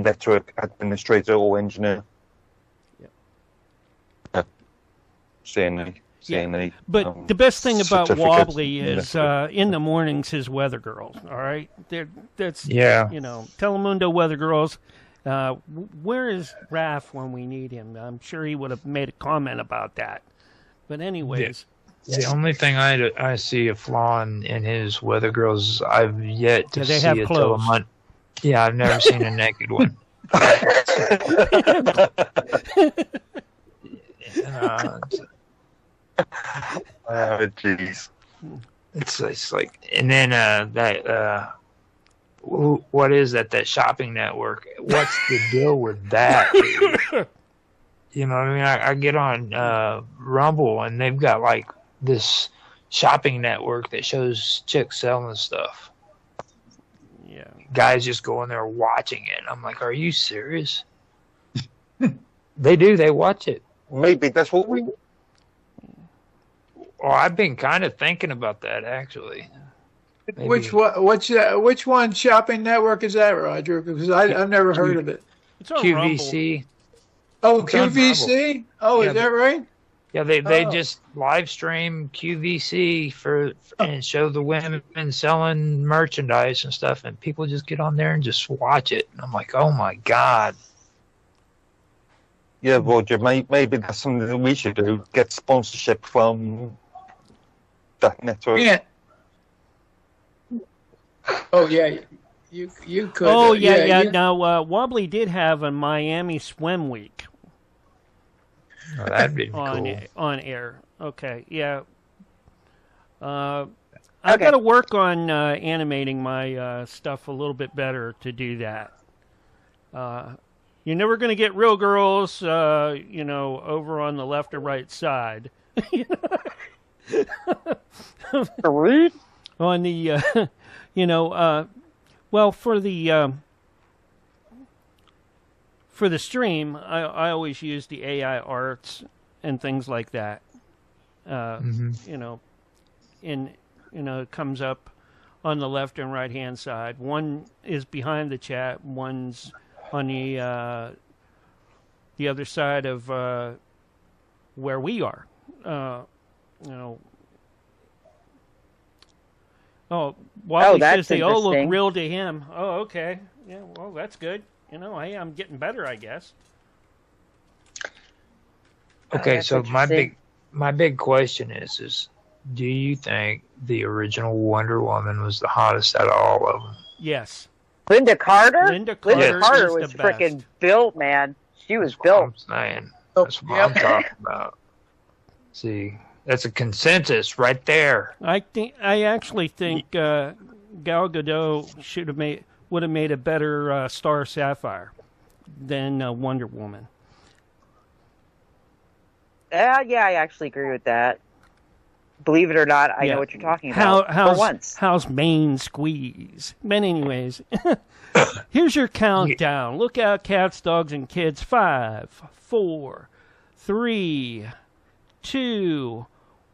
[SPEAKER 16] network administrator or engineer. CNE.
[SPEAKER 1] Yeah. But the best thing about Wobbly is in the mornings his weather girls. All right, that's Telemundo weather girls. Where is Raph when we need him? I'm sure he would have made a comment about that. But anyways,
[SPEAKER 18] the only thing I see a flaw in his weather girls, I've yet to see a Telemundo. Yeah, I've never seen a naked one.
[SPEAKER 16] Jeez.
[SPEAKER 18] It's like, and then that what is that? That shopping network? What's the deal with that? You know what I mean? I get on Rumble and they've got like this shopping network that shows chicks selling stuff.
[SPEAKER 1] Yeah,
[SPEAKER 18] guys just go in there watching it. I'm like, are you serious? They do. They watch it.
[SPEAKER 16] Maybe that's what we.
[SPEAKER 18] Oh, I've been kind of thinking about that actually. Maybe.
[SPEAKER 15] Which one shopping network is that, Roger? Because I've never heard of it.
[SPEAKER 1] It's on
[SPEAKER 18] QVC.
[SPEAKER 15] Oh, QVC. Oh, is that right?
[SPEAKER 18] Yeah, they just live stream QVC and show the women selling merchandise and stuff, and people just get on there and just watch it. And I'm like, oh my god.
[SPEAKER 16] Yeah, Roger. Maybe that's something that we should do. Get sponsorship from that network.
[SPEAKER 15] Yeah. Oh yeah, you could.
[SPEAKER 1] Oh yeah. Now Wobbly did have a Miami Swim Week.
[SPEAKER 18] Oh, that'd be
[SPEAKER 1] on
[SPEAKER 18] cool.
[SPEAKER 1] On air. Okay, yeah. I've got to work on animating my stuff a little bit better to do that. You're never going to get real girls, over on the left or right side. On the, well, for the stream, I always use the AI arts and things like that. It comes up on the left and right hand side. One is behind the chat. One's on the other side of where we are. Oh, Wobbly says they all look real to him. Oh, okay. Yeah, well, that's good. I'm getting better, I guess.
[SPEAKER 18] Okay, so my big question is do you think the original Wonder Woman was the hottest out of all of them?
[SPEAKER 1] Yes.
[SPEAKER 14] Linda Carter?
[SPEAKER 1] Linda Carter
[SPEAKER 14] was freaking built, man. She was built.
[SPEAKER 18] I'm saying. That's what I'm talking about. See, that's a consensus right there.
[SPEAKER 1] I actually think Gal Gadot would have made a better Star Sapphire than Wonder Woman.
[SPEAKER 14] Yeah, I actually agree with that. Believe it or not, I know what you're talking about. For once.
[SPEAKER 1] How's main squeeze? But anyways, here's your countdown. Look out, cats, dogs, and kids. 5, 4, 3, 2,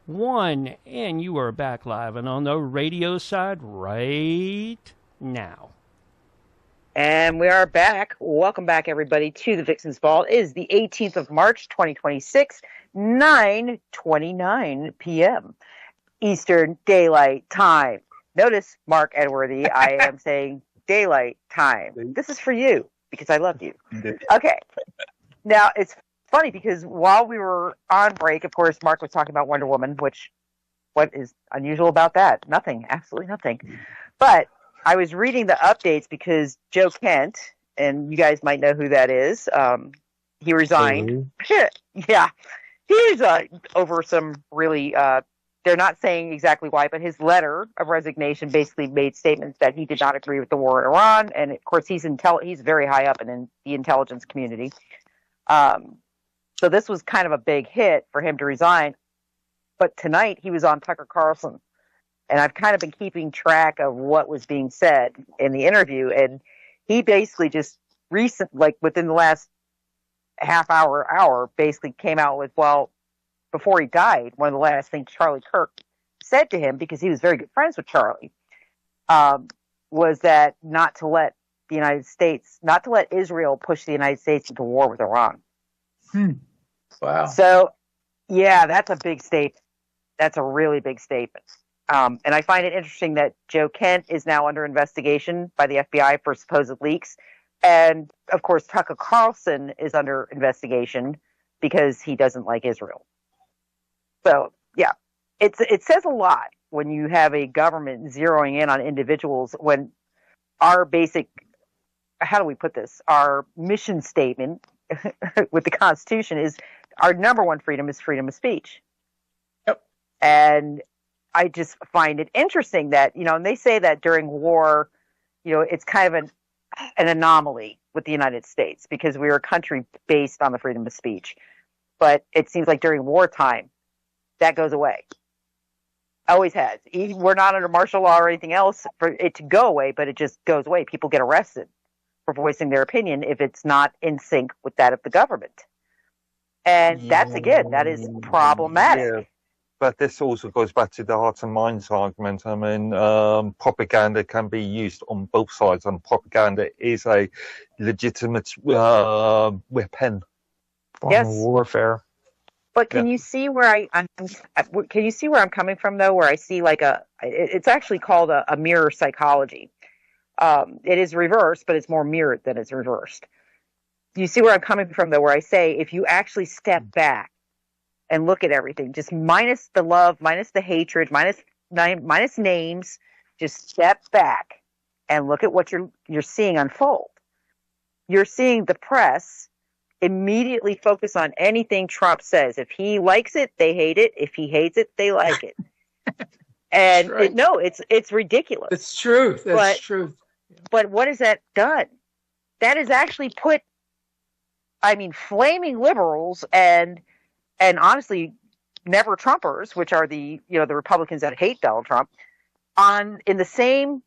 [SPEAKER 1] 1, and you are back live and on the radio side right now.
[SPEAKER 14] And we are back. Welcome back, everybody, to the Vixen's Vault. It is the 18th of March, 2026, 9:29 p.m. Eastern Daylight Time. Notice, Mark Edworthy, I am saying daylight time. This is for you, because I love you. Okay. Now, it's funny, because while we were on break, of course, Mark was talking about Wonder Woman, which, what is unusual about that? Nothing. Absolutely nothing. But I was reading the updates because Joe Kent, and you guys might know who that is, he resigned. Yeah. He's over some really they're not saying exactly why, but his letter of resignation basically made statements that he did not agree with the war in Iran. And of course, he's very high up in the intelligence community. So this was kind of a big hit for him to resign. But tonight he was on Tucker Carlson, and I've kind of been keeping track of what was being said in the interview. And he basically just within the last half hour, basically came out with, well, before he died, one of the last things Charlie Kirk said to him, because he was very good friends with Charlie, was that not to let Israel push the United States into war with Iran.
[SPEAKER 15] Wow.
[SPEAKER 14] So, yeah, that's a big statement. That's a really big statement. And I find it interesting that Joe Kent is now under investigation by the FBI for supposed leaks. And, of course, Tucker Carlson is under investigation because he doesn't like Israel. So, yeah, it says a lot when you have a government zeroing in on individuals when our basic, how do we put this, our mission statement with the Constitution is our number one freedom is freedom of speech.
[SPEAKER 15] Yep.
[SPEAKER 14] And I just find it interesting that, and they say that during war, it's kind of an anomaly with the United States because we are a country based on the freedom of speech. But it seems like during wartime, that goes away. Always has. We're not under martial law or anything else for it to go away, but it just goes away. People get arrested for voicing their opinion if it's not in sync with that of the government. And that is problematic.
[SPEAKER 16] Yeah. But this also goes back to the heart and minds argument. I mean, propaganda can be used on both sides, and propaganda is a legitimate weapon.
[SPEAKER 18] Form of warfare.
[SPEAKER 14] But can you see where can you see where I'm coming from though? Where I see it's actually called a mirror psychology. It is reversed, but it's more mirrored than it's reversed. You see where I'm coming from though? Where I say if you actually step back and look at everything, just minus the love, minus the hatred, minus names, just step back and look at what you're seeing unfold. You're seeing the press immediately focus on anything Trump says. If he likes it, they hate it. If he hates it, they like it. And it's ridiculous.
[SPEAKER 15] It's truth. That's truth.
[SPEAKER 14] But what has that done? That has actually put, flaming liberals and honestly, never Trumpers, which are the Republicans that hate Donald Trump, in the same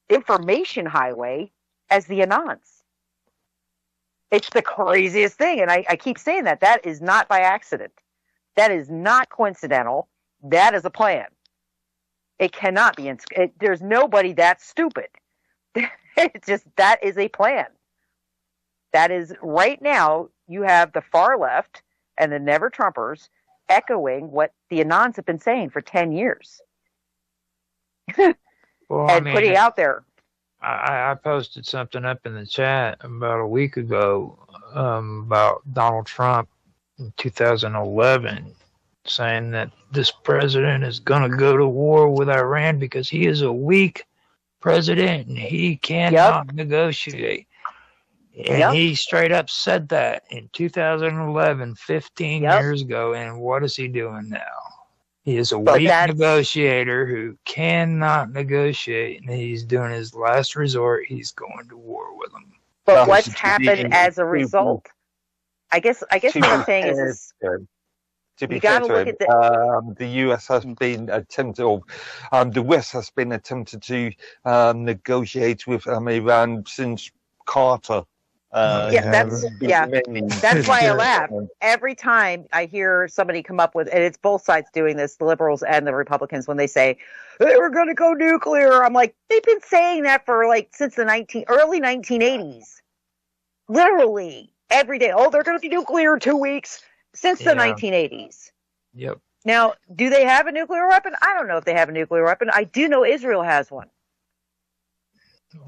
[SPEAKER 14] information highway as the Anons. It's the craziest thing, and I keep saying that. That is not by accident. That is not coincidental. That is a plan. It cannot be. There's nobody that stupid. It's just, that is a plan. That is, right now, you have the far left and the never Trumpers echoing what the Anons have been saying for 10 years. Putting out there.
[SPEAKER 18] I posted something up in the chat about a week ago about Donald Trump in 2011 saying that this president is going to go to war with Iran because he is a weak president and he cannot negotiate. And he straight up said that in 2011, 15 years ago. And what is he doing now? He is a weak negotiator who cannot negotiate, and he's doing his last resort. He's going to war with them.
[SPEAKER 14] But what's happened as a result? I guess what I'm saying is
[SPEAKER 16] to be fair to him, the US has been attempted, or the West has been attempted to negotiate with Iran since Carter.
[SPEAKER 14] That's why I laugh every time I hear somebody come up with, and it's both sides doing this, the liberals and the Republicans, when they say they were going to go nuclear. I'm like, they've been saying that for since the early 1980s, literally every day. Oh, they're going to be nuclear in 2 weeks since the 1980s.
[SPEAKER 18] Yep.
[SPEAKER 14] Now, do they have a nuclear weapon? I don't know if they have a nuclear weapon. I do know Israel has one,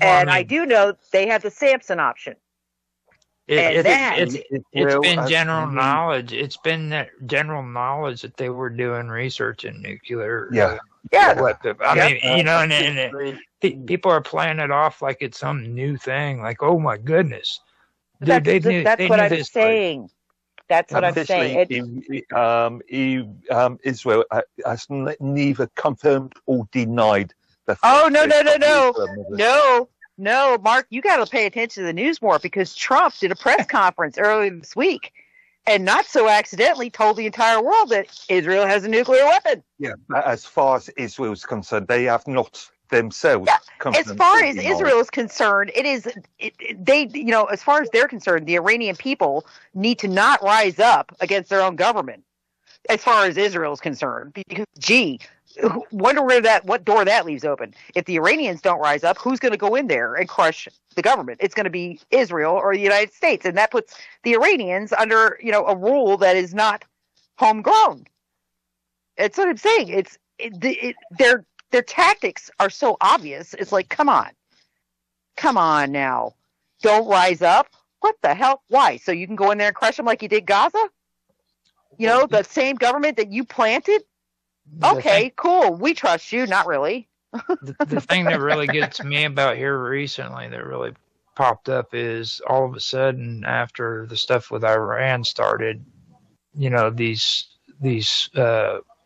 [SPEAKER 14] I do know they have the Samson option.
[SPEAKER 18] It's been general knowledge. It's been general knowledge that they were doing research in nuclear. People are playing it off like it's some new thing. Like, oh my goodness,
[SPEAKER 14] dude, that's what I'm saying. That's what I'm saying.
[SPEAKER 16] Israel has neither confirmed or denied the
[SPEAKER 14] No, Mark, you got to pay attention to the news more, because Trump did a press conference earlier this week and not so accidentally told the entire world that Israel has a nuclear weapon.
[SPEAKER 16] Yeah, as far as Israel is concerned, they have not themselves.
[SPEAKER 14] Yeah. As far as Israel is concerned, as far as they're concerned, the Iranian people need to not rise up against their own government. As far as Israel is concerned, because wonder what door that leaves open. If the Iranians don't rise up, who's going to go in there and crush the government? It's going to be Israel or the United States, and that puts the Iranians under a rule that is not homegrown. That's what I'm saying. Their tactics are so obvious. It's like, come on now, don't rise up. What the hell? Why? So you can go in there and crush them like you did Gaza? The same government that you planted. Okay, cool. We trust you. Not really.
[SPEAKER 18] The thing that really gets me about here recently that really popped up is all of a sudden, after the stuff with Iran started, these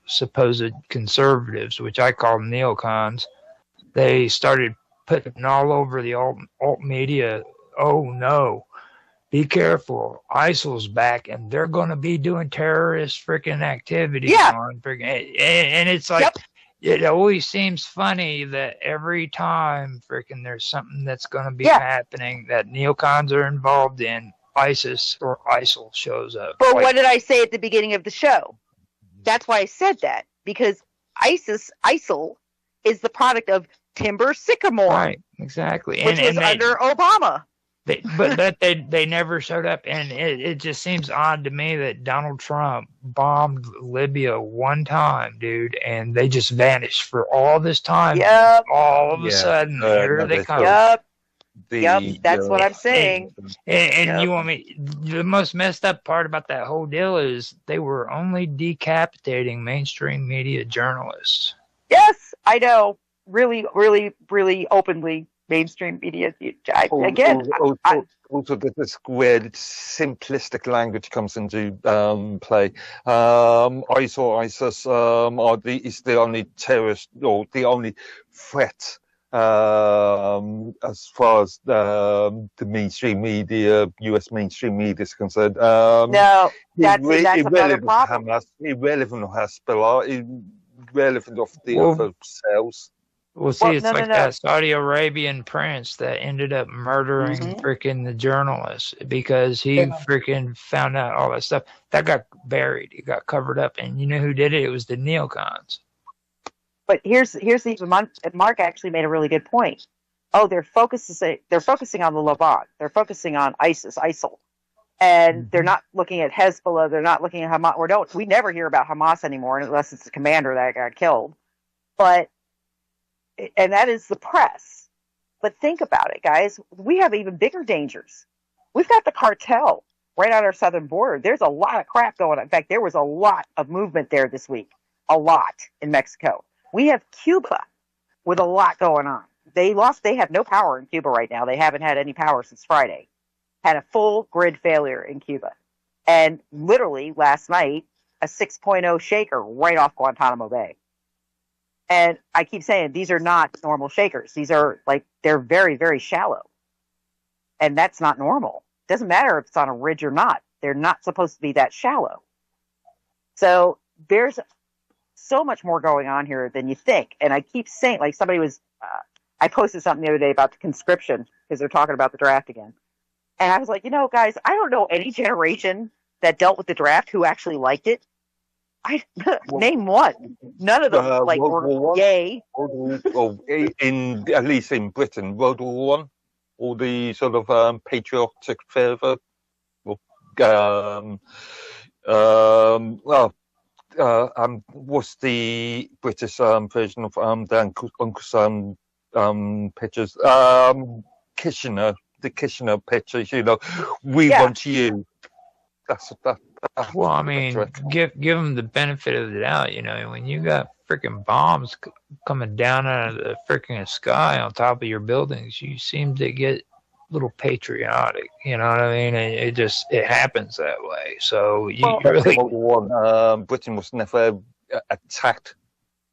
[SPEAKER 18] supposed conservatives, which I call neocons, they started putting all over the alt media, oh no, be careful, ISIL's back and they're going to be doing terrorist freaking activity. And it's like, it always seems funny that every time freaking there's something that's going to be happening that neocons are involved in, ISIS or ISIL shows up.
[SPEAKER 14] But what did I say at the beginning of the show? That's why I said that, because ISIL is the product of Timber Sycamore.
[SPEAKER 18] Right, exactly.
[SPEAKER 14] Which was under Obama.
[SPEAKER 18] But they never showed up, and it just seems odd to me that Donald Trump bombed Libya one time, dude, and they just vanished for all this time.
[SPEAKER 14] Yep.
[SPEAKER 18] All of a sudden, here they come.
[SPEAKER 14] Yep, that's what I'm saying.
[SPEAKER 18] And you want me? The most messed up part about that whole deal is they were only decapitating mainstream media journalists.
[SPEAKER 14] Yes, I know. Really, really, really openly. Mainstream media.
[SPEAKER 16] Also, this weird simplistic language comes into play. ISIS is the only terrorist or the only threat as far as the mainstream media, U.S. mainstream media is concerned.
[SPEAKER 14] No, that's another problem.
[SPEAKER 16] Hamas, irrelevant of Hezbollah, irrelevant of the other cells.
[SPEAKER 18] Well, see, it's that Saudi Arabian prince that ended up murdering freaking the journalists because he freaking found out all that stuff. That got buried. It got covered up. And you know who did it? It was the neocons.
[SPEAKER 14] But here's the Mark actually made a really good point. Oh, they're focusing on the Levant. They're focusing on ISIL. And they're not looking at Hezbollah. They're not looking at Hamas. We never hear about Hamas anymore unless it's the commander that got killed. And that is the press. But think about it, guys. We have even bigger dangers. We've got the cartel right on our southern border. There's a lot of crap going on. In fact, there was a lot of movement there this week. A lot in Mexico. We have Cuba with a lot going on. They have no power in Cuba right now. They haven't had any power since Friday. Had a full grid failure in Cuba. And literally last night, a 6.0 shaker right off Guantanamo Bay. And I keep saying these are not normal shakers. These are they're very, very shallow. And that's not normal. Doesn't matter if it's on a ridge or not. They're not supposed to be that shallow. So there's so much more going on here than you think. And I keep saying, I posted something the other day about the conscription because they're talking about the draft again. And I was like, guys, I don't know any generation that dealt with the draft who actually liked it. Name one. None of them were yay.
[SPEAKER 16] At least in Britain, World War I, all the sort of patriotic fervor. What's the British version of the Uncle pictures? Kitchener, the Kitchener pictures. We want you. That's that.
[SPEAKER 18] Well, I mean, give them the benefit of the doubt. When you got freaking bombs coming down out of the freaking sky on top of your buildings, you seem to get little patriotic. You know what I mean? And it happens that way. So
[SPEAKER 16] Britain was never attacked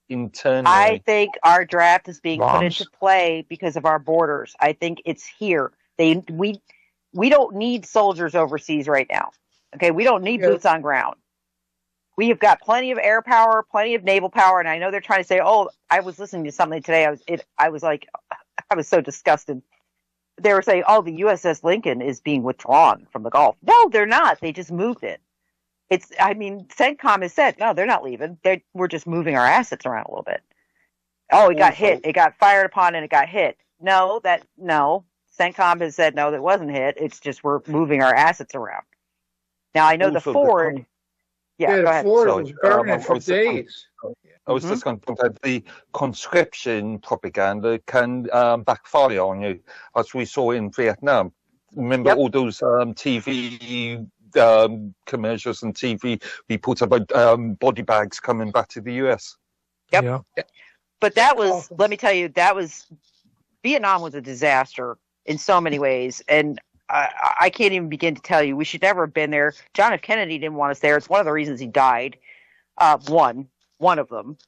[SPEAKER 16] internally.
[SPEAKER 14] I think our draft is being put
[SPEAKER 18] Bombs?
[SPEAKER 14] into play because of our borders. I think it's here. We don't need soldiers overseas right now. Okay, we don't need boots on ground. We have got plenty of air power, plenty of naval power, and I know they're trying to say, "Oh, I was listening to something today. I was so disgusted." They were saying, "Oh, the USS Lincoln is being withdrawn from the Gulf." No, they're not. They just moved it. CENTCOM has said, no, they're not leaving. We're just moving our assets around a little bit. Oh, it got hit. It got fired upon and it got hit. No. CENTCOM has said, no, that wasn't hit. It's just we're moving our assets around. Now, I know the Ford. Go ahead.
[SPEAKER 15] Ford was burning for days.
[SPEAKER 16] I was just going to point out the conscription propaganda can backfire on you, as we saw in Vietnam. Remember all those TV commercials and TV reports about body bags coming back to the US.
[SPEAKER 14] Yep. Yeah. But that was, let me tell you, Vietnam was a disaster in so many ways. And I can't even begin to tell you, we should never have been there. John F. Kennedy didn't want us there. It's one of the reasons he died. One of them.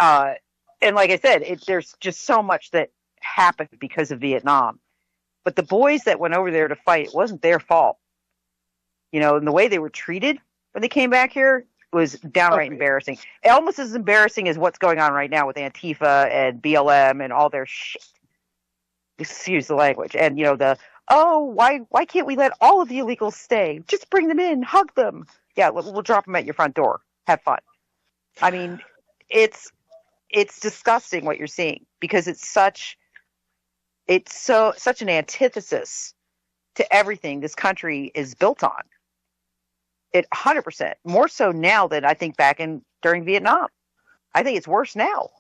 [SPEAKER 14] And like I said, there's just so much that happened because of Vietnam. But the boys that went over there to fight, it wasn't their fault. You know, and the way they were treated when they came back here was downright embarrassing. Almost as embarrassing as what's going on right now with Antifa and BLM and all their shit. Excuse the language. And, you know, why can't we let all of the illegals stay? Just bring them in, hug them. Yeah, we'll drop them at your front door. Have fun. I mean, it's disgusting what you're seeing because it's such an antithesis to everything this country is built on. It 100% more so now than I think during Vietnam. I think it's worse now.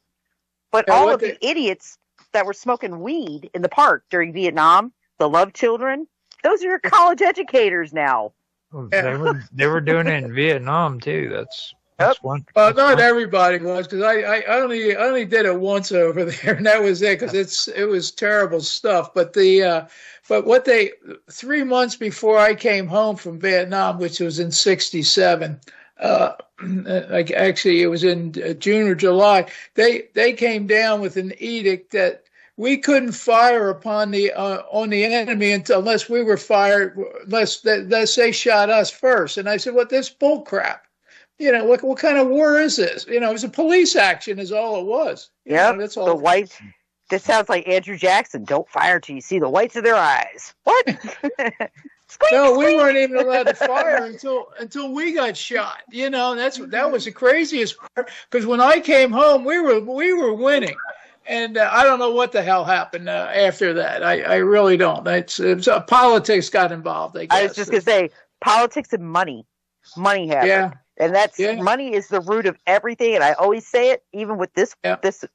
[SPEAKER 14] But all of the idiots that were smoking weed in the park during Vietnam, the love children, those are your college educators now.
[SPEAKER 18] They were doing it in Vietnam too. That's one.
[SPEAKER 15] Well, not everybody was, because I only did it once over there, and that was it, because it was terrible stuff. But 3 months before I came home from Vietnam, which was in '67, actually it was in June or July, they came down with an edict that we couldn't fire upon on the enemy unless we were fired, unless they shot us first. And I said, "What? This bull crap. You know, what kind of war is this? You know, it was a police action is all it was."
[SPEAKER 14] Yeah,
[SPEAKER 15] that's all.
[SPEAKER 14] The whites. This sounds like Andrew Jackson. Don't fire till you see the whites of their eyes. What?
[SPEAKER 15] No, we weren't even allowed to fire until we got shot. You know, that was the craziest part. Because when I came home, we were winning, and I don't know what the hell happened after that. I really don't. It's politics got involved. I guess.
[SPEAKER 14] I was just gonna say politics and money. Money happened.
[SPEAKER 15] Yeah.
[SPEAKER 14] And money is the root of everything. And I always say it, even with this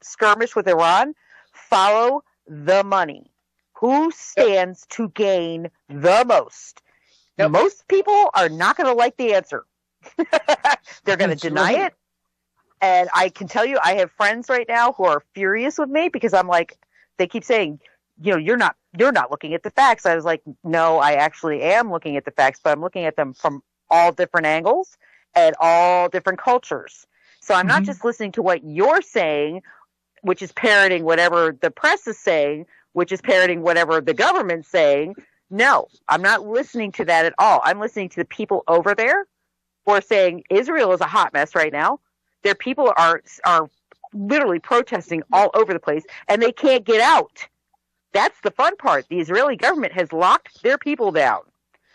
[SPEAKER 14] skirmish with Iran, follow the money. Who stands to gain the most? Yep. Most people are not going to like the answer. They're going to deny it. And I can tell you, I have friends right now who are furious with me because I'm like, they keep saying, you know, you're not looking at the facts. I was like, no, I actually am looking at the facts, but I'm looking at them from all different angles and all different cultures. So I'm not just listening to what you're saying, which is parroting whatever the press is saying, which is parroting whatever the government's saying. No, I'm not listening to that at all. I'm listening to the people over there who are saying Israel is a hot mess right now. Their people are literally protesting all over the place, and they can't get out. That's the fun part. The Israeli government has locked their people down.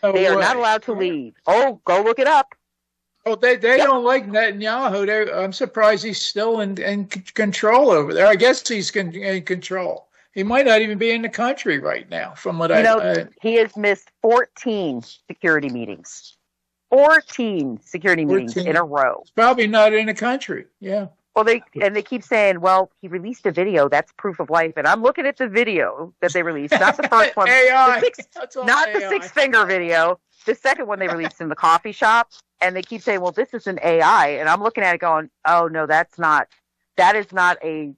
[SPEAKER 14] They are not allowed to leave. Oh, go look it up.
[SPEAKER 15] Oh, they don't like Netanyahu. I'm surprised he's still in control over there. I guess he's in control. He might not even be in the country right now, from what
[SPEAKER 14] he has missed 14 security meetings. 14 security meetings in a row.
[SPEAKER 15] He's probably not in the country. Yeah.
[SPEAKER 14] Well, they keep saying, well, he released a video. That's proof of life. And I'm looking at the video that they released, not the first one.
[SPEAKER 15] AI.
[SPEAKER 14] The six-finger video. The second one they released in the coffee shop. And they keep saying, well, this is an AI. And I'm looking at it going, oh, no, that is not a,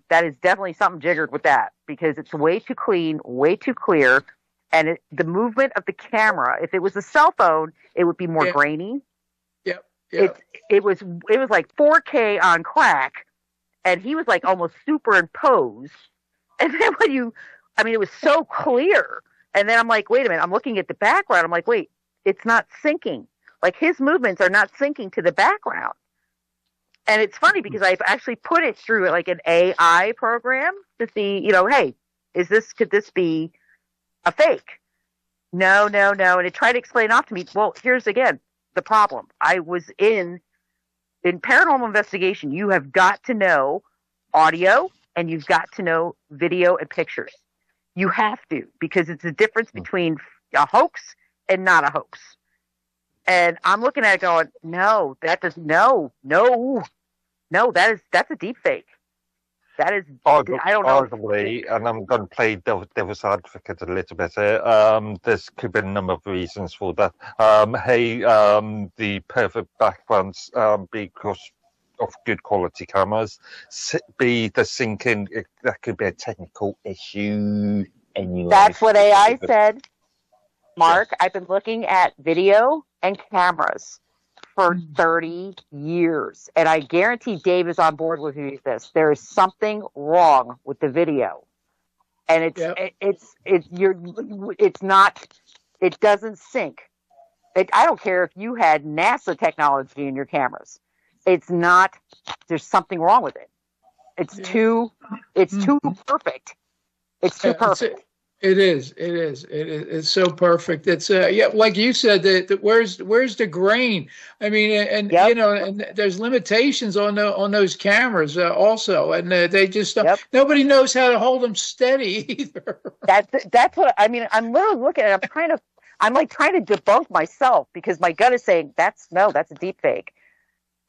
[SPEAKER 14] that is definitely something jiggered with that. because it's way too clean, way too clear, and the movement of the camera. If it was a cell phone, it would be more grainy.
[SPEAKER 15] Yep.
[SPEAKER 14] It was like 4K on crack, and he was like almost superimposed. And then it was so clear. And then I'm like, wait a minute, I'm looking at the background. I'm like, wait, it's not syncing. Like his movements are not syncing to the background. And it's funny because I've actually put it through like an AI program to see, hey, could this be a fake? No. And it tried to explain off to me. Well, here's again the problem. I was in paranormal investigation. You have got to know audio and you've got to know video and pictures. You have to, because it's the difference between a hoax and not a hoax. And I'm looking at it going, that's a deep fake. That is, I don't know.
[SPEAKER 16] Arguably, and I'm going to play devil's advocate a little bit here. There's could be a number of reasons for that. The perfect backgrounds, because of good quality cameras. B, the syncing, that could be a technical issue anyway.
[SPEAKER 14] That's what AI said. Mark, I've been looking at video and cameras for 30 years. And I guarantee Dave is on board with me with this. There is something wrong with the video. And it doesn't sync. I don't care if you had NASA technology in your cameras. It's not, there's something wrong with it. It's too perfect. It's too perfect.
[SPEAKER 15] It is. It's so perfect. It's like you said, that where's the grain? I mean, and and there's limitations on those cameras also, and they just nobody knows how to hold them steady either.
[SPEAKER 14] That's what I mean. I'm literally looking at it. I'm trying to debunk myself because my gut is saying that's a deep fake.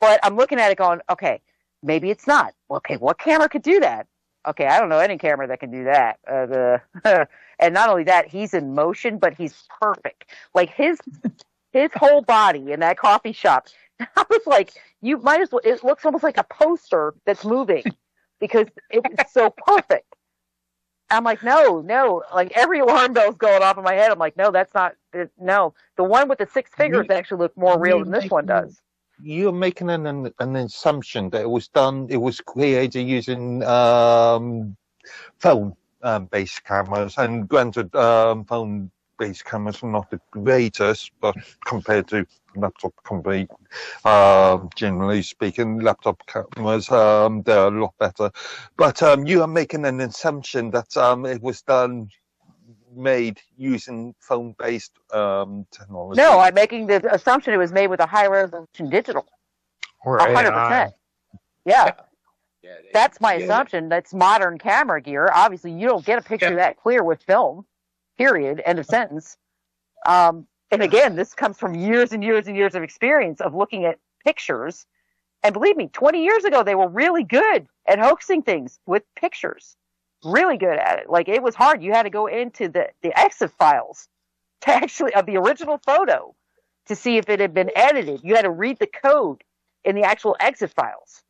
[SPEAKER 14] But I'm looking at it going, okay, maybe it's not. Okay, what camera could do that? Okay, I don't know any camera that can do that. And not only that, he's in motion, but he's perfect. Like his whole body in that coffee shop. I was like, you might as well. It looks almost like a poster that's moving because it's so perfect. I'm like, no. Like every alarm bell's going off in my head. I'm like, no, that's not. No, the one with the 6 figures actually look more real than this one does.
[SPEAKER 16] You're making an assumption that it was created using phone-based cameras, and granted, phone-based cameras are not the greatest, but compared to laptop company, generally speaking, laptop cameras, they're a lot better. But you are making an assumption that it was made using phone-based technology.
[SPEAKER 14] No, I'm making the assumption it was made with a high-resolution digital. 100%. Yeah. That's my assumption. That's modern camera gear. Obviously, you don't get a picture that clear with film, period, end of sentence. And again, this comes from years and years and years of experience of looking at pictures. And believe me, 20 years ago, they were really good at hoaxing things with pictures. Really good at it. Like it was hard. You had to go into the EXIF files to actually of the original photo to see if it had been edited. You had to read the code in the actual EXIF files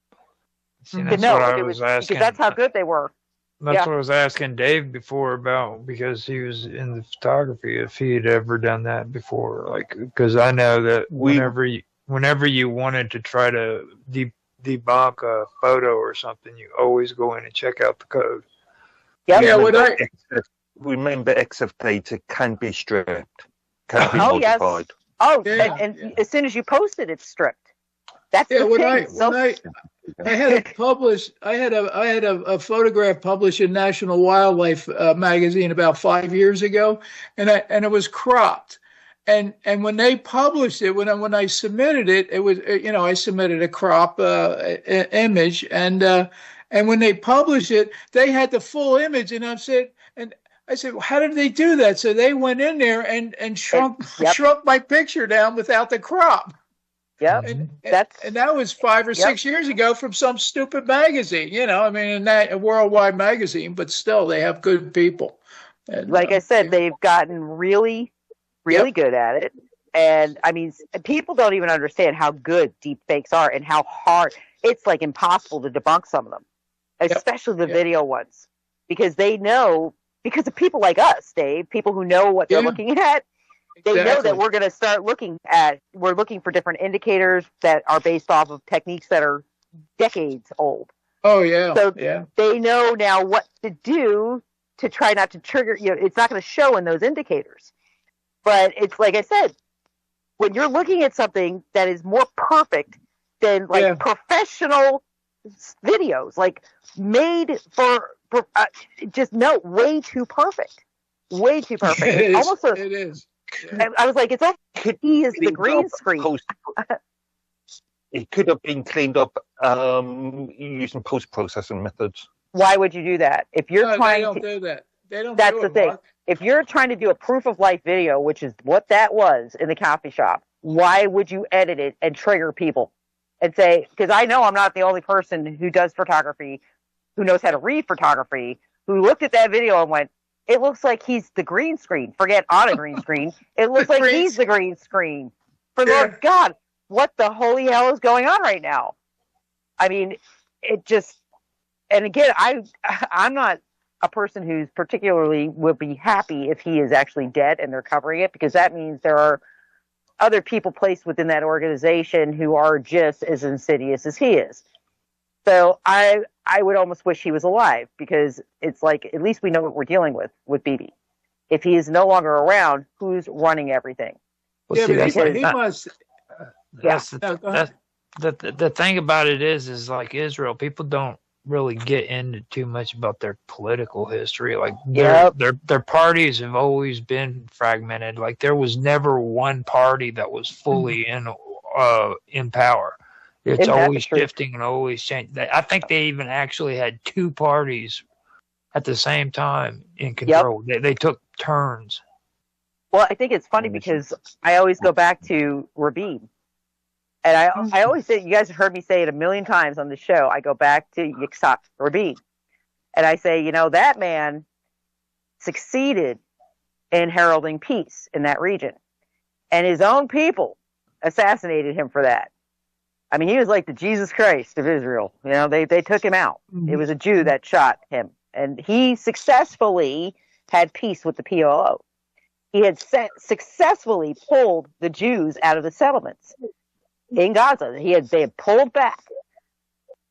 [SPEAKER 18] to know what I was asking.
[SPEAKER 14] Because that's how good they were.
[SPEAKER 18] That's what I was asking Dave before about, because he was in the photography, if he had ever done that before. Like, because I know that whenever you wanted to try to debunk a photo or something, you always go in and check out the code.
[SPEAKER 14] Yep.
[SPEAKER 16] Yeah, remember, EXIF data can be stripped, can be modified.
[SPEAKER 14] Yes. Oh, and as soon as you post it, it's stripped. That's the thing.
[SPEAKER 15] I had a photograph published in National Wildlife magazine about 5 years ago, and it was cropped. And when they published it, when I submitted it, it was I submitted a crop image, and when they published it, they had the full image, and I said, well, how did they do that? So they went in there and shrunk my picture down without the crop.
[SPEAKER 14] Yeah,
[SPEAKER 15] and that was 5 or 6 years ago from some stupid magazine. A worldwide magazine, but still, they have good people. And,
[SPEAKER 14] like I said, they've gotten really, really good at it. And I mean, people don't even understand how good deep fakes are and how hard it's like impossible to debunk some of them, especially the video ones. because they know, because of people like us, Dave, people who know what they're looking at, they know that we're going to start we're looking for different indicators that are based off of techniques that are decades old.
[SPEAKER 15] Oh, yeah.
[SPEAKER 14] So
[SPEAKER 15] yeah.
[SPEAKER 14] they know now what to do to try not to trigger, it's not going to show in those indicators. But it's like I said, when you're looking at something that is more perfect than professional videos, like made for way too perfect. Way too perfect.
[SPEAKER 15] It
[SPEAKER 14] it
[SPEAKER 15] is.
[SPEAKER 14] I was like, he is the green screen.
[SPEAKER 16] It could have been cleaned up using post-processing methods.
[SPEAKER 14] Why would you do that? If you're trying
[SPEAKER 15] they don't do that. They don't.
[SPEAKER 14] That's
[SPEAKER 15] do
[SPEAKER 14] the
[SPEAKER 15] it,
[SPEAKER 14] thing.
[SPEAKER 15] Mark.
[SPEAKER 14] If you're trying to do a proof of life video, which is what that was in the coffee shop, why would you edit it and trigger people and say? Because I know I'm not the only person who does photography, who knows how to read photography, who looked at that video and went, "It looks like he's the green screen. Forget on a green screen. It looks like he's the green screen." For the love of God, what the holy hell is going on right now? I mean, it just. And again, I'm not a person who's particularly would be happy if he is actually dead and they're covering it, because that means there are other people placed within that organization who are just as insidious as he is. So I would almost wish he was alive, because it's like, at least we know what we're dealing with BB. If he is no longer around, who's running everything?
[SPEAKER 18] Well, see,
[SPEAKER 15] he must.
[SPEAKER 18] The thing about it is like Israel, people don't really get into too much about their political history. Like their parties have always been fragmented. Like there was never one party that was fully in power. It's always shifting and always changing. I think they even actually had two parties at the same time in control. They took turns.
[SPEAKER 14] Well, I think it's funny because I always go back to Rabin. And I always say, you guys have heard me say it a million times on the show, I go back to Yitzhak Rabin. And I say, that man succeeded in heralding peace in that region. And his own people assassinated him for that. I mean, he was like the Jesus Christ of Israel. They took him out. It was a Jew that shot him. And he successfully had peace with the PLO. He had successfully pulled the Jews out of the settlements in Gaza. They had pulled back.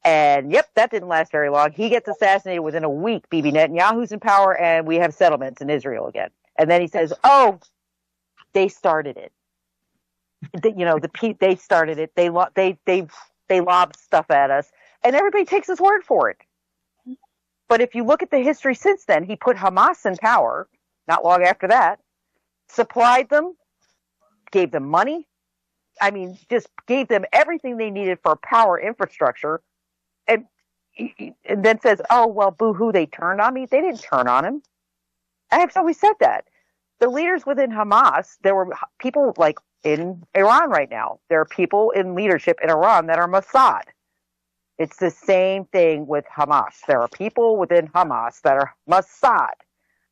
[SPEAKER 14] And that didn't last very long. He gets assassinated within a week. Bibi Netanyahu's in power, and we have settlements in Israel again. And then he says, "Oh, they started it. They started it. They lobbed stuff at us, and everybody takes his word for it." But if you look at the history since then, he put Hamas in power. Not long after that, supplied them, gave them money. I mean, just gave them everything they needed for power infrastructure, and then says, "Oh, well, boo-hoo, they turned on me." They didn't turn on him. I have always said that. The leaders within Hamas, there were people like in Iran right now. There are people in leadership in Iran that are Mossad. It's the same thing with Hamas. There are people within Hamas that are Mossad,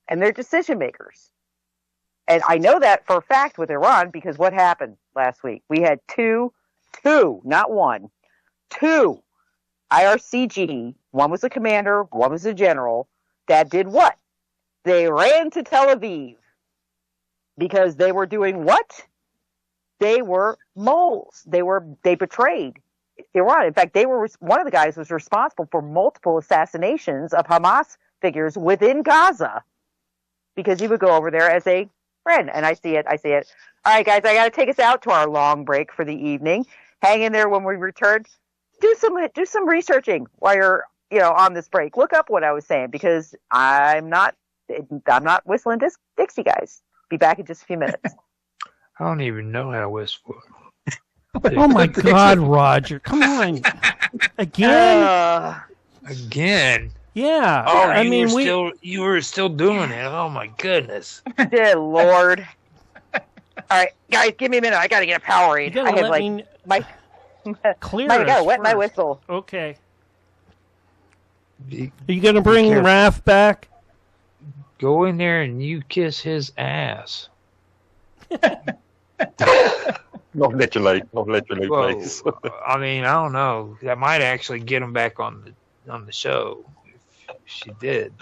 [SPEAKER 14] and they're decision makers. And I know that for a fact with Iran, because what happened last week? We had two, not one, two IRCG. One was a commander, one was a general, that did what? They ran to Tel Aviv because they were doing what? They were moles. They betrayed Iran. In fact, one of the guys was responsible for multiple assassinations of Hamas figures within Gaza, because he would go over there as a friend. And I see it. All right, guys, I got to take us out to our long break for the evening. Hang in there when we return. Do some researching while you're on this break. Look up what I was saying, because I'm not whistling Dixie, guys. Be back in just a few minutes.
[SPEAKER 18] I don't even know how to whistle.
[SPEAKER 1] Oh my God, Roger! Come on, again.
[SPEAKER 18] Again.
[SPEAKER 1] Yeah.
[SPEAKER 18] Oh, I mean, you were still doing it. Oh my goodness.
[SPEAKER 14] Dear Lord. All right, guys, give me a minute. I got to get a Powerade.
[SPEAKER 1] You gotta let me clear.
[SPEAKER 14] I got to wet my whistle.
[SPEAKER 1] Okay. Are you gonna bring Raph back?
[SPEAKER 18] Go in there and you kiss his ass.
[SPEAKER 16] Not literally, please.
[SPEAKER 18] I mean, I don't know. That might actually get him back on the show She did.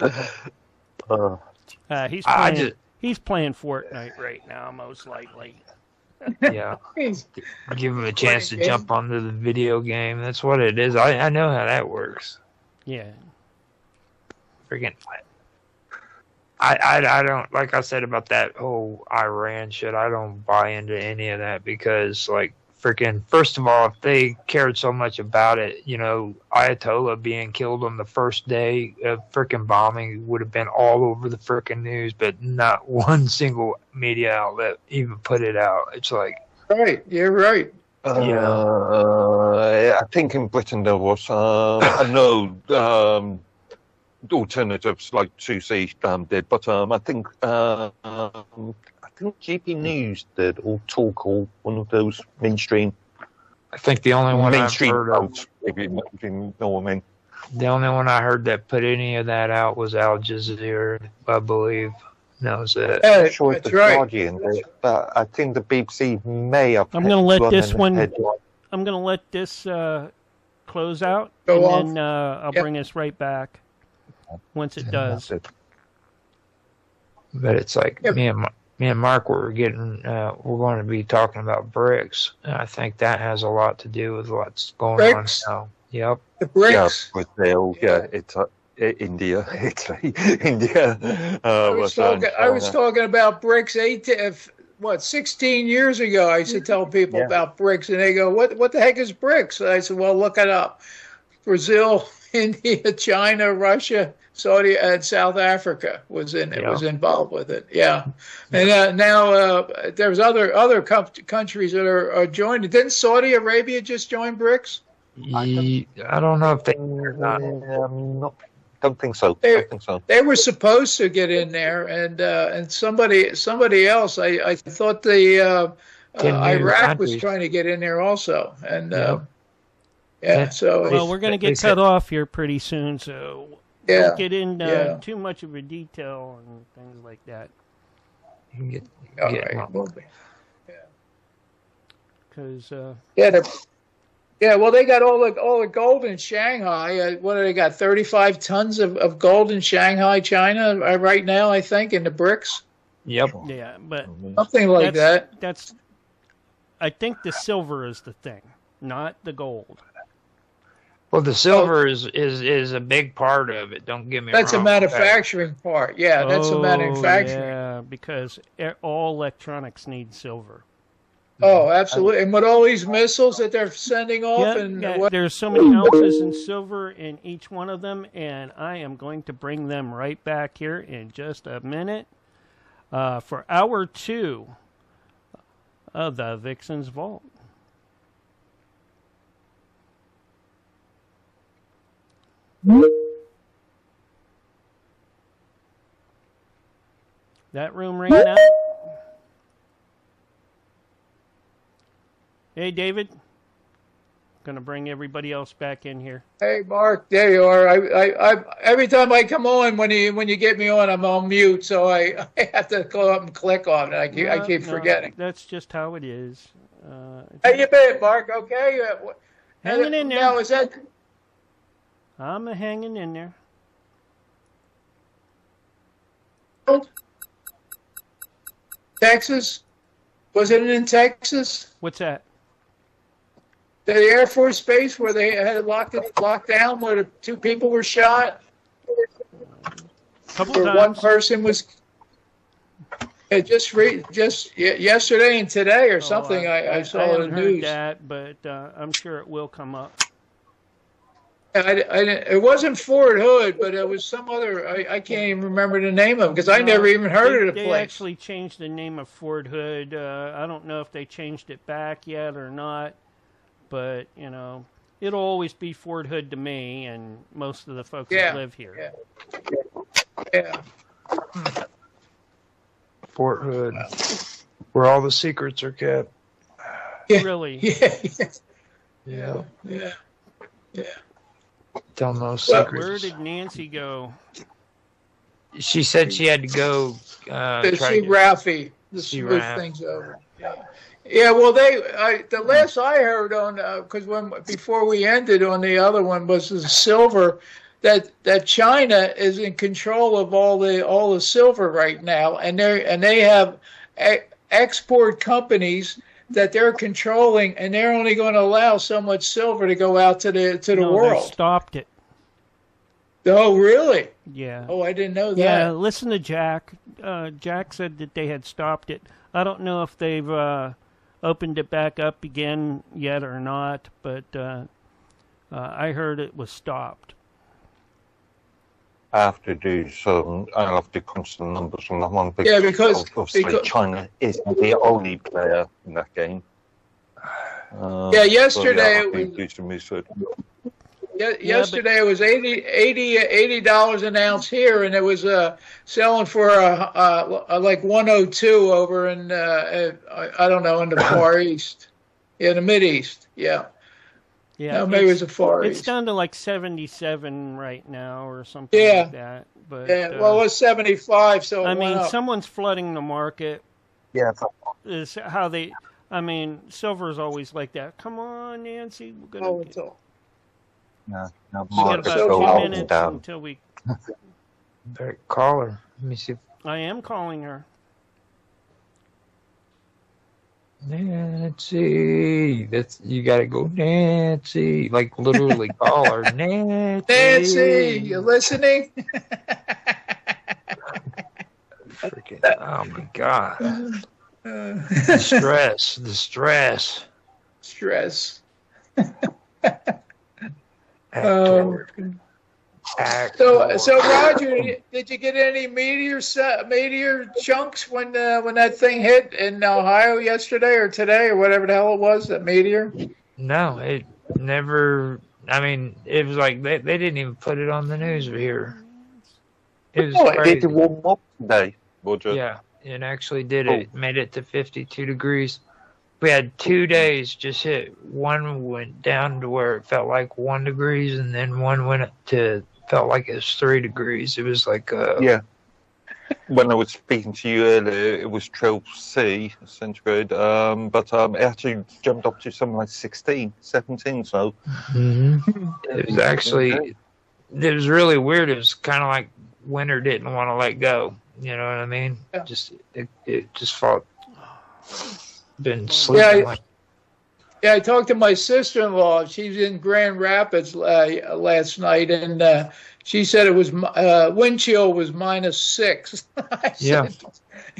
[SPEAKER 1] He's playing Fortnite right now, most likely.
[SPEAKER 18] Yeah. Give him a chance to jump onto the video game. That's what it is. I know how that works.
[SPEAKER 1] Yeah.
[SPEAKER 18] Freaking. I don't, like I said about that whole Iran shit, I don't buy into any of that because, like, freaking, first of all, if they cared so much about it, you know, Ayatollah being killed on the first day of freaking bombing would have been all over the freaking news, but not one single media outlet even put it out. It's like...
[SPEAKER 15] Right, you're right.
[SPEAKER 16] I think in Britain there was, I know, alternatives like Susie did, but I think GP News did, or Talk, or one of those mainstream.
[SPEAKER 18] I think the only one
[SPEAKER 16] mainstream
[SPEAKER 18] I've heard of,
[SPEAKER 16] if you know what I mean.
[SPEAKER 18] the only one I heard that put any of that out was Al Jazeera, I believe. That was it.
[SPEAKER 16] I'm not sure if the Guardian did, but I think the BBC may have.
[SPEAKER 1] I'm going to let this one. I'm going to let this close out, and then I'll bring us right back once it does.
[SPEAKER 18] But it's like me and Mark were getting. We're going to be talking about BRICS. I think that has a lot to do with what's going on now. Yep.
[SPEAKER 15] The BRICS.
[SPEAKER 16] Yeah, Brazil. Yeah, it's India. Italy. India.
[SPEAKER 15] I was talking about BRICS 16 years ago. I used to tell people about BRICS, and they go, "What the heck is BRICS?" And I said, "Well, look it up. Brazil, India, China, Russia, Saudi, and South Africa was involved with it." Yeah, and now there's other countries that are joined. Didn't Saudi Arabia just join BRICS?
[SPEAKER 18] I don't know if they or not.
[SPEAKER 16] Don't think so.
[SPEAKER 15] They were supposed to get in there, and somebody else. I thought the Iraq was trying to get in there also, and So
[SPEAKER 1] well, we're going to get cut off here pretty soon, so don't get into too much of a detail and things like that.
[SPEAKER 18] You
[SPEAKER 15] can
[SPEAKER 18] get
[SPEAKER 1] because
[SPEAKER 15] well, they got all the gold in Shanghai. What do they got? 35 tons of gold in Shanghai, China, right now, I think, in the BRICS.
[SPEAKER 18] Yep.
[SPEAKER 1] Yeah, but
[SPEAKER 15] something like that.
[SPEAKER 1] I think the silver is the thing, not the gold.
[SPEAKER 18] Well, the silver is a big part of it. Don't get me wrong.
[SPEAKER 15] That's a manufacturing part. Yeah, that's a manufacturing.
[SPEAKER 1] Yeah, because all electronics need silver.
[SPEAKER 15] Oh, absolutely. And with all these missiles that they're sending off,
[SPEAKER 1] there's so many ounces in silver in each one of them, and I am going to bring them right back here in just a minute for hour 2 of the VIXEN'S Vault. That room ran out. Hey, David. Gonna bring everybody else back in here.
[SPEAKER 15] Hey, Mark. There you are. I every time I come on, when you get me on, I'm on mute, so I have to go up and click on it. I keep forgetting.
[SPEAKER 1] That's just how it is.
[SPEAKER 15] How you been, Mark? Okay.
[SPEAKER 1] Hanging in there.
[SPEAKER 15] Now, is that?
[SPEAKER 1] I'm hanging in there.
[SPEAKER 15] Texas? Was it in Texas?
[SPEAKER 1] What's that?
[SPEAKER 15] The Air Force Base where they had locked down, where the 2 people were shot.
[SPEAKER 1] Couple
[SPEAKER 15] times. One person was. Just yesterday and today or something. I saw in the news.
[SPEAKER 1] That, but I'm sure it will come up.
[SPEAKER 15] It wasn't Fort Hood, but it was some other. I can't even remember the name of it because I never even heard of the place.
[SPEAKER 1] They actually changed the name of Fort Hood. I don't know if they changed it back yet or not, but it'll always be Fort Hood to me and most of the folks that live here.
[SPEAKER 15] Yeah.
[SPEAKER 18] Fort Hood, where all the secrets are kept.
[SPEAKER 15] Yeah.
[SPEAKER 1] Really?
[SPEAKER 15] Yeah.
[SPEAKER 18] Tell no secrets.
[SPEAKER 1] Where did Nancy go?
[SPEAKER 18] She said she had to go
[SPEAKER 15] see Ralphie.
[SPEAKER 18] See
[SPEAKER 15] move things over. Yeah. Well, the last I heard on because before we ended on the other one was the silver. that China is in control of all the silver right now, and they have export companies that they're controlling, and they're only going to allow so much silver to go out to the world.
[SPEAKER 1] They stopped it.
[SPEAKER 15] Oh, really?
[SPEAKER 1] Yeah.
[SPEAKER 15] Oh, I didn't know that.
[SPEAKER 1] Yeah, listen to Jack. Jack said that they had stopped it. I don't know if they've opened it back up again yet or not, but I heard it was stopped.
[SPEAKER 16] I have to do some. I have to crunch the numbers on that one because,
[SPEAKER 15] because
[SPEAKER 16] obviously China isn't the only player in that game.
[SPEAKER 15] Yesterday
[SPEAKER 16] so, it was. Do some research.
[SPEAKER 15] Yesterday it was $80 an ounce here, and it was selling for like 102 over in I don't know, in the Far East, the Mid East. Yeah. No, maybe it was the Far East.
[SPEAKER 1] It's down to like 77 right now or something like that. But
[SPEAKER 15] well, it was 75. So
[SPEAKER 1] I mean, someone's flooding the market.
[SPEAKER 16] Yeah.
[SPEAKER 1] Is how they. I mean, silver is always like that. Come on, Nancy, we're gonna.
[SPEAKER 16] No,
[SPEAKER 1] we got about 2 minutes until we.
[SPEAKER 18] Better call her. Let me see.
[SPEAKER 1] I am calling her.
[SPEAKER 18] Nancy, you gotta go, Nancy. Like literally call her, Nancy.
[SPEAKER 15] Nancy, you listening?
[SPEAKER 18] Freaking! Oh my God! The stress.
[SPEAKER 15] So Roger, did you get any meteor chunks when that thing hit in Ohio yesterday or today or whatever the hell it was, that meteor?
[SPEAKER 18] No, it never. I mean, it was like they didn't even put it on the news here. It was crazy.
[SPEAKER 16] It did warm up today, Roger.
[SPEAKER 18] Yeah, it actually did. It made it to 52 degrees. We had 2 days just hit. One went down to where it felt like 1 degree, and then one went up to felt like it was 3 degrees. It was like
[SPEAKER 16] yeah. When I was speaking to you earlier, it was 12 C centigrade, but it actually jumped up to something like 16, 17. So
[SPEAKER 18] it was actually, it was really weird. It was kind of like winter didn't want to let go. You know what I mean?
[SPEAKER 15] Yeah.
[SPEAKER 18] Just it just felt been sleeping.
[SPEAKER 15] Yeah, I talked to my sister-in-law. She's in Grand Rapids last night, and she said it was wind chill was -6.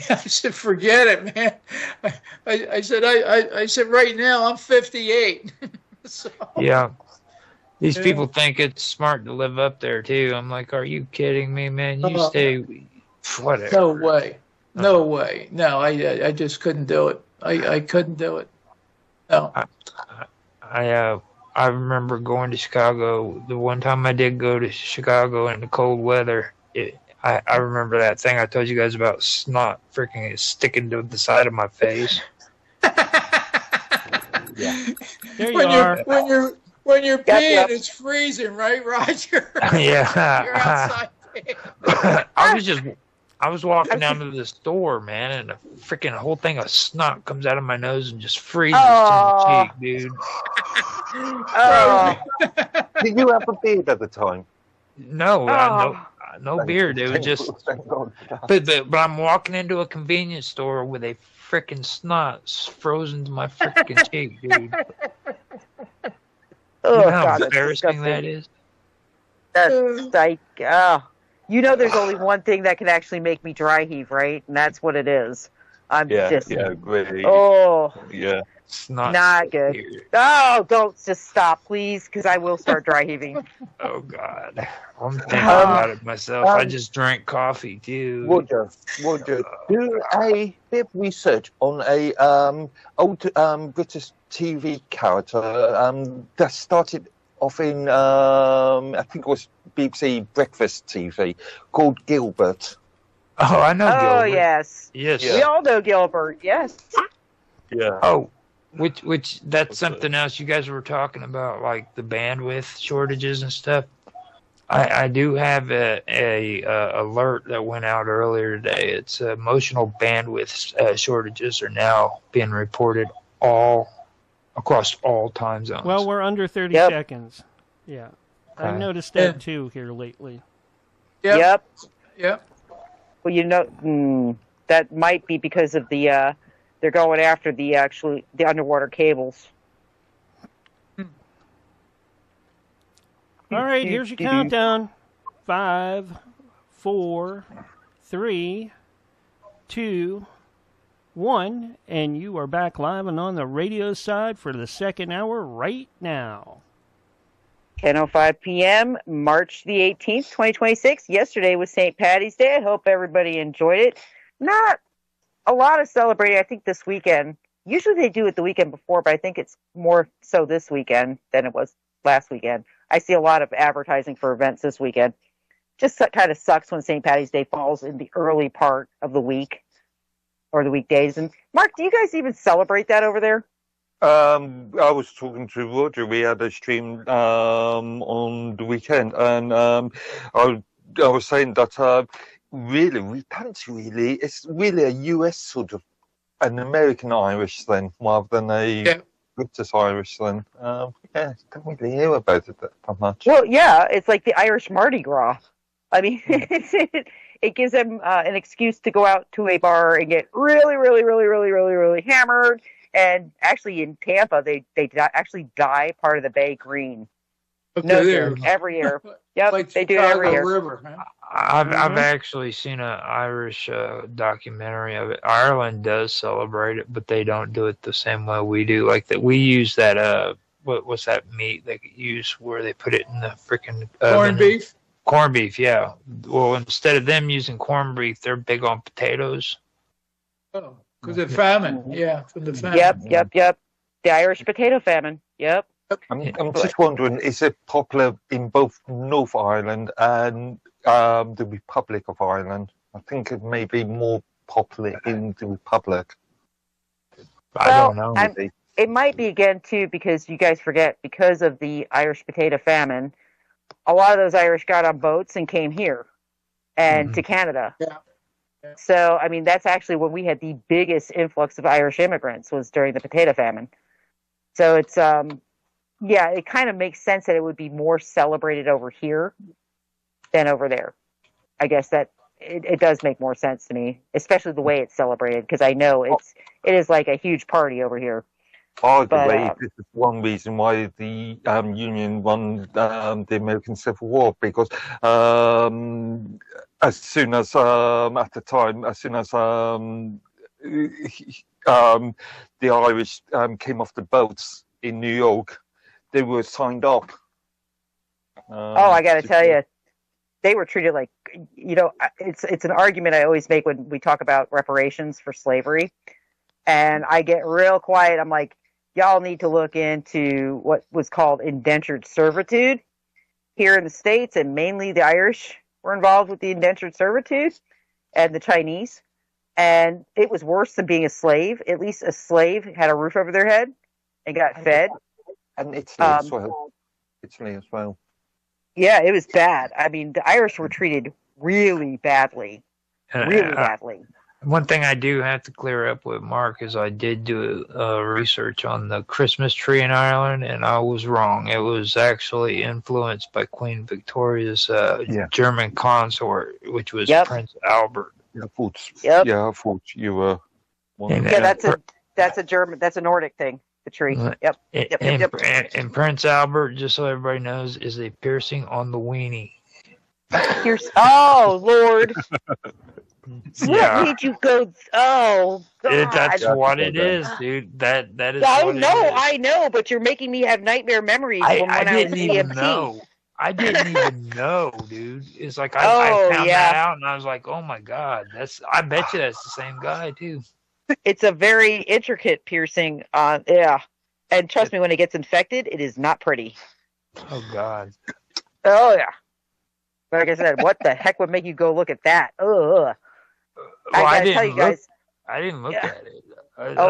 [SPEAKER 15] I said, forget it, man. I said, right now I'm 58. So,
[SPEAKER 18] yeah. These people think it's smart to live up there too. I'm like, are you kidding me, man? You stay, whatever.
[SPEAKER 15] No way. No way. No, I just couldn't do it. I couldn't do it. No.
[SPEAKER 18] I remember going to Chicago. The one time I did go to Chicago in the cold weather, I remember that thing I told you guys about snot freaking sticking to the side of my face.
[SPEAKER 1] Yeah. There you are.
[SPEAKER 15] When you're peeing, it's freezing, right, Roger?
[SPEAKER 18] Yeah.
[SPEAKER 15] You're outside.
[SPEAKER 18] I was walking down to the store, man, and a freaking whole thing of snot comes out of my nose and just freezes to the cheek, dude.
[SPEAKER 16] Did you have a beard at the time?
[SPEAKER 18] No, no beard. It was just. But I'm walking into a convenience store with a freaking snot frozen to my freaking cheek, dude. You know how embarrassing that is?
[SPEAKER 14] That's like, you know, there's only one thing that can actually make me dry heave, right? And that's what it is.
[SPEAKER 16] Really.
[SPEAKER 14] Oh.
[SPEAKER 16] Yeah.
[SPEAKER 18] It's
[SPEAKER 14] not good. Oh, don't just stop, please, because I will start dry heaving.
[SPEAKER 18] Oh, God. I'm thinking about it myself. I just drank coffee, too.
[SPEAKER 16] Roger, do a bit of research on a old British TV character that started off in, I think it was BBC Breakfast TV, called Gilbert.
[SPEAKER 18] Oh, I know Gilbert.
[SPEAKER 14] Oh, yes.
[SPEAKER 18] Yes.
[SPEAKER 14] We all know Gilbert, yes.
[SPEAKER 16] Yeah.
[SPEAKER 18] Oh, which that's something else you guys were talking about, like the bandwidth shortages and stuff. I do have a alert that went out earlier today. It's emotional bandwidth shortages are now being reported all across all time zones.
[SPEAKER 1] Well, we're under 30 seconds. Yeah. I noticed that too here lately.
[SPEAKER 15] Yep.
[SPEAKER 14] Well, that might be because of the they're going after the underwater cables.
[SPEAKER 1] All right, here's your countdown. 5, 4, 3, 2, 1, and you are back live and on the radio side for the second hour right now.
[SPEAKER 14] 10:05 p.m., March the 18th, 2026. Yesterday was St. Patty's Day. I hope everybody enjoyed it. Not a lot of celebrating, I think, this weekend. Usually they do it the weekend before, but I think it's more so this weekend than it was last weekend. I see a lot of advertising for events this weekend. Just kind of sucks when St. Patty's Day falls in the early part of the week or the weekdays. And Mark, do you guys even celebrate that over there?
[SPEAKER 16] I was talking to Roger. We had a stream on the weekend, and I was saying that really we don't really. It's really a US sort of an American Irish thing rather than a British Irish thing. Don't really hear about it that much.
[SPEAKER 14] Well, yeah, it's like the Irish Mardi Gras. I mean, it gives them an excuse to go out to a bar and get really hammered. And actually, in Tampa, they actually dye part of the bay green. Every year. Yep,
[SPEAKER 15] like
[SPEAKER 14] they do it every year.
[SPEAKER 15] River, huh?
[SPEAKER 18] I've actually seen an Irish documentary of it. Ireland does celebrate it, but they don't do it the same way we do. Like that, we use that what's that meat they use where they put it in the freaking
[SPEAKER 15] corned beef.
[SPEAKER 18] Corned beef, yeah. Well, instead of them using corned beef, they're big on potatoes.
[SPEAKER 15] Oh, because of famine. Yeah, from the famine.
[SPEAKER 14] Yep. The Irish potato famine. Yep.
[SPEAKER 16] I'm just wondering, is it popular in both North Ireland and the Republic of Ireland? I think it may be more popular in the Republic.
[SPEAKER 18] I don't know.
[SPEAKER 14] It might be again, too, because you guys forget, because of the Irish potato famine, a lot of those Irish got on boats and came here and to Canada.
[SPEAKER 15] Yeah.
[SPEAKER 14] So, I mean, that's actually when we had the biggest influx of Irish immigrants was during the potato famine. So it's, it kind of makes sense that it would be more celebrated over here than over there. I guess that it does make more sense to me, especially the way it's celebrated, because I know it is like a huge party over here.
[SPEAKER 16] This is one reason why the Union won the American Civil War, because as soon as the Irish came off the boats in New York, they were signed up.
[SPEAKER 14] I got to tell you, they were treated like, it's an argument I always make when we talk about reparations for slavery. And I get real quiet. I'm like, y'all need to look into what was called indentured servitude here in the States, and mainly the Irish were involved with the indentured servitude and the Chinese. And it was worse than being a slave. At least a slave had a roof over their head and got fed.
[SPEAKER 16] And Italy as well. Yeah,
[SPEAKER 14] it was bad. I mean, the Irish were treated really badly. Badly.
[SPEAKER 18] One thing I do have to clear up with Mark is I did do research on the Christmas tree in Ireland, and I was wrong. It was actually influenced by Queen Victoria's German consort, which was Prince Albert.
[SPEAKER 16] I thought you were one.
[SPEAKER 14] That's a Nordic thing. The tree.
[SPEAKER 18] And Prince Albert, just so everybody knows, is a piercing on the weenie.
[SPEAKER 14] Oh Lord! What made you go? Oh God!
[SPEAKER 18] That's what it is, dude. That is.
[SPEAKER 14] I know, but you're making me have nightmare memories when I
[SPEAKER 18] didn't even know. I didn't even know, dude. It's like I found that out, and I was like, "Oh my God, I bet you that's the same guy too."
[SPEAKER 14] It's a very intricate piercing. And trust me, when it gets infected, it is not pretty.
[SPEAKER 18] Oh God.
[SPEAKER 14] Oh yeah. Like I said, what the heck would make you go look at that? Ugh.
[SPEAKER 18] I didn't look at it.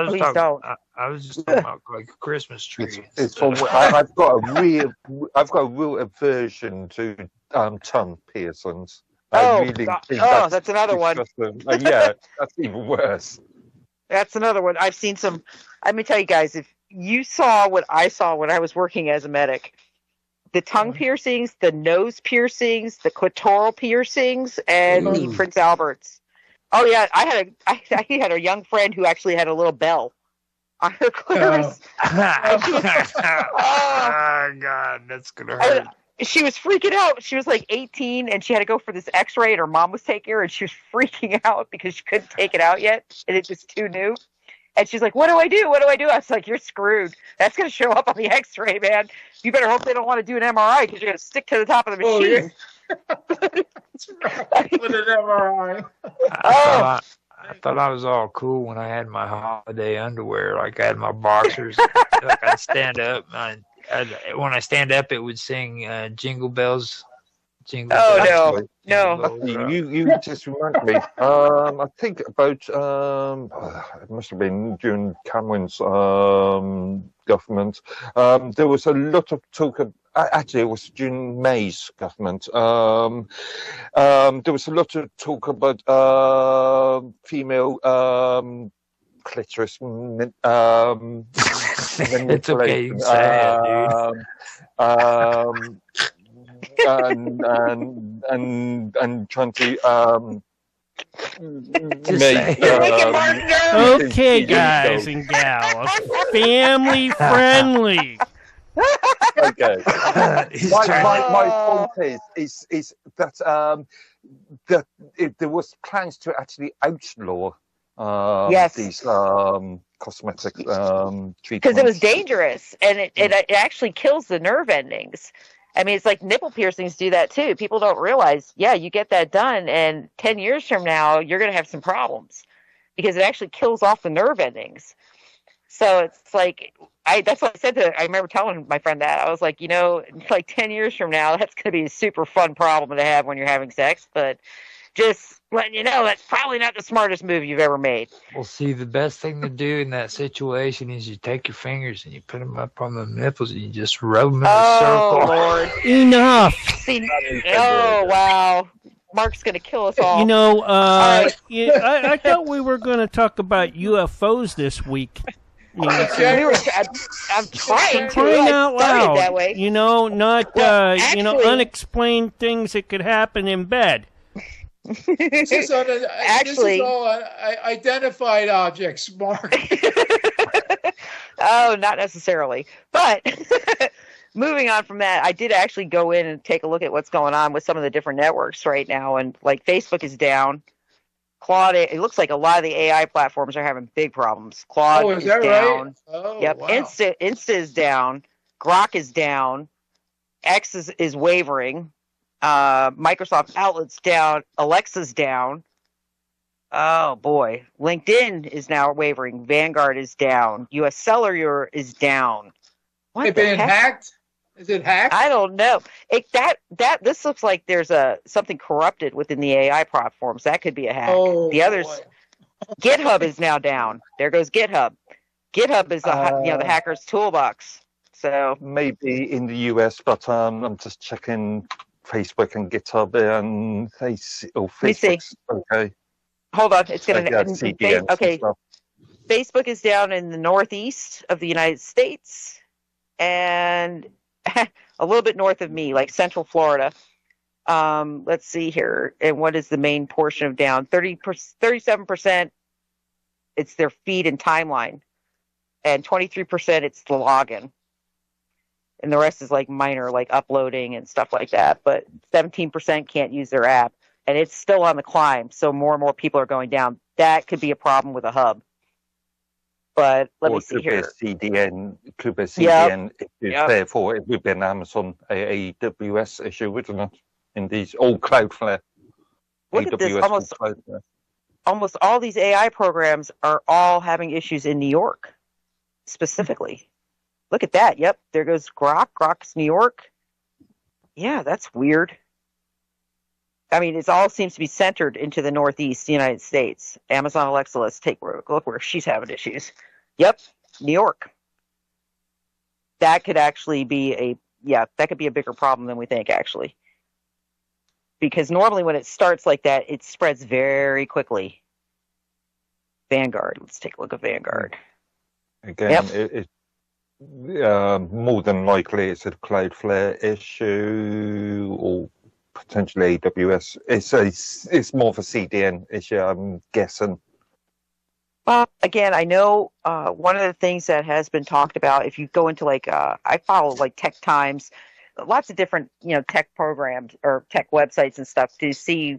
[SPEAKER 14] Please don't.
[SPEAKER 18] I was just talking about like a Christmas tree.
[SPEAKER 16] I've got a real aversion to tongue piercings.
[SPEAKER 14] That's another one.
[SPEAKER 16] That's even worse.
[SPEAKER 14] That's another one. I've seen some. Let me tell you guys, if you saw what I saw when I was working as a medic, the tongue piercings, the nose piercings, the clitoral piercings, and the Prince Alberts. Oh yeah, I had a young friend who actually had a little bell on her clitoris.
[SPEAKER 18] Oh God, that's gonna hurt.
[SPEAKER 14] She was freaking out. She was like 18 and she had to go for this x-ray and her mom was taking her and she was freaking out because she couldn't take it out yet and it was too new. And she's like, what do I do? What do I do? I was like, you're screwed. That's going to show up on the x-ray, man. You better hope they don't want to do an MRI because you're going to stick to the top of the machine.
[SPEAKER 15] With an MRI.
[SPEAKER 18] I thought I was all cool when I had my holiday underwear. Like I had my boxers. Like I'd stand up. When I stand up, it would sing Jingle Bells. Jingle Bells.
[SPEAKER 14] No.
[SPEAKER 16] You just remind me. I think about it must have been during Cameron's government. There was a lot of talk. Actually, it was during May's government. There was a lot of talk about female clitoris.
[SPEAKER 18] It's okay, you can say it, dude.
[SPEAKER 16] and trying to
[SPEAKER 1] okay, guys and gals, family friendly.
[SPEAKER 16] Okay. my point is that there was plans to actually outlaw these cosmetic treatments
[SPEAKER 14] because it was dangerous and it actually kills the nerve endings. I mean, it's like nipple piercings do that too. People don't realize, you get that done and 10 years from now, you're going to have some problems because it actually kills off the nerve endings. So it's like, that's what I said I remember telling my friend that. I was like, like 10 years from now, that's going to be a super fun problem to have when you're having sex. But just letting you know, that's probably not the smartest move you've ever made.
[SPEAKER 18] Well, see, the best thing to do in that situation is you take your fingers and you put them up on the nipples and you just rub them in a circle.
[SPEAKER 14] Oh, Lord.
[SPEAKER 1] Enough.
[SPEAKER 14] See, wow. Mark's going to kill us all.
[SPEAKER 1] I thought we were going to talk about UFOs this week.
[SPEAKER 14] I'm trying to.
[SPEAKER 1] Out loud.
[SPEAKER 14] That way.
[SPEAKER 1] Not unexplained things that could happen in bed.
[SPEAKER 15] This is all identified objects, Mark.
[SPEAKER 14] Oh, not necessarily. But moving on from that, I did actually go in and take a look at what's going on with some of the different networks right now. And like Facebook is down. Claude, it looks like a lot of the AI platforms are having big problems. Claude is down.
[SPEAKER 15] Right? Oh,
[SPEAKER 14] yep.
[SPEAKER 15] Wow.
[SPEAKER 14] Insta is down. Grok is down. X is wavering. Microsoft Outlook's down. Alexa's down. Oh boy. LinkedIn is now wavering. Vanguard is down. US Cellular is down.
[SPEAKER 15] What They've been hacked? Is it hacked?
[SPEAKER 14] I don't know. This looks like there's something corrupted within the AI platforms. That could be a hack.
[SPEAKER 15] Oh,
[SPEAKER 14] the others, GitHub is now down. There goes GitHub. GitHub is the hacker's toolbox. So
[SPEAKER 16] maybe in the US, but I'm just checking Facebook and GitHub and Facebook. Okay.
[SPEAKER 14] Hold on, it's going to
[SPEAKER 16] CDNs.
[SPEAKER 14] Okay. Facebook is down in the northeast of the United States and a little bit north of me, like Central Florida. Let's see here. And what is the main portion of down? 37%. It's their feed and timeline, and 23% it's the login. And the rest is like minor, like uploading and stuff like that. But 17% can't use their app. And it's still on the climb. So more and more people are going down. That could be a problem with a hub. But let me see here.
[SPEAKER 16] CDN, could be a CDN issue. Therefore, it would be an Amazon AWS issue, wouldn't it? In these all Cloudflare.
[SPEAKER 14] Look at this. Almost all these AI programs are all having issues in New York, specifically. Look at that. Yep, there goes Grok. Grok's New York. Yeah, that's weird. I mean, it all seems to be centered into the Northeast United States. Amazon Alexa, let's take a look where she's having issues. Yep, New York. That could actually be that could be a bigger problem than we think, actually. Because normally when it starts like that, it spreads very quickly. Vanguard. Let's take a look at Vanguard.
[SPEAKER 16] Again, more than likely it's a Cloudflare issue or potentially AWS. It's more of a CDN issue, I'm guessing.
[SPEAKER 14] Again, I know one of the things that has been talked about, if you go into like, I follow like Tech Times, lots of different, tech programs or tech websites and stuff to see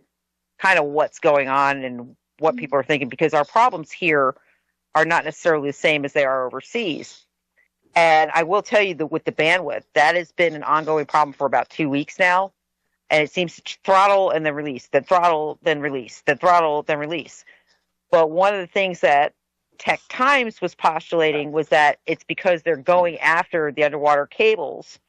[SPEAKER 14] kind of what's going on and what people are thinking, because our problems here are not necessarily the same as they are overseas. And I will tell you that with the bandwidth, that has been an ongoing problem for about 2 weeks now. And it seems to throttle and then release, then throttle, then release, then throttle, then release. But one of the things that Tech Times was postulating was that it's because they're going after the underwater cables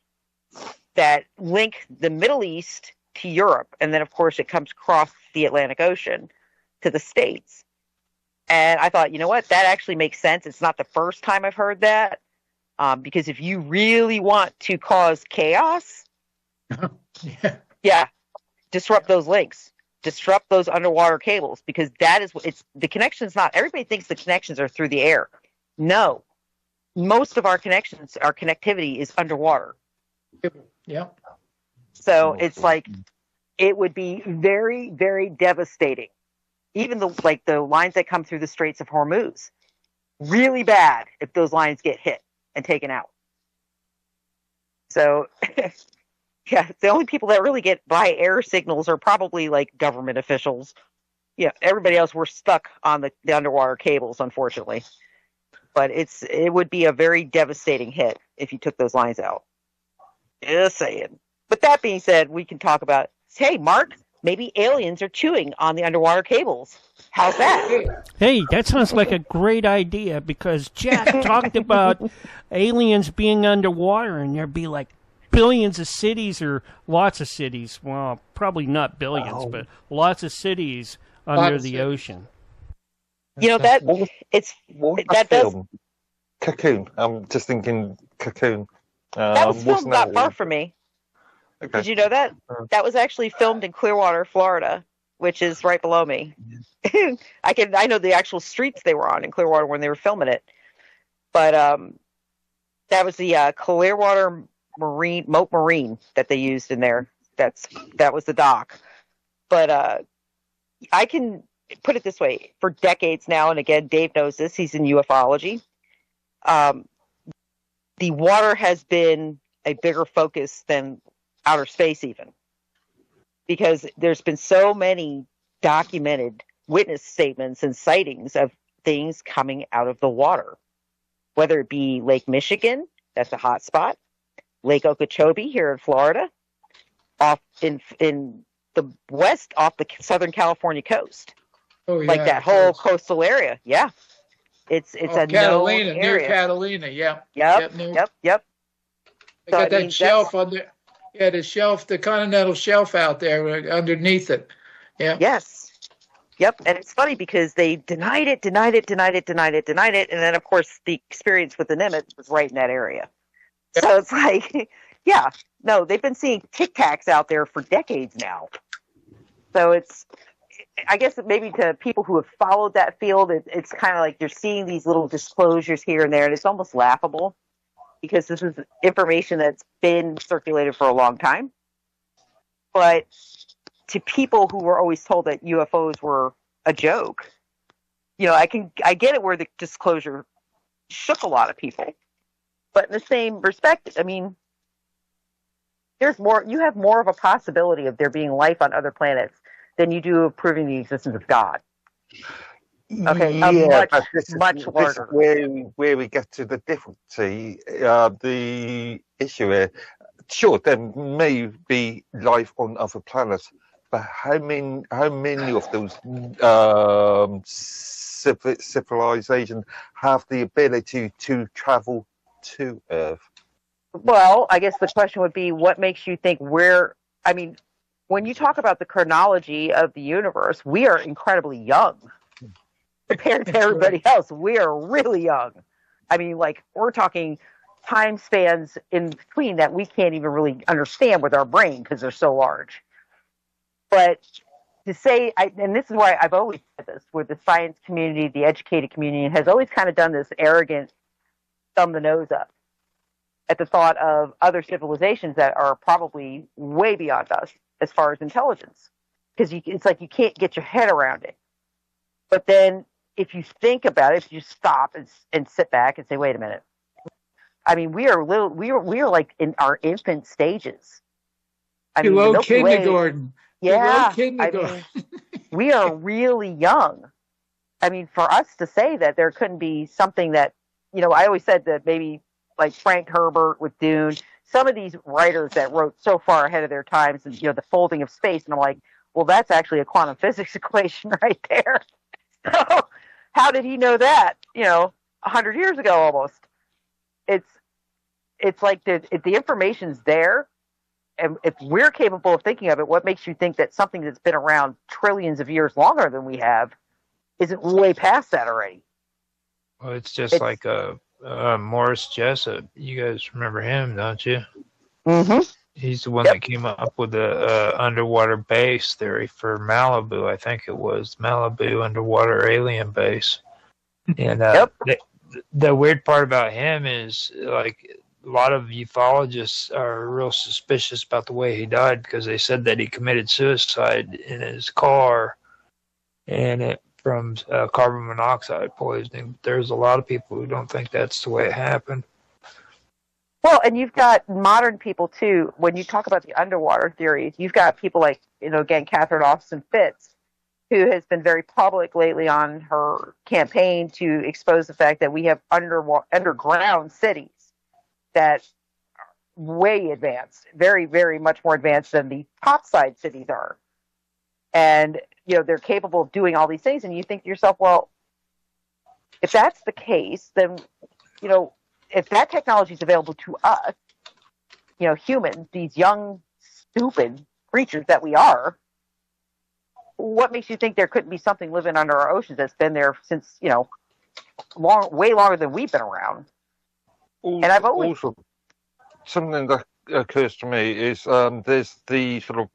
[SPEAKER 14] that link the Middle East to Europe. And then, of course, it comes across the Atlantic Ocean to the States. And I thought, you know what? That actually makes sense. It's not the first time I've heard that. Because if you really want to cause chaos, disrupt those links. Disrupt those underwater cables, because that is what it's the connection's not. Everybody thinks the connections are through the air. No, most of our connectivity is underwater.
[SPEAKER 15] Yeah.
[SPEAKER 14] So it's like it would be very, very devastating. Even the lines that come through the Straits of Hormuz, really bad if those lines get hit and taken out. So. Yeah, the only people that really get by air signals are probably like government officials. Yeah, everybody else, we're stuck on the underwater cables, unfortunately. But it would be a very devastating hit if you took those lines out. Just saying. But that being said, we can talk about, hey, Mark, maybe aliens are chewing on the underwater cables. How's that?
[SPEAKER 1] Hey, that sounds like a great idea, because Jack talked about aliens being underwater, and there'd be like billions of cities, or lots of cities. Well, probably not billions, but lots of cities under the ocean.
[SPEAKER 14] That does.
[SPEAKER 16] Cocoon. I'm just thinking Cocoon.
[SPEAKER 14] That was filmed not far from me.
[SPEAKER 16] Okay.
[SPEAKER 14] Did you know that? That was actually filmed in Clearwater, Florida, which is right below me. I know the actual streets they were on in Clearwater when they were filming it. But that was the Clearwater Moat Marine that they used in there. That was the dock. But I can put it this way: for decades now, and again, Dave knows this. He's in ufology. The water has been a bigger focus than outer space, even, because there's been so many documented witness statements and sightings of things coming out of the water, whether it be Lake Michigan, that's a hot spot, Lake Okeechobee here in Florida, off in the west, off the Southern California coast.
[SPEAKER 15] Oh, yeah,
[SPEAKER 14] like that whole coastal area. Yeah. It's a
[SPEAKER 15] Catalina,
[SPEAKER 14] known
[SPEAKER 15] near
[SPEAKER 14] area.
[SPEAKER 15] Catalina, yeah.
[SPEAKER 14] Yep.
[SPEAKER 15] They got that shelf on there. Yeah, the shelf, the continental shelf out there underneath it. Yeah.
[SPEAKER 14] Yes. Yep. And it's funny because they denied it. And then, of course, the experience with the Nimitz was right in that area. Yeah. So it's like, yeah, no, they've been seeing Tic Tacs out there for decades now. So it's, I guess maybe to people who have followed that field, it's kind of like you're seeing these little disclosures here and there, and it's almost laughable because this is information that's been circulated for a long time. But to people who were always told that UFOs were a joke, I get it where the disclosure shook a lot of people. But in the same respect, I mean, you have more of a possibility of there being life on other planets than you do of proving the existence of God. Okay, much larger.
[SPEAKER 16] This is where we get to the difficulty, the issue here. Sure, there may be life on other planets, but how many of those civilizations have the ability to travel to Earth?
[SPEAKER 14] Well, I guess the question would be, what makes you think when you talk about the chronology of the universe, we are incredibly young compared to everybody else. We are really young. I mean, like, we're talking time spans in between that we can't even really understand with our brain because they're so large. But to say, and this is why I've always said this, where the science community, the educated community, has always kind of done this arrogant thumb the nose up. at the thought of other civilizations that are probably way beyond us as far as intelligence, because it's like you can't get your head around it. But then if you think about it, if you stop and sit back and say, wait a minute, I mean, we are like in our infant stages. I mean,
[SPEAKER 15] below
[SPEAKER 14] the Milky Way,
[SPEAKER 15] kindergarten.
[SPEAKER 14] yeah,
[SPEAKER 15] Below kindergarten.
[SPEAKER 14] I mean, we are really young. I mean, for us to say that there couldn't be something that, you know, I always said that maybe like Frank Herbert with Dune, some of these writers that wrote so far ahead of their times, and, you know, the folding of space, and I'm like, well, that's actually a quantum physics equation right there. So how did he know that, you know, 100 years ago almost? It's like the information's there, and if we're capable of thinking of it, what makes you think that something that's been around trillions of years longer than we have isn't way past that already?
[SPEAKER 18] Well, it's just like Morris Jessup. You guys remember him, don't you?
[SPEAKER 14] Mm-hmm.
[SPEAKER 18] He's the one that came up with the underwater base theory for Malibu. I think it was Malibu underwater alien base. And the weird part about him is, like, a lot of ufologists are real suspicious about the way he died, because they said that he committed suicide in his car and it from carbon monoxide poisoning. There's a lot of people who don't think that's the way it happened.
[SPEAKER 14] Well, and you've got modern people too. When you talk about the underwater theories, you've got people like, you know, again, Catherine Austin Fitts, who has been very public lately on her campaign to expose the fact that we have underground cities that are way advanced, very, very much more advanced than the topside cities are. And, you know, they're capable of doing all these things. And you think to yourself, well, if that's the case, then, you know, if that technology is available to us, you know, humans, these young, stupid creatures that we are, what makes you think there couldn't be something living under our oceans that's been there since, you know, way longer than we've been around? And I've always...
[SPEAKER 16] Also, something that occurs to me is there's the sort of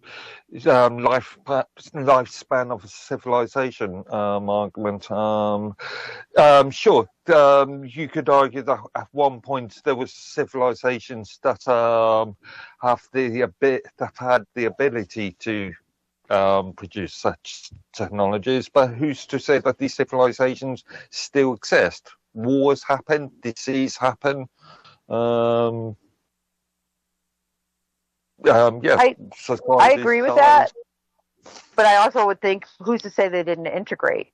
[SPEAKER 16] lifespan of a civilization argument. Sure, you could argue that at one point there was civilizations that had the ability to produce such technologies, but who's to say that these civilizations still exist? Wars happen, disease happen.
[SPEAKER 14] I agree with that, but I also would think, who's to say they didn't integrate?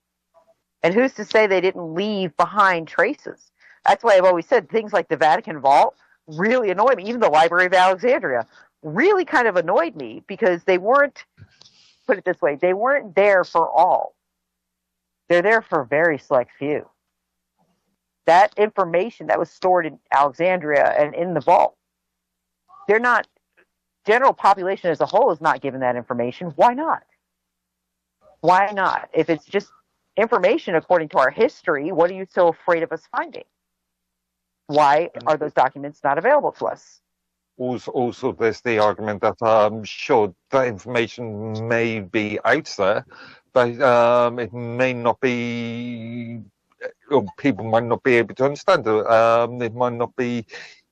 [SPEAKER 14] And who's to say they didn't leave behind traces? That's why I've always said things like the Vatican Vault really annoy me. Even the Library of Alexandria really kind of annoyed me, because they weren't, put it this way, they weren't there for all. They're there for a very select few. That information that was stored in Alexandria and in the vault, they're not, general population as a whole is not given that information. Why not? Why not? If it's just information according to our history, what are you so afraid of us finding? Why are those documents not available to us?
[SPEAKER 16] Also, there's the argument that sure, that information may be out there, but it may not be, or people might not be able to understand it. It might not be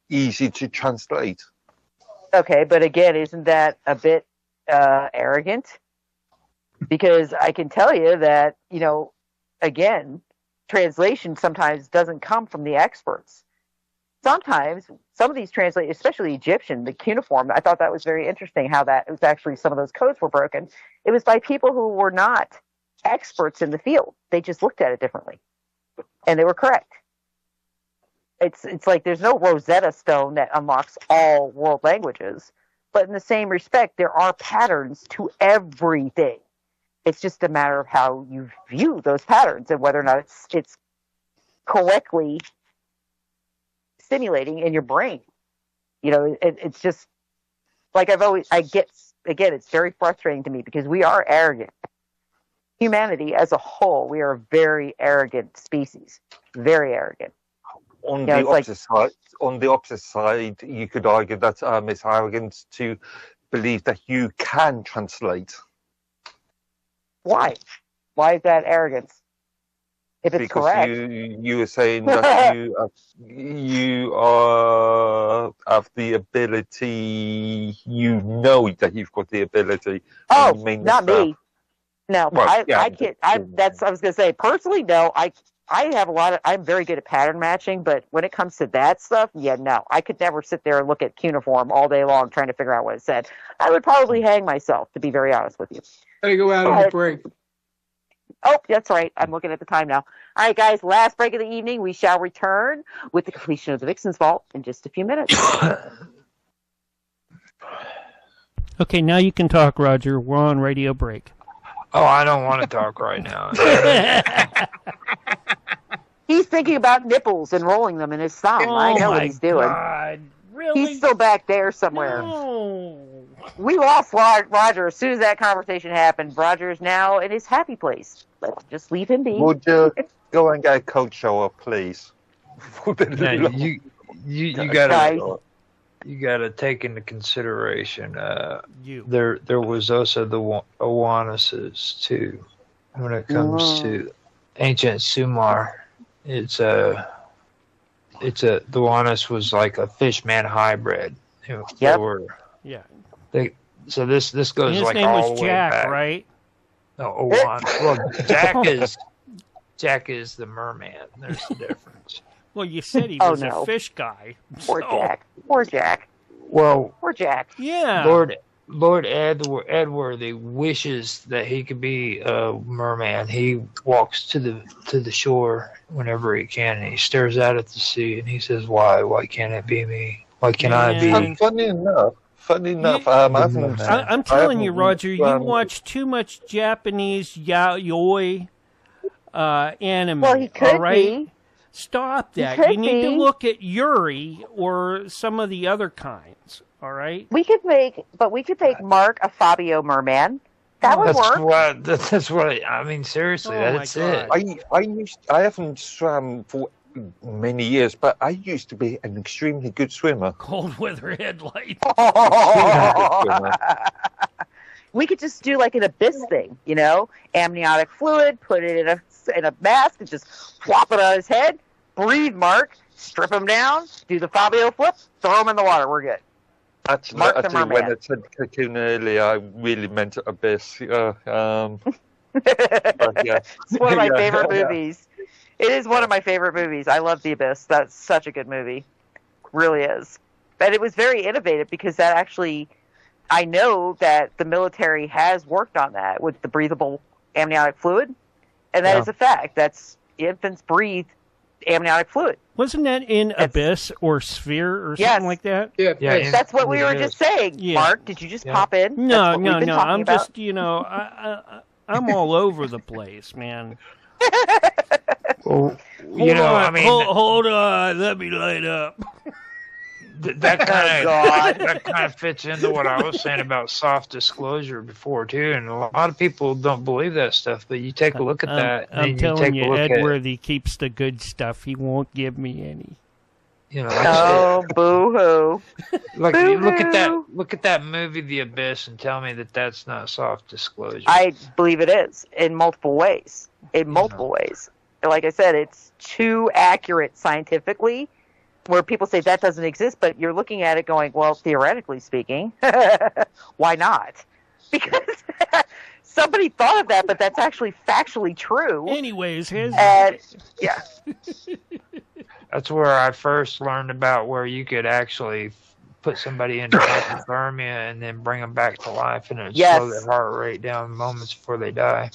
[SPEAKER 16] easy to translate.
[SPEAKER 14] Okay, but again, isn't that a bit arrogant? Because I can tell you that, you know, again, translation sometimes doesn't come from the experts. Sometimes some of these translations, especially Egyptian, the cuneiform, I thought that was very interesting how that it was actually some of those codes were broken. It was by people who were not experts in the field. They just looked at it differently, and they were correct. It's like there's no Rosetta Stone that unlocks all world languages, but in the same respect, there are patterns to everything. It's just a matter of how you view those patterns and whether or not it's correctly stimulating in your brain. You know, it's just like it's very frustrating to me, because we are arrogant. Humanity as a whole, we are a very arrogant species, very arrogant.
[SPEAKER 16] On the opposite side, you could argue that it's arrogance to believe that you can translate.
[SPEAKER 14] Why? Why is that arrogance? If it's
[SPEAKER 16] because
[SPEAKER 14] correct.
[SPEAKER 16] you were saying that you have the ability. You know that you've got the ability.
[SPEAKER 14] Oh,
[SPEAKER 16] and you may
[SPEAKER 14] not
[SPEAKER 16] have.
[SPEAKER 14] me. No,
[SPEAKER 16] Well,
[SPEAKER 14] I
[SPEAKER 16] yeah,
[SPEAKER 14] can't. I was going to say personally, no. I have a lot of. I'm very good at pattern matching, but when it comes to that stuff, yeah, no. I could never sit there and look at cuneiform all day long trying to figure out what it said. I would probably hang myself, to be very honest with you.
[SPEAKER 15] Gotta go out on a break.
[SPEAKER 14] Oh, that's right. I'm looking at the time now. All right, guys, last break of the evening. We shall return with the completion of the Vixen's Vault in just a few minutes.
[SPEAKER 1] Okay, now you can talk, Roger. We're on radio break.
[SPEAKER 18] Oh, I don't want to talk right now.
[SPEAKER 14] He's thinking about nipples and rolling them in his thumb. I know what he's doing.
[SPEAKER 1] God, really?
[SPEAKER 14] He's still back there somewhere.
[SPEAKER 1] No.
[SPEAKER 14] We lost Roger as soon as that conversation happened. Roger is now in his happy place. Let's just leave him be.
[SPEAKER 16] Would you go and get a cold shower, please?
[SPEAKER 18] Yeah, you gotta take into consideration. There was also the Owanuses too. When it comes to ancient Sumar, the Owanus was like a fish-man hybrid. So this goes
[SPEAKER 1] His
[SPEAKER 18] like
[SPEAKER 1] name
[SPEAKER 18] all
[SPEAKER 1] was
[SPEAKER 18] the way
[SPEAKER 1] Jack,
[SPEAKER 18] back.
[SPEAKER 1] right?
[SPEAKER 18] No, Owanus. Well, Jack is the merman. There's the difference.
[SPEAKER 1] Well, you said he was a fish guy.
[SPEAKER 14] Poor Jack. Poor Jack.
[SPEAKER 18] Well,
[SPEAKER 14] poor Jack.
[SPEAKER 1] Yeah.
[SPEAKER 18] Lord Edworthy wishes that he could be a merman. He walks to the shore whenever he can, and he stares out at the sea, and he says, "Why? Why can't it be me? Why can't I be?"
[SPEAKER 16] And funny enough,
[SPEAKER 1] I'm telling you, Roger, you watch too much Japanese yaoi anime.
[SPEAKER 14] Well, he could
[SPEAKER 1] all right?
[SPEAKER 14] be.
[SPEAKER 1] Stop that.
[SPEAKER 14] He could
[SPEAKER 1] You need to
[SPEAKER 14] be.
[SPEAKER 1] look at Yuri or some of the other kinds. All right.
[SPEAKER 14] We could make Mark a Fabio merman. That would work.
[SPEAKER 18] That's what I mean. Seriously, that's it.
[SPEAKER 16] I haven't swam for many years, but I used to be an extremely good swimmer.
[SPEAKER 1] Cold weather headlight.
[SPEAKER 14] We could just do like an abyss thing, amniotic fluid, put it in a mask, and just flop it on his head. Breathe, Mark. Strip him down. Do the Fabio flip. Throw him in the water. We're good.
[SPEAKER 16] Actually,
[SPEAKER 14] Mark the
[SPEAKER 16] when
[SPEAKER 14] merman.
[SPEAKER 16] I said cocoon earlier, I really meant abyss. But yeah.
[SPEAKER 14] It's one of my favorite movies. It is one of my favorite movies. I love The Abyss. That's such a good movie. Really is. And it was very innovative because that actually, I know that the military has worked on that with the breathable amniotic fluid. And that is a fact. That's infants breathe amniotic fluid.
[SPEAKER 1] Wasn't that in Abyss or Sphere or something like that?
[SPEAKER 15] Yeah,
[SPEAKER 14] that's what we were just saying.
[SPEAKER 1] Yeah.
[SPEAKER 14] Mark, did you just pop in?
[SPEAKER 1] No,
[SPEAKER 14] That's what we've been talking
[SPEAKER 1] I'm
[SPEAKER 14] about.
[SPEAKER 1] just, I'm all over the place, man.
[SPEAKER 18] Well,
[SPEAKER 1] hold on, let me light up.
[SPEAKER 18] That kind of fits into what I was saying about soft disclosure before too, and a lot of people don't believe that stuff. But you take a look at that.
[SPEAKER 1] I'm
[SPEAKER 18] and
[SPEAKER 1] telling
[SPEAKER 18] you,
[SPEAKER 1] you,
[SPEAKER 18] take a look
[SPEAKER 1] Edworthy keeps the good stuff. He won't give me any.
[SPEAKER 14] Oh, boo-hoo.
[SPEAKER 18] Look at that movie, The Abyss, and tell me that that's not soft disclosure.
[SPEAKER 14] I believe it is in multiple ways. Ways. Like I said, it's too accurate scientifically, where people say that doesn't exist, but you're looking at it going, well, theoretically speaking, why not? Because somebody thought of that, but that's actually factually true.
[SPEAKER 1] Anyways,
[SPEAKER 14] yeah.
[SPEAKER 18] That's where I first learned about where you could actually put somebody into hypothermia and then bring them back to life, and it would slow their heart rate down moments before they die.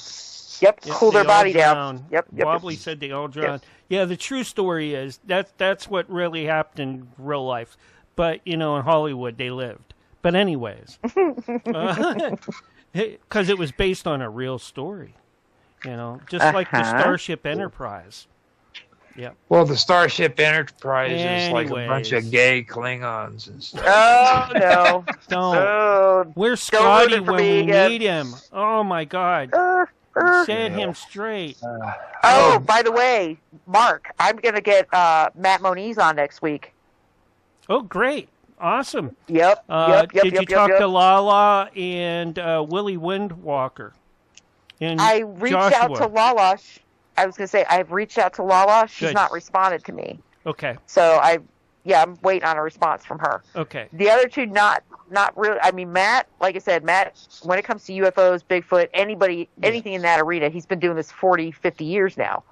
[SPEAKER 14] Yep, cool their body down. Yep.
[SPEAKER 1] Wobbly said they all drowned. Yeah, the true story is that's what really happened in real life. But, in Hollywood, they lived. But anyways, because it was based on a real story, just like the Starship Enterprise. Yeah.
[SPEAKER 18] Well, the Starship Enterprise is like a bunch of gay Klingons and stuff.
[SPEAKER 14] Oh, no.
[SPEAKER 1] Don't.
[SPEAKER 14] Oh,
[SPEAKER 1] Where's Scotty when we need him? Oh, my God. Set him straight.
[SPEAKER 14] By the way, Mark, I'm going to get Matt Moniz on next week.
[SPEAKER 1] Oh, great. Awesome.
[SPEAKER 14] Yep.
[SPEAKER 1] Did you talk to Lala and Willie Windwalker? And
[SPEAKER 14] I reached
[SPEAKER 1] Joshua?
[SPEAKER 14] out to Lala. I was going to say, I've reached out to Lala. She's
[SPEAKER 1] Good.
[SPEAKER 14] not responded to me.
[SPEAKER 1] Okay.
[SPEAKER 14] So I'm waiting on a response from her.
[SPEAKER 1] Okay.
[SPEAKER 14] The other two, not really. I mean, Matt, like I said, when it comes to UFOs, Bigfoot, anything in that arena, he's been doing this 40, 50 years now.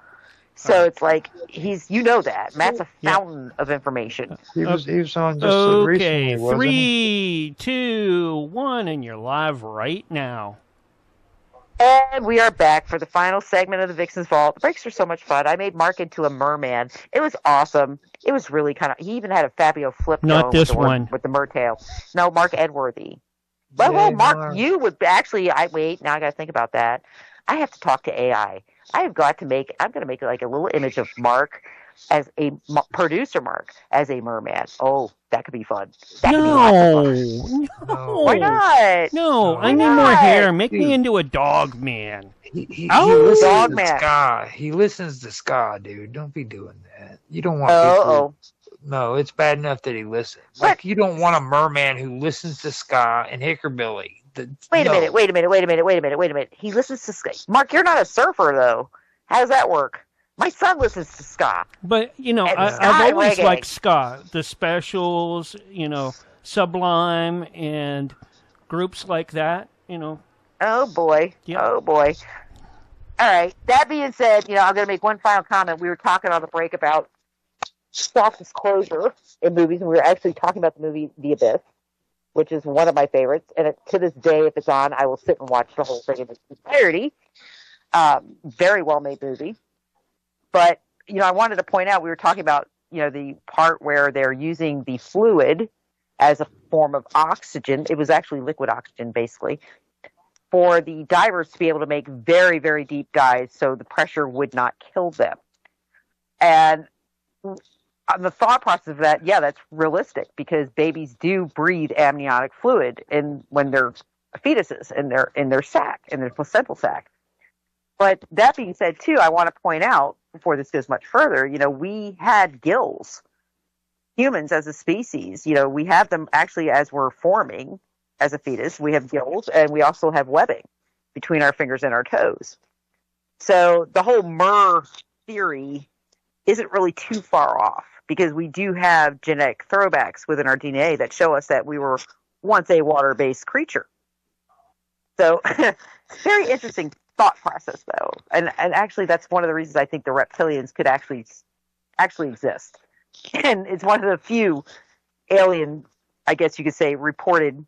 [SPEAKER 14] So it's like that. Matt's a fountain of information.
[SPEAKER 18] He was on just recently, wasn't
[SPEAKER 1] 3, 2, 1, and you're live right now.
[SPEAKER 14] And we are back for the final segment of the Vixen's Vault. The breaks are so much fun. I made Mark into a merman. It was awesome. It was really he even had a Fabio flip
[SPEAKER 1] Not this one.
[SPEAKER 14] with the mertail. No, Mark Edworthy. Well, Mark, you would actually, now I got to think about that. I have to talk to AI. I'm going to make like a little image of Mark as a producer Mark as a merman. Oh, that could be fun.
[SPEAKER 1] No.
[SPEAKER 14] Why not?
[SPEAKER 1] No, I need more hair. Make me into a dog man.
[SPEAKER 18] He listens to ska. He listens to ska, dude. Don't be doing that. You don't want people. No, it's bad enough that he listens. Like, you don't want a merman who listens to ska and hickerbilly.
[SPEAKER 14] Wait a minute. He listens to ska. Mark, you're not a surfer, though. How does that work? My son listens to ska.
[SPEAKER 1] But, I've always liked ska. The Specials, Sublime, and groups like that,
[SPEAKER 14] Oh, boy.
[SPEAKER 1] Yep.
[SPEAKER 14] Oh, boy. All right. That being said, I'm going to make one final comment. We were talking on the break about self-disclosure in movies, and we were actually talking about the movie The Abyss, which is one of my favorites. And to this day, if it's on, I will sit and watch the whole thing in its entirety. Very well-made movie. But, I wanted to point out, we were talking about, the part where they're using the fluid as a form of oxygen. It was actually liquid oxygen, basically, for the divers to be able to make very, very deep dives so the pressure would not kill them. And the thought process of that, that's realistic, because babies do breathe amniotic fluid when they're fetuses in their sac, in their placental sac. But that being said, too, I want to point out, before this goes much further, we had gills. Humans as a species, we have them actually as we're forming as a fetus. We have gills, and we also have webbing between our fingers and our toes. So the whole MER theory isn't really too far off, because we do have genetic throwbacks within our DNA that show us that we were once a water-based creature. So it's very interesting thought process, though. And actually, that's one of the reasons I think the reptilians could actually exist. And it's one of the few alien, I guess you could say, reported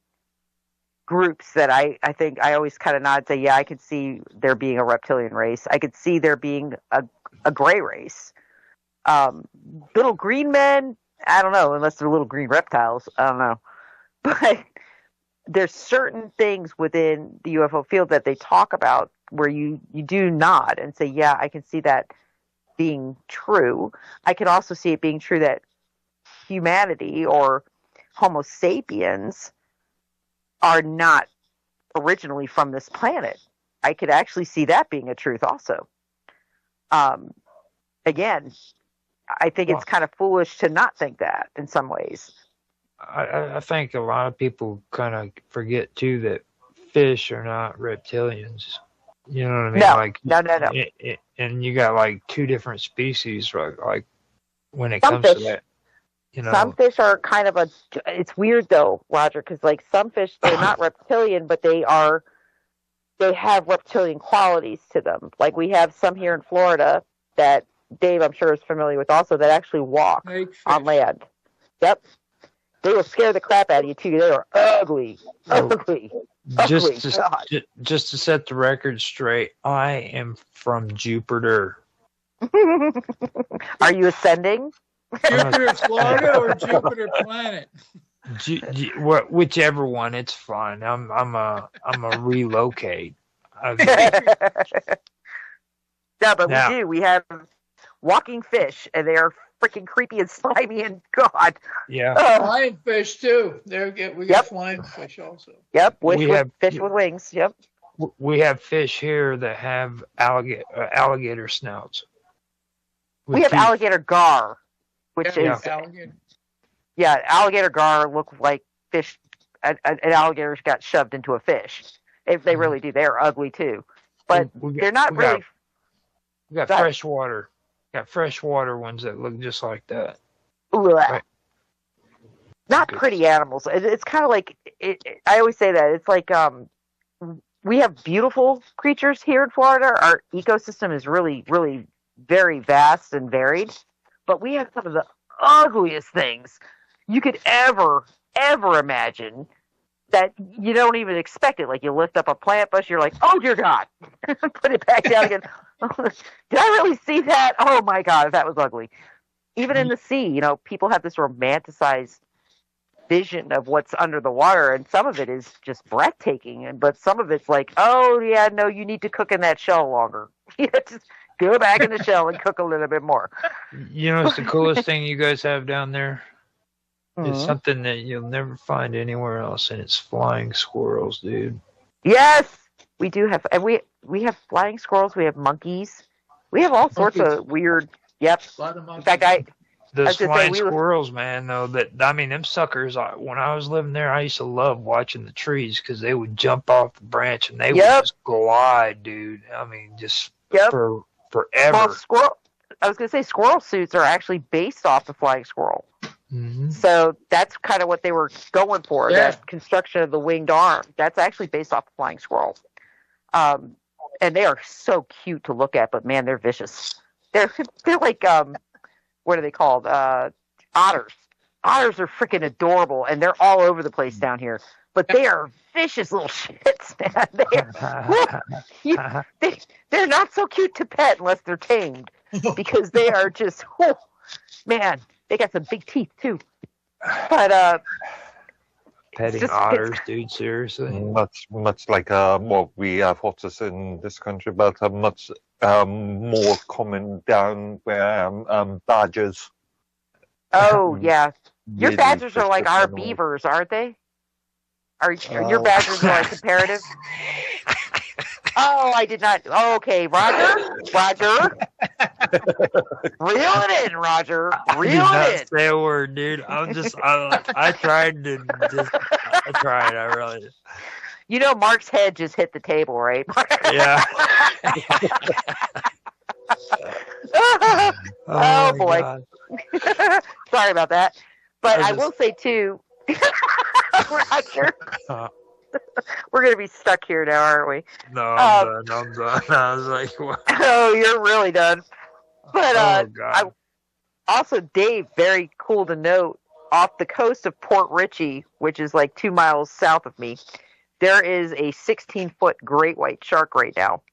[SPEAKER 14] groups that I think I always kind of nod and say, yeah, I could see there being a reptilian race. I could see there being a gray race. Little green men, I don't know, unless they're little green reptiles. I don't know. But there's certain things within the UFO field that they talk about where you do nod and say, yeah, I can see that being true. I can also see it being true that humanity or Homo sapiens are not originally from this planet. I could actually see that being a truth also. Again, I think it's kind of foolish to not think that in some ways.
[SPEAKER 18] I think a lot of people kind of forget, too, that fish are not reptilians. You know what I mean?
[SPEAKER 14] No.
[SPEAKER 18] And you got, like, two different species, like when it comes to that.
[SPEAKER 14] Some fish are kind of it's weird, though, Roger, because, like, some fish, they're not reptilian, but they have reptilian qualities to them. Like, we have some here in Florida that Dave, I'm sure, is familiar with also, that actually walk on land. Yep. They will scare the crap out of you, too. They are ugly. Ugly.
[SPEAKER 18] Just to set the record straight, I am from Jupiter.
[SPEAKER 14] Are you ascending?
[SPEAKER 15] Jupiter, Florida, or Jupiter planet?
[SPEAKER 18] Whichever one, it's fine. I'm a relocate.
[SPEAKER 14] Yeah, but we do. We have walking fish, and they are freaking creepy and slimy, and God.
[SPEAKER 18] Yeah.
[SPEAKER 15] Flying fish too. We got flying fish also.
[SPEAKER 14] Yep. Fish with wings. Yep.
[SPEAKER 18] We have fish here that have alligator snouts.
[SPEAKER 14] We have alligator gar, which is
[SPEAKER 15] alligator.
[SPEAKER 14] Yeah, alligator gar look like fish. An alligator got shoved into a fish. They really do. They're ugly too, but they're not really.
[SPEAKER 18] We got freshwater. Got freshwater ones that look just like that.
[SPEAKER 14] Right. Not pretty animals. It's kind of like I always say that it's like we have beautiful creatures here in Florida. Our ecosystem is really, really very vast and varied, but we have some of the ugliest things you could ever imagine that you don't even expect it. Like you lift up a plant bush, you're like, oh dear God, put it back down again. Did I really see that? Oh my God, that was ugly. Even in the sea, you know, people have this romanticized vision of what's under the water, and some of it is just breathtaking, but some of it's like, oh yeah, no, you need to cook in that shell longer. Just go back in the shell and cook a little bit more.
[SPEAKER 18] You know, it's the coolest thing you guys have down there. It's something that you'll never find anywhere else, and it's flying squirrels, dude.
[SPEAKER 14] Yes, we do have, and we have flying squirrels. We have monkeys. We have all sorts of weird. Yep. In fact,
[SPEAKER 18] those flying squirrels, man. Though them suckers. When I was living there, I used to love watching the trees because they would jump off the branch and they would just glide, dude. I mean, just for forever.
[SPEAKER 14] Well, I was gonna say squirrel suits are actually based off the flying squirrel.
[SPEAKER 18] Mm-hmm.
[SPEAKER 14] So that's kind of what they were going for.
[SPEAKER 15] Yeah.
[SPEAKER 14] That construction of the winged arm. That's actually based off the flying squirrel. And they are so cute to look at, but man, they're vicious. They're like what are they called? Otters. Otters are freaking adorable, and they're all over the place down here. But they are vicious little shits, man. They're not so cute to pet unless they're tamed, because they are just, man, they got some big teeth too. But
[SPEAKER 18] petting otters, dude, seriously.
[SPEAKER 16] Much like what we have otters in this country, but much more common down where badgers.
[SPEAKER 14] Oh yeah, your badgers are like our beavers, aren't they? Are your badgers are like comparative? Oh, I did not. Oh, okay, Roger. Reel it in, Roger. Reel it in.
[SPEAKER 18] Say a word, dude. I tried. I really did.
[SPEAKER 14] You know, Mark's head just hit the table, right?
[SPEAKER 18] Yeah.
[SPEAKER 14] Oh boy. Sorry about that. But I will say too, Roger. We're going to be stuck here now, aren't we?
[SPEAKER 18] No, I'm done. I was like, what?
[SPEAKER 14] Oh, you're really done. But
[SPEAKER 18] oh, God.
[SPEAKER 14] Also, Dave, very cool to note, off the coast of Port Richey, which is like 2 miles south of me, there is a 16-foot great white shark right now.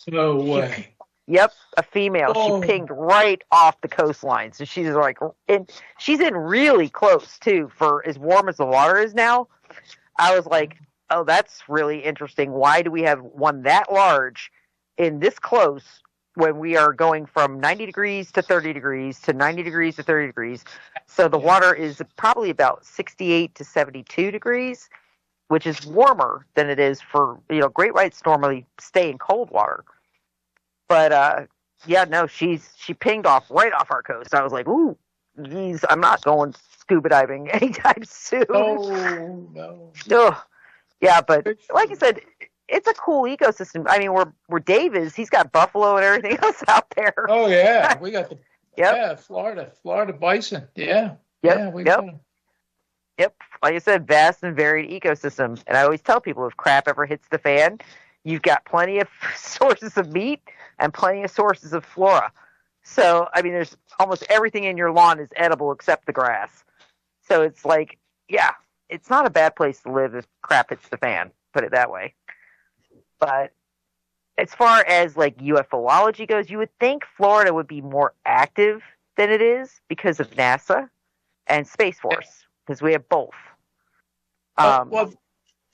[SPEAKER 15] No way.
[SPEAKER 14] Yep, a female.
[SPEAKER 15] Oh.
[SPEAKER 14] She pinged right off the coastline. So she's like, she's in really close too, for as warm as the water is now. I was like, oh, that's really interesting. Why do we have one that large in this close when we are going from 90 degrees to 30 degrees to 90 degrees to 30 degrees? So the water is probably about 68 to 72 degrees, which is warmer than it is for, great whites normally stay in cold water. But, yeah, no, she pinged off right off our coast. I was like, ooh, geez, I'm not going scuba diving anytime soon.
[SPEAKER 15] Oh, no.
[SPEAKER 14] Ugh. Yeah, but like I said, it's a cool ecosystem. I mean, where Dave is, he's got buffalo and everything else out there.
[SPEAKER 15] Oh yeah, we got Florida bison. Yeah, we got them.
[SPEAKER 14] Yep, like I said, vast and varied ecosystem. And I always tell people, if crap ever hits the fan, you've got plenty of sources of meat and plenty of sources of flora. So I mean, there's almost everything in your lawn is edible except the grass. So it's like, yeah. It's not a bad place to live if crap hits the fan, put it that way. But as far as like UFOlogy goes, you would think Florida would be more active than it is because of NASA and Space Force, because we have both.
[SPEAKER 15] Well,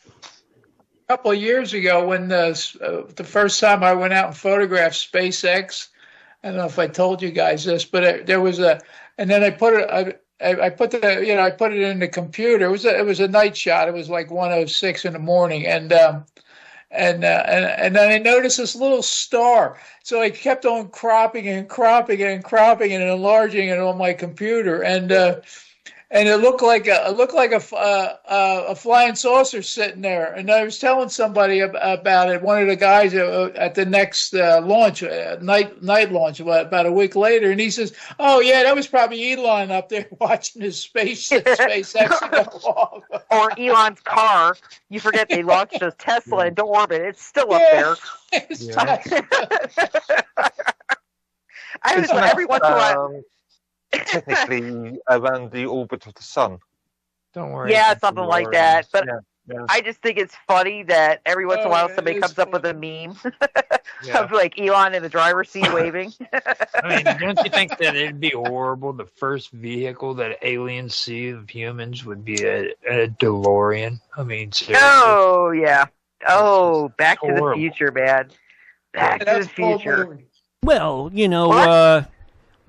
[SPEAKER 15] a couple of years ago, when the first time I went out and photographed SpaceX, I don't know if I told you guys this, but there was and then I put it. I put it in the computer. It was a night shot. It was like 1:06 in the morning, and then I noticed this little star. So I kept on cropping and enlarging it on my computer, and and it looked like a flying saucer sitting there. And I was telling somebody about it. One of the guys at the next launch, night launch, about a week later, and he says, "Oh yeah, that was probably Elon up there watching his SpaceX go off."
[SPEAKER 14] Or Elon's car. You forget they launched a Tesla into orbit. It's still up there. I was every once in a while.
[SPEAKER 16] Technically around the orbit of the sun.
[SPEAKER 18] Don't worry.
[SPEAKER 14] Yeah, something like that. But
[SPEAKER 16] yeah.
[SPEAKER 14] I just think it's funny that every once in a while somebody comes up with a meme of like Elon in the driver's seat waving.
[SPEAKER 18] I mean, don't you think that it'd be horrible? The first vehicle that aliens see of humans would be a DeLorean. I mean, seriously.
[SPEAKER 14] Oh yeah. Oh, Back to the Future, man. Back to the Future.
[SPEAKER 1] Well,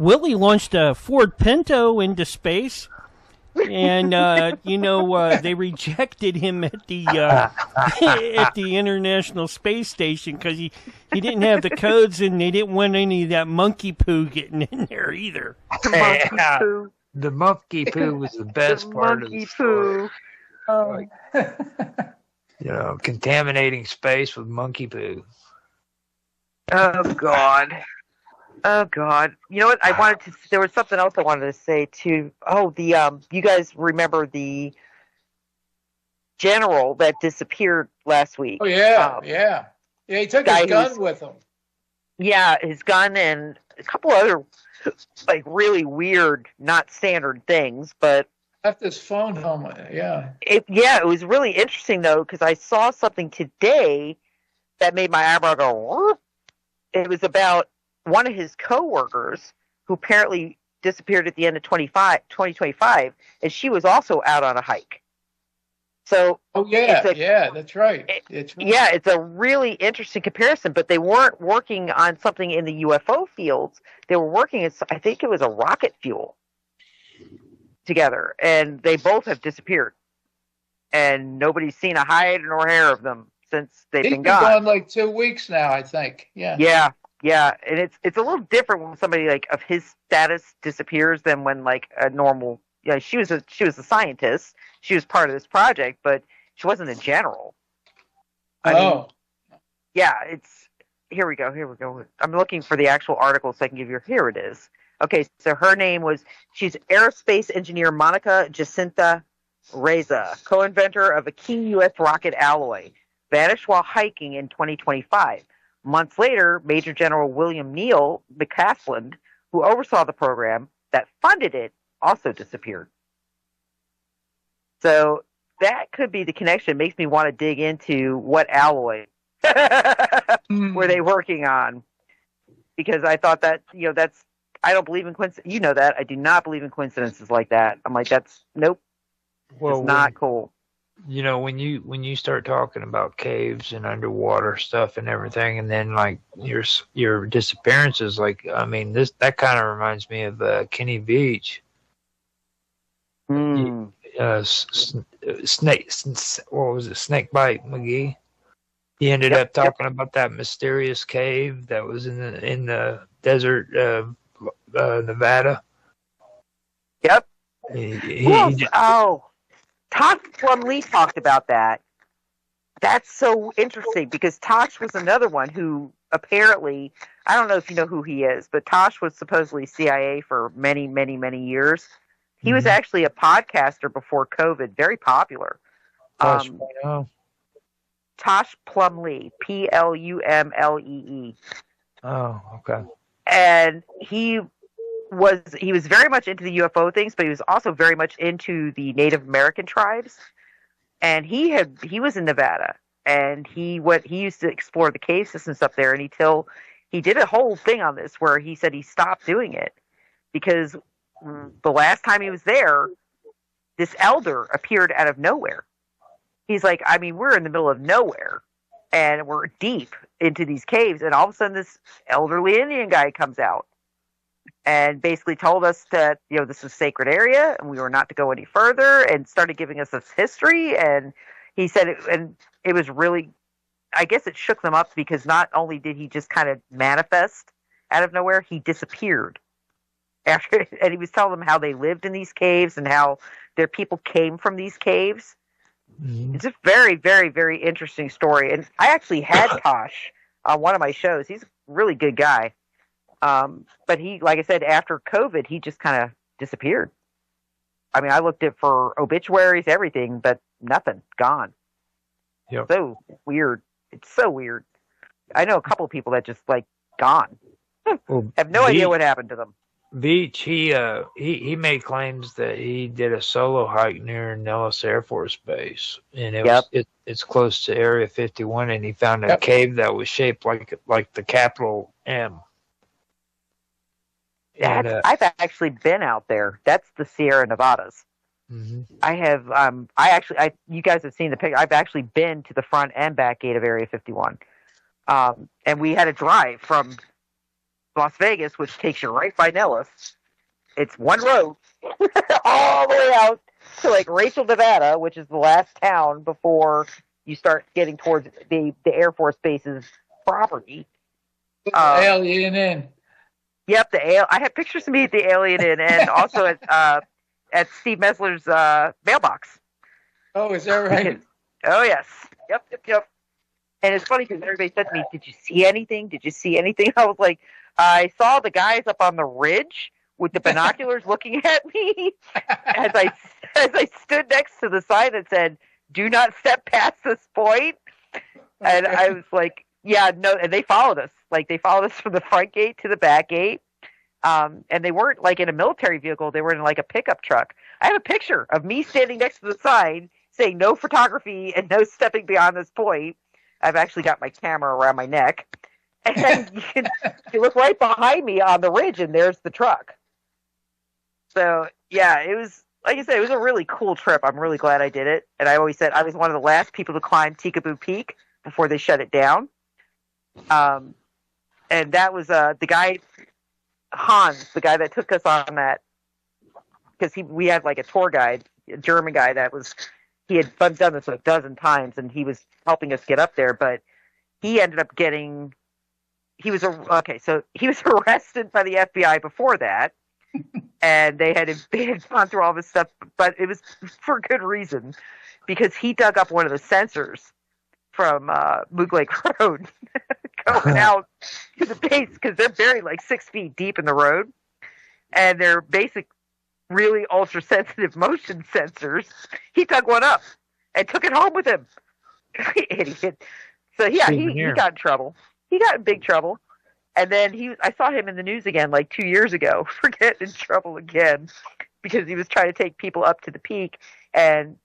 [SPEAKER 1] Willie launched a Ford Pinto into space, and they rejected him at the at the International Space Station because he didn't have the codes, and they didn't want any of that monkey poo getting in there either.
[SPEAKER 18] The monkey poo was the best part of the story.
[SPEAKER 14] Oh.
[SPEAKER 18] Contaminating space with monkey poo.
[SPEAKER 14] Oh God. Oh God! You know what? There was something else I wanted to say too. Oh, you guys remember the general that disappeared last week?
[SPEAKER 15] Oh yeah, yeah. He took his gun with him.
[SPEAKER 14] Yeah, his gun and a couple other like really weird, not standard things, but
[SPEAKER 15] left his phone home. Yeah.
[SPEAKER 14] It was really interesting though because I saw something today that made my eyebrow go. Whoop. It was about one of his coworkers who apparently disappeared at the end of 2025, and she was also out on a hike. So,
[SPEAKER 15] that's right.
[SPEAKER 14] Yeah, it's a really interesting comparison, but they weren't working on something in the UFO fields. They were working as, I think it was a rocket fuel together, and they both have disappeared. And nobody's seen a hide nor hair of them since they've been gone.
[SPEAKER 15] He's been gone like 2 weeks now, I think. Yeah.
[SPEAKER 14] Yeah, and it's a little different when somebody like of his status disappears than when like a normal. Yeah, she was a scientist. She was part of this project, but she wasn't a general. I mean, it's here we go. I'm looking for the actual article so I can give you. Here it is. Okay, so her name she's aerospace engineer Monica Jacinta Reza, co-inventor of a key U.S. rocket alloy, vanished while hiking in 2025. Months later, Major General William Neal McCaslin, who oversaw the program that funded it, also disappeared. So that could be the connection. It makes me want to dig into what alloy were they working on, because I thought that I don't believe in coincidence. You know that I do not believe in coincidences like that. I'm like, nope. Well, it's not cool.
[SPEAKER 18] When you start talking about caves and underwater stuff and everything, and then like your disappearances, like that kind of reminds me of Kenny Beach. Snakebite McGee. He ended up talking about that mysterious cave that was in the desert of Nevada.
[SPEAKER 14] Yep. Tosh Plumlee talked about that. That's so interesting because Tosh was another one who apparently, I don't know if you know who he is, but Tosh was supposedly CIA for many, many, many years. He was actually a podcaster before COVID, very popular. Tosh Plumlee, Plumlee.
[SPEAKER 18] Oh, okay.
[SPEAKER 14] And he was very much into the UFO things, but he was also very much into the Native American tribes. And he was in Nevada, and he used to explore the cave systems up there. And he did a whole thing on this where he said he stopped doing it because the last time he was there, this elder appeared out of nowhere. He's like, we're in the middle of nowhere, and we're deep into these caves, and all of a sudden this elderly Indian guy comes out and basically told us that, this is a sacred area and we were not to go any further, and started giving us this history. And he said it was really, I guess it shook them up because not only did he just kind of manifest out of nowhere, he disappeared. and he was telling them how they lived in these caves and how their people came from these caves.
[SPEAKER 18] Mm-hmm.
[SPEAKER 14] It's a very, very, very interesting story. And I actually had Tosh on one of my shows. He's a really good guy. But he, like I said, after COVID, he just kind of disappeared. I mean, I looked at for obituaries, everything, but nothing. Gone.
[SPEAKER 18] Yep.
[SPEAKER 14] So weird. It's so weird. I know a couple of people that just, like, gone.
[SPEAKER 18] Well,
[SPEAKER 14] have no idea what happened to them.
[SPEAKER 18] Veach, he made claims that he did a solo hike near Nellis Air Force Base, and it's close to Area 51, and he found a cave that was shaped like the capital M.
[SPEAKER 14] I've actually been out there. That's the Sierra Nevadas.
[SPEAKER 18] Mm-hmm.
[SPEAKER 14] I have. You guys have seen the picture. I've actually been to the front and back gate of Area 51, and we had a drive from Las Vegas, which takes you right by Nellis. It's one road all the way out to like Rachel, Nevada, which is the last town before you start getting towards the Air Force Base's property.
[SPEAKER 15] Alien Inn.
[SPEAKER 14] Yep, I have pictures of me at the Alien Inn and also at Steve Mesler's mailbox.
[SPEAKER 15] Oh, is that right?
[SPEAKER 14] Oh, yes. Yep. And it's funny because everybody said to me, "Did you see anything? Did you see anything?" I was like, I saw the guys up on the ridge with the binoculars looking at me as I stood next to the sign that said, "Do not step past this point." And I was like, yeah, no, and they followed us. Like, they followed us from the front gate to the back gate. And they weren't, like, in a military vehicle. They were in, like, a pickup truck. I have a picture of me standing next to the sign saying no photography and no stepping beyond this point. I've actually got my camera around my neck. And you look right behind me on the ridge, and there's the truck. So, yeah, it was, like I said, it was a really cool trip. I'm really glad I did it. And I always said I was one of the last people to climb Tikaboo Peak before they shut it down. And that was the guy, Hans, the guy that took us on that, because we had like a tour guide, a German guy he had done this a dozen times, and he was helping us get up there, but he ended up he was arrested by the FBI before that, and they had gone through all this stuff, but it was for good reason, because he dug up one of the sensors from Moog Lake Road going out to the base, because they're buried like 6 feet deep in the road, and they're basic, really ultra-sensitive motion sensors. He dug one up and took it home with him. Idiot. So yeah, he got in trouble. He got in big trouble. And then I saw him in the news again like 2 years ago for getting in trouble again because he was trying to take people up to the peak. And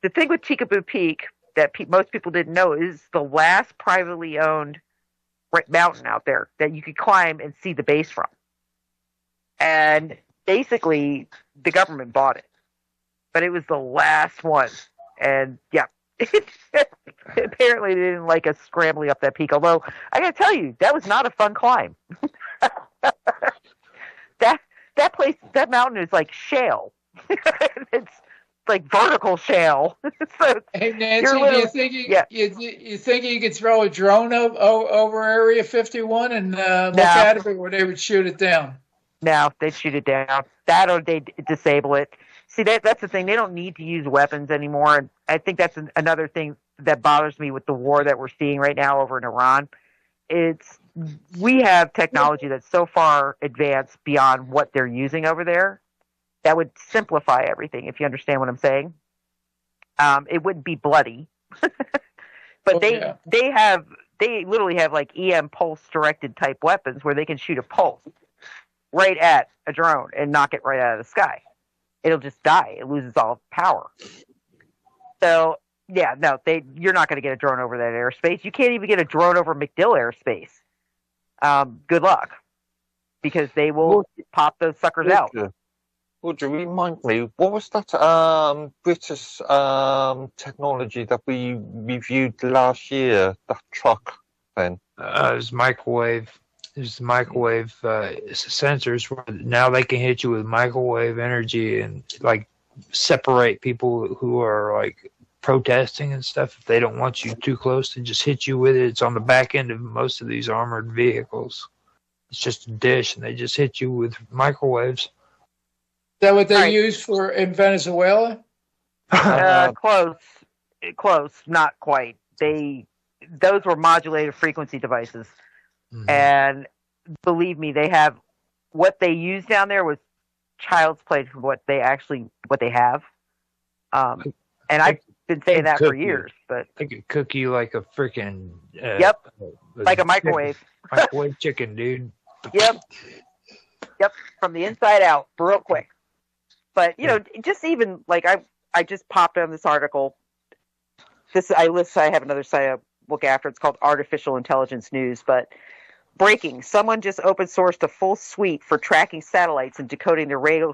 [SPEAKER 14] the thing with Tikaboo Peak that most people didn't know is the last privately owned mountain out there that you could climb and see the base from. And basically, the government bought it. But it was the last one. And yeah, apparently they didn't like us scrambling up that peak. Although, I gotta tell you, that was not a fun climb. That place, that mountain is like shale. It's like vertical shale. So
[SPEAKER 15] hey Nancy, you think you could throw a drone over Area 51 and look at it, or they would shoot it down?
[SPEAKER 14] No, they'd shoot it down. That or they'd disable it. See, that's the thing. They don't need to use weapons anymore. And I think that's another thing that bothers me with the war that we're seeing right now over in Iran. We have technology that's so far advanced beyond what they're using over there that would simplify everything, if you understand what I'm saying. It wouldn't be bloody. But they literally have like EM pulse directed type weapons where they can shoot a pulse right at a drone and knock it right out of the sky. It'll just die. It loses all power. So, yeah, no, you're not going to get a drone over that airspace. You can't even get a drone over MacDill airspace. Good luck. Because they will pop those suckers out.
[SPEAKER 16] Would you remind me, what was that British technology that we reviewed last year, that truck then?
[SPEAKER 18] It was microwave. There's microwave sensors where now they can hit you with microwave energy and like separate people who are like protesting and stuff. If they don't want you too close, to just hit you with it. It's on the back end of most of these armored vehicles. It's just a dish, and they just hit you with microwaves.
[SPEAKER 15] Is that what they use for in Venezuela?
[SPEAKER 14] Close, not quite. Those were modulated frequency devices, and believe me, what they used down there was child's play for what they have. And I've been saying that for years, but
[SPEAKER 18] they could cook you like a freaking
[SPEAKER 14] like a microwave.
[SPEAKER 18] Microwave chicken, dude.
[SPEAKER 14] Yep, from the inside out, real quick. But just even like I just popped on this article. I have another site I look after. It's called Artificial Intelligence News. But breaking: someone just open sourced a full suite for tracking satellites and decoding their radio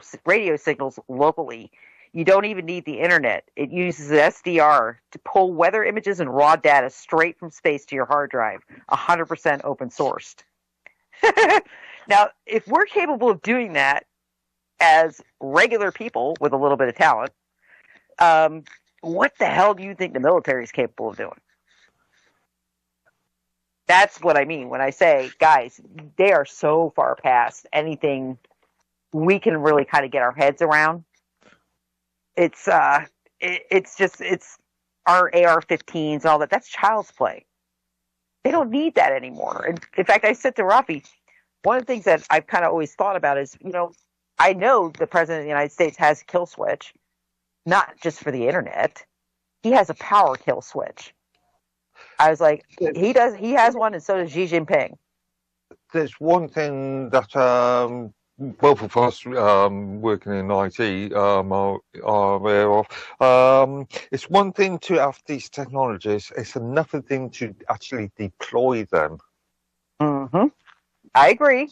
[SPEAKER 14] signals locally. You don't even need the internet. It uses SDR to pull weather images and raw data straight from space to your hard drive. 100% open sourced. Now, if we're capable of doing that as regular people with a little bit of talent, what the hell do you think the military is capable of doing? That's what I mean when I say, guys, they are so far past anything we can really kind of get our heads around. It's our AR-15s and all that. That's child's play. They don't need that anymore. And in fact, I said to Rafi, one of the things that I've kind of always thought about is, I know the President of the United States has a kill switch, not just for the internet. He has a power kill switch. I was like, he has one, and so does Xi Jinping.
[SPEAKER 16] There's one thing that both of us working in IT are aware of. It's one thing to have these technologies. It's another thing to actually deploy them.
[SPEAKER 14] Mm-hmm. I agree.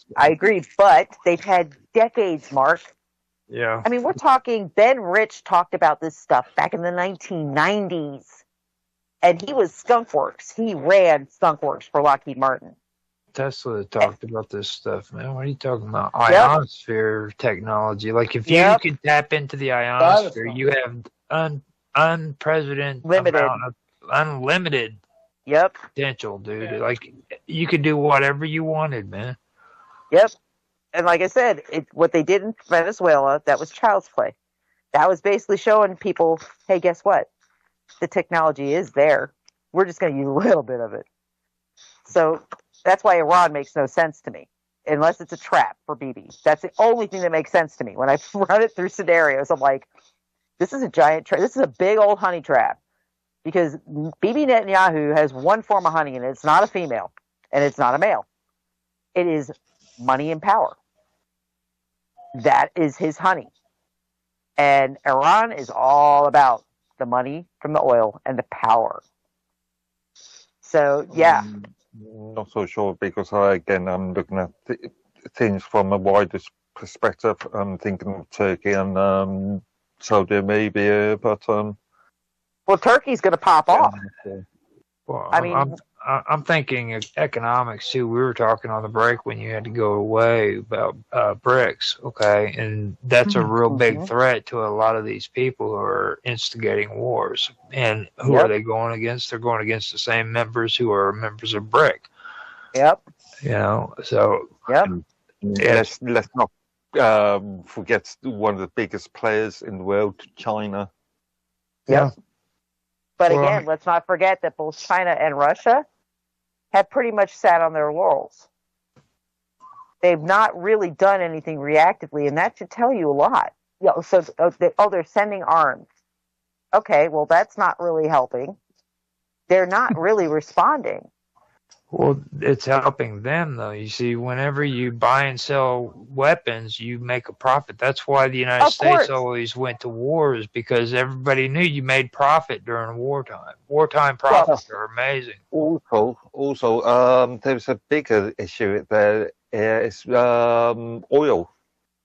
[SPEAKER 14] But they've had decades, Mark.
[SPEAKER 18] Yeah.
[SPEAKER 14] I mean, we're talking, Ben Rich talked about this stuff back in the 1990s. And he was Skunkworks. He ran Skunkworks for Lockheed Martin.
[SPEAKER 18] Tesla talked about this stuff, man. What are you talking about? Ionosphere technology. Like, if you could tap into the ionosphere, you have unlimited potential, dude. Like, you could do whatever you wanted, man.
[SPEAKER 14] Yep. And like I said, what they did in Venezuela, that was child's play. That was basically showing people, hey, guess what? The technology is there. We're just going to use a little bit of it. So that's why Iran makes no sense to me, unless it's a trap for Bibi. That's the only thing that makes sense to me. When I run it through scenarios, I'm like, this is a giant trap. This is a big old honey trap. Because Bibi Netanyahu has one form of honey, and it's not a female, and it's not a male. It is money and power. That is his honey. And Iran is all about the money from the oil and the power. So, yeah.
[SPEAKER 16] Not so sure, because I'm looking at things from a wider perspective. I'm thinking of Turkey and Saudi Arabia, but
[SPEAKER 14] well, Turkey's going to pop off.
[SPEAKER 18] Well, I'm thinking economics too. We were talking on the break when you had to go away about BRICS, okay, and that's a real big threat to a lot of these people who are instigating wars. And who are they going against? They're going against the same members who are members of BRIC.
[SPEAKER 14] Yep.
[SPEAKER 18] So.
[SPEAKER 14] Yep.
[SPEAKER 16] Let's not forget one of the biggest players in the world, China.
[SPEAKER 14] Yep. But again, let's not forget that both China and Russia have pretty much sat on their laurels. They've not really done anything reactively, and that should tell you a lot. They're sending arms. Okay, well, that's not really helping. They're not really responding.
[SPEAKER 18] Well, it's helping them, though. You see, whenever you buy and sell weapons, you make a profit. That's why the United States always went to wars, because everybody knew you made profit during wartime. Wartime profits are amazing.
[SPEAKER 16] Also, there's a bigger issue there. It's oil.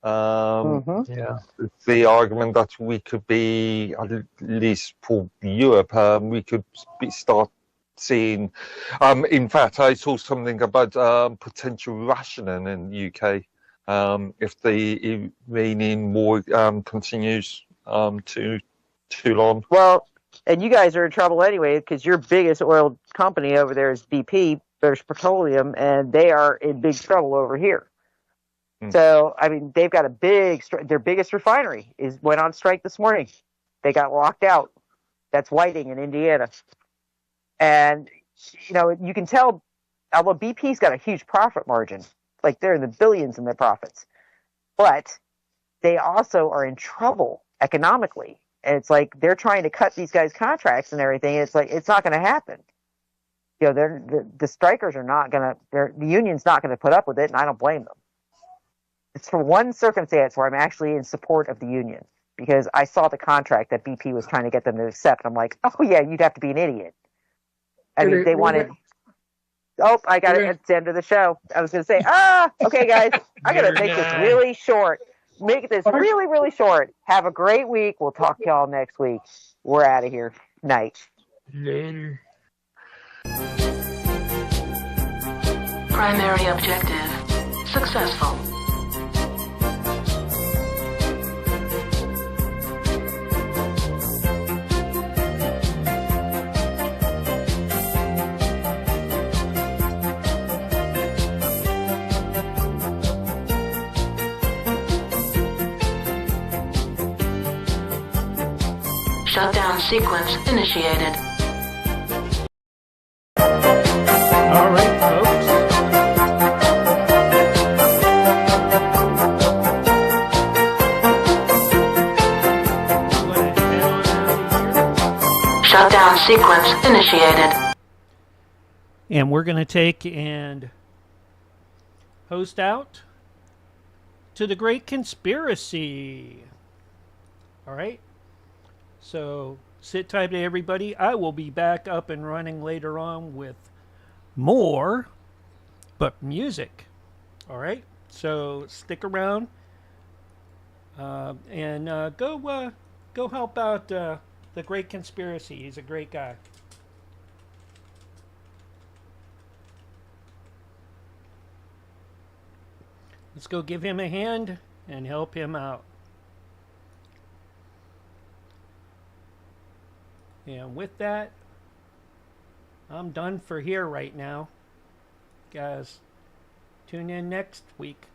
[SPEAKER 16] The argument that we could be, at least for Europe, we could start seeing, in fact, I saw something about potential rationing in the UK if the Iranian war continues too long.
[SPEAKER 14] Well, and you guys are in trouble anyway, because your biggest oil company over there is BP. British Petroleum, and they are in big trouble over here. So, I mean, they've got a big, their biggest refinery went on strike this morning. They got locked out. That's Whiting in Indiana. And, you know, you can tell, although BP's got a huge profit margin, like they're in the billions in their profits, but they also are in trouble economically. And it's like they're trying to cut these guys' contracts and everything. It's like, it's not going to happen. You know, the strikers are not going to, the union's not going to put up with it, and I don't blame them. It's for one circumstance where I'm actually in support of the union, because I saw the contract that BP was trying to get them to accept. I'm like, oh yeah, you'd have to be an idiot. I mean, they wanted. Oh, I got it at the end of the show. I was going to say, okay, guys, I'm going to make this really short. Make this really, really short. Have a great week. We'll talk to y'all next week. We're out of here. Night.
[SPEAKER 18] Later.
[SPEAKER 19] Primary objective successful. Shutdown sequence initiated.
[SPEAKER 1] All right, folks.
[SPEAKER 19] Shutdown sequence initiated.
[SPEAKER 1] And we're going to take and host out to the Great Conspiracy. All right. So sit tight, everybody. I will be back up and running later on with more, but music. All right. So stick around and go help out the Great Conspiracy. He's a great guy. Let's go give him a hand and help him out. And with that, I'm done for here right now. Guys, tune in next week.